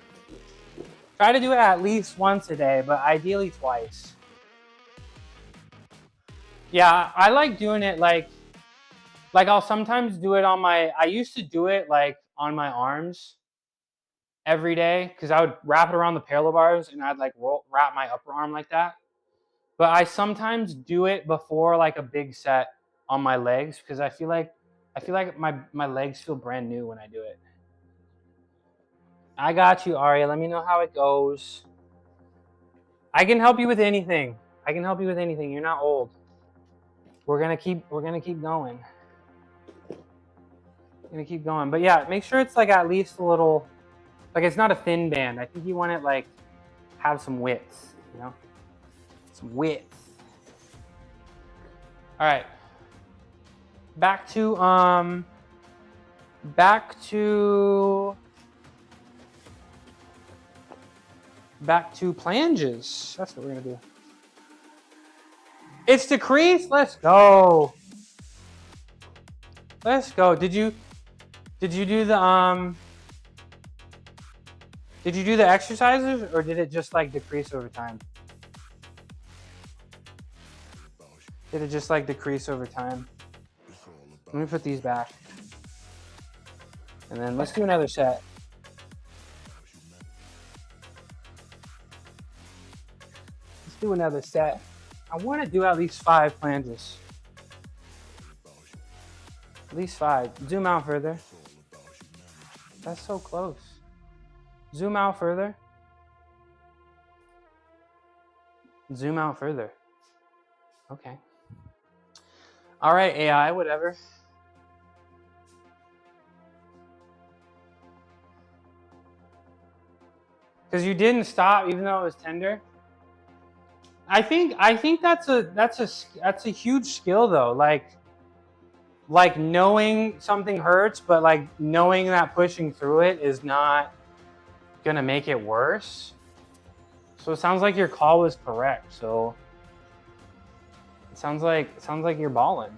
D: Try to do it at least once a day, but ideally twice. Yeah, I like doing it like I'll sometimes do it on I used to do it like on my arms every day because I would wrap it around the parallel bars and I'd like wrap my upper arm like that. But I sometimes do it before like a big set on my legs because I feel like my legs feel brand new when I do it. I got you, Aria. Let me know how it goes. I can help you with anything. You're not old. We're gonna keep going. But yeah, make sure it's like at least a little, like it's not a thin band. I think you want it like have some width, some width. All right. Back to planges. That's what we're gonna do. It's decreased. Let's go. Did you do the exercises or did it just like decrease over time? Let me put these back. And then let's do another set. I want to do at least 5 planges. At least 5. Zoom out further. That's so close. Zoom out further. Okay. All right, AI, whatever. Because you didn't stop even though it was tender. I think that's a huge skill though. Like knowing something hurts, but like knowing that pushing through it is not gonna make it worse. So it sounds like your call was correct. So it sounds like you're balling.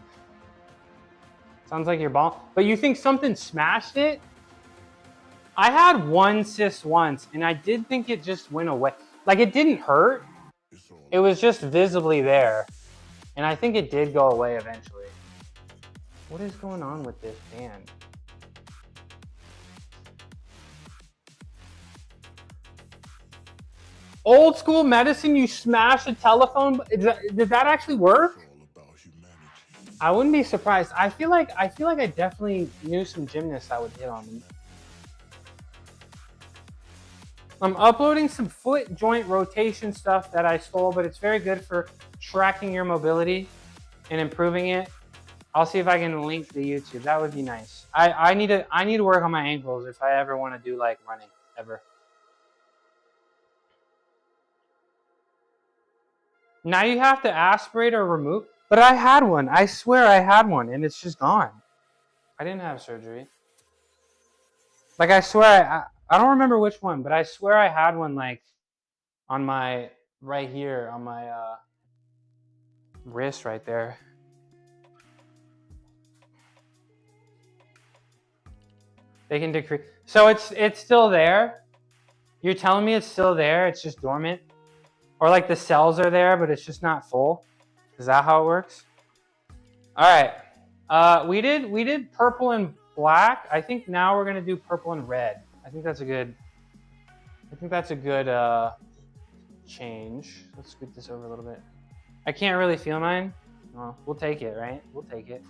D: Sounds like you're balling. But you think something smashed it? I had one cyst once, and I did think it just went away. Like it didn't hurt. It was just visibly there. And I think it did go away eventually. What is going on with this band? Old school medicine, you smash a telephone. Did that actually work? I wouldn't be surprised. I feel like I definitely knew some gymnasts that would hit on them. I'm uploading some foot joint rotation stuff that I stole, but it's very good for tracking your mobility and improving it. I'll see if I can link the YouTube. That would be nice. I need to work on my ankles if I ever want to do like running ever. Now you have to aspirate or remove. But I had one. I swear I had one, and it's just gone. I didn't have surgery. Like I swear I don't remember which one, but I swear I had one like on my right here on my wrist right there. They can decrease. So it's still there. You're telling me it's still there. It's just dormant, or like the cells are there, but it's just not full. Is that how it works? All right. We did purple and black. I think now we're gonna do purple and red. I think that's a good change. Let's scoot this over a little bit. I can't really feel mine. Well, we'll take it, right? We'll take it.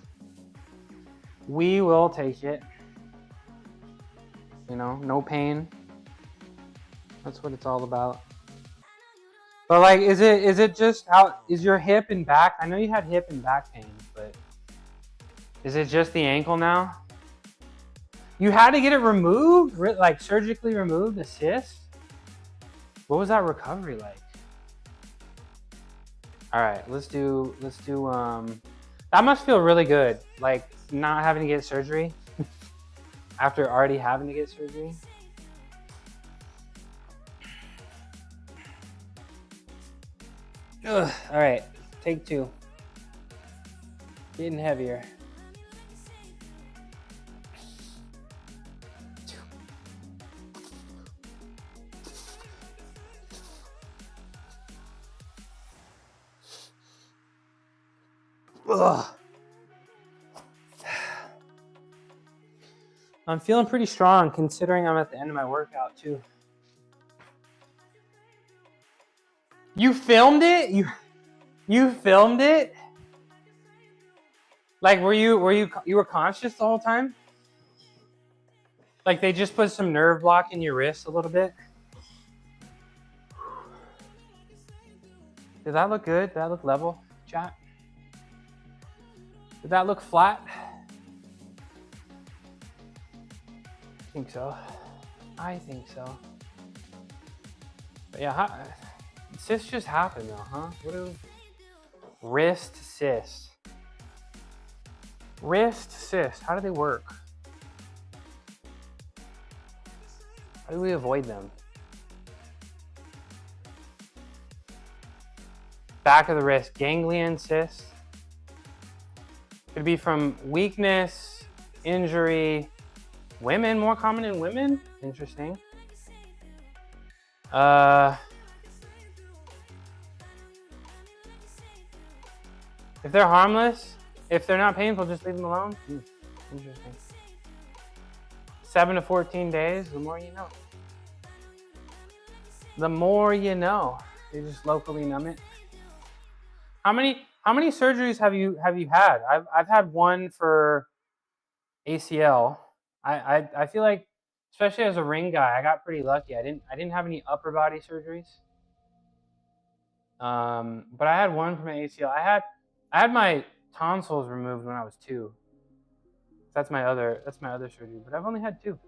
D: We will take it. You know, no pain. That's what it's all about. But like, is it just how is your hip and back? I know you had hip and back pain, but is it just the ankle now? You had to get it removed, like surgically removed, the cyst? What was that recovery like? All right, let's do, that must feel really good. Like not having to get surgery after already having to get surgery. Ugh, all right, take two. Getting heavier. Ugh. I'm feeling pretty strong considering I'm at the end of my workout too. You filmed it? You filmed it? Like you were conscious the whole time? Like they just put some nerve block in your wrist a little bit? Did that look good? Did that look level, chat? Did that look flat? I think so. I think so. But yeah, cysts just happen though, huh? What do wrist cysts? Wrist cysts, how do they work? How do we avoid them? Back of the wrist, ganglion cysts. Could be from weakness, injury. Women, more common in women? Interesting. If they're harmless, if they're not painful, just leave them alone. Interesting. 7 to 14 days, the more you know. The more you know. You just locally numb it. How many surgeries have you had? I've had one for ACL. I feel like, especially as a ring guy, I got pretty lucky. I didn't have any upper body surgeries. But I had one from my ACL. I had my tonsils removed when I was 2. That's my other surgery, but I've only had 2.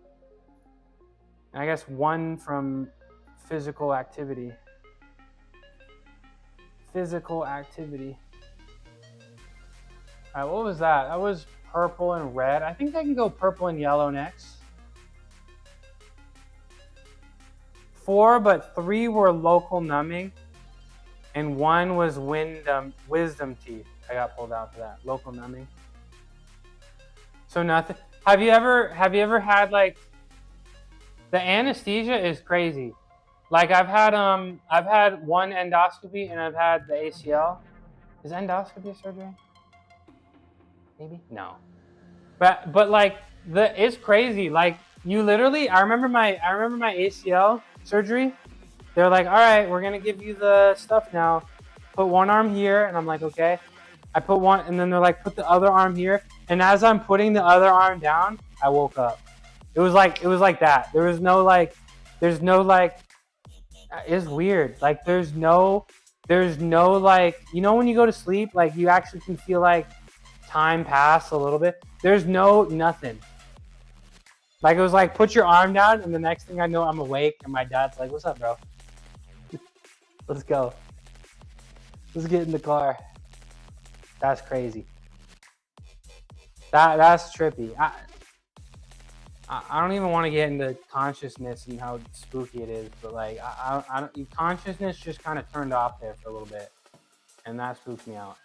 D: And I guess 1 from physical activity. Physical activity. All right, what was that? That was purple and red. I think I can go purple and yellow next. 4, but 3 were local numbing, and 1 was wisdom teeth. I got pulled out for that. Local numbing. So nothing. Have you ever had like, the anesthesia is crazy. Like I've had 1 endoscopy and I've had the ACL. Is endoscopy a surgery? Maybe? No. But like it's crazy. Like you literally, I remember my ACL surgery. They're like, all right, we're gonna give you the stuff now. Put one arm here, and I'm like, okay. I put one, and then they're like, put the other arm here. And as I'm putting the other arm down, I woke up. It was like that. There's no like, it's weird. Like there's no like, you know when you go to sleep, like you actually can feel like time pass a little bit. There's nothing. Like it was like, put your arm down, and the next thing I know, I'm awake, and my dad's like, what's up, bro? Let's go. Let's get in the car. That's crazy. That's trippy. I don't even want to get into consciousness and how spooky it is, but like consciousness just kind of turned off there for a little bit, and that spooks me out.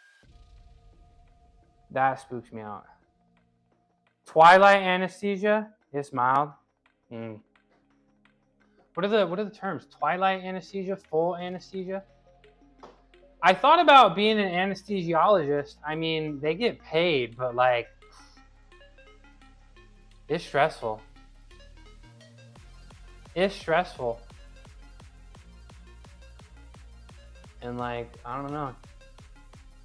D: Twilight anesthesia is mild. What are the terms? Twilight anesthesia, full anesthesia. I thought about being an anesthesiologist. I mean, they get paid, but like, it's stressful. And like, I don't know.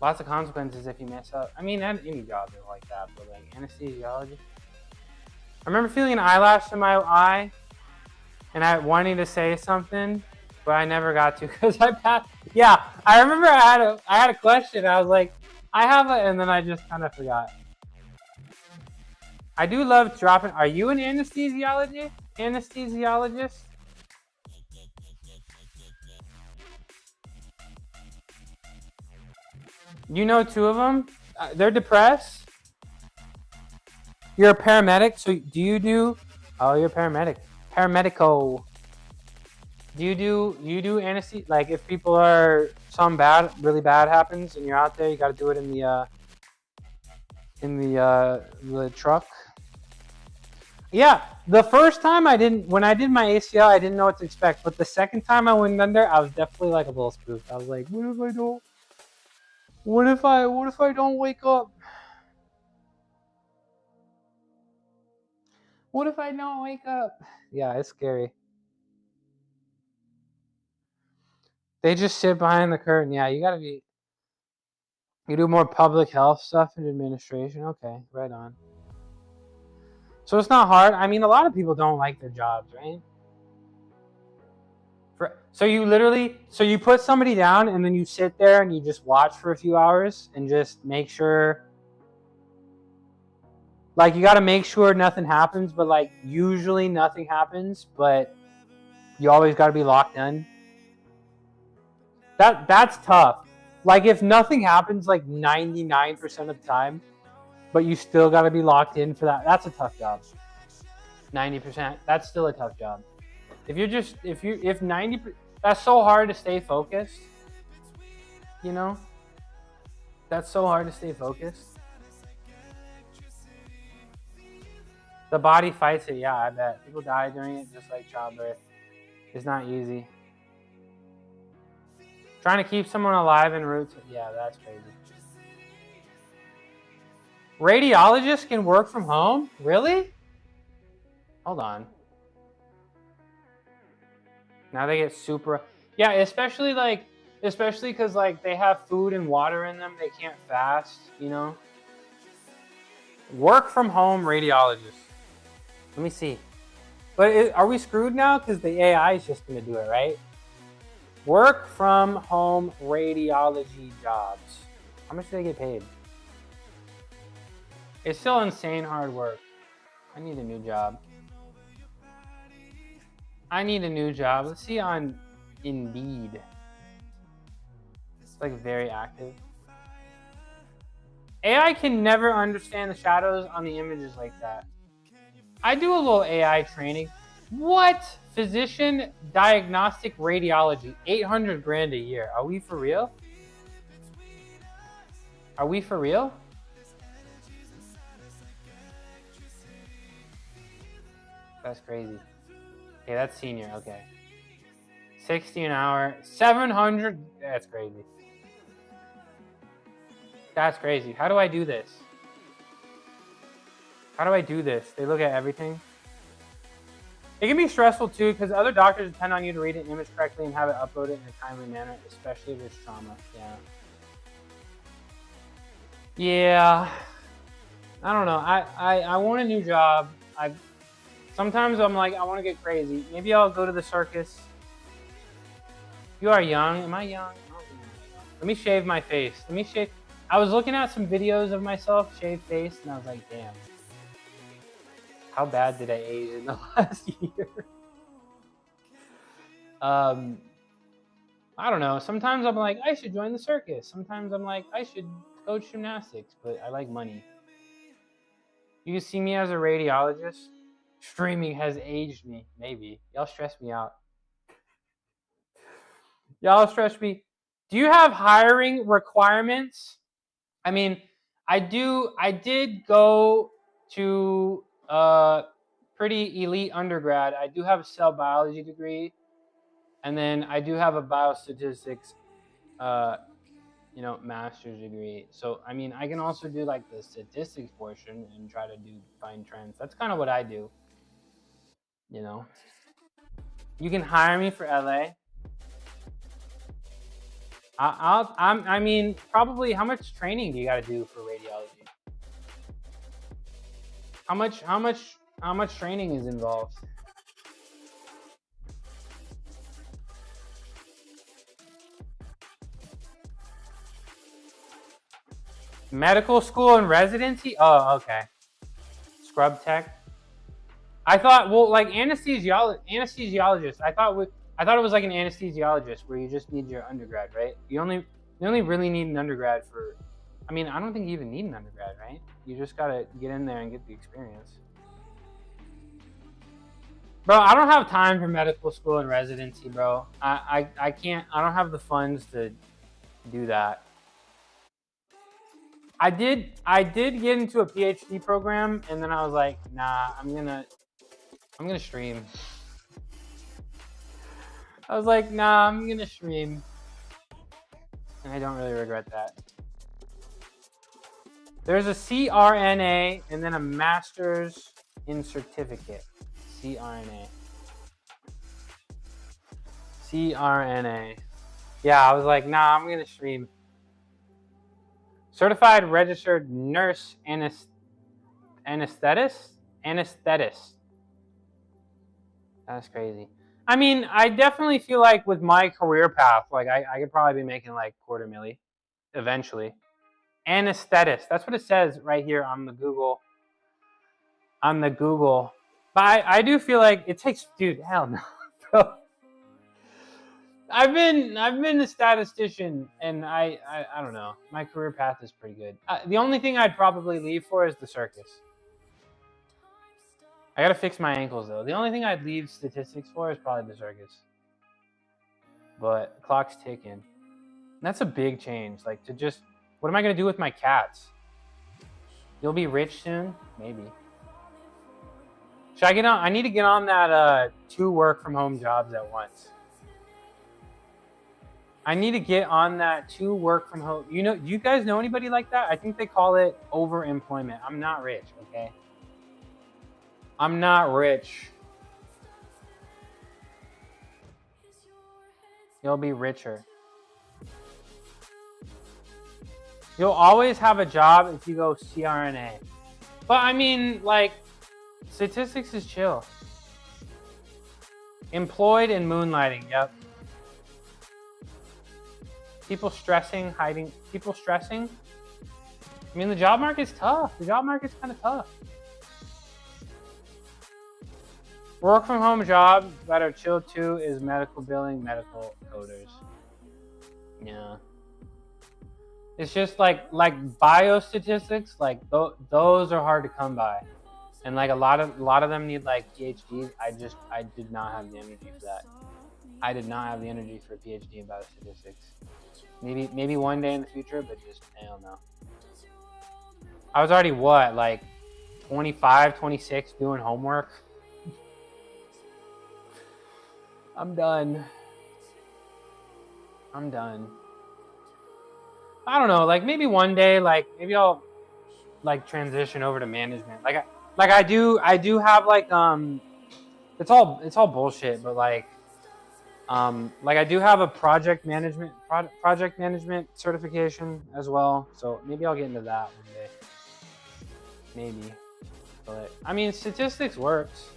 D: Lots of consequences if you mess up. I mean, any job is like that, but like anesthesiology. I remember feeling an eyelash in my eye, and I wanting to say something, but I never got to because I passed. Yeah, I remember I had a question. I was like, and then I just kind of forgot. I do love dropping. Are you an anesthesiologist? You know 2 of them? They're depressed? You're a paramedic, so oh, you're a paramedic. Paramedico. Do you do anesthesia? Like if people are, really bad happens and you're out there, you got to do it in the truck. Yeah, the first time when I did my ACL, I didn't know what to expect. But the second time I went under, I was definitely like a little spooked. I was like, what if I don't wake up? What if I don't wake up? Yeah, it's scary. They just sit behind the curtain. Yeah, you do more public health stuff in administration. Okay, right on. So it's not hard. I mean, a lot of people don't like their jobs, right? So you put somebody down and then you sit there and you just watch for a few hours and just make sure, like you got to make sure nothing happens, but like usually nothing happens, but you always got to be locked in. That's tough. Like if nothing happens like 99% of the time, but you still got to be locked in for that. That's a tough job. 90%, that's still a tough job. If 90%, that's so hard to stay focused. You know? That's so hard to stay focused. The body fights it, yeah, I bet. People die during it just like childbirth. It's not easy. Trying to keep someone alive en route, yeah, that's crazy. Radiologists can work from home? Really? Hold on. Now they get super... Yeah, especially because like they have food and water in them. They can't fast, you know? Work from home radiologists. Let me see. But are we screwed now? Because the AI is just going to do it, right? Work from home radiology jobs. How much do they get paid? It's still insane hard work. I need a new job. Let's see on Indeed. It's like very active. AI can never understand the shadows on the images like that. I do a little AI training. What? Physician diagnostic radiology, 800 grand a year. Are we for real? Are we for real? That's crazy. Okay, that's senior, okay. 60 an hour, 700, that's crazy. That's crazy. How do I do this? How do I do this? They look at everything. It can be stressful too, because other doctors depend on you to read an image correctly and have it uploaded in a timely manner, especially if it's trauma. Yeah. I don't know. I want a new job. Sometimes I'm like, I want to get crazy. Maybe I'll go to the circus. You are young. Am I young? Let me shave my face. I was looking at some videos of myself, shaved face, and I was like, damn. How bad did I age in the last year? I don't know. Sometimes I'm like, I should join the circus. Sometimes I'm like, I should coach gymnastics, but I like money. You can see me as a radiologist. Streaming has aged me, maybe. Y'all stress me out. Y'all stress me. Do you have hiring requirements? I mean, I did go to pretty elite undergrad. I do have a cell biology degree, and then I do have a biostatistics master's degree. So I mean, I can also do like the statistics portion and try to find trends. That's kind of what I do. You can hire me for LA. I mean, probably. How much training do you got to do for radiology? How much training is involved? Medical school and residency? Oh, okay. Scrub tech. I thought, well, like anesthesiologist. I thought it was like an anesthesiologist where you just need your undergrad, right? You only really need an undergrad for. I mean, I don't think you even need an undergrad, right? You just gotta get in there and get the experience. Bro, I don't have time for medical school and residency, bro. I can't. I don't have the funds to do that. I did get into a PhD program, and then I was like, nah, I'm gonna stream. I was like, nah, I'm gonna stream. And I don't really regret that. There's a CRNA and then a master's in certificate. CRNA. Yeah, I was like, nah, I'm gonna stream. Certified registered nurse anesthetist? That's crazy. I mean, I definitely feel like with my career path, like I could probably be making like $250,000 eventually. Anesthetist. That's what it says right here on the Google. But I do feel like it takes, dude, hell no. Bro. I've been a statistician, and I don't know. My career path is pretty good. The only thing I'd probably leave for is the circus. I gotta fix my ankles though. The only thing I'd leave statistics for is probably the circus. But clock's ticking. And that's a big change. Like to just, what am I gonna do with my cats? You'll be rich soon? Maybe. Should I get on? I need to get on that 2 work from home jobs at once. I need to get on that 2 work from home. Do you guys know anybody like that? I think they call it overemployment. I'm not rich, okay? I'm not rich. You'll be richer. You'll always have a job if you go CRNA. But I mean, like, statistics is chill. Employed and moonlighting, yep. People stressing, hiding. People stressing. I mean, the job market's tough. The job market's kind of tough. Work from home jobs that are chill too is medical billing, medical coders. Yeah. It's just like biostatistics, like those are hard to come by. And like a lot of them need like PhDs. I did not have the energy for that. I did not have the energy for a PhD in biostatistics. Maybe one day in the future, but just hell no. I was already what, like 25, 26 doing homework. I'm done. I don't know, like maybe one day, like maybe I'll like transition over to management. Like I do have like it's all bullshit, but like I do have a project management certification as well. So maybe I'll get into that one day. Maybe. But I mean, statistics works.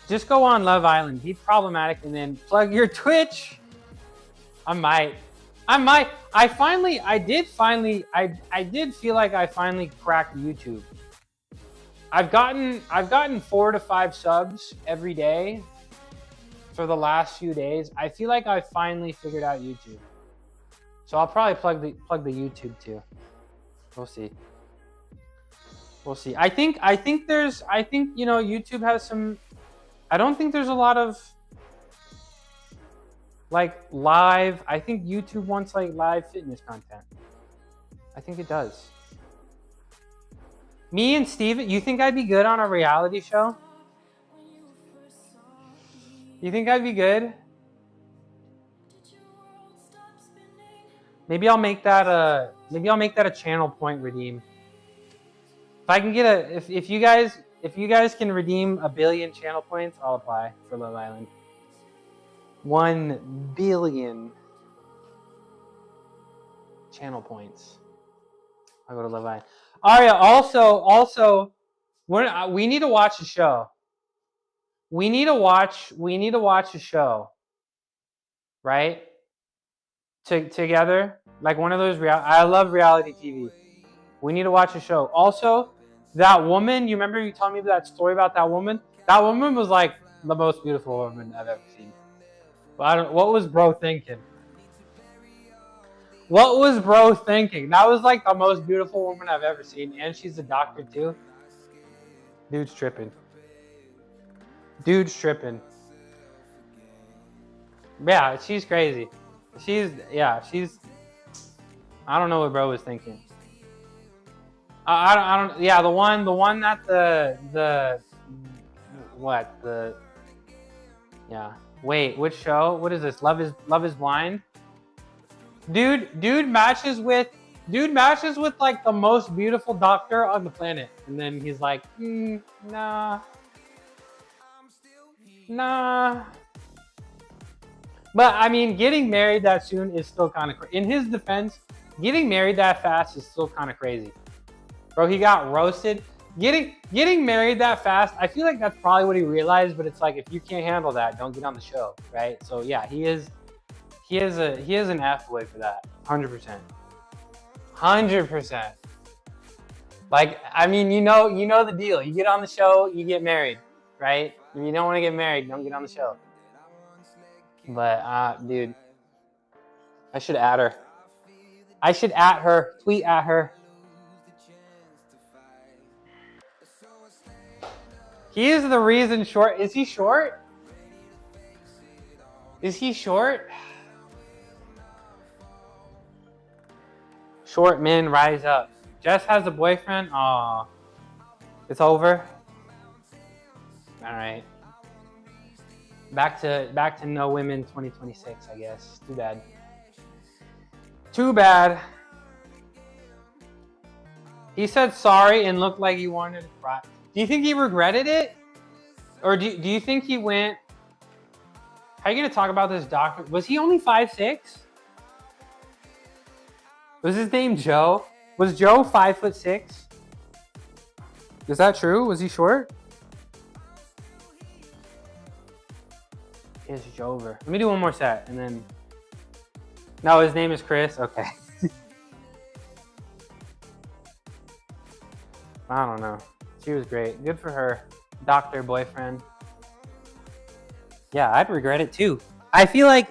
D: Just go on Love Island, be problematic, and then plug your Twitch. I did feel like I finally cracked YouTube. I've gotten 4 to 5 subs every day for the last few days. I feel like I finally figured out YouTube. So I'll probably plug the YouTube too. We'll see. I think you know, YouTube has some. I don't think there's a lot of like live. I think YouTube wants like live fitness content. I think it does. Me and Steven, you think I'd be good on a reality show? You think I'd be good? Maybe I'll make that a channel point redeem. If I can get if you guys can redeem 1 billion channel points, I'll apply for Love Island. 1 billion channel points. I'll go to Love Island. Aria, also, we need to watch a show. We need to watch a show, right? Together, like one of those I love reality TV. We need to watch a show. Also, that woman, you remember you told me that story about that woman? That woman was like the most beautiful woman I've ever seen. But what was bro thinking? What was bro thinking? That was like the most beautiful woman I've ever seen. And she's a doctor too. Dude's tripping. Yeah, she's crazy. I don't know what bro was thinking. I don't. Yeah, the one that yeah. Wait, which show? What is this? Love is Blind. Dude matches with like the most beautiful doctor on the planet, and then he's like, nah. But I mean, getting married that soon is still kind of crazy. In his defense, getting married that fast is still kind of crazy. Bro, he got roasted. Getting married that fast, I feel like that's probably what he realized, but it's like, if you can't handle that, don't get on the show, right? So yeah, he is an F-boy for that. 100%. 100%. Like, I mean, you know the deal. You get on the show, you get married, right? If you don't want to get married, don't get on the show. But, dude, I should add her. Tweet at her. He is the reason short. Is he short? Short men rise up. Jess has a boyfriend. Aw. It's over. All right. Back to no women 2026, I guess. Too bad. He said sorry and looked like he wanted to cry. Do you think he regretted it? Or do you think he went... How are you going to talk about this doctor? Was he only 5'6"? Was his name Joe? Was Joe 5'6"? Is that true? Was he short? It's Jover. Let me do one more set and then No, his name is Chris. Okay. I don't know. She was great. Good for her. Doctor boyfriend. Yeah, I'd regret it too. I feel like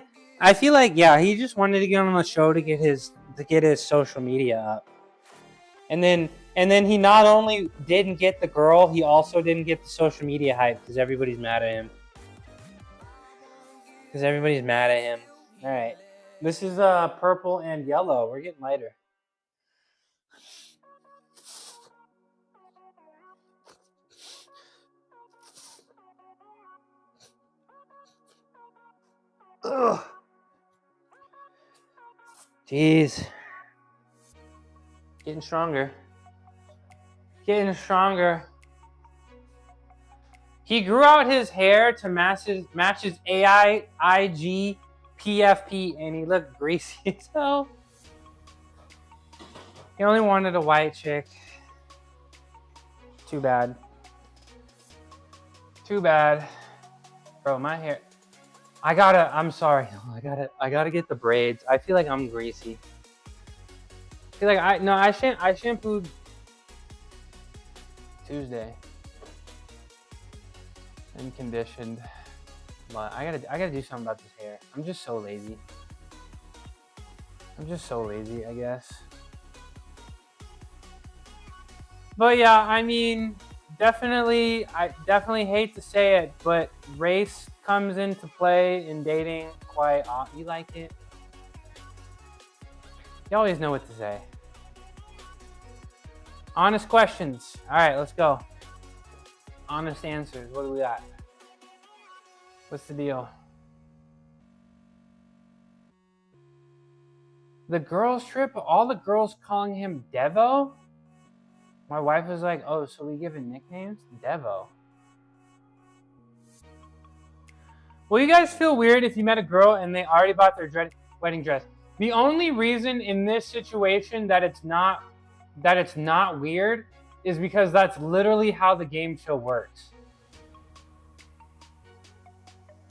D: yeah, he just wanted to get on the show to get his social media up. And then he not only didn't get the girl, he also didn't get the social media hype because everybody's mad at him. All right. This is purple and yellow. We're getting lighter. Ugh. Jeez. Getting stronger. He grew out his hair to match his AI, IG, PFP, and he looked greasy as hell. He only wanted a white chick. Too bad. Bro, my hair. I'm sorry. I gotta get the braids. I feel like I'm greasy. I feel like I shampooed Tuesday and conditioned, but I gotta do something about this hair. I'm just so lazy, I guess. But yeah, I mean, I definitely hate to say it, but race comes into play in dating quite often. You like it? You always know what to say. Honest questions. All right, let's go. Honest answers. What do we got? What's the deal? The girls trip, all the girls calling him Devo? My wife was like, oh, so we giving nicknames? Devo. Will you guys feel weird if you met a girl and they already bought their wedding dress? The only reason in this situation that it's not weird is because that's literally how the game show works.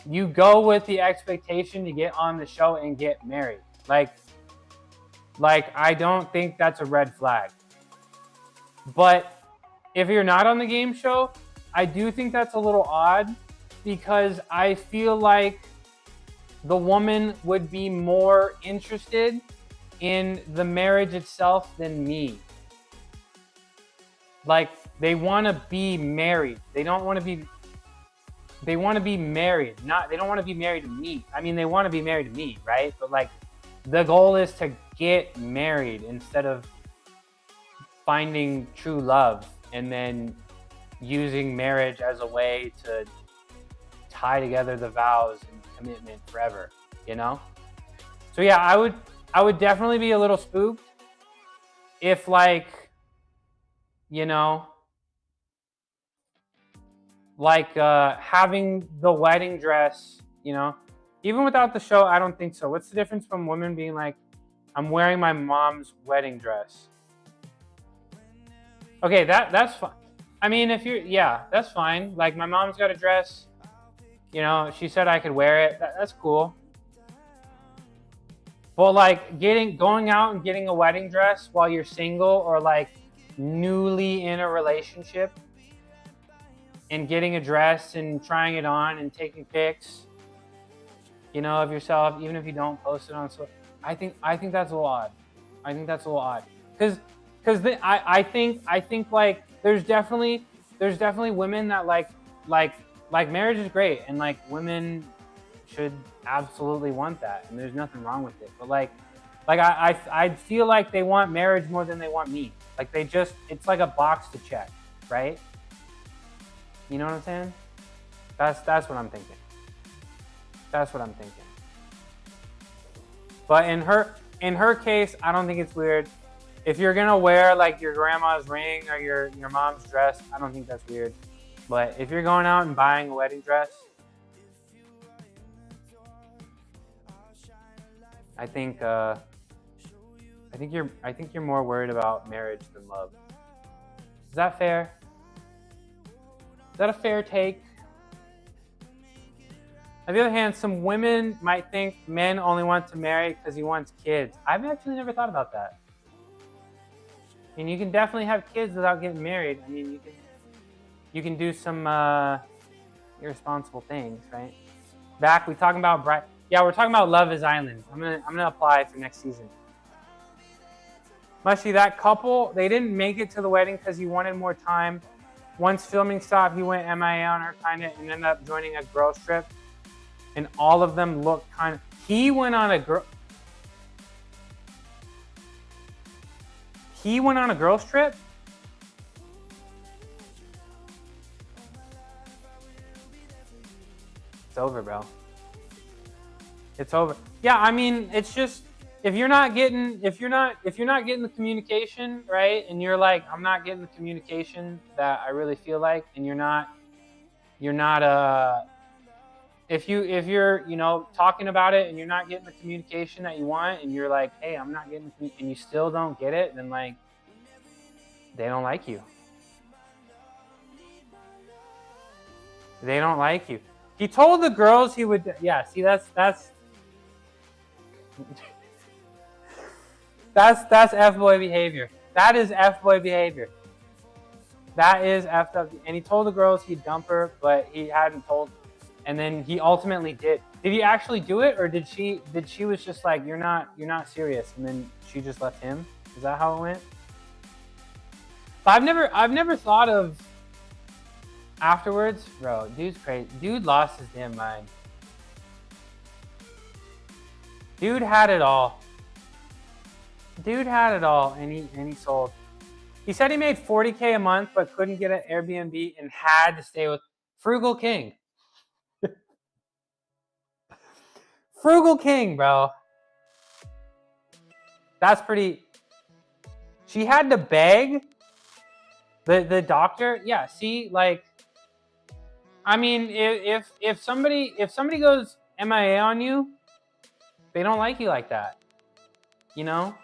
D: You go with the expectation to get on the show and get married. Like I don't think that's a red flag. But if you're not on the game show, I do think that's a little odd because I feel like the woman would be more interested in the marriage itself than me. Like, they want to be married. They want to be married. They don't want to be married to me. I mean, they want to be married to me, right? But like, the goal is to get married instead of finding true love and then using marriage as a way to tie together the vows and commitment forever, you know? So yeah, I would definitely be a little spooked if, like, you know, like having the wedding dress, you know, even without the show, I don't think so. What's the difference from women being like, I'm wearing my mom's wedding dress? Okay, that's fine. I mean, that's fine. Like, my mom's got a dress, you know, she said I could wear it. That's cool. But like going out and getting a wedding dress while you're single or like newly in a relationship and getting a dress and trying it on and taking pics, you know, of yourself, even if you don't post it on social, I think that's a little odd. Because I think like there's definitely women that like marriage is great and like women should absolutely want that and there's nothing wrong with it. But like I feel like they want marriage more than they want me. Like it's like a box to check, right? You know what I'm saying? That's what I'm thinking. But in her case, I don't think it's weird. If you're gonna wear like your grandma's ring or your mom's dress, I don't think that's weird. But if you're going out and buying a wedding dress, I think you're more worried about marriage than love. Is that fair? Is that a fair take? On the other hand, some women might think men only want to marry because he wants kids. I've actually never thought about that. I mean, you can definitely have kids without getting married. I mean, you can do some irresponsible things, right? Back, we talking about we're talking about Love is Island. I'm gonna apply for next season. Mushy, that couple, they didn't make it to the wedding because he wanted more time. Once filming stopped, he went MIA on her kind of and ended up joining a girls trip. And all of them looked kind of. He went on a girls trip. It's over, bro. It's over. Yeah, I mean, it's just if you're not getting the communication, right? And you're like, I'm not getting the communication that I really feel like, and you're not if you're talking about it and you're not getting the communication that you want, and you're like, hey, I'm not getting the and you still don't get it, then like they don't like you. They don't like you. He told the girls he would. Yeah, see, that's F-boy behavior. That is F-boy behavior. That is effed up. And he told the girls he'd dump her, but he hadn't told. And then he ultimately did. Did he actually do it, or did she was just like, you're not serious, and then she just left him? Is that how it went? But I've never thought of afterwards, bro. Dude's crazy. Dude lost his damn mind. Dude had it all. And he sold. He said he made $40K a month, but couldn't get an Airbnb and had to stay with Frugal King. Frugal King, bro. That's pretty. She had to beg the doctor. Yeah, see, like, I mean, if somebody goes MIA on you, they don't like you like that, you know?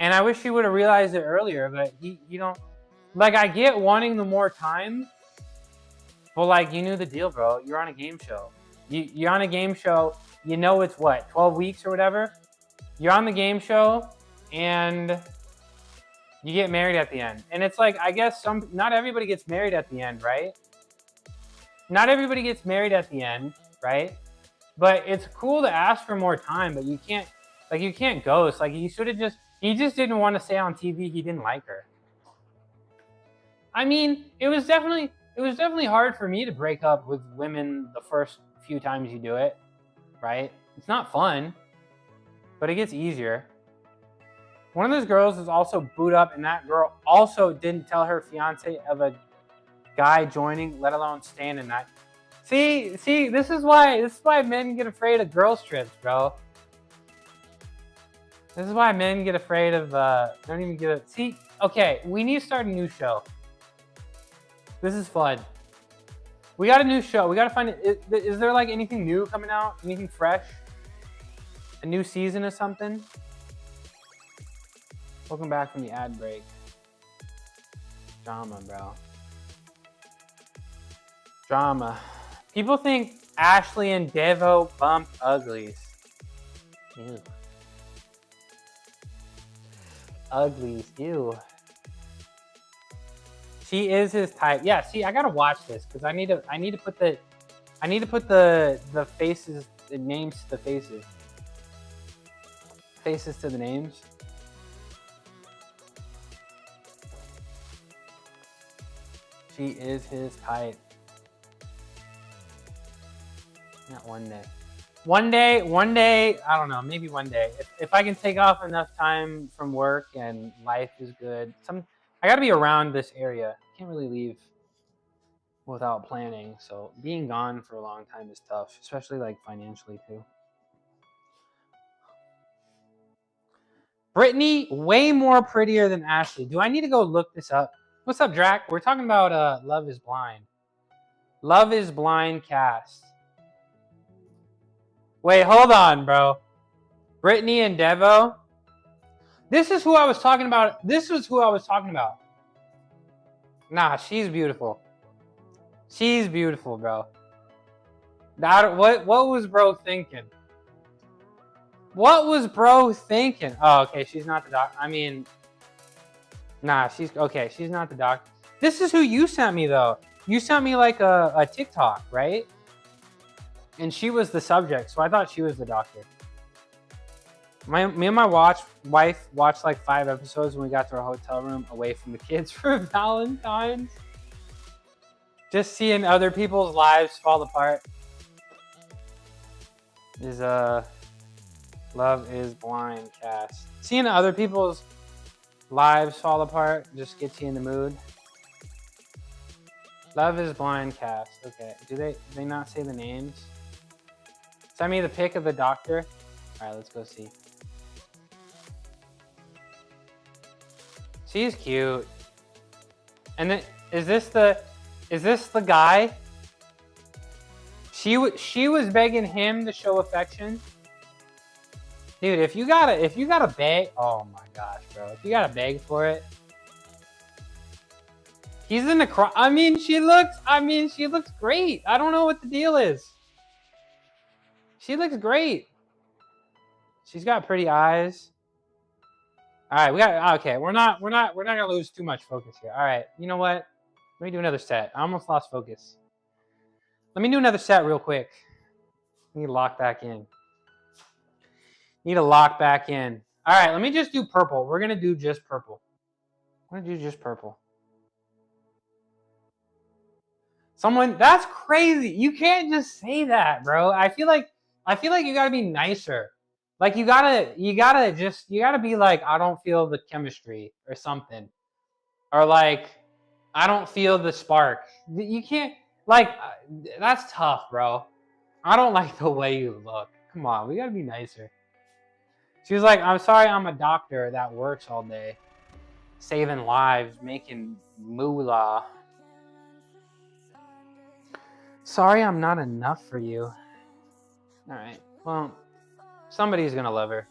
D: And I wish he would have realized it earlier, but you don't. Like, I get wanting the more time, but like, you knew the deal, bro. You're on a game show. You're on a game show. You know it's what, 12 weeks or whatever? You're on the game show, and you get married at the end. And it's like, I guess not everybody gets married at the end, right? Not everybody gets married at the end, right? But it's cool to ask for more time, but you can't ghost. Like, he just didn't want to say on TV he didn't like her. I mean, it was definitely hard for me to break up with women the first few times you do it, right? It's not fun, but it gets easier. One of those girls is also boot up, and that girl also didn't tell her fiance of a guy joining, let alone staying in that. See, this is why men get afraid of girls trips, bro. This is why men get afraid of don't even get a see. Okay, we need to start a new show. This is fun. We got a new show. We got to find it. Is there like anything new coming out? Anything fresh? A new season or something? Welcome back from the ad break. Drama, bro. Drama. People think Ashley and Devo bumped uglies. Ew. Uglies. Ew. She is his type. Yeah, see, I gotta watch this because I need to put the faces, the names to the faces. Faces to the names. She is his type. Not one day. One day, I don't know, maybe one day. If I can take off enough time from work and life is good. I gotta be around this area. Can't really leave without planning. So being gone for a long time is tough, especially like financially too. Brittany, way more prettier than Ashley. Do I need to go look this up? What's up, Drac? We're talking about Love is Blind. Love is Blind cast. Wait, hold on, bro. Brittany and Devo. This is who I was talking about. This was who I was talking about. Nah, she's beautiful. She's beautiful, bro. What was bro thinking? What was bro thinking? Oh, okay, she's not the doc. I mean, nah, she's okay. She's not the doc. This is who you sent me though. You sent me like a TikTok, right? And she was the subject, so I thought she was the doctor. Me and my wife watched like 5 episodes when we got to our hotel room away from the kids for Valentine's. Just seeing other people's lives fall apart. Is Love is Blind cast. Seeing other people's lives fall apart just gets you in the mood. Love is Blind cast. Okay. Do they not say the names? Send me the pic of the doctor. All right, let's go see. She's cute. And then is this the guy? She was begging him to show affection. Dude, if you gotta beg, oh my gosh, bro. If you gotta beg for it. He's in the I mean, she looks great. I don't know what the deal is. She looks great. She's got pretty eyes. All right, okay. We're not gonna lose too much focus here. All right, you know what? Let me do another set. I almost lost focus. Let me do another set real quick. I need to lock back in. All right, let me just do purple. We're gonna do just purple. That's crazy. You can't just say that, bro. I feel like you gotta be nicer. Like you gotta be like, I don't feel the chemistry or something. Or like, I don't feel the spark. You can't, like, that's tough, bro. I don't like the way you look. Come on, we gotta be nicer. She was like, I'm sorry I'm a doctor that works all day. Saving lives, making moolah. Sorry I'm not enough for you. Alright, well, somebody's gonna love her.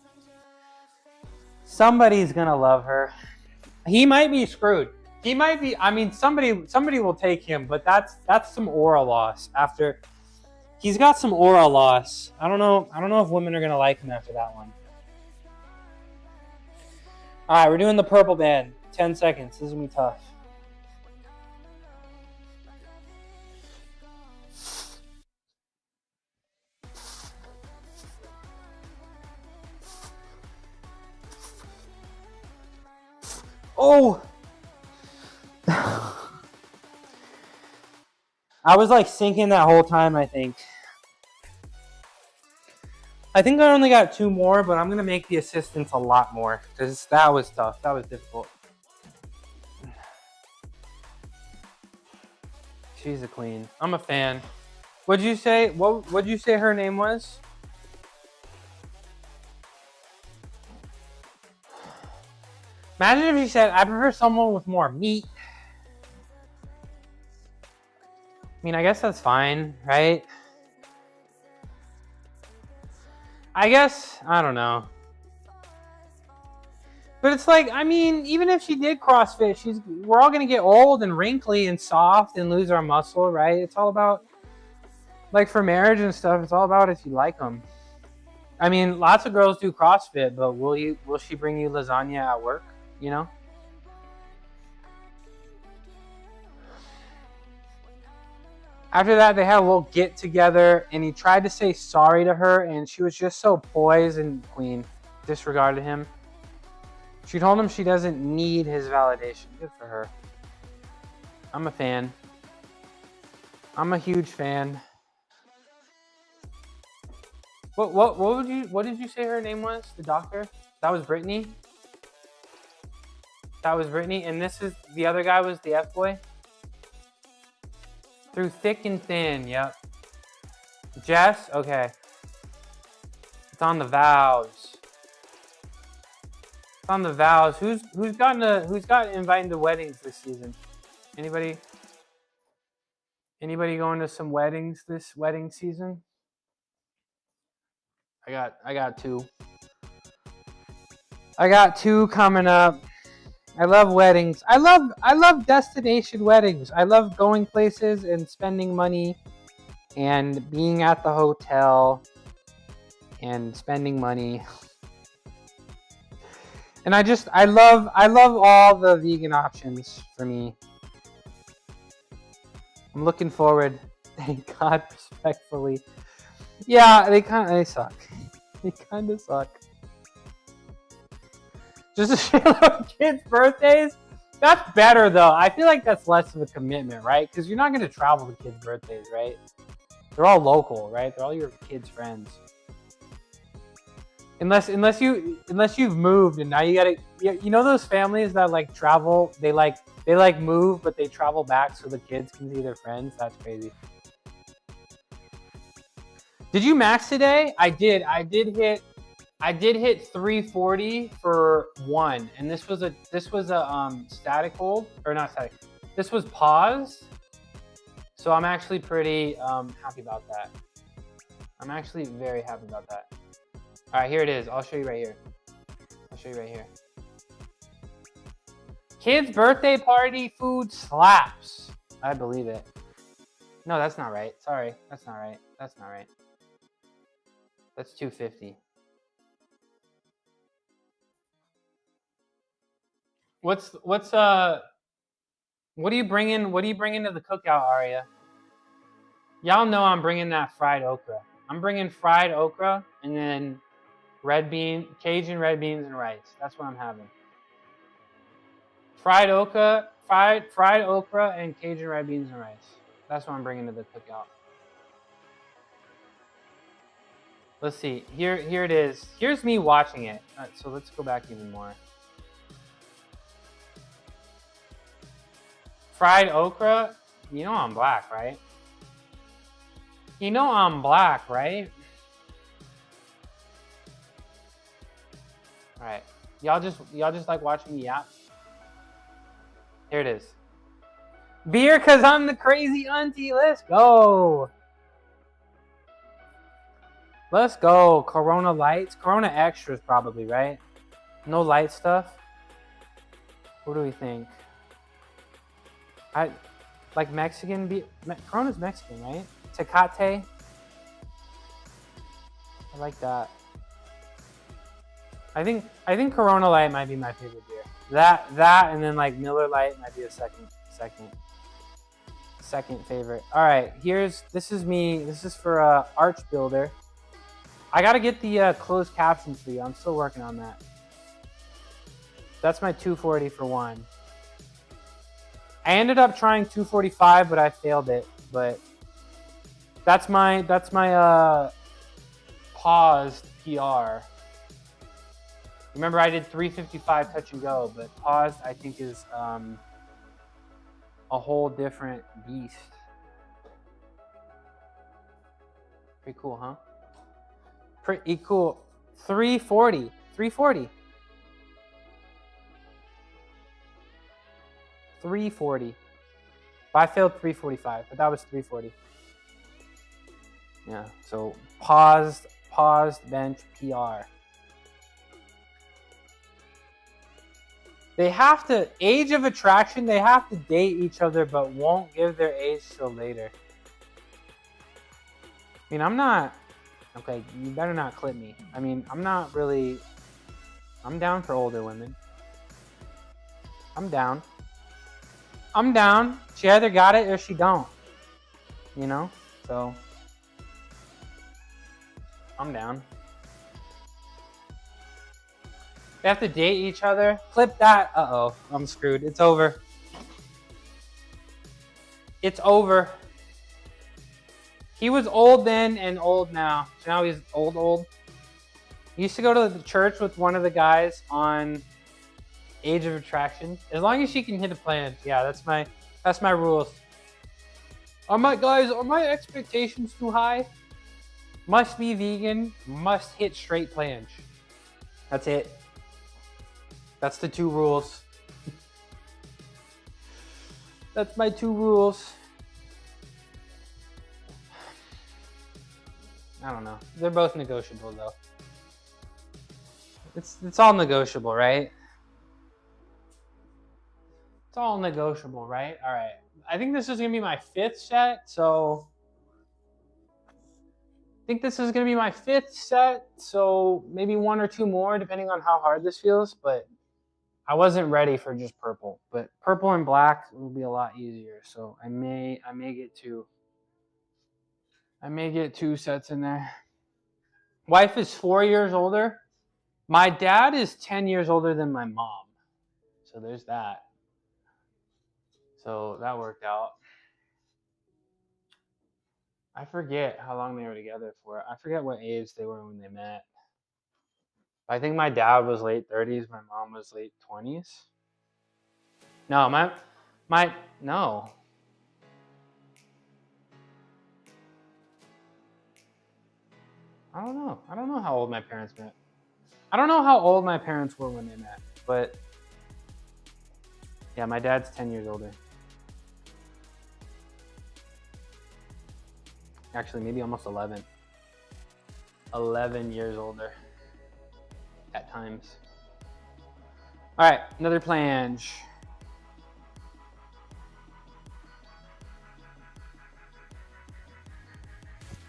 D: He might be screwed. He might be, I mean, somebody will take him, but that's some aura loss after. He's got some aura loss. I don't know if women are gonna like him after that one. All right, we're doing the purple band. 10 seconds. This is gonna be tough. Oh! I was like sinking that whole time, I think. I only got 2 more, but I'm going to make the assistance a lot more because that was tough. That was difficult. She's a queen. I'm a fan. What'd you say? What'd you say her name was? Imagine if she said, I prefer someone with more meat. I mean, I guess that's fine, right? I guess, I don't know. But it's like, I mean, even if she did CrossFit, we're all going to get old and wrinkly and soft and lose our muscle, right? It's all about, like for marriage and stuff, it's all about if you like them. I mean, lots of girls do CrossFit, but will she bring you lasagna at work, you know? After that, they had a little get together, and he tried to say sorry to her, and she was just so poised and queen, disregarded him. She told him she doesn't need his validation. Good for her. I'm a fan. I'm a huge fan. What did you say her name was? The doctor? That was Brittany? And this is the other guy was the F-boy? Through thick and thin, yep. Jess? Okay. It's on the vows. Who's gotten invited to weddings this season? Anybody going to some weddings this wedding season? I got 2. I got 2 coming up. I love weddings. I love destination weddings. I love going places and spending money and being at the hotel and spending money. And I love all the vegan options for me. I'm looking forward. Thank God, respectfully. Yeah, they suck. They kind of suck. Just a shitload of kids' birthdays? That's better, though. I feel like that's less of a commitment, right? Because you're not going to travel to kids' birthdays, right? They're all local, right? They're all your kids' friends. Unless you've moved and now you gotta, you know those families that like travel, they move but they travel back so the kids can see their friends. That's crazy. Did you max today? I did hit 340 for one, and this was a static hold, or not static. This was pause. So I'm actually pretty happy about that. I'm actually very happy about that. All right, here it is. I'll show you right here. Kids' birthday party food slaps. I believe it. No, that's not right. Sorry, that's not right. That's 250. What are you bringing to the cookout, Aria? Y'all know I'm bringing that fried okra. I'm bringing fried okra and then Cajun red beans and rice. That's what I'm having. Fried okra and Cajun red beans and rice. That's what I'm bringing to the cookout. Let's see. Here it is. Here's me watching it. All right, so let's go back even more. Fried okra. You know I'm black, right? All right. Y'all just like watching me yap? Here it is. Beer cause I'm the crazy auntie. Let's go. Let's go. Corona Lights. Corona Extras probably, right? No light stuff. What do we think? I like Mexican beer. Corona's Mexican, right? Tecate. I like that. I think Corona Light might be my favorite beer. That and then like Miller Light might be a second favorite. All right, this is me. This is for Arch Builder. I gotta get the closed captions for you. I'm still working on that. That's my 240 for one. I ended up trying 245, but I failed it. But that's my paused PR. Remember, I did 355 touch and go, but paused I think is a whole different beast. Pretty cool, huh? Pretty cool. 340. But I failed 345, but that was 340. Yeah, so paused bench PR. They have to, age of attraction, they have to date each other but won't give their age till later. I mean, I'm not, okay, you better not clip me. I mean, I'm not really, I'm down for older women. I'm down. She either got it or she don't. You know? So, I'm down. They have to date each other. Clip that. Uh-oh, I'm screwed. It's over. He was old then and old now. So now he's old. He used to go to the church with one of the guys on Age of Attraction. As long as she can hit a planche. Yeah, that's my rules. Are my expectations too high? Must be vegan, must hit straight planche. That's it. That's the 2 rules. That's my 2 rules. I don't know. They're both negotiable though. It's all negotiable, right? It's all negotiable, right? All right. I think this is gonna be my 5th set, so
B: think this is going to be my 5th set, so maybe 1 or 2 more depending on how hard this feels, but I wasn't ready for just purple. But purple and black will be a lot easier, so I may get 2. I may get 2 sets in there. Wife is 4 years older. My dad is 10 years older than my mom. So there's that. So that worked out. I forget how long they were together for. I forget what age they were when they met. I think my dad was late 30s, my mom was late 20s. No, no. I don't know. I don't know how old my parents met. I don't know how old my parents were when they met, but yeah, my dad's 10 years older. Actually, maybe almost 11. 11 years older at times. All right, another planche.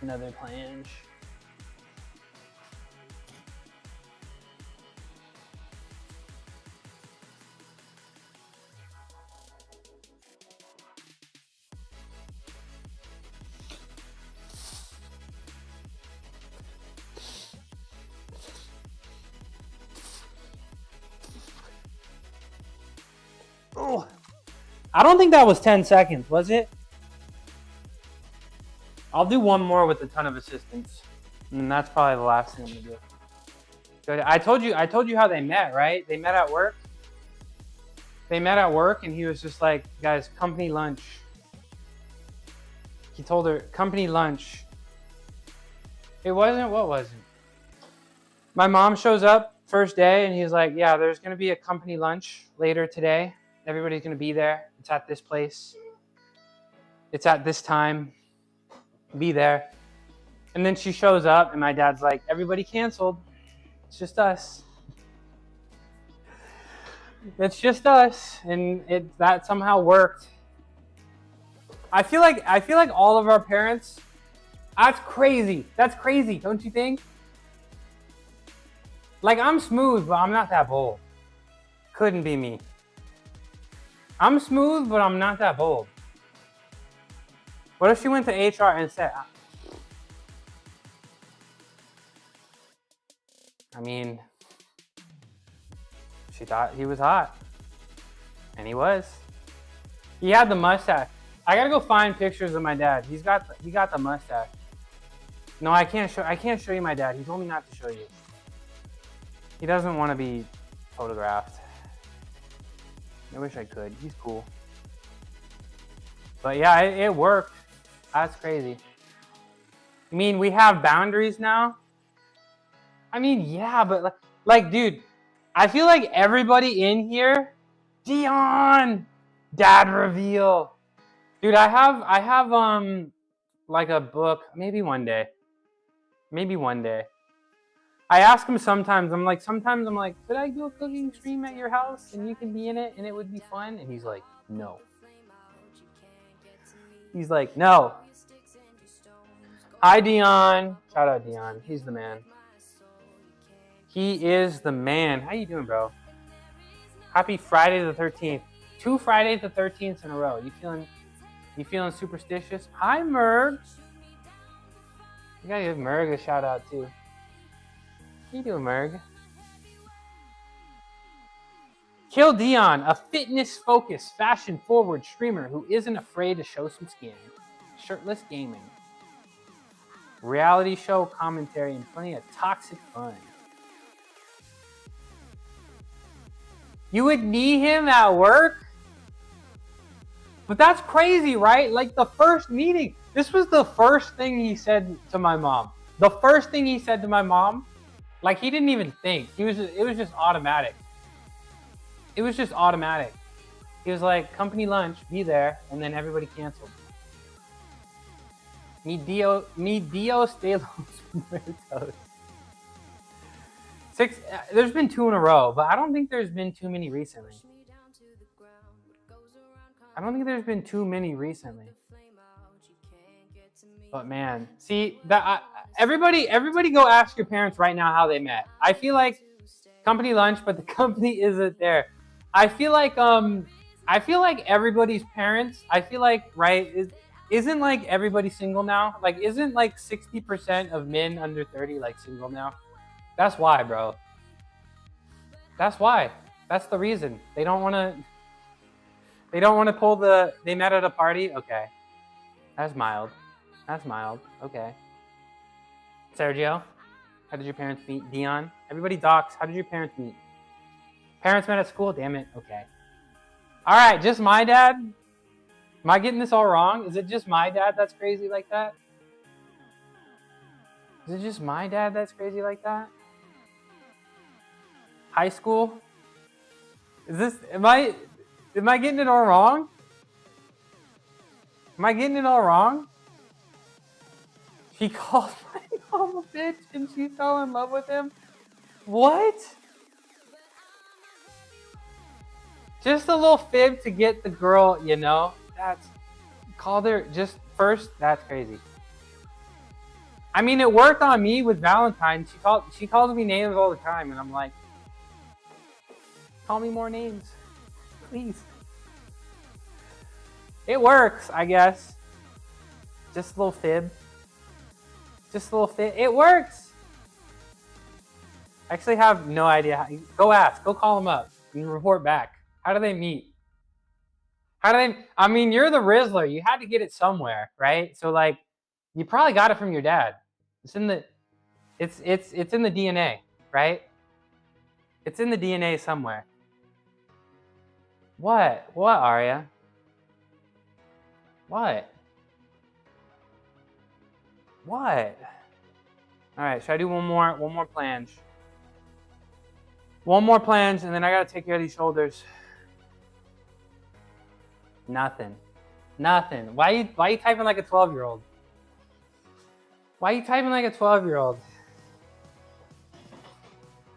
B: Another planche. Oh, I don't think that was 10 seconds, was it? I'll do one more with a ton of assistance, and that's probably the last thing I'm gonna do. Good. I told you how they met, right? They met at work. They met at work, and he was just like, guys, company lunch. He told her, company lunch. It wasn't, what was it? My mom shows up first day, and he's like, yeah, there's gonna be a company lunch later today. Everybody's gonna be there. It's at this place. It's at this time. Be there. And then she shows up, and my dad's like, everybody canceled. It's just us. It's just us, and that somehow worked. I feel like all of our parents. That's crazy. That's crazy, don't you think? Like, I'm smooth, but I'm not that bold. Couldn't be me. I'm smooth, but I'm not that bold. What if she went to HR and said, I mean, she thought he was hot. And he was. He had the mustache. I gotta go find pictures of my dad. He got the mustache. No, I can't show you my dad. He told me not to show you. He doesn't want to be photographed. I wish I could. He's cool. But yeah, it worked. That's crazy. I mean, we have boundaries now. I mean, yeah, but like, dude, I feel like everybody in here, Dion, dad reveal. Dude, I have like a book, maybe one day. I ask him sometimes, I'm like, could I do a cooking stream at your house and you can be in it and it would be fun? And he's like, no. He's like, no. Hi, Dion. Shout out, Dion. He's the man. He is the man. How you doing, bro? Happy Friday the 13th. 2 Fridays the 13th in a row. You feeling superstitious? Hi, Merg. You gotta give Merg a shout out too. How you doing, Merg? Kill Dion, a fitness-focused, fashion-forward streamer who isn't afraid to show some skin. Shirtless gaming. Reality show commentary and plenty of toxic fun. You would knee him at work? But that's crazy, right? Like, the first meeting. This was the first thing he said to my mom. The first thing he said to my mom, like, he didn't even think. It was just automatic. It was just automatic. He was like, company lunch, be there, and then everybody canceled. Mi Dios de los Muertos. 6, there's been 2 in a row, but I don't think there's been too many recently.
D: But man, see that everybody go ask your parents right now how they met. I feel like company lunch, but the company isn't there. I feel like everybody's parents. I feel like isn't like everybody single now? Like isn't like 60% of men under 30 like single now? That's why, bro. That's why. That's the reason. They don't want to pull they met at a party? Okay. That's mild. That's mild. Okay. Sergio, how did your parents meet? Dion? Everybody docs, how did your parents meet? Parents met at school? Damn it. Okay. All right, just my dad? Am I getting this all wrong? Is it just my dad that's crazy like that? Is it just my dad that's crazy like that? High school? Am I getting it all wrong? Am I getting it all wrong? She called my mom a bitch and she fell in love with him? What? Just a little fib to get the girl, you know? Called her just first, that's crazy. I mean, it worked on me with Valentine. She calls me names all the time and I'm like, call me more names, please. It works, I guess. Just a little fib. It works. I actually have no idea. Go ask. Go call them up. You can report back. How do they meet? I mean, you're the Rizzler. You had to get it somewhere, right? So like, you probably got it from your dad. It's in the DNA, right? It's in the DNA somewhere. What, Arya? What? All right, should I do one more planche? One more planche, and then I gotta take care of these shoulders. Nothing. Why you typing like a 12-year-old? Why are you typing like a 12-year-old?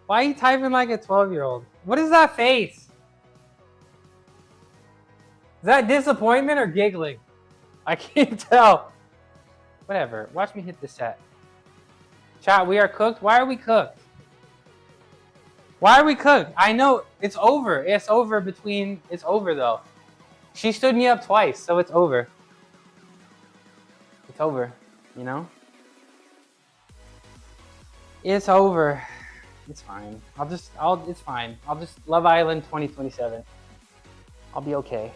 D: Why are you typing like a 12-year-old? What is that face? Is that disappointment or giggling? I can't tell. Whatever. Watch me hit the set. Chat, we are cooked. Why are we cooked? Why are we cooked? I know it's over. It's over though. She stood me up twice, so it's over. It's over, you know? It's over. It's fine. It's fine. I'll just Love Island 2027. I'll be okay.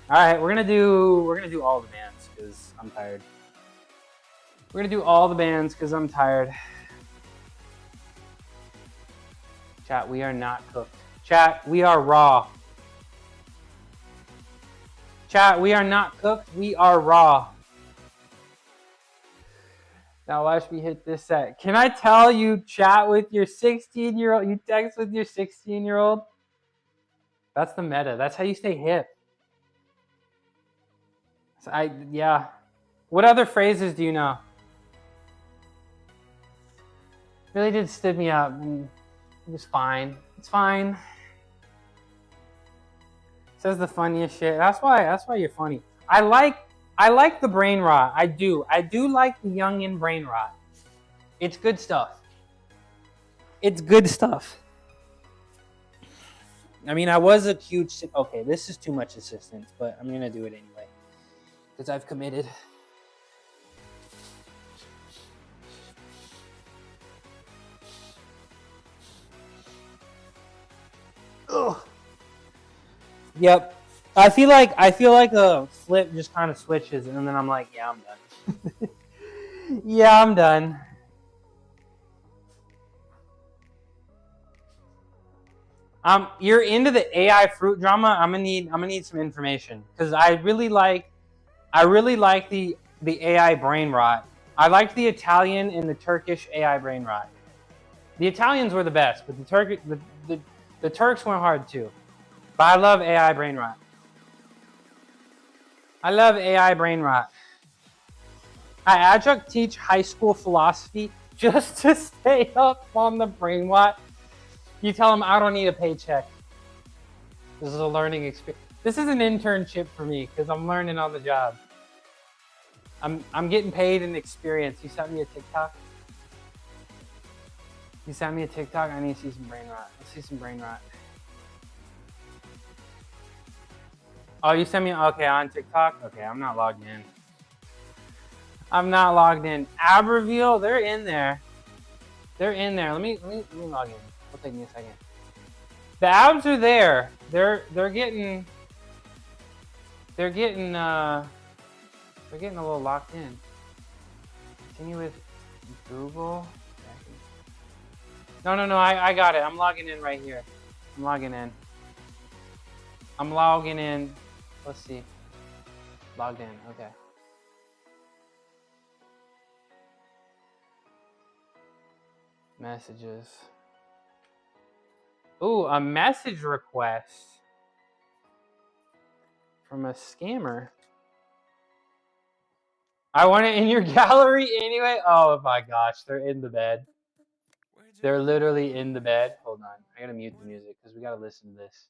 D: All right, we're gonna do all the bands because I'm tired. We're gonna do all the bands because I'm tired. Chat, we are not cooked. Chat, we are raw. Chat, we are not cooked. We are raw. Now watch me hit this set. Can I tell you chat with your 16-year-old? You text with your 16-year-old? That's the meta. That's how you stay hip. So yeah. What other phrases do you know? Really did stood me up and it was fine. It's fine. Says the funniest shit. That's why you're funny. I like the brain rot. I do like the youngin brain rot. It's good stuff. I mean, I was a huge... Okay, this is too much assistance, but I'm going to do it anyway. Because I've committed. Ugh. Yep. I feel like a flip just kind of switches, and then I'm like, yeah, I'm done. Yeah, I'm done. You're into the AI fruit drama. I'm gonna need some information because I really like the AI brain rot. I like the Italian and the Turkish AI brain rot. The Italians were the best, but the Turks went hard too. But I love AI brain rot. I adjunct teach high school philosophy just to stay up on the brain rot. You tell them I don't need a paycheck. This is a learning experience. This is an internship for me because I'm learning on the job. I'm getting paid in experience. You sent me a TikTok. You sent me a TikTok. I need to see some brain rot. Let's see some brain rot. Oh, you sent me, okay, on TikTok? Okay, I'm not logged in. I'm not logged in. Ab reveal, they're in there. They're in there. Let me log in. It'll take me a second. The abs are there. They're getting a little locked in. Continue with Google. No, I got it. I'm logging in right here. I'm logging in. Let's see. Logged in, okay. Messages. Ooh, a message request from a scammer. I want it in your gallery anyway. Oh my gosh, they're in the bed. They're literally in the bed. Hold on, I gotta mute the music because we gotta listen to this.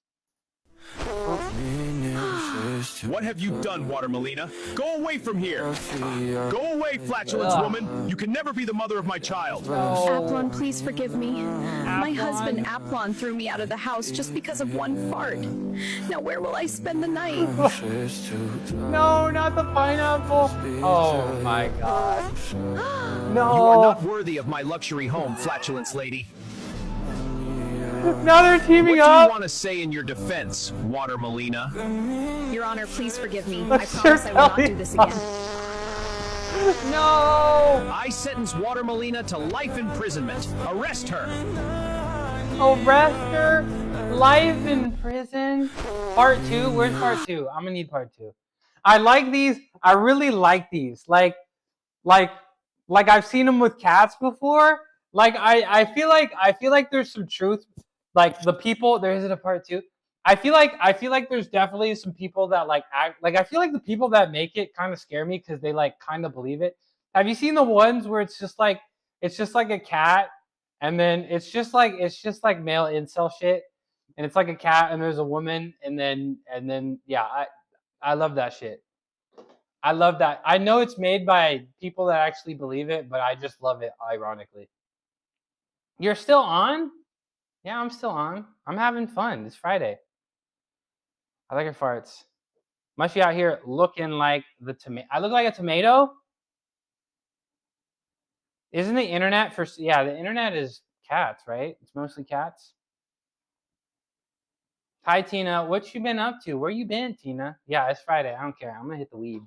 E: What have you done, Water Melina? Go away from here. Go away, flatulence woman. You can never be the mother of my child.
F: Aplon, please forgive me. My husband Aplon threw me out of the house just because of one fart. Now where will I spend the night?
D: No, not the pineapple. Oh my god. No.
E: You are not worthy of my luxury home, flatulence lady.
D: Now they're teaming
E: up. What do you want to say in your defense, Water Melina?
F: Your Honor, please forgive me. I promise I will not do this again.
D: No!
E: I sentence Water Melina to life imprisonment. Arrest her.
D: Arrest her? Life in prison? Part 2? Where's part 2? I'm gonna need part 2. I like these. I really like these. Like I've seen them with cats before. Like I feel like there's some truth. Like the people, there isn't a part 2. I feel like there's definitely some people that like act like, I feel like the people that make it kind of scare me because they like kind of believe it. Have you seen the ones where it's just like a cat and then it's just like male incel shit and it's like a cat and there's a woman and then yeah, I love that shit. I love that. I know it's made by people that actually believe it, but I just love it ironically. You're still on? Yeah, I'm still on. I'm having fun. It's Friday. I like your farts. Must be out here looking like the tomato. I look like a tomato? Isn't the internet for... Yeah, the internet is cats, right? It's mostly cats. Hi, Tina. What you been up to? Where you been, Tina? Yeah, it's Friday. I don't care. I'm going to hit the weed.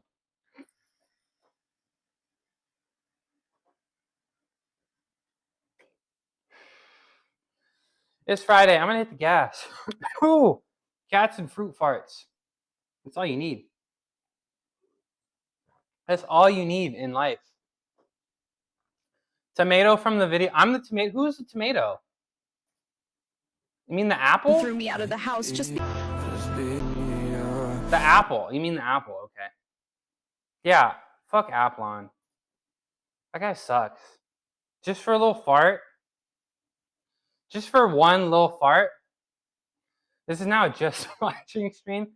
D: It's Friday. I'm going to hit the gas. Ooh, cats and fruit farts. That's all you need. That's all you need in life. Tomato from the video. I'm the tomato. Who's the tomato? You mean the apple?
F: Threw me out of the house just
D: the apple. You mean the apple? Okay. Yeah. Fuck Aplon. That guy sucks. Just for a little fart. Just for one little fart. This is now just watching stream.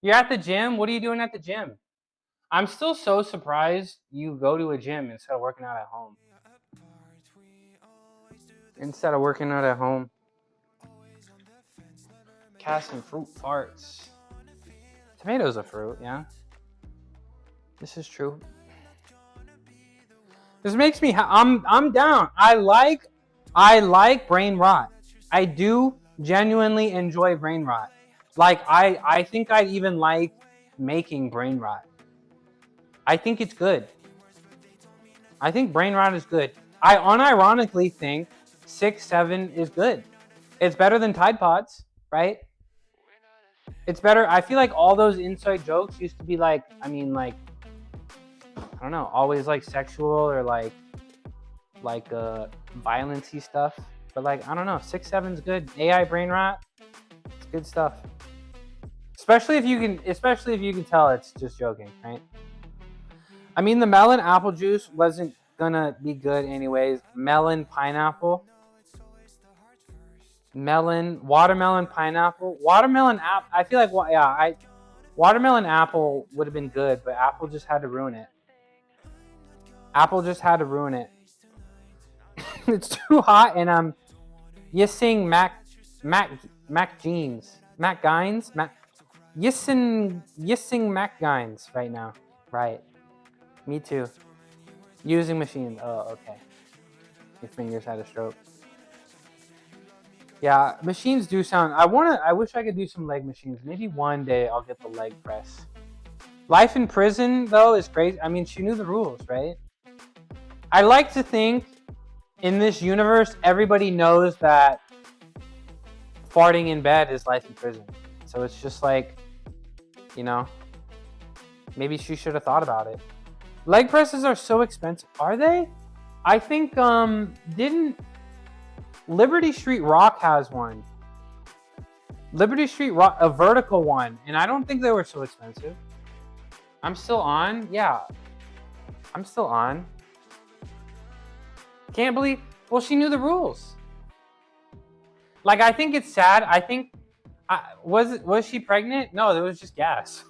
D: You're at the gym. What are you doing at the gym? I'm still so surprised you go to a gym instead of working out at home. Instead of working out at home. Casting fruit farts. Tomatoes are fruit, yeah. This is true. This makes me I'm down. I like brain rot. I do genuinely enjoy brain rot. Like I think I'd even like making brain rot. I think it's good. I think brain rot is good. I unironically think 6-7 is good. It's better than Tide Pods, right? It's better. I feel like all those inside jokes used to be like, I mean, like, I don't know, always like sexual or like violence-y stuff. But like, I don't know, 6-7's good. AI brain rot, it's good stuff. Especially if you can tell it's just joking, right? I mean, the melon apple juice wasn't gonna be good anyways. Melon pineapple. Melon, watermelon, pineapple, watermelon apple. I feel like watermelon apple would have been good, but apple just had to ruin it. Apple just had to ruin it. It's too hot, and I'm yissing Mac Gaines yissing Mac Gaines right now. Right. Me too. Using machines. Oh, okay. Your fingers had a stroke. Yeah, machines do sound. I wish I could do some leg machines. Maybe one day I'll get the leg press. Life in prison though is crazy. I mean, she knew the rules, right? I like to think in this universe everybody knows that farting in bed is life in prison. So it's just like, you know, maybe she should have thought about it. Leg presses are so expensive. Are they? I think didn't Liberty Street Rock has one. Liberty Street Rock, a vertical one, and I don't think they were so expensive. I'm still on? Yeah. I'm still on. Can't believe, well, she knew the rules. Like, I think it's sad. I think, was she pregnant? No, it was just gas.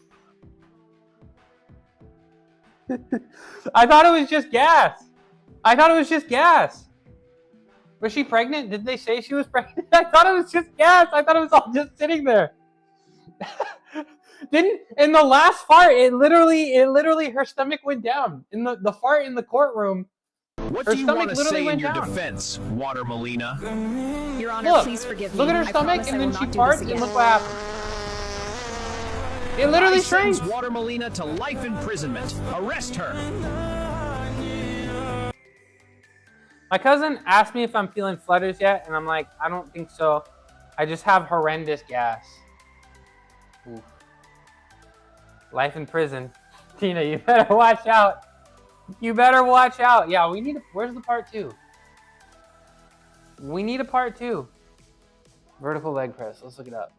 D: I thought it was just gas. I thought it was just gas. Was she pregnant? Did they say she was pregnant? I thought it was just gas. I thought it was all just sitting there. Didn't, in the last fart, it literally, her stomach went down. In the fart in the courtroom,
E: What
D: her
E: do you
D: stomach
E: want to
D: literally
E: say in
D: went
E: your
D: down.
E: defense, Water Molina?
F: Your Honor,
D: Look,
F: please forgive me.
D: look at her
F: I
D: stomach,
F: promise I
D: and
F: will
D: then she
F: not do
D: farts,
F: this
D: and
F: again.
D: look what happened. It literally
E: I
D: shrank.
E: sentence Water Molina to life imprisonment. Arrest her.
D: My cousin asked me if I'm feeling flutters yet, and I'm like, I don't think so. I just have horrendous gas. Ooh. Life in prison. Tina, you better watch out. You better watch out. Yeah, we need a, where's the part 2? We need a part 2. Vertical leg press. Let's look it up.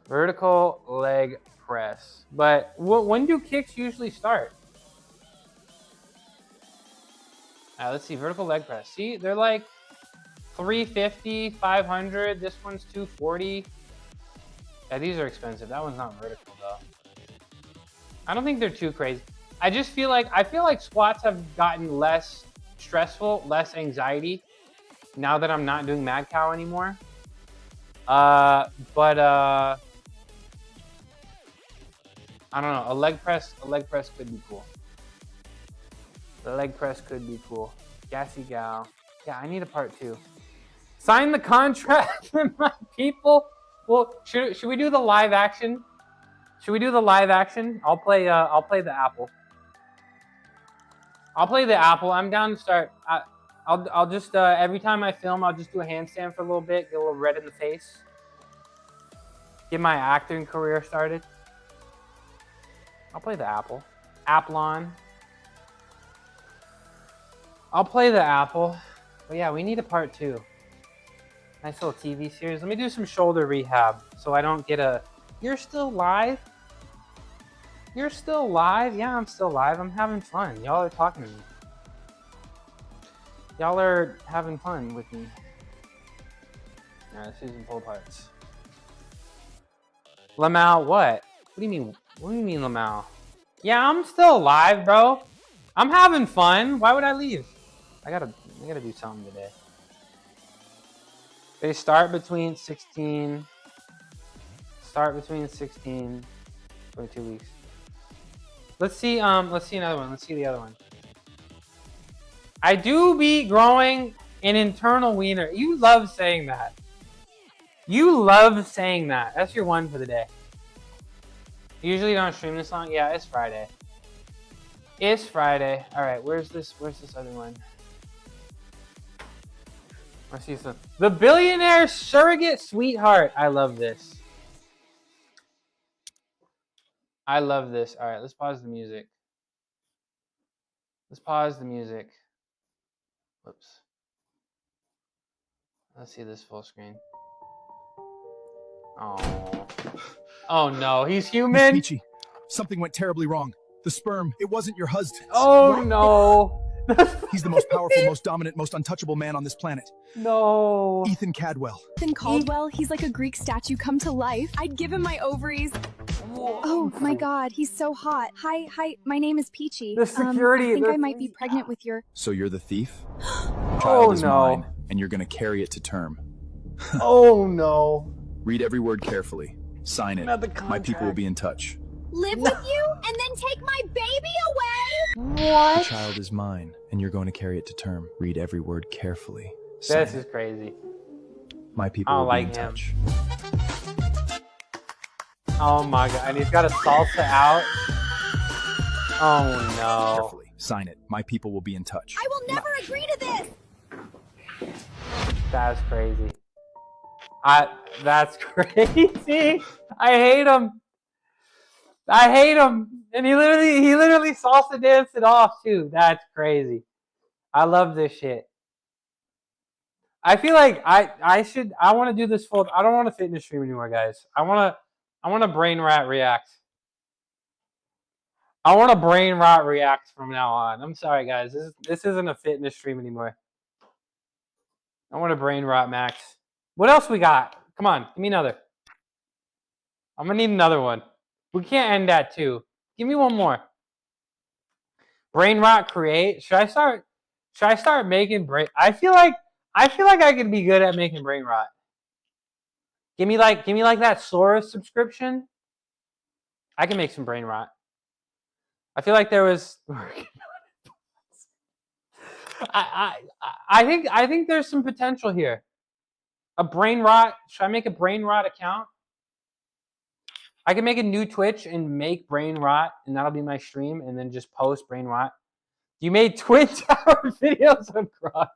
D: Vertical leg press. But when do kicks usually start? Let's see, vertical leg press. See, they're like 350, 500. This one's 240. Yeah, these are expensive. That one's not vertical though. I don't think they're too crazy. I just feel like, squats have gotten less stressful, less anxiety now that I'm not doing mad cow anymore. I don't know. A leg press could be cool. The leg press could be cool. Gassy gal. Yeah, I need a part 2. Sign the contract for my people. Well, should we do the live action? Should we do the live action? I'll play the apple. I'll play the apple. I'm down to start. I'll just every time I film, I'll just do a handstand for a little bit, get a little red in the face. Get my acting career started. I'll play the apple. Applon. I'll play the apple. But yeah, we need a part 2. Nice little TV series. Let me do some shoulder rehab so I don't get a... You're still live? You're still live? Yeah, I'm still live. I'm having fun. Y'all are talking to me. Y'all are having fun with me. Alright, let's do some pull parts. Lamau, what? What do you mean? What do you mean, Lamau? Yeah, I'm still alive, bro. I'm having fun. Why would I leave? I gotta do something today. They start between 16. Start between 16, 22 weeks. Let's see another one. Let's see the other one. I do be growing an internal wiener. You love saying that. You love saying that. That's your one for the day. Usually don't stream this long. Yeah, it's Friday. It's Friday. All right, where's this other one? Let's see some. The Billionaire Surrogate Sweetheart. I love this. I love this. All right, let's pause the music. Let's pause the music. Whoops. Let's see this full screen. Oh. Oh no, he's human.
E: Miss Peachy, something went terribly wrong. The sperm, it wasn't your husband's.
D: Oh no.
E: He's the most powerful, most dominant, most untouchable man on this planet.
D: No.
E: Ethan Cadwell.
F: Ethan Caldwell, he's like a Greek statue come to life. I'd give him my ovaries. Oh my God, he's so hot. Hi, my name is Peachy.
B: The security-
F: I think
B: the-
F: I might be pregnant with your.
E: So you're the thief?
B: Oh
E: Child is
B: no.
E: mine, and you're gonna carry it to term.
B: Oh no.
E: Read every word carefully. Sign it.
B: Not the
E: My people will
B: contract.
E: be in touch.
F: Live with you and then take my baby away?
E: The
B: What?
E: child is mine, and you're going to carry it to term. Read every word carefully. Sign
B: This
E: it.
B: is crazy.
E: My people
B: I don't
E: will be
B: like
E: in
B: him.
E: touch.
B: Oh my god. And he's got a salsa out. Oh no.
E: Carefully. Sign it. My people will be in touch.
F: I will never agree to this.
B: That's crazy. That's crazy. I hate him. I hate him. And he literally salsa danced it off too. That's crazy. I love this shit. I feel like I want to do this full. I don't want to fitness stream anymore, guys. I want to brain rot react. I want to brain rot react from now on. I'm sorry, guys. This isn't a fitness stream anymore. I want to brain rot max. What else we got? Come on, give me another. I'm gonna need another one. We can't end at 2. Give me one more. Brain rot create. Should I start making brain? I feel like I could be good at making brain rot. Give me like that Sora subscription. I can make some brain rot. I feel like there was. I think there's some potential here. A brain rot. Should I make a brain rot account? I can make a new Twitch and make brain rot, and that'll be my stream, and then just post brain rot. You made Twin Tower videos on Grok.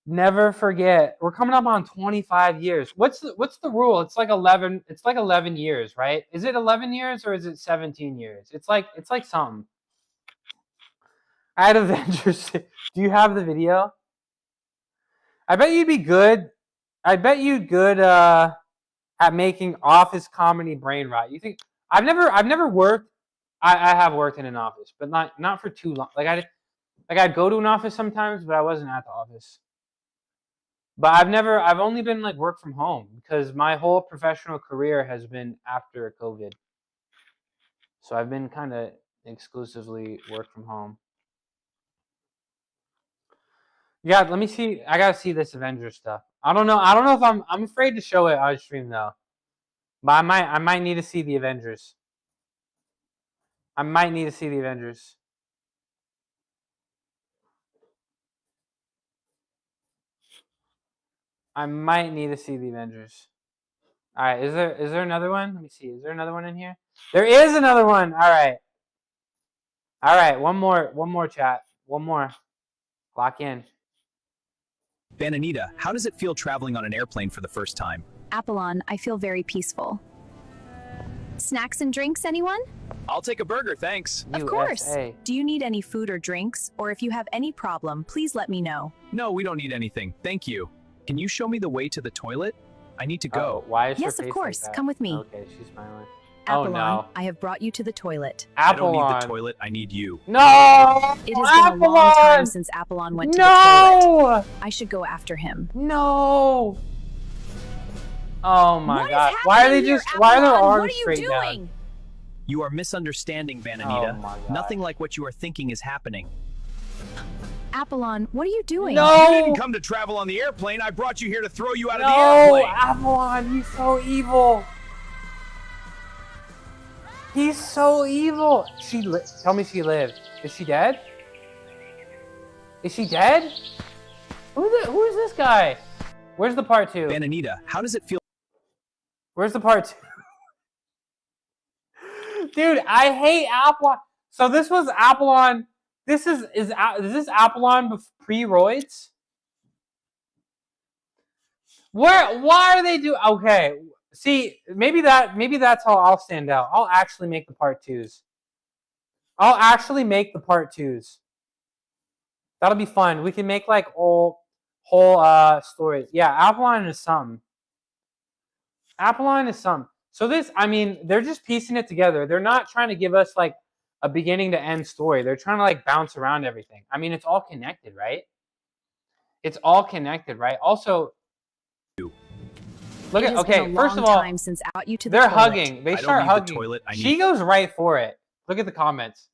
B: Never forget. We're coming up on 25 years. What's the rule? It's like 11. It's like 11 years, right? Is it 11 years or is it 17 years? It's like something. I had Avengers. Do you have the video? I bet you'd be good. I bet you'd good at making office comedy brain rot. You think I've never worked. I have worked in an office, but not for too long. I'd go to an office sometimes, but I wasn't at the office. But I've only been like work from home because my whole professional career has been after COVID. So I've been kind of exclusively work from home. Yeah, let me see. I gotta see this Avengers stuff. I don't know if I'm afraid to show it on stream though. But I might need to see the Avengers. I might need to see the Avengers. I might need to see the Avengers. All right, is there another one? Let me see. Is there another one in here? There is another one. All right. All right, one more chat. One more. Lock in.
E: Bananita, how does it feel traveling on an airplane for the first time?
F: Apollon, I feel very peaceful. Snacks and drinks, anyone?
E: I'll take a burger, thanks.
F: Of course.
B: USA.
F: Do you need any food or drinks? Or if you have any problem, please let me know.
E: No, we don't need anything. Thank you. Can you show me the way to the toilet? I need to
B: Oh,
E: go.
B: why is her
F: Yes,
B: face
F: of course.
B: like that?
F: Come with me.
B: Okay, she's smiling.
F: Apollon,
B: Oh no.
F: I have brought you to the toilet.
E: I don't need
B: Apollon.
E: the toilet. I need you.
B: No.
F: It has been a long time since Apollon went to the toilet.
B: No.
F: I should go after him.
B: No. Oh my
F: What is
B: god. Why are they
F: happening here,
B: just? Why are their
F: Apollon?
B: arms
F: What are you
B: straight
F: doing?
B: down?
E: You are misunderstanding,
B: Oh
E: Bananita.
B: my god.
E: Nothing like what you are thinking is happening.
F: Apollon, what are you doing?
B: No.
E: You didn't come to travel on the airplane. I brought you here to throw you out of the
B: No,
E: airplane.
B: Apollon, he's so evil. He's so evil. Tell me she lived. Is she dead? Is she dead? Who is this guy? Where's the part 2?
E: Bananita, how does it feel?
B: Where's the part 2? Dude, I hate Apollon. So this was Apollon. Is this Apollon pre-roids? Why are they okay? See, maybe that's how I'll stand out. I'll actually make the part 2s. That'll be fun. We can make like whole stories. Yeah, Apollon is something. So this, I mean, they're just piecing it together. They're not trying to give us like a beginning to end story. They're trying to like bounce around everything. I mean, it's all connected, right? It's all connected, right? Also, look
F: It
B: at,
F: has been
B: okay,
F: a
B: first
F: long
B: of all,
F: time since out you to the
B: they're
F: toilet.
B: hugging. They
E: I don't
B: start
E: need the
B: hugging.
E: toilet, I
B: She goes right for it. Look at the comments.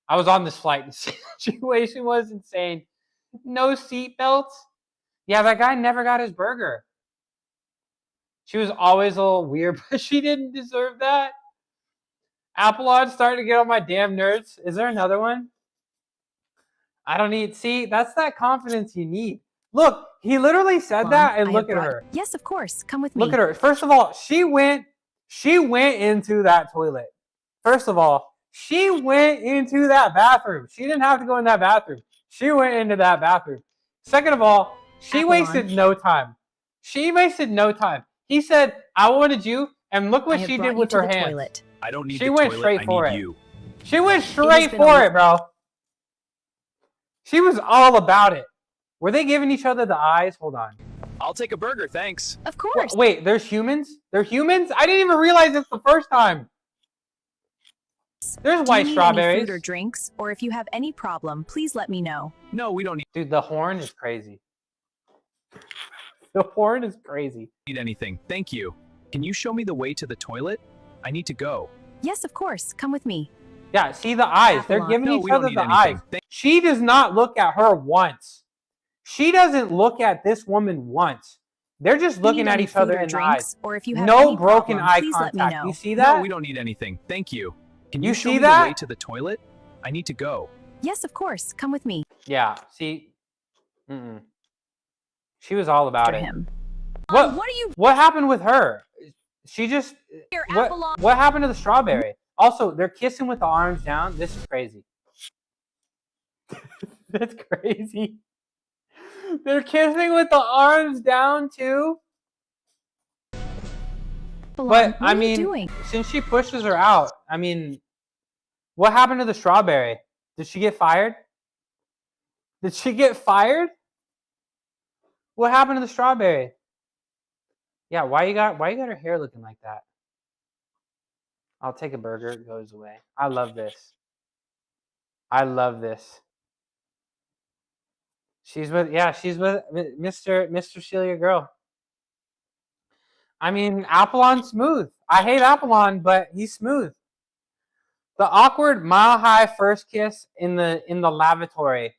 B: I was on this flight. The situation was insane. No seat belts. Yeah, that guy never got his burger. She was always a little weird, but she didn't deserve that. Apollon's starting to get on my damn nerves. Is there another one? I don't need. See, that's that confidence you need. Look, he literally said that, and look at her.
F: Yes, of course. Come with me.
B: Look at her. First of all, she went into that toilet. First of all, she went into that bathroom. She didn't have to go in that bathroom. She went into that bathroom. Second of all, she
F: Apollon.
B: wasted no time. She wasted no time. He said, I wanted you, and look
F: I
B: what
F: have
B: she
F: brought
B: did
F: you
B: with
F: to
B: her
F: the
B: hands.
F: toilet.
E: I don't need
B: She
E: the
B: went
E: toilet,
B: straight
E: I
B: for
E: need
B: it.
E: you.
B: She went
F: has
B: straight
F: been
B: for
F: a-
B: it, bro. She was all about it. Were they giving each other the eyes? Hold on.
E: I'll take a burger, thanks.
F: Of course.
B: Wait, there's humans? They're humans? I didn't even realize this the first time. There's
F: Do
B: white
F: you need
B: strawberries.
F: any food or drinks? Or if you have any problem, please let me know.
E: No, we don't
B: Dude, the horn is crazy. The horn is crazy.
E: need anything. Thank you. Can you show me the way to the toilet? I need to go.
F: Yes, of course. Come with me.
B: Yeah, see the eyes. They're
F: Apollon.
B: giving
E: No,
B: each
E: we don't
B: other
E: need
B: the
E: anything.
B: eyes. She does not look at her once. She doesn't look at this woman once. They're just
F: Do you
B: looking
F: need
B: at
F: any
B: each other
F: food or
B: in the
F: drinks?
B: eyes.
F: Or if you have
B: No
F: any
B: broken
F: problem,
B: eye
F: please let me
B: contact.
F: know.
B: You see that?
E: No, we don't need anything. Thank you. Can
B: You
E: you show
B: see
E: me
B: that?
E: the way to the toilet? I need to go.
F: Yes, of course. Come with me.
B: Yeah, see? She was all about
F: After
B: it.
F: him.
B: What
F: are you
B: What happened with her? She just
F: here, Apollon?
B: what happened to the strawberry? Also, they're kissing with the arms down. This is crazy. That's crazy. They're kissing with the arms down too.
F: Apollon,
B: But
F: what
B: I
F: are you
B: mean,
F: doing?
B: since she pushes her out, I mean, what happened to the strawberry? Did she get fired? Did she get fired? What happened to the strawberry? Yeah, why you got her hair looking like that? I'll take a burger, it goes away. I love this. I love this. She's with Mr. Celia Girl. I mean, Apollon's smooth. I hate Apollon, but he's smooth. The awkward mile high first kiss in the lavatory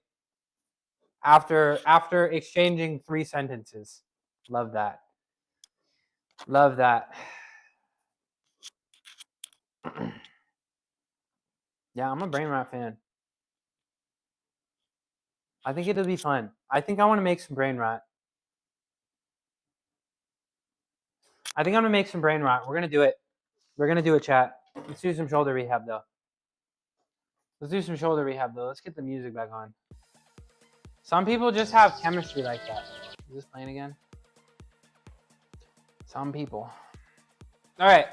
B: after exchanging 3 sentences. Love that. Love that. Yeah, I'm a brain rot fan. I think it'll be fun. I think I want to make some brain rot. We're gonna do it. We're gonna do it, chat. Let's do some shoulder rehab though. Let's get the music back on. Some people just have chemistry like that. Is this playing again? Some people. All right.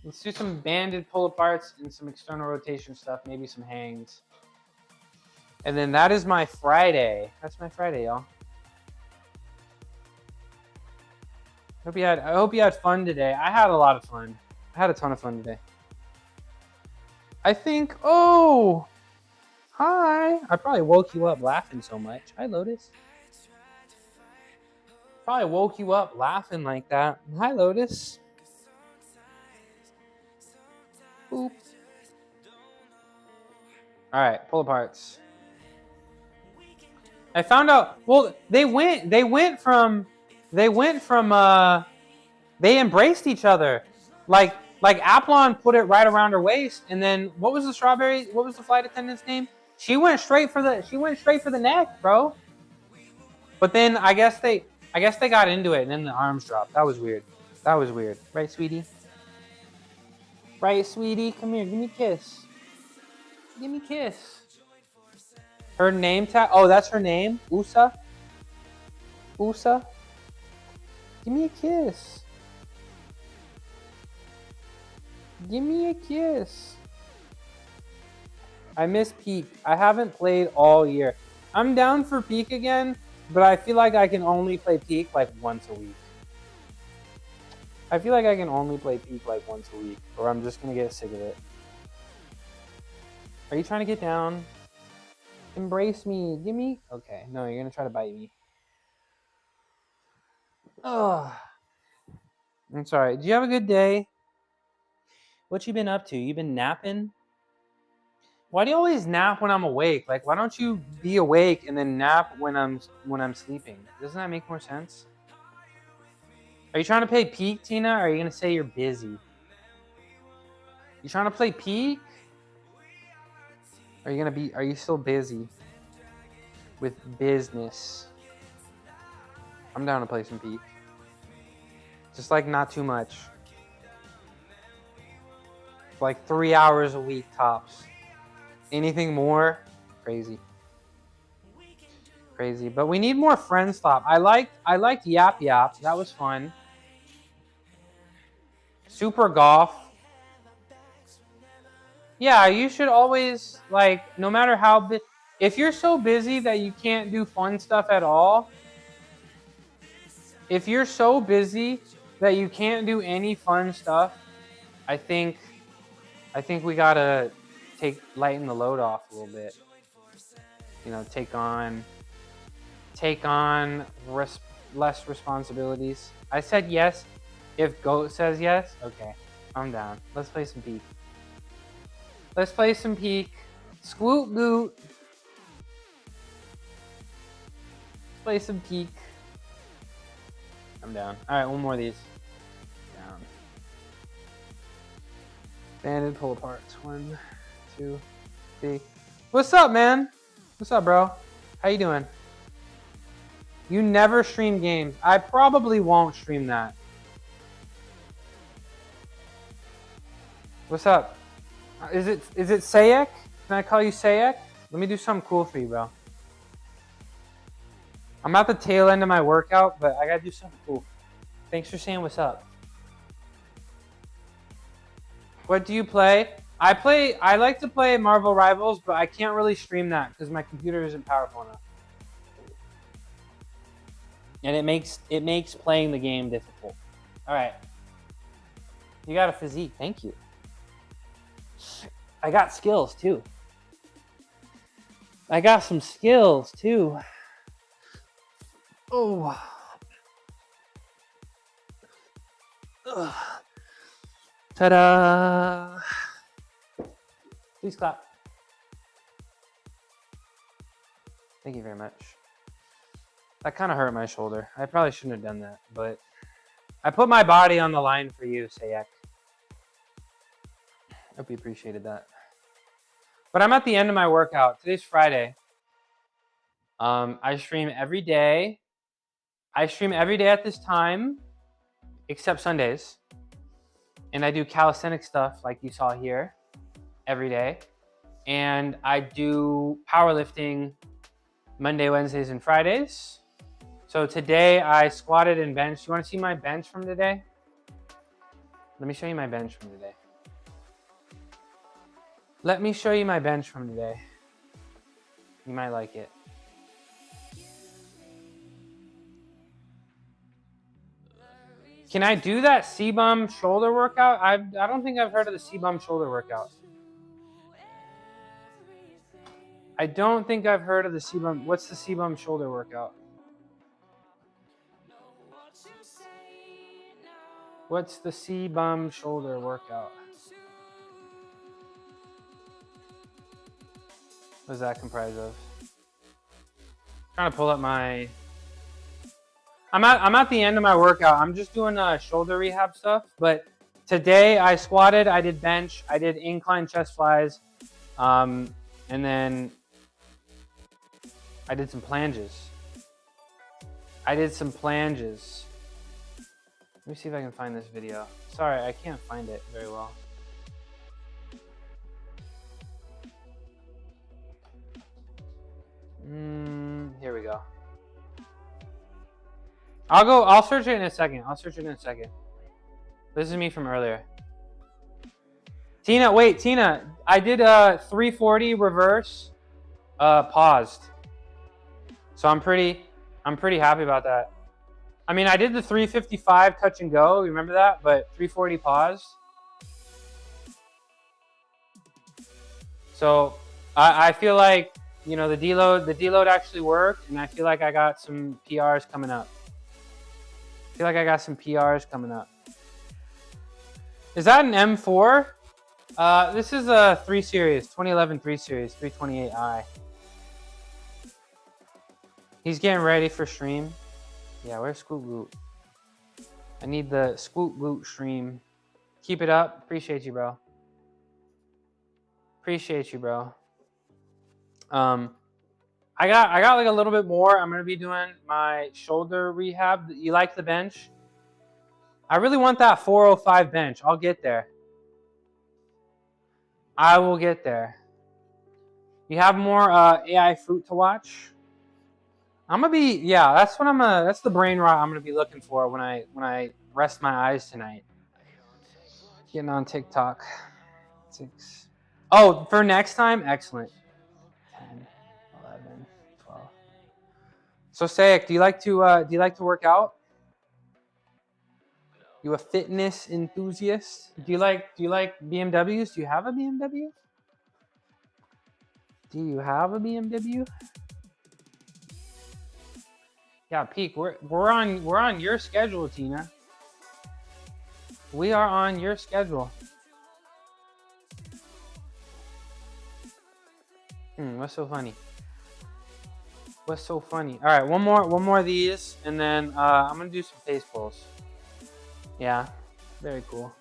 B: Let's do some banded pull aparts and some external rotation stuff, maybe some hangs. And then that is my Friday. That's my Friday, y'all. I hope you had fun today. I had a lot of fun. I had a ton of fun today. I think, oh, hi. I probably woke you up laughing so much. Hi, Lotus. Probably woke you up laughing like that. Hi, Lotus. Boop. All right, pull aparts. I found out. Well, they embraced each other. Like Apollon put it right around her waist, and then what was the flight attendant's name? She went straight for the neck, bro. But then I guess they got into it, and then the arms dropped. That was weird. Right, sweetie? Right, sweetie? Come here, give me a kiss. Give me a kiss. Her name tag? Oh, that's her name? Usa? Give me a kiss. Give me a kiss. I miss Peak. I haven't played all year. I'm down for Peak again, but I feel like I can only play Peak like once a week. Or I'm just gonna get sick of it. Are you trying to get down? Embrace me. Give me. Okay. No, you're gonna try to bite me. Oh, I'm sorry. Did you have a good day? What you been up to? You been napping? Why do you always nap when I'm awake? Like, why don't you be awake and then nap when I'm sleeping? Doesn't that make more sense? Are you trying to play peak, Tina? Or are you gonna say you're busy? You trying to play peak? Are you still busy with business? I'm down to play some peak. Just like not too much. Like 3 hours a week tops. Anything more, crazy. Crazy. But we need more friend stop. I liked Yap Yap. That was fun. Super Golf. Yeah, you should always, like, no matter how big, if you're so busy that you can't do fun stuff at all, if you're so busy that you can't do any fun stuff, I think we gotta lighten the load off a little bit. You know, take on less responsibilities. I said yes. If Goat says yes, okay, I'm down. Let's play some peak. Let's play some peak. Squoot Goot. Play some peak. I'm down. All right, one more of these. Down. Banded pull aparts. 1, 2, 3. What's up, man? What's up, bro? How you doing? You never stream games. I probably won't stream that. What's up? Is it Sayek? Can I call you Sayek? Let me do something cool for you, bro. I'm at the tail end of my workout, but I gotta do something cool. Thanks for saying what's up. What do you play? I like to play Marvel Rivals, but I can't really stream that because my computer isn't powerful enough. And it makes playing the game difficult. All right. You got a physique. Thank you. I got skills too. I got some skills too. Oh. Ugh. Ta-da! Please clap. Thank you very much. That kind of hurt my shoulder. I probably shouldn't have done that, but I put my body on the line for you, Sayek. Hope you appreciated that. But I'm at the end of my workout. Today's Friday. I stream every day. I stream every day at this time, except Sundays. And I do calisthenics stuff like you saw here every day. And I do powerlifting Monday, Wednesdays, and Fridays. So today I squatted and benched. You want to see my bench from today? Let me show you my bench from today. Let me show you my bench from today. You might like it. Can I do that C-bum shoulder workout? I don't think I've heard of the C-bum shoulder workout. I don't think I've heard of the C-bum. What's the C-bum shoulder workout? What's the C-bum shoulder workout? What does that comprise of? Trying to pull up my... I'm at the end of my workout. I'm just doing shoulder rehab stuff. But today I squatted, I did bench, I did incline chest flies, and then I did some planges. Let me see if I can find this video. Sorry, I can't find it very well. Here we go. I'll search it in a second. This is me from earlier. Tina, I did a 340 reverse, paused. So I'm pretty happy about that. I mean, I did the 355 touch and go, remember that? But 340 paused. So I feel like
D: you know, the deload actually worked, and I feel like I got some PRs coming up. Is that an M4? This is a 3 Series, 2011 3 Series, 328i. He's getting ready for stream. Yeah, where's Scoot Loot? I need the Scoot Loot stream. Keep it up. Appreciate you, bro. I got like a little bit more. I'm gonna be doing my shoulder rehab. You like the bench? I really want that 405 bench. I'll get there. I will get there. You have more AI fruit to watch? I'm gonna be, yeah, that's the brain rot I'm gonna be looking for when I rest my eyes tonight. Getting on TikTok. 6. Oh, for next time, excellent. 10, 11, 12. So Sayek, do you like to work out? You a fitness enthusiast? Do you like BMWs? Do you have a BMW? Yeah, Peak. We're on your schedule, Tina. We are on your schedule. What's so funny? All right, one more of these, and then I'm gonna do some face pulls. Yeah, very cool.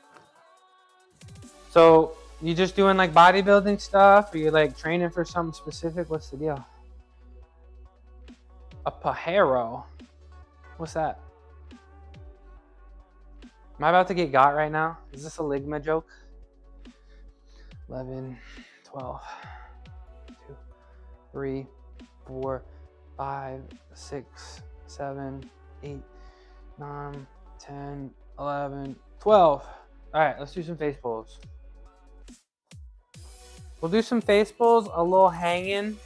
D: So you just doing like bodybuilding stuff, or you like training for something specific? What's the deal? A pajero. What's that? Am I about to get got right now? Is this a Ligma joke? 11, 12, 2, 3, 4, 5, 6, 7, 8, 9, 10, 11, 12. All right, let's do some face pulls. We'll do some face pulls, a little hanging,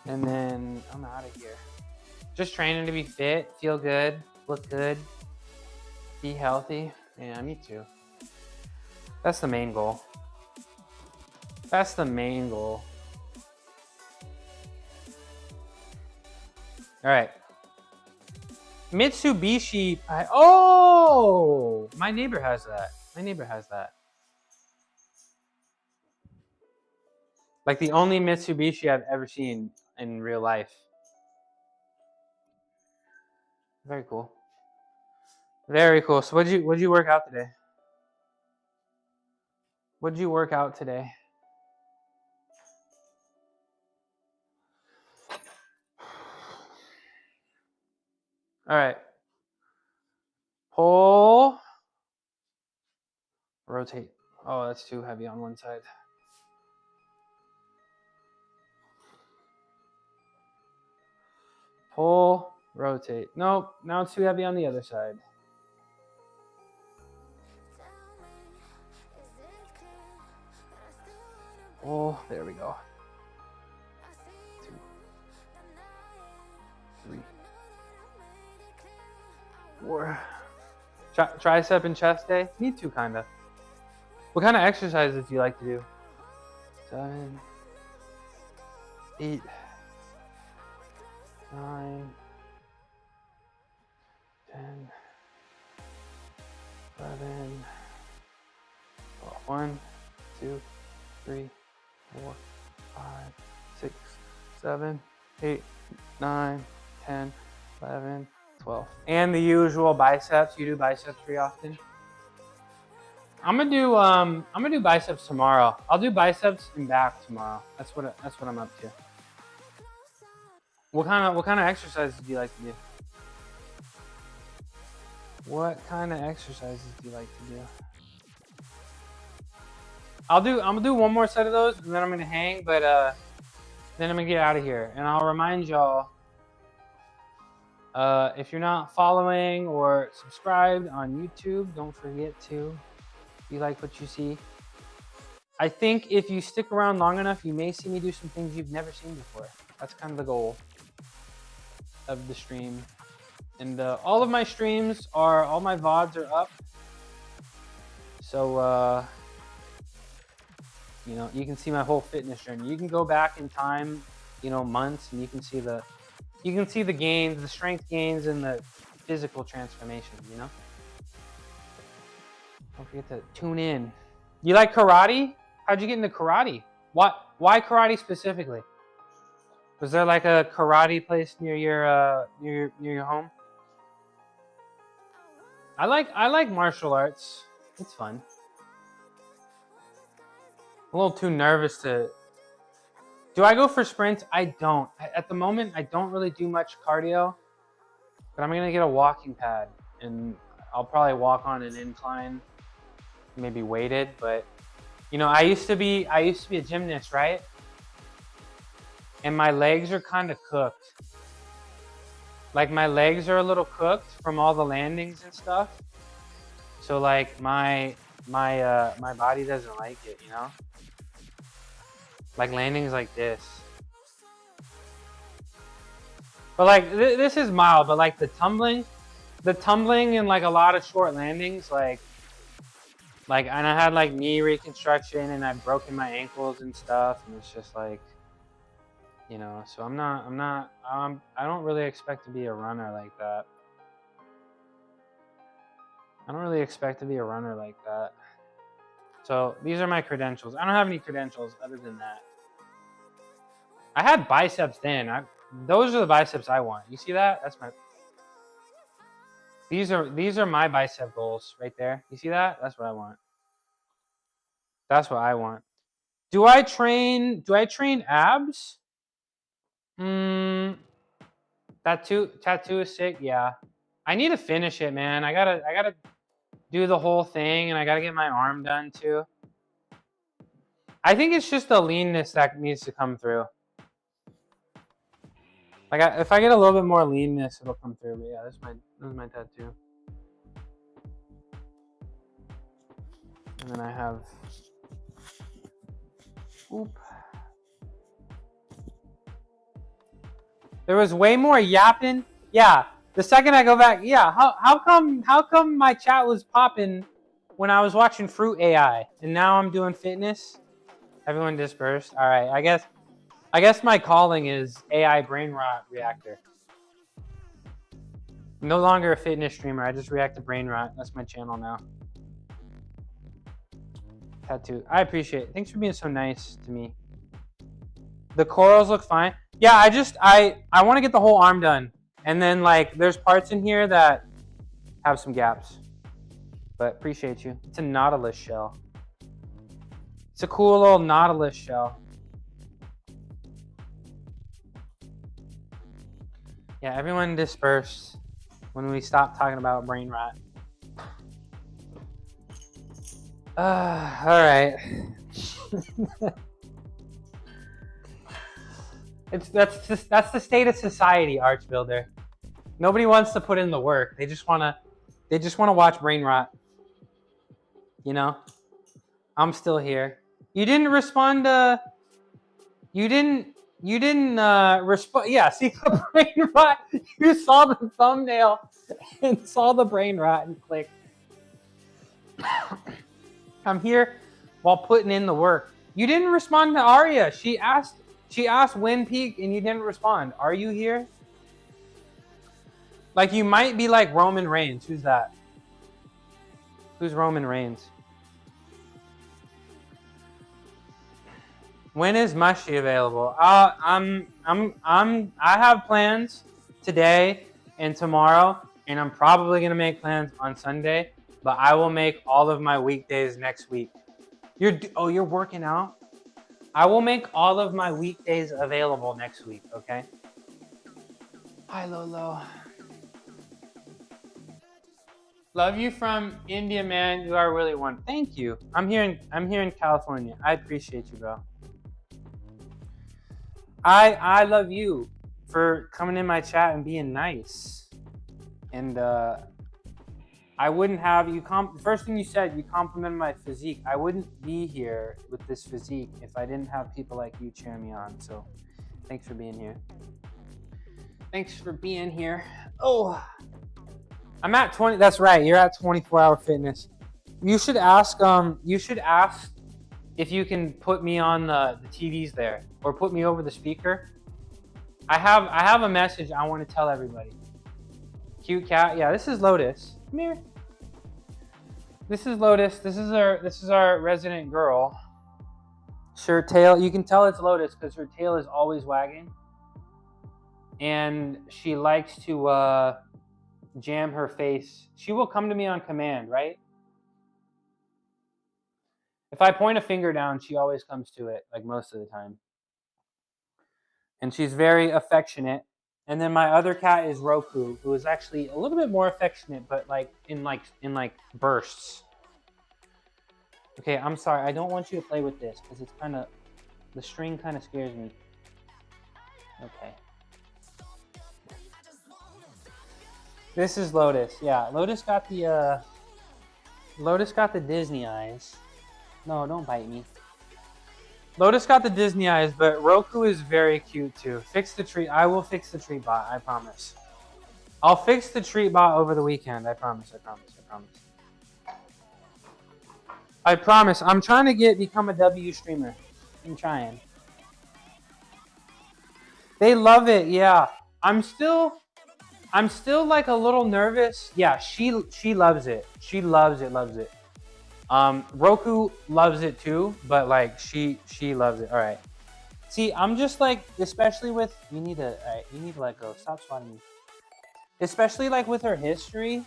D: and then I'm out of here. Just training to be fit, feel good, look good, be healthy. Yeah, me too. That's the main goal. All right. Mitsubishi. Oh, my neighbor has that. Like the only Mitsubishi I've ever seen in real life. Very cool. So what'd you work out today? All right. Pull. Rotate. Oh, that's too heavy on one side. Pull, rotate. Nope, now it's too heavy on the other side. Pull, there we go. 2, 3, 4. Tricep and chest day? Me too, kind of. What kind of exercises do you like to do? 7, 8, 9, 10, 11, 12. 1, 2, 3, 4, 5, 6, 7, 8, 9, 10, 11, 12. And the usual biceps. You do biceps pretty often? I'm gonna do biceps tomorrow. I'll do biceps and back tomorrow. That's what I'm up to. What kind of exercises do you like to do? I'm gonna do one more set of those, and then I'm gonna hang, but then I'm gonna get out of here. And I'll remind y'all, if you're not following or subscribed on YouTube, don't forget to. If you like what you see, I think if you stick around long enough, you may see me do some things you've never seen before. That's kind of the goal of the stream. And all of my streams all my VODs are up. So You know, you can see my whole fitness journey. You can go back in time, you know, months, and you can see the gains, the strength gains, and the physical transformation, you know? Don't forget to tune in. You like karate? How'd you get into karate? Why karate specifically? Was there like a karate place near your home? I like martial arts. It's fun. I'm a little too nervous to. Do I go for sprints? I don't. At the moment, I don't really do much cardio, but I'm gonna get a walking pad, and I'll probably walk on an incline, maybe weighted. But you know, I used to be a gymnast, right? And my legs are kind of cooked. Like my legs are a little cooked from all the landings and stuff. So like my body doesn't like it, you know? Like landings like this. But like this is mild, but like the tumbling and like a lot of short landings, like and I had like knee reconstruction and I've broken my ankles and stuff, and it's just like, you know, so I don't really expect to be a runner like that. So these are my credentials. I don't have any credentials other than that. I had biceps then. Those are the biceps I want. You see that? That's my. These are my bicep goals right there. You see that? That's what I want. That's what I want. Do I train abs? Tattoo is sick. Yeah. I need to finish it, man. I gotta do the whole thing, and I gotta get my arm done too. I think it's just the leanness that needs to come through. Like if I get a little bit more leanness, it'll come through. But yeah, this is my tattoo. And then I have. Oop. There was way more yapping. Yeah. The second I go back, yeah. How come my chat was popping when I was watching Fruit AI, and now I'm doing fitness? Everyone dispersed. All right. I guess my calling is AI brain rot reactor. No longer a fitness streamer. I just react to brain rot. That's my channel now. Tattoo. I appreciate it. Thanks for being so nice to me. The corals look fine. Yeah, I want to get the whole arm done. And then like there's parts in here that have some gaps. But appreciate you. It's a nautilus shell. It's a cool little nautilus shell. Yeah, everyone dispersed when we stopped talking about brain rot. All right. That's the state of society, Arch Builder. Nobody wants to put in the work. They just wanna watch brain rot. You know? I'm still here. You didn't respond to. You didn't respond. Yeah, see the brain rot. You saw the thumbnail and saw the brain rot and clicked. I'm here while putting in the work. You didn't respond to Arya. She asked when peak and you didn't respond. Are you here? Like you might be like Roman Reigns. Who's that? Who's Roman Reigns? When is Mushy available? I have plans today and tomorrow, and I'm probably gonna make plans on Sunday, but I will make all of my weekdays next week. You're working out? I will make all of my weekdays available next week, okay? Hi, Lolo. Love you from India, man. You are really one. Thank you. I'm here in California. I appreciate you, bro. I love you for coming in my chat and being nice. And I wouldn't have you first thing you said, you complimented my physique. I wouldn't be here with this physique if I didn't have people like you cheering me on. So thanks for being here. Thanks for being here. Oh, I'm at 20. That's right. You're at 24-hour fitness. You should ask if you can put me on the TVs there or put me over the speaker. I have a message I want to tell everybody. Cute cat. Yeah, this is Lotus. Come here. This is Lotus. This is our resident girl. Her tail, you can tell it's Lotus because her tail is always wagging. And she likes to jam her face. She will come to me on command, right? If I point a finger down, she always comes to it, like most of the time. And she's very affectionate. And then my other cat is Roku, who is actually a little bit more affectionate, but in bursts. Okay, I'm sorry. I don't want you to play with this because it's kind of, the string kind of scares me. Okay. This is Lotus. Yeah, Lotus got the Disney eyes. No, don't bite me. Lotus got the Disney eyes, but Roku is very cute too. Fix the treat. I will fix the treat bot. I promise. I'll fix the treat bot over the weekend. I promise. I promise. I promise. I promise. I'm trying to become a W streamer. I'm trying. They love it. Yeah. I'm still like a little nervous. Yeah, she loves it. She loves it. Loves it. Roku loves it too, but like she loves it. All right. See, I'm just like, especially with, you need to let go. Stop swatting me. Especially like with her history,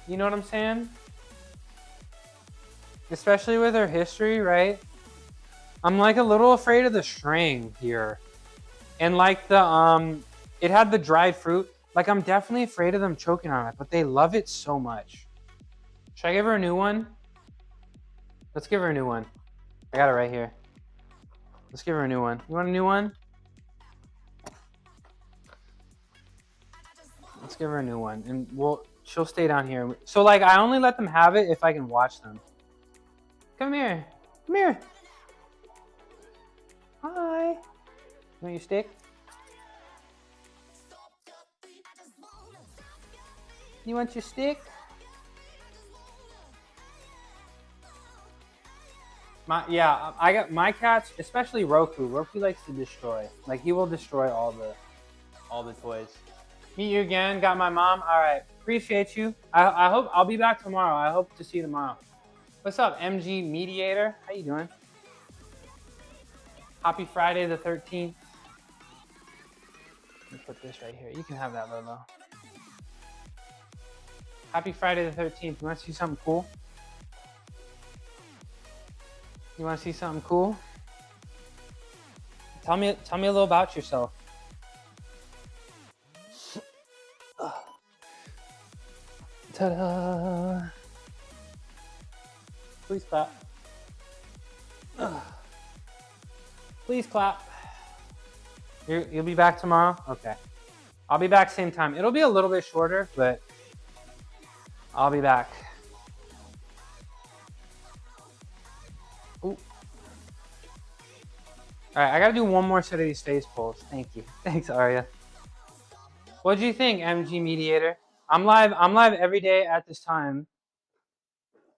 D: you know what I'm saying? Especially with her history, right? I'm like a little afraid of the string here. And like it had the dried fruit. Like I'm definitely afraid of them choking on it, but they love it so much. Should I give her a new one? Let's give her a new one. I got it right here. Let's give her a new one. You want a new one? Let's give her a new one. And she'll stay down here. So like I only let them have it if I can watch them. Come here. Come here. Hi. You want your stick? You want your stick? I got my cats, especially Roku. Roku likes to destroy. Like he will destroy all the toys. Meet you again. Got my mom. All right. Appreciate you. I hope I'll be back tomorrow. I hope to see you tomorrow. What's up, MG Mediator? How you doing? Happy Friday the 13th. Let me put this right here. You can have that, Lolo. Happy Friday the 13th. You want to see something cool? You want to see something cool? Tell me a little about yourself. Ta-da! Please clap. Please clap. You'll be back tomorrow? Okay. I'll be back same time. It'll be a little bit shorter, but I'll be back. Ooh. All right, I gotta do one more set of these face pulls. Thank you. Thanks, Arya. What do you think, MG Mediator? I'm live every day at this time,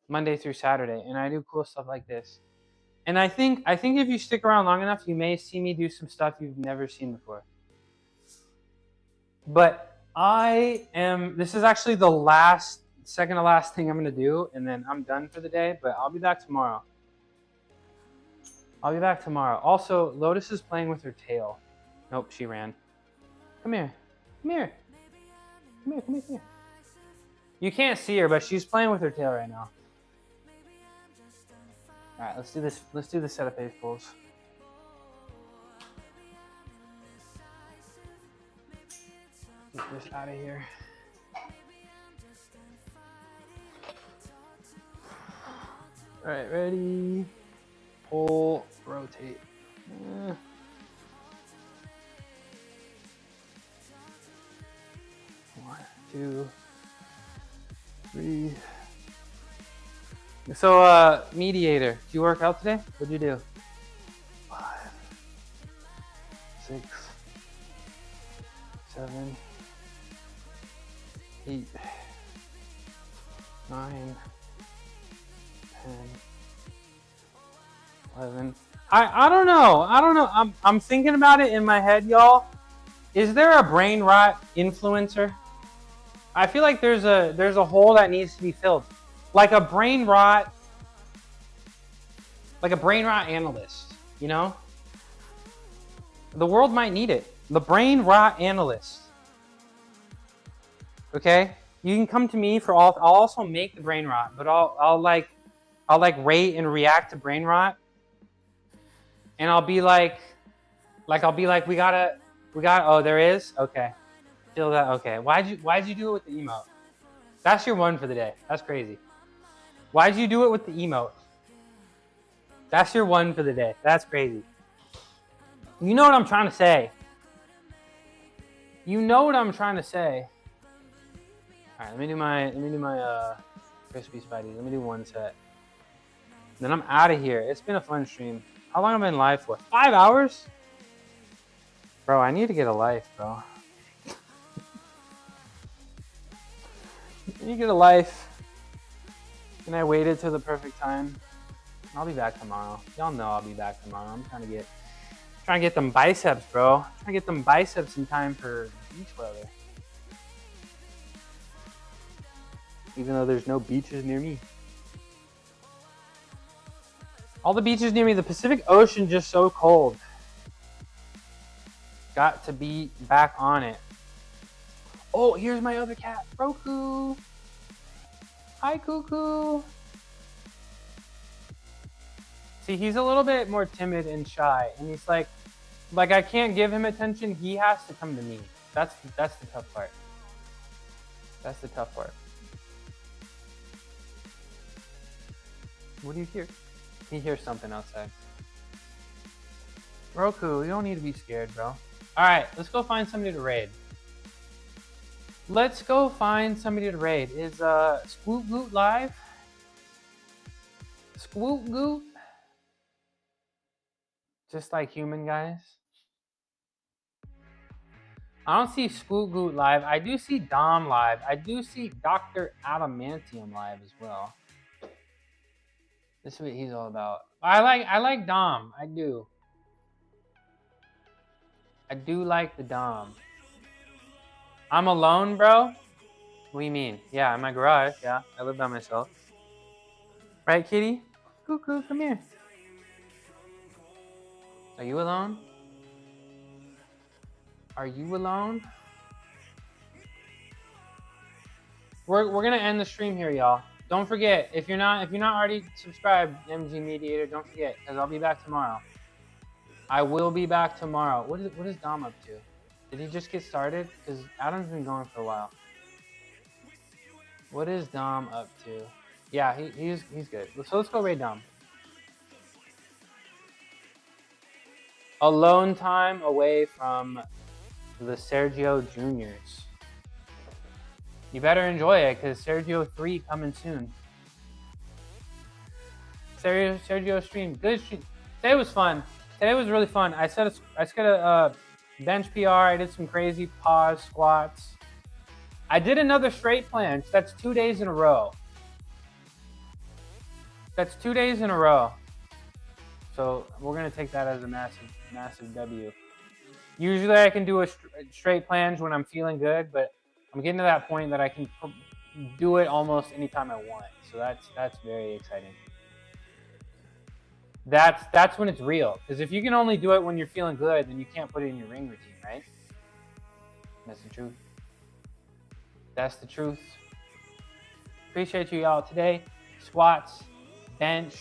D: Monday through Saturday, and I do cool stuff like this. And I think if you stick around long enough, you may see me do some stuff you've never seen before. But this is actually the second to last thing I'm gonna do, and then I'm done for the day, but I'll be back tomorrow. Also, Lotus is playing with her tail. Nope, she ran. Come here. Come here. Come here, come here, come here. You can't see her, but she's playing with her tail right now. All right, let's do this. Let's do the set of face pulls. Get this out of here. All right, ready? Pull, rotate. 1, 2, 3. So, Mediator, did you work out today? What'd you do? 5, 6, 7, 8, 9, 10, 11. I don't know. I'm thinking about it in my head, y'all. Is there a brain rot influencer? I feel like there's a hole that needs to be filled. Like a brain rot analyst, you know? The world might need it. The brain rot analyst. Okay? You can come to me for all. I'll also make the brain rot, but I'll rate and react to brain rot. And I'll be like we gotta, oh, there is? Okay. Feel that, okay. Why'd you do it with the emote? That's your one for the day. That's crazy. Why'd you do it with the emote? That's your one for the day. That's crazy. You know what I'm trying to say. You know what I'm trying to say. All right, let me do my crispy spidey. Let me do one set. Then I'm out of here. It's been a fun stream. How long have I been live for? 5 hours? Bro, I need to get a life, bro. I need to get a life. And I waited till the perfect time. I'll be back tomorrow. Y'all know I'll be back tomorrow. I'm trying to get them biceps, bro. Trying to get them biceps in time for beach weather. Even though there's no beaches near me. All the beaches near me, the Pacific Ocean just so cold. Got to be back on it. Oh, here's my other cat, Roku. Hi, Cuckoo. See, he's a little bit more timid and shy, and he's like I can't give him attention. He has to come to me. That's the tough part. That's the tough part. What do you hear? He hears something outside. Roku, you don't need to be scared, bro. All right, let's go find somebody to raid. Let's go find somebody to raid. Is Squoot Goot live? Squoot Goot? Just like human, guys. I don't see Squoot Goot live. I do see Dom live. I do see Dr. Adamantium live as well. This is what he's all about. I like Dom. I do. I do like the Dom. I'm alone, bro? What do you mean? Yeah, in my garage. Yeah, I live by myself. Right, kitty? Cuckoo, come here. Are you alone? Are you alone? We're gonna end the stream here, y'all. Don't forget, if you're not already subscribed, MG Mediator, don't forget, because I'll be back tomorrow. I will be back tomorrow. What is Dom up to? Did he just get started? Because Adam's been going for a while. What is Dom up to? Yeah, he's good. So let's go raid Dom. Alone time away from the Sergio Juniors. You better enjoy it, because Sergio 3 coming soon. Sergio stream. Good stream. Today was fun. Today was really fun. I set a bench PR. I did some crazy pause squats. I did another straight planche. That's 2 days in a row. That's 2 days in a row. So we're going to take that as a massive W. Usually I can do a straight planche when I'm feeling good, but I'm getting to that point that I can do it almost anytime I want. So that's very exciting. That's when it's real. Because if you can only do it when you're feeling good, then you can't put it in your ring routine, right? That's the truth. That's the truth. Appreciate you y'all today. Squats, bench,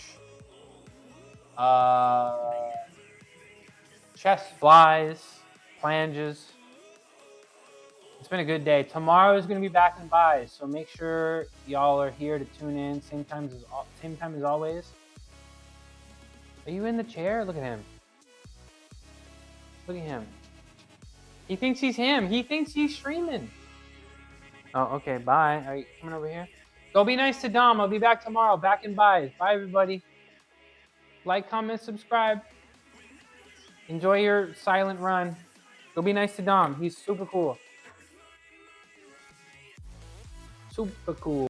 D: chest flies, flanges. It's been a good day. Tomorrow is going to be back in buys, so make sure y'all are here to tune in. Same time as always. Are you in the chair? Look at him. Look at him. He thinks he's him. He thinks he's streaming. Oh, okay. Bye. Are you coming over here? Go be nice to Dom. I'll be back tomorrow. Back in buys. Bye, everybody. Like, comment, subscribe. Enjoy your silent run. Go be nice to Dom. He's super cool. Super cool.